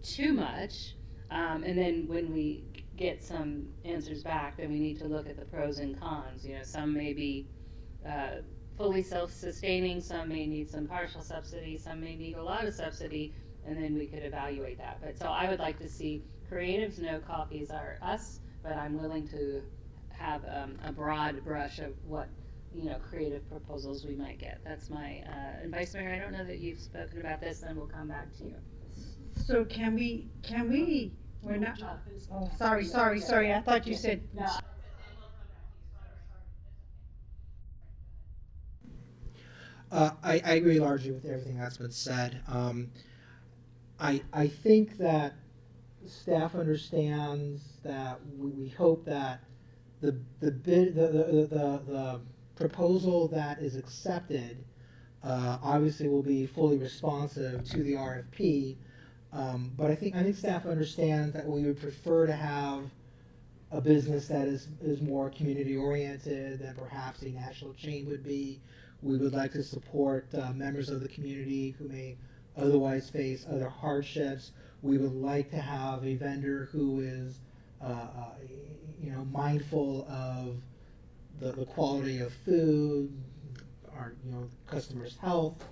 too much. And then when we get some answers back, then we need to look at the pros and cons. You know, some may be fully self-sustaining, some may need some partial subsidy, some may need a lot of subsidy, and then we could evaluate that. But so I would like to see creatives, no copies are us, but I'm willing to have a broad brush of what, you know, creative proposals we might get. That's my, and Vice Mayor, I don't know that you've spoken about this, then we'll come back to you. So can we, we're not, oh, sorry, I thought you said. No. I agree largely with everything that's been said. I think that staff understands that we hope that the proposal that is accepted obviously will be fully responsive to the RFP. But I think staff understands that we would prefer to have a business that is more community oriented than perhaps a national chain would be. We would like to support members of the community who may otherwise face other hardships. We would like to have a vendor who is, you know, mindful of the quality of food, our, you know, customers' health,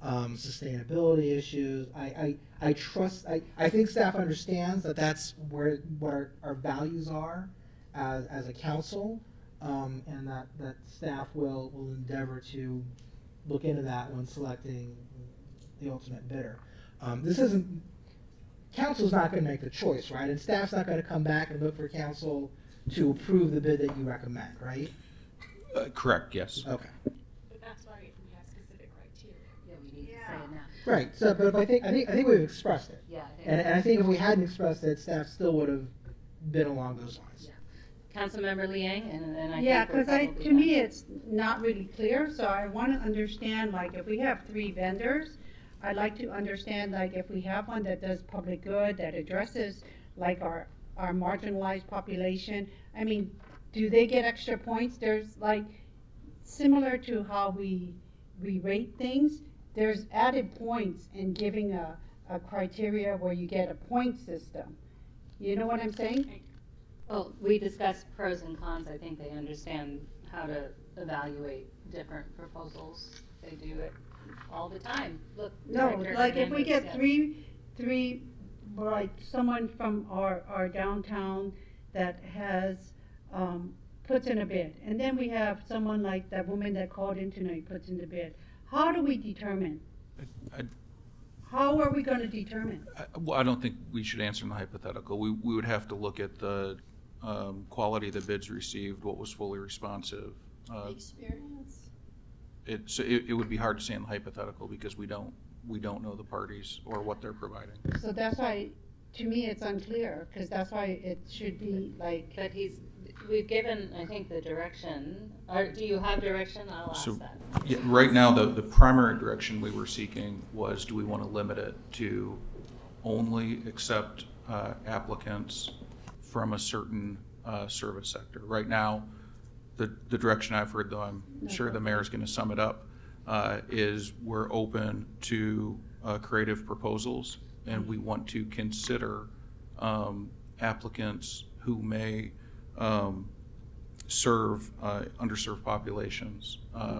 sustainability issues. I trust. I think staff understands that that's what our values are as a council. And that staff will endeavor to look into that when selecting the ultimate bidder. This isn't, council's not going to make the choice, right? And staff's not going to come back and look for council to approve the bid that you recommend, right? Correct, yes. Okay. But that's why we have specific criteria. Yeah, we need to say it now. Right. So, but I think we've expressed it. Yeah. And I think if we hadn't expressed it, staff still would have been along those lines. Yeah. Councilmember Liang, and then I Yeah, think because to me, it's not really clear, so I want to understand, like, if we have 3 vendors, I'd like to understand, like, if we have one that does public good, that addresses, like, our our marginalized population. I mean, do they get extra points? There's like, similar to how we rate things, there's added points in giving a criteria where you get a point system. You know what I'm saying? Well, we discussed pros and cons. I think they understand how to evaluate different proposals. They do it all the time. Look. No, Director like if we Hernandez, get yes. three, like someone from our downtown that has, puts in a bid, and then we have someone like that woman that called in tonight puts in the bid. How do we determine? How are we gonna determine? Well, I don't think we should answer in the hypothetical. We would have to look at the quality of the bids received, what was fully responsive. Experience. It would be hard to say in the hypothetical because we don't know the parties or what they're providing. So that's why, to me, it's unclear, because that's why it should be like. But we've given, I think, the direction. Or do you have direction? I'll ask that. Yeah, right now, the primary direction we were seeking was, do we want to limit it to only accept applicants from a certain service sector? Right now, the direction I've heard, though I'm sure the mayor's going to sum it up, is we're open to creative proposals, and we want to consider applicants who may serve underserved populations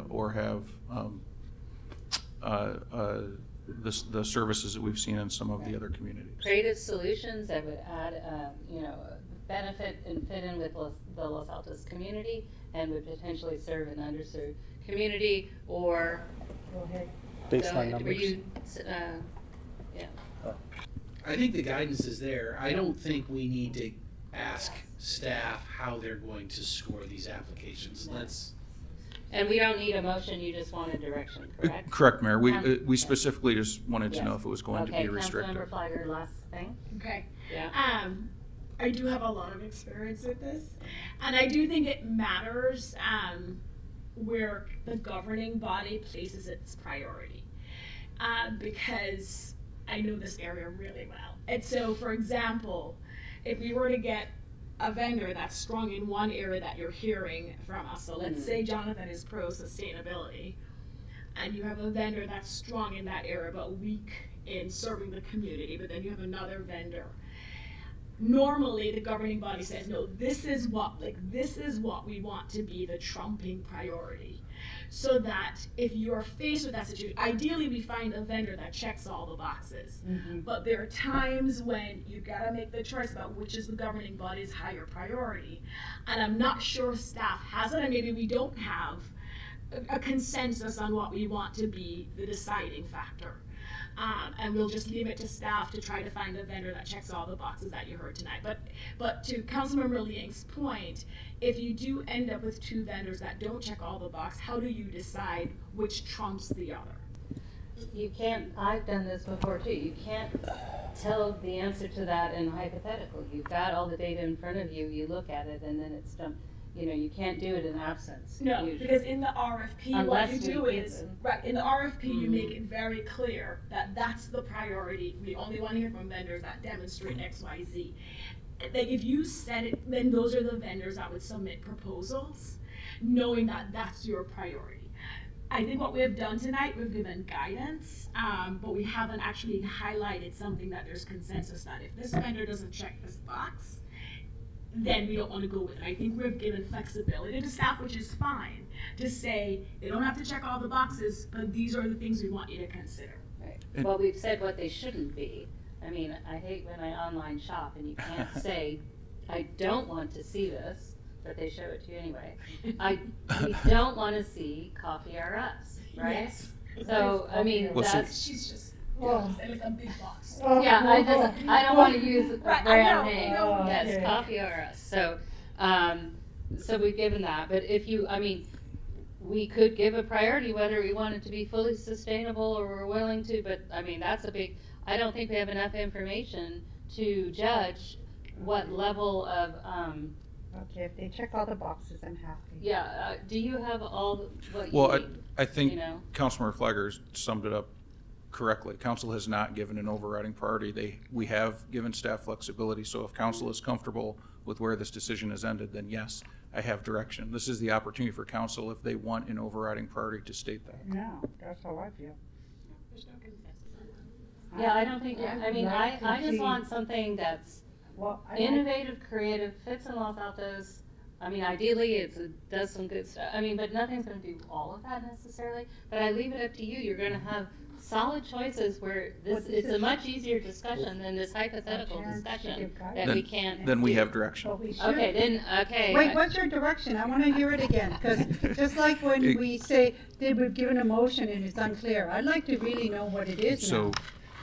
or have the services that we've seen in some of the other communities. Creative solutions that would add, benefit and fit in with the Los Altos community and would potentially serve an underserved community, or go ahead. Baseline numbers. Yeah. I think the guidance is there. I don't think we need to ask staff how they're going to score these applications. And we don't need a motion, you just want a direction, correct? Correct, Mayor. We specifically just wanted to know if it was going to be restricted. Councilmember Flagger, last thing. Okay. Yeah. I do have a lot of experience with this, and I do think it matters where the governing body places its priority, because I know this area really well. And so, for example, if we were to get a vendor that's strong in one area that you're hearing from us, so let's say Jonathan is pro sustainability, and you have a vendor that's strong in that area but weak in serving the community, but then you have another vendor. Normally, the governing body says, no, this is what we want to be the trumping priority. So that if you're faced with that situation, ideally we find a vendor that checks all the boxes. Mm-hmm. But there are times when you gotta make the choice about which is the governing body's higher priority. And I'm not sure staff has it, and maybe we don't have a consensus on what we want to be the deciding factor. And we'll just leave it to staff to try to find a vendor that checks all the boxes that you heard tonight. But to Councilmember Liang's point, if you do end up with two vendors that don't check all the boxes, how do you decide which trumps the other? You can't, I've done this before too, you can't tell the answer to that in hypothetical. You've got all the data in front of you, you look at it, and then it's done. You can't do it in absence. No, usually. because in the RFP, Unless what you do is, in the RFP, you make it very clear that that's the priority. We only want to hear from vendors that demonstrate X, Y, Z. Like if you said it, then those are the vendors that would submit proposals, knowing that that's your priority. I think what we have done tonight, we've given guidance, but we haven't actually highlighted something that there's consensus that if this vendor doesn't check this box, then we don't want to go with it. I think we've given flexibility to staff, which is fine, to say they don't have to check all the boxes, but these are the things we want you to consider. Right. Well, we've said what they shouldn't be. I mean, I hate when I online shop and you can't say, I don't want to see this, but they show it to you anyway. We don't want to see Coffee R Us, right? Yes. So, I mean, she's just, it's a big box. Yeah, I don't want to use the brand name. No, Yes, Coffee R Us. So, so we've given that. But if you, we could give a priority whether we want it to be fully sustainable or we're willing to. But that's a big. I don't think we have enough information to judge what level of. Okay, if they check all the boxes, I'm happy. Yeah. Do you have all what you Well, need? I think Councilmember Flagger summed it up correctly. Council has not given an overriding priority. We have given staff flexibility, so if council is comfortable with where this decision has ended, then yes, I have direction. This is the opportunity for council, if they want an overriding priority, to state that. Yeah, that's how I feel. Yeah, I don't think, I mean, I just want something that's innovative, creative, fits in Los Altos. I mean, ideally, it does some good stuff. I mean, but nothing's going to do all of that necessarily. But I leave it up to you. You're going to have solid choices where it's a much easier discussion than this hypothetical discussion that we can't. Then we have direction. Okay, then, okay. Wait, what's your direction? I want to hear it again, because just like when we say, we've given a motion and it's unclear, I'd like to really know what it is now. So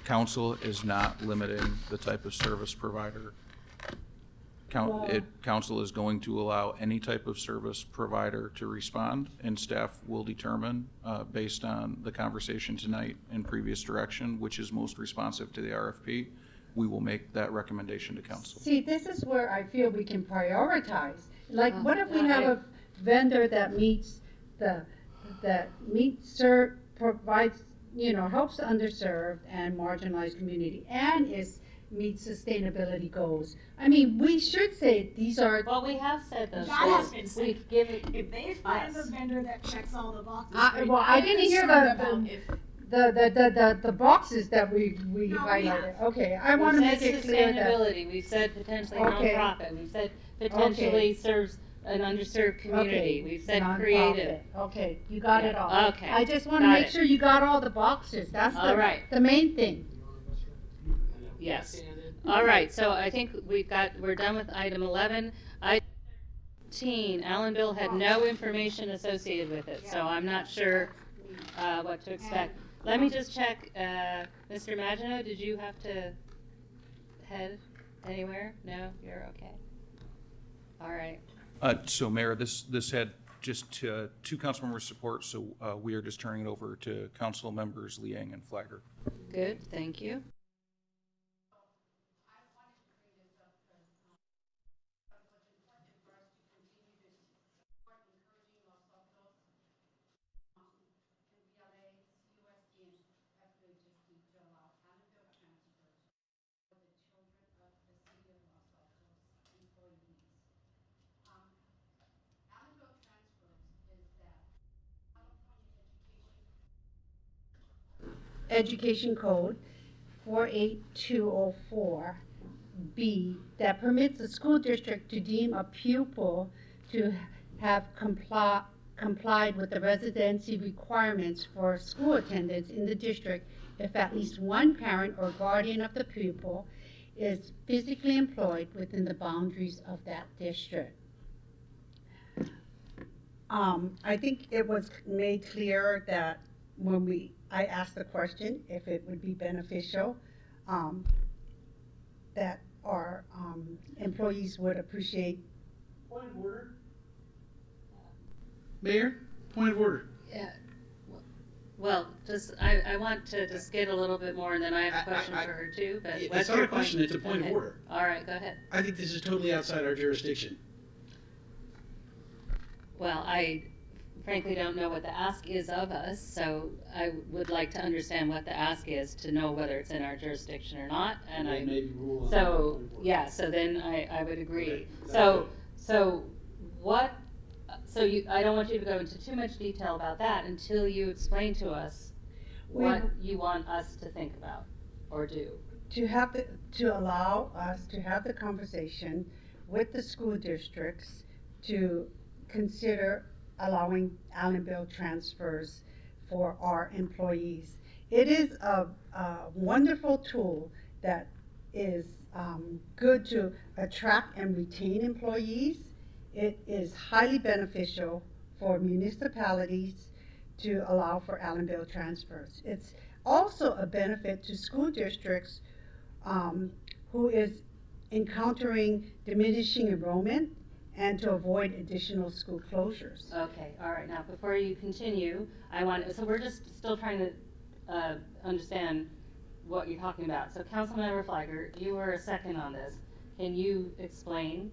council is not limiting the type of service provider. Council is going to allow any type of service provider to respond, and staff will determine, based on the conversation tonight and previous direction, which is most responsive to the RFP. We will make that recommendation to council. See, this is where I feel we can prioritize. Like, what if we have a vendor that provides, helps the underserved and marginalized community, and meets sustainability goals? I mean, we should say these are. Well, we have said those. That has been said. We've given. If they find a vendor that checks all the boxes, I didn't hear the boxes that we highlighted. Okay, I want to make it clear that. Sustainability. We said potentially nonprofit. We said potentially serves an underserved community. Okay. We've said Nonprofit. creative. Okay, you got it all. Okay. I just want to make sure you got all the boxes. That's the main thing. Yes. All right, so I think we're done with item 11. Item 13, Alan Bill had no information associated with it, so I'm not sure what to expect. Let me just check, Mr. Maginot, did you have to head anywhere? No, you're okay. All right. So Mayor, this had just two council members support, so we are just turning it over to council members Liang and Flagger. Good, thank you. Education Code 48204B that permits a school district to deem a pupil to have complied with the residency requirements for school attendance in the district if at least one parent or guardian of the pupil is physically employed within the boundaries of that district. I think it was made clear that when I asked the question if it would be beneficial, that our employees would appreciate. Point of order. Mayor, point of order. Yeah. Well, I want to just get a little bit more, and then I have a question for her too. But It's not a question, it's a point of order. All right, go ahead. I think this is totally outside our jurisdiction. Well, I frankly don't know what the ask is of us, so I would like to understand what the ask is to know whether it's in our jurisdiction or not. And I maybe rule on so yeah, so then I would agree. Okay. So what? So I don't want you to go into too much detail about that until you explain to us what you want us to think about or do. To allow us to have the conversation with the school districts to consider allowing Allen Bill transfers for our employees. It is a wonderful tool that is good to attract and retain employees. It is highly beneficial for municipalities to allow for Allen Bill transfers. It's also a benefit to school districts who is encountering diminishing enrollment and to avoid additional school closures. Okay, all right. Now, before you continue, so we're just still trying to understand what you're talking about. So Councilmember Flagger, you were a second on this. Can you explain?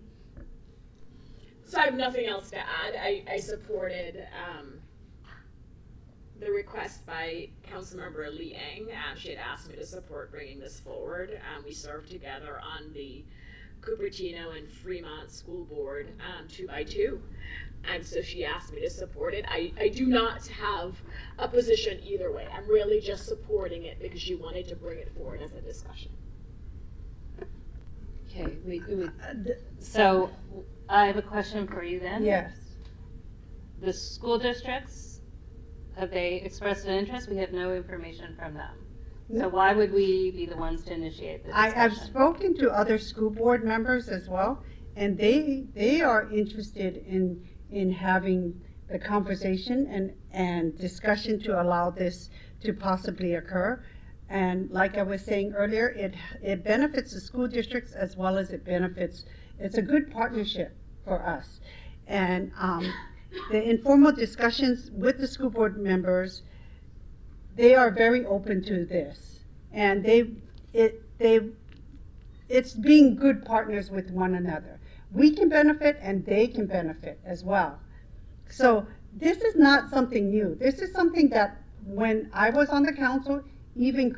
So I have nothing else to add. I supported the request by Councilmember Lee Eng. She had asked me to support bringing this forward. We served together on the Cupertino and Fremont School Board 2x2. And so she asked me to support it. I do not have a position either way. I'm really just supporting it because she wanted to bring it forward as a discussion. Okay, so I have a question for you then. Yes. The school districts, have they expressed an interest? We have no information from them. So why would we be the ones to initiate the discussion? I've spoken to other school board members as well, and they are interested in having the conversation and discussion to allow this to possibly occur. And like I was saying earlier, it benefits the school districts as well as it's a good partnership for us. And the informal discussions with the school board members, they are very open to this. And it's being good partners with one another. We can benefit and they can benefit as well. So this is not something new. This is something that when I was on the council, even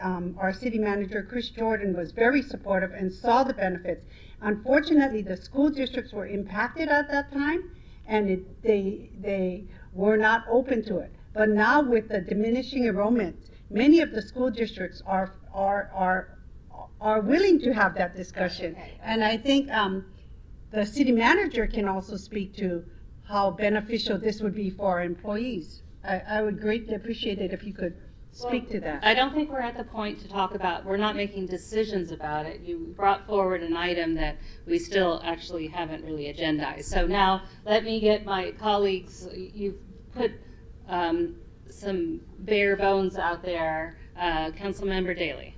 our city manager, Chris Jordan, was very supportive and saw the benefits. Unfortunately, the school districts were impacted at that time, and they were not open to it. But now with the diminishing enrollment, many of the school districts are willing to have that discussion. And I think the city manager can also speak to how beneficial this would be for our employees. I would greatly appreciate it if you could speak to that. I don't think we're at the point to talk about, we're not making decisions about it. You brought forward an item that we still actually haven't really agendized. So now let me get my colleagues, you've put some bare bones out there. Councilmember Daley.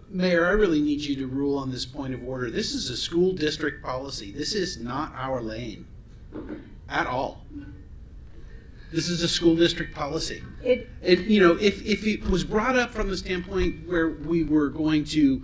Mayor, I really need you to rule on this point of order. This is a school district policy. This is not our lane at all. This is a school district policy. If it was brought up from the standpoint where we were going to,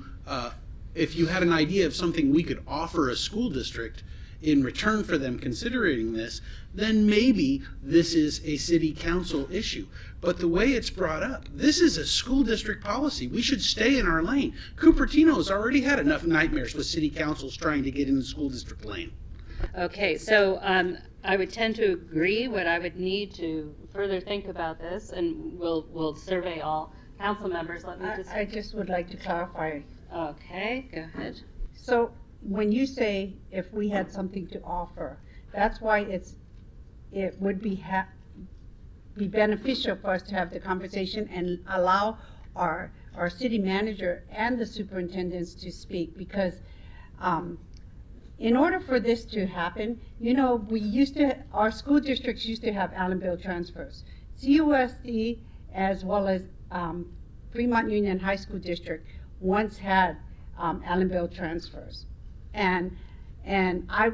if you had an idea of something we could offer a school district in return for them considering this, then maybe this is a city council issue. But the way it's brought up, this is a school district policy. We should stay in our lane. Cupertino's already had enough nightmares with city councils trying to get in the school district lane. Okay, so I would tend to agree. What I would need to further think about this, and we'll survey all council members. Let me I just would like to clarify. Okay, go ahead. So when you say if we had something to offer, that's why it would be beneficial for us to have the conversation and allow our city manager and the superintendents to speak, because in order for this to happen, our school districts used to have Allenville transfers. CUSD as well as Fremont Union High School District once had Allenville transfers. And my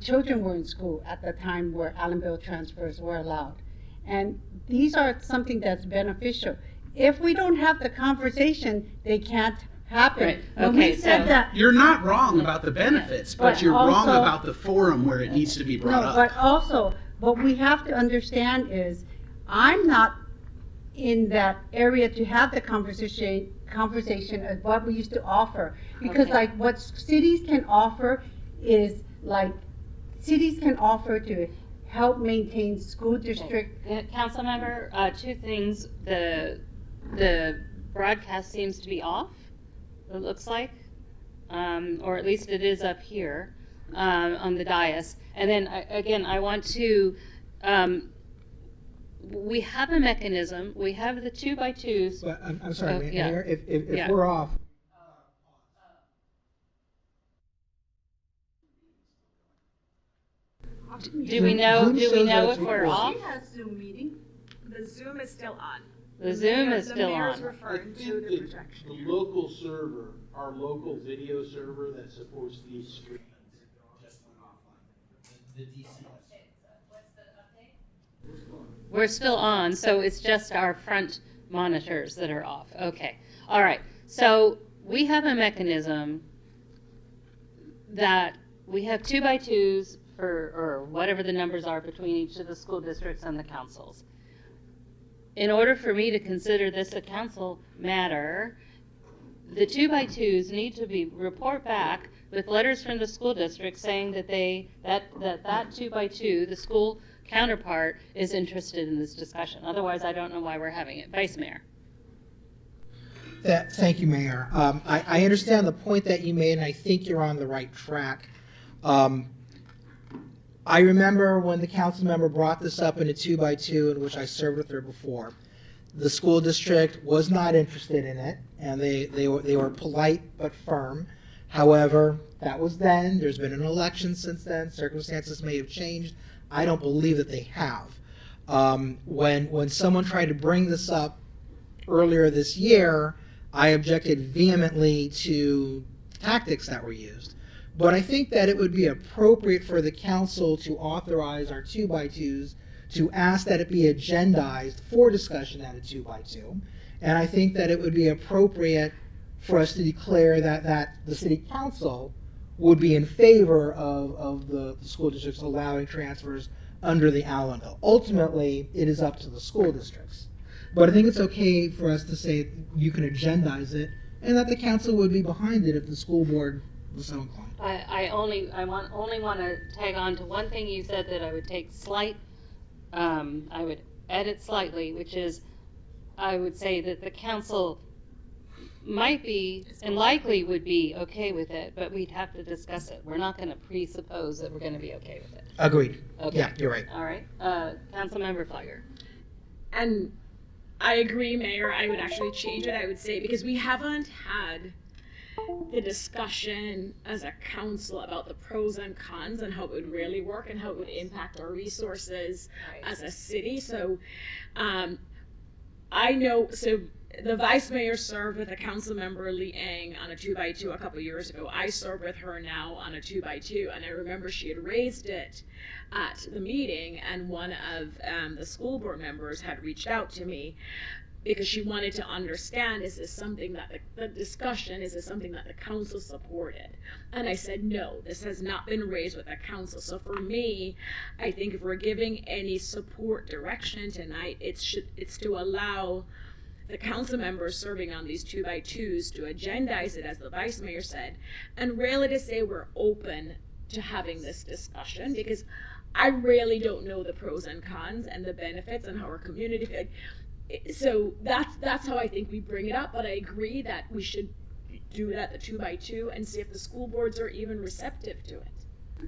children were in school at the time where Allenville transfers were allowed. And these are something that's beneficial. If we don't have the conversation, they can't happen. Right. When we said that, You're not wrong about the benefits, but you're wrong about the forum where it needs to be brought up. But also, what we have to understand is, I'm not in that area to have the conversation of what we used to offer. Because like what cities can offer is cities can offer to help maintain school district. Council member, two things. The broadcast seems to be off, it looks like, or at least it is up here on the dais. And then again, I want to, we have a mechanism. We have the 2x2s. But I'm sorry, yeah. Mayor, if Yeah. we're off. Do we know if we're off? She has Zoom meeting. The Zoom is still on. The Zoom is still mayor's on. referring to the projection. The local server, our local video server that supports these screens, just went offline. The DCS. We're still on, so it's just our front monitors that are off. Okay. All right. So we have a mechanism that we have 2x2s for, or whatever the numbers are between each of the school districts and the councils. In order for me to consider this a council matter, the 2x2s need to be report back with letters from the school district saying that that 2x2, the school counterpart, is interested in this discussion. Otherwise, I don't know why we're having it. Vice Mayor. Thank you, Mayor. I understand the point that you made, and I think you're on the right track. I remember when the council member brought this up in a 2x2 in which I served with her before. The school district was not interested in it, and they were polite but firm. However, that was then. There's been an election since then. Circumstances may have changed. I don't believe that they have. When someone tried to bring this up earlier this year, I objected vehemently to tactics that were used. But I think that it would be appropriate for the council to authorize our 2x2s to ask that it be agendized for discussion at a 2x2. And I think that it would be appropriate for us to declare that the city council would be in favor of the school districts allowing transfers under the Allen bill. Ultimately, it is up to the school districts. But I think it's okay for us to say you can agendize it and that the council would be behind it if the school board was so inclined. I only want to tag on to one thing you said that I would take I would edit slightly, which is I would say that the council might be and likely would be okay with it, but we'd have to discuss it. We're not going to presuppose that we're going to be okay with it. Agreed. Okay. Yeah, you're right. All right. Councilmember Flagger. And I agree, Mayor. I would actually change it. I would say, because we haven't had the discussion as a council about the pros and cons and how it would really work and how it would impact our resources as a city. So I know, so the vice mayor served with a council member, Lee Ang, on a 2x2 a couple years ago. I serve with her now on a 2x2, and I remember she had raised it at the meeting, and one of the school board members had reached out to me because she wanted to understand, is this something that the discussion, is this something that the council supported? And I said, no, this has not been raised with the council. So for me, I think if we're giving any support direction tonight, it's to allow the council members serving on these 2x2s to agendize it, as the vice mayor said, and really to say we're open to having this discussion, because I really don't know the pros and cons and the benefits and how our community, so that's how I think we bring it up. But I agree that we should do it at the 2x2 and see if the school boards are even receptive to it.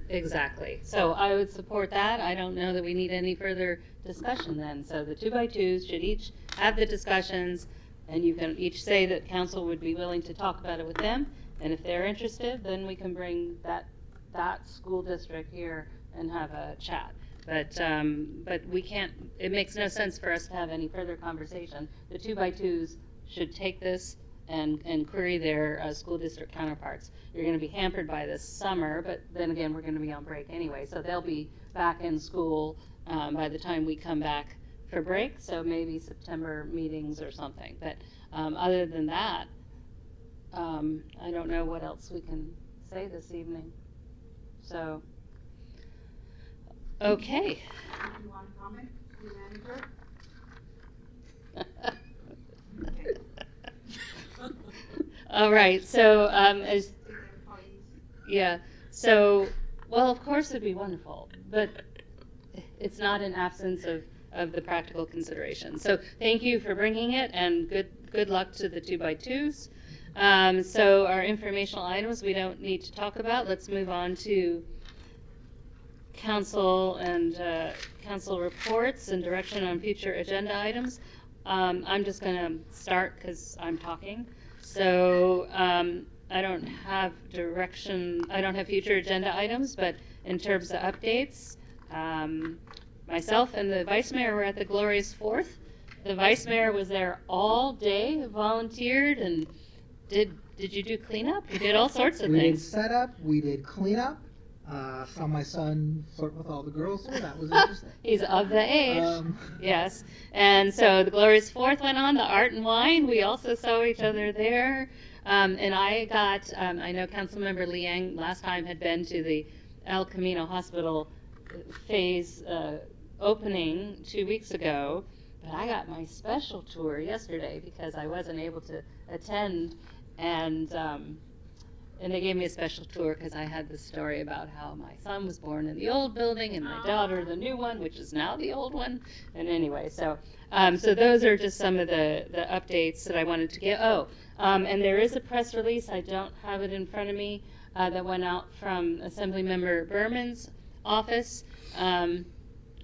Exactly. So I would support that. I don't know that we need any further discussion then. So the 2x2s should each have the discussions, and you can each say that council would be willing to talk about it with them. And if they're interested, then we can bring that school district here and have a chat. But we can't, it makes no sense for us to have any further conversation. The 2x2s should take this and query their school district counterparts. You're going to be hampered by this summer, but then again, we're going to be on break anyway, so they'll be back in school by the time we come back for break, so maybe September meetings or something. But other than that, I don't know what else we can say this evening. So, okay. You want to comment, City Manager? All right, so so, well, of course it'd be wonderful, but it's not an absence of the practical consideration. So thank you for bringing it, and good luck to the 2x2s. So our informational items we don't need to talk about. Let's move on to council and council reports and direction on future agenda items. I'm just going to start because I'm talking. So I don't have direction, I don't have future agenda items, but in terms of updates, myself and the vice mayor were at the Glorious Fourth. The vice mayor was there all day, volunteered, and did you do cleanup? You did all sorts of things. We did setup, we did cleanup. Saw my son flirt with all the girls there. That was interesting. He's of the age, yes. And so the Glorious Fourth went on, the Art and Wine. We also saw each other there. And I got, I know Councilmember Liang last time had been to the El Camino Hospital phase opening 2 weeks ago, but I got my special tour yesterday because I wasn't able to attend, and they gave me a special tour because I had this story about how my son was born in the old building and my daughter the new one, which is now the old one. And anyway, so those are just some of the updates that I wanted to get. And there is a press release, I don't have it in front of me, that went out from Assemblymember Berman's office,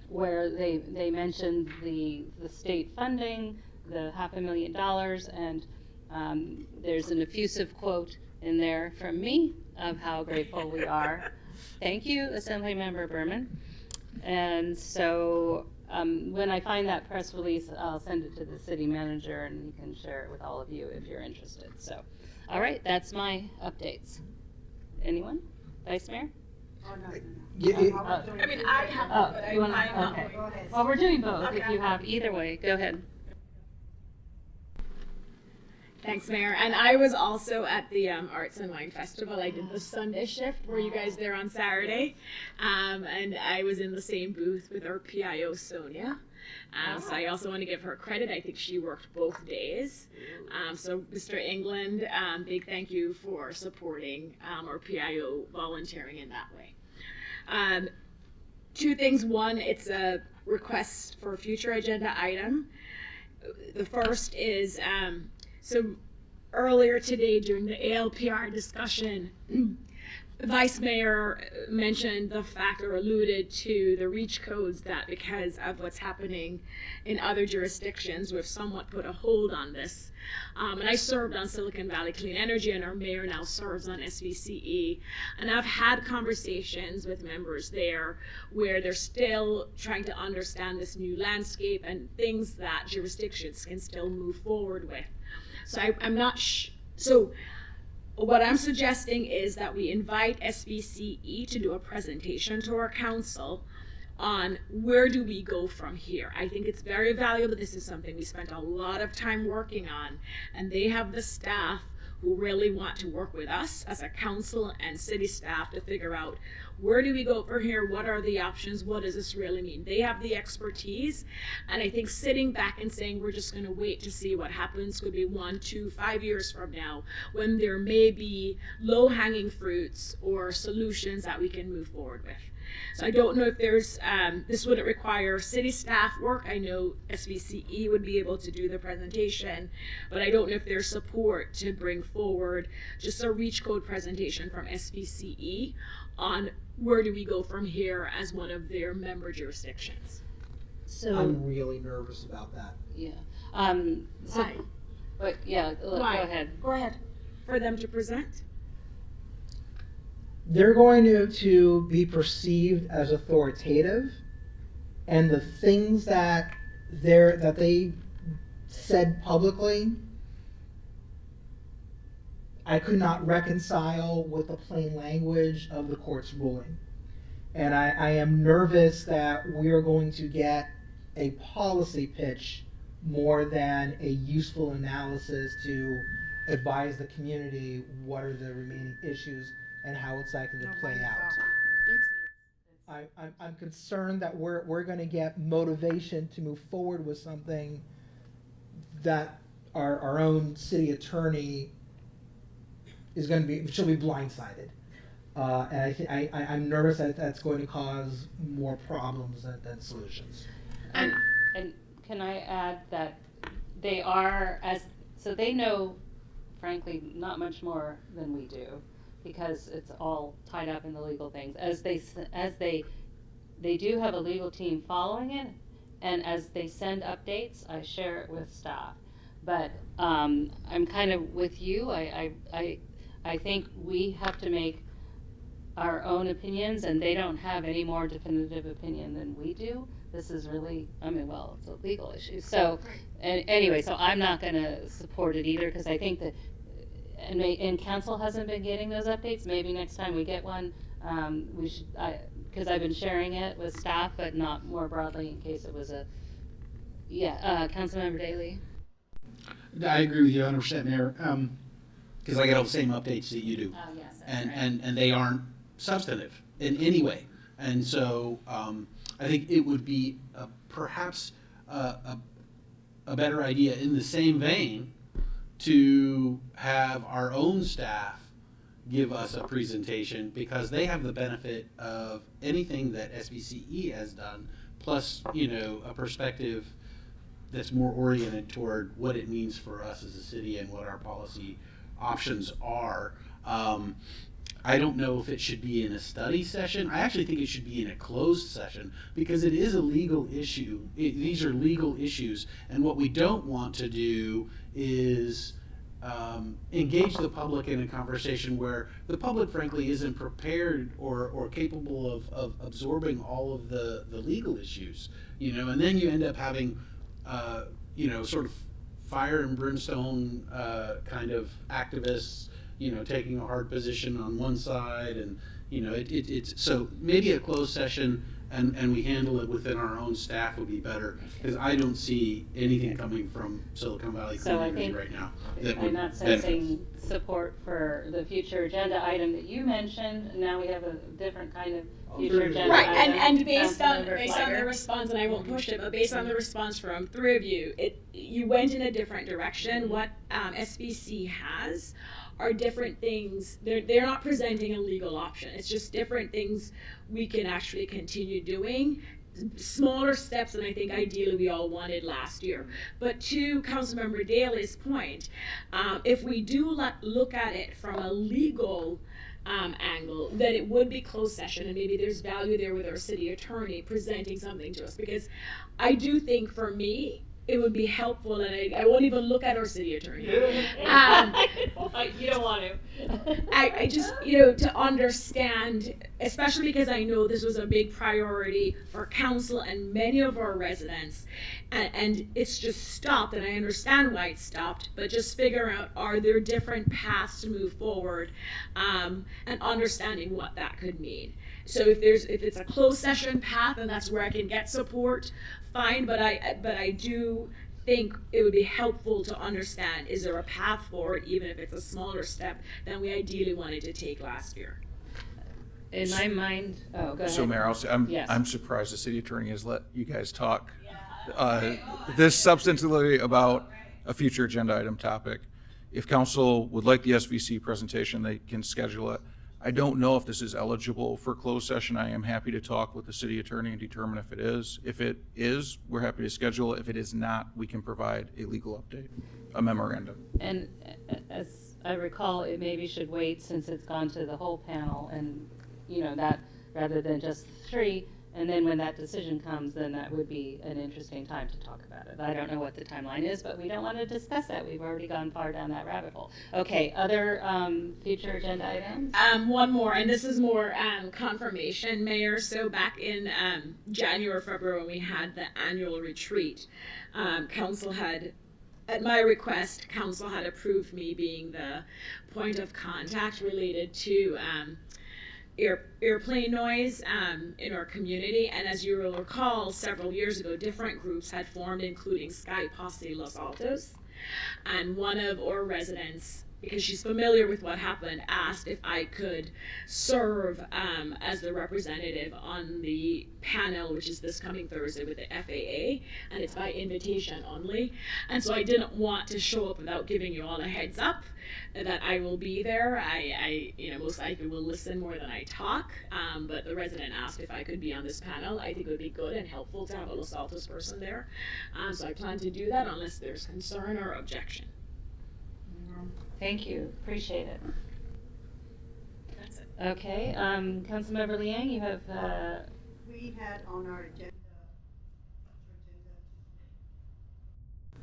where they mentioned the state funding, the $500,000, and there's an effusive quote in there from me of how grateful we are. Thank you, Assemblymember Berman. And so when I find that press release, I'll send it to the city manager and he can share it with all of you if you're interested. So, all right, that's my updates. Anyone? Vice Mayor? I mean, I have, but you wanna, I'm okay. not. Well, we're doing both. Okay. If you have either way, go ahead. Thanks, Mayor. And I was also at the Arts and Wine Festival. I did the Sunday shift. Were you guys there on Saturday? And I was in the same booth with our PIO, Sonia. So I also want to give her credit. I think she worked both days. So Mr. England, big thank you for supporting our PIO volunteering in that way. Two things. One, it's a request for a future agenda item. The first is, so earlier today during the ALPR discussion, the Vice Mayor mentioned the fact or alluded to the REACH codes that because of what's happening in other jurisdictions, we've somewhat put a hold on this. And I served on Silicon Valley Clean Energy, and our mayor now serves on SVCE. And I've had conversations with members there where they're still trying to understand this new landscape and things that jurisdictions can still move forward with. So I'm not so what I'm suggesting is that we invite SVCE to do a presentation to our council on where do we go from here. I think it's very valuable. This is something we spent a lot of time working on, and they have the staff who really want to work with us as a council and city staff to figure out where do we go from here, what are the options, what does this really mean. They have the expertise, and I think sitting back and saying we're just going to wait to see what happens could be 1, 2, 5 years from now when there may be low-hanging fruits or solutions that we can move forward with. So I don't know if there's, this wouldn't require city staff work. I know SVCE would be able to do the presentation, but I don't know if there's support to bring forward just a REACH code presentation from SVCE on where do we go from here as one of their member jurisdictions. So I'm really nervous about that. Yeah. Why? But yeah, go ahead. Go ahead. For them to present? They're going to be perceived as authoritative, and the things that they said publicly, I could not reconcile with the plain language of the court's ruling. And I am nervous that we are going to get a policy pitch more than a useful analysis to advise the community what are the remaining issues and how it's likely to play out. I'm concerned that we're going to get motivation to move forward with something that our own city attorney is going to be, she'll be blindsided. And I'm nervous that that's going to cause more problems than solutions. And can I add that they are, so they know, frankly, not much more than we do, because it's all tied up in the legal things. As they do have a legal team following it, and as they send updates, I share it with staff. But I'm kind of with you. I think we have to make our own opinions, and they don't have any more definitive opinion than we do. This is really, well, it's a legal issue. So, anyway, so I'm not going to support it either, because I think that, and council hasn't been getting those updates. Maybe next time we get one, we should, because I've been sharing it with staff, but not more broadly in case it was Councilmember Daley. I agree with you 100%, Mayor, because I get all the same updates that you do. Yes, and they aren't substantive. in any way. And so I think it would be perhaps a better idea in the same vein to have our own staff give us a presentation, because they have the benefit of anything that SBCE has done, plus, you know, a perspective that's more oriented toward what it means for us as a city and what our policy options are. I don't know if it should be in a study session. I actually think it should be in a closed session, because it is a legal issue. These are legal issues, and what we don't want to do is engage the public in a conversation where the public, frankly, isn't prepared or capable of absorbing all of the legal issues, you know, and then you end up having, you know, sort of fire and brimstone kind of activists, you know, taking a hard position on one side, and, you know, it's so maybe a closed session and we handle it within our own staff would be better, because I don't see anything coming from Silicon Valley So I Clean Energy think right now that I'm would not benefit. sensing support for the future agenda item that you mentioned. Now we have a different kind of future agenda Right, item. and based on Councilmember the Flagger. response, and I won't push it, but based on the response from three of you, you went in a different direction. What SBC has are different things. They're not presenting a legal option. It's just different things we can actually continue doing. Smaller steps than I think ideally we all wanted last year. But to Councilmember Daly's point, if we do look at it from a legal angle, that it would be closed session, and maybe there's value there with our city attorney presenting something to us, because I do think for me it would be helpful, and I won't even look at our city attorney. You don't want to. I just, you know, to understand, especially because I know this was a big priority for council and many of our residents, and it's just stopped, and I understand why it stopped, but just figure out, are there different paths to move forward, and understanding what that could mean. So if it's a closed session path, and that's where I can get support, fine, but I do think it would be helpful to understand, is there a path forward, even if it's a smaller step than we ideally wanted to take last year. In my mind, go ahead. So Mayor, Yes. I'm surprised the city attorney has let you guys talk this substantively about a future agenda item topic. If council would like the SVC presentation, they can schedule it. I don't know if this is eligible for closed session. I am happy to talk with the city attorney and determine if it is. If it is, we're happy to schedule it. If it is not, we can provide a legal update, a memorandum. And as I recall, it maybe should wait since it's gone to the whole panel, and, you know, that rather than just three. And then when that decision comes, then that would be an interesting time to talk about it. I don't know what the timeline is, but we don't want to discuss that. We've already gone far down that rabbit hole. Okay, other future agenda items? One more, and this is more confirmation, Mayor. So back in January or February, when we had the annual retreat, council had, at my request, council had approved me being the point of contact related to airplane noise in our community. And as you will recall, several years ago, different groups had formed, including Sky Posse Los Altos. And one of our residents, because she's familiar with what happened, asked if I could serve as the representative on the panel, which is this coming Thursday with the FAA, and it's by invitation only. And so I didn't want to show up without giving you all a heads up that I will be there. I most likely will listen more than I talk, but the resident asked if I could be on this panel. I think it would be good and helpful to have a Los Altos person there. So I plan to do that unless there's concern or objection. Thank you, appreciate it. That's it. Okay, Councilmember Liang, you have, We had on our agenda.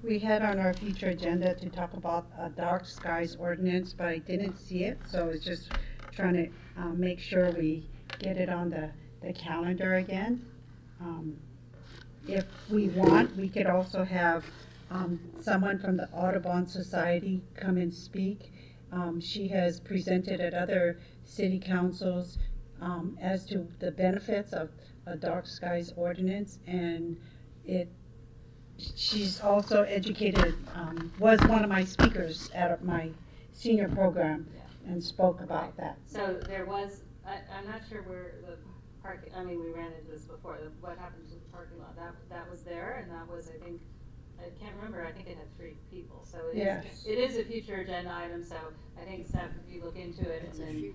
We had on our future agenda to talk about a dark skies ordinance, but I didn't see it, so it's just trying to make sure we get it on the calendar again. If we want, we could also have someone from the Audubon Society come and speak. She has presented at other city councils as to the benefits of a dark skies ordinance, and she's also educated, was one of my speakers at my senior program and spoke about that. so there was I'm not sure where the parking, I mean, we ran into this before, what happened to the parking lot, that was there, and that was, I think, I can't remember, I think it had 3 people, so it is a future agenda item, so I think staff, if you look into it, and then,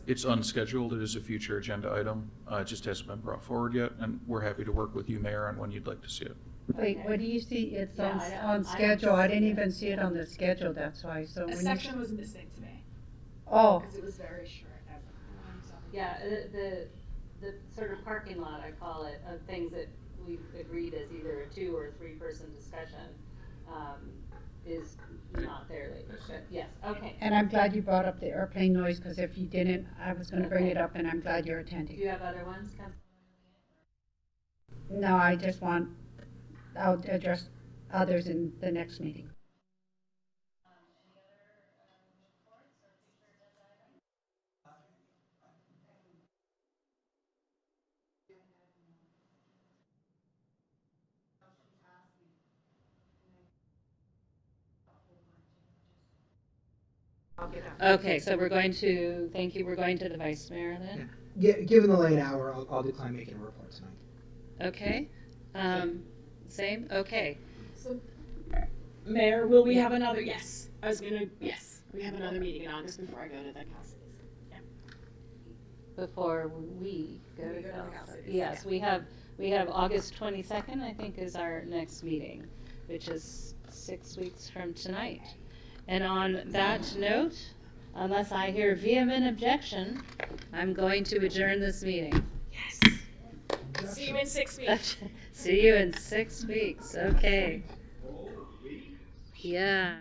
It's unscheduled. It is a future agenda item. It just hasn't been brought forward yet, and we're happy to work with you, Mayor, on when you'd like to see it. Wait, what do you see? It's Yeah, on schedule. I didn't even see it on the schedule, that's why, so. A when you- section was missing to me. Oh. Because it was very short. yeah, the sort of parking lot, I call it, of things that we've agreed as either a 2 or 3 person discussion, is not there lately, but yes, okay. And I'm glad you brought up the airplane noise, because if you didn't, I was gonna bring it up, and I'm glad you're Do attending. you have other ones, Councilman? No, I just want, I'll address others in the next meeting. Okay, so we're going to, thank you, we're going to the Vice Mayor then? Given the late hour, I'll decline making a report tonight. Okay, same, okay. So, Mayor, will we have another, yes, yes, we have another meeting in August before I go to the council. Yeah. Before we go to the council. council, Yes, yeah. we have August 22nd, I think, is our next meeting, which is 6 weeks from tonight. And on that note, unless I hear vehement objection, I'm going to adjourn this meeting. Yes. See you in 6 weeks. See you in 6 weeks, okay. Yeah.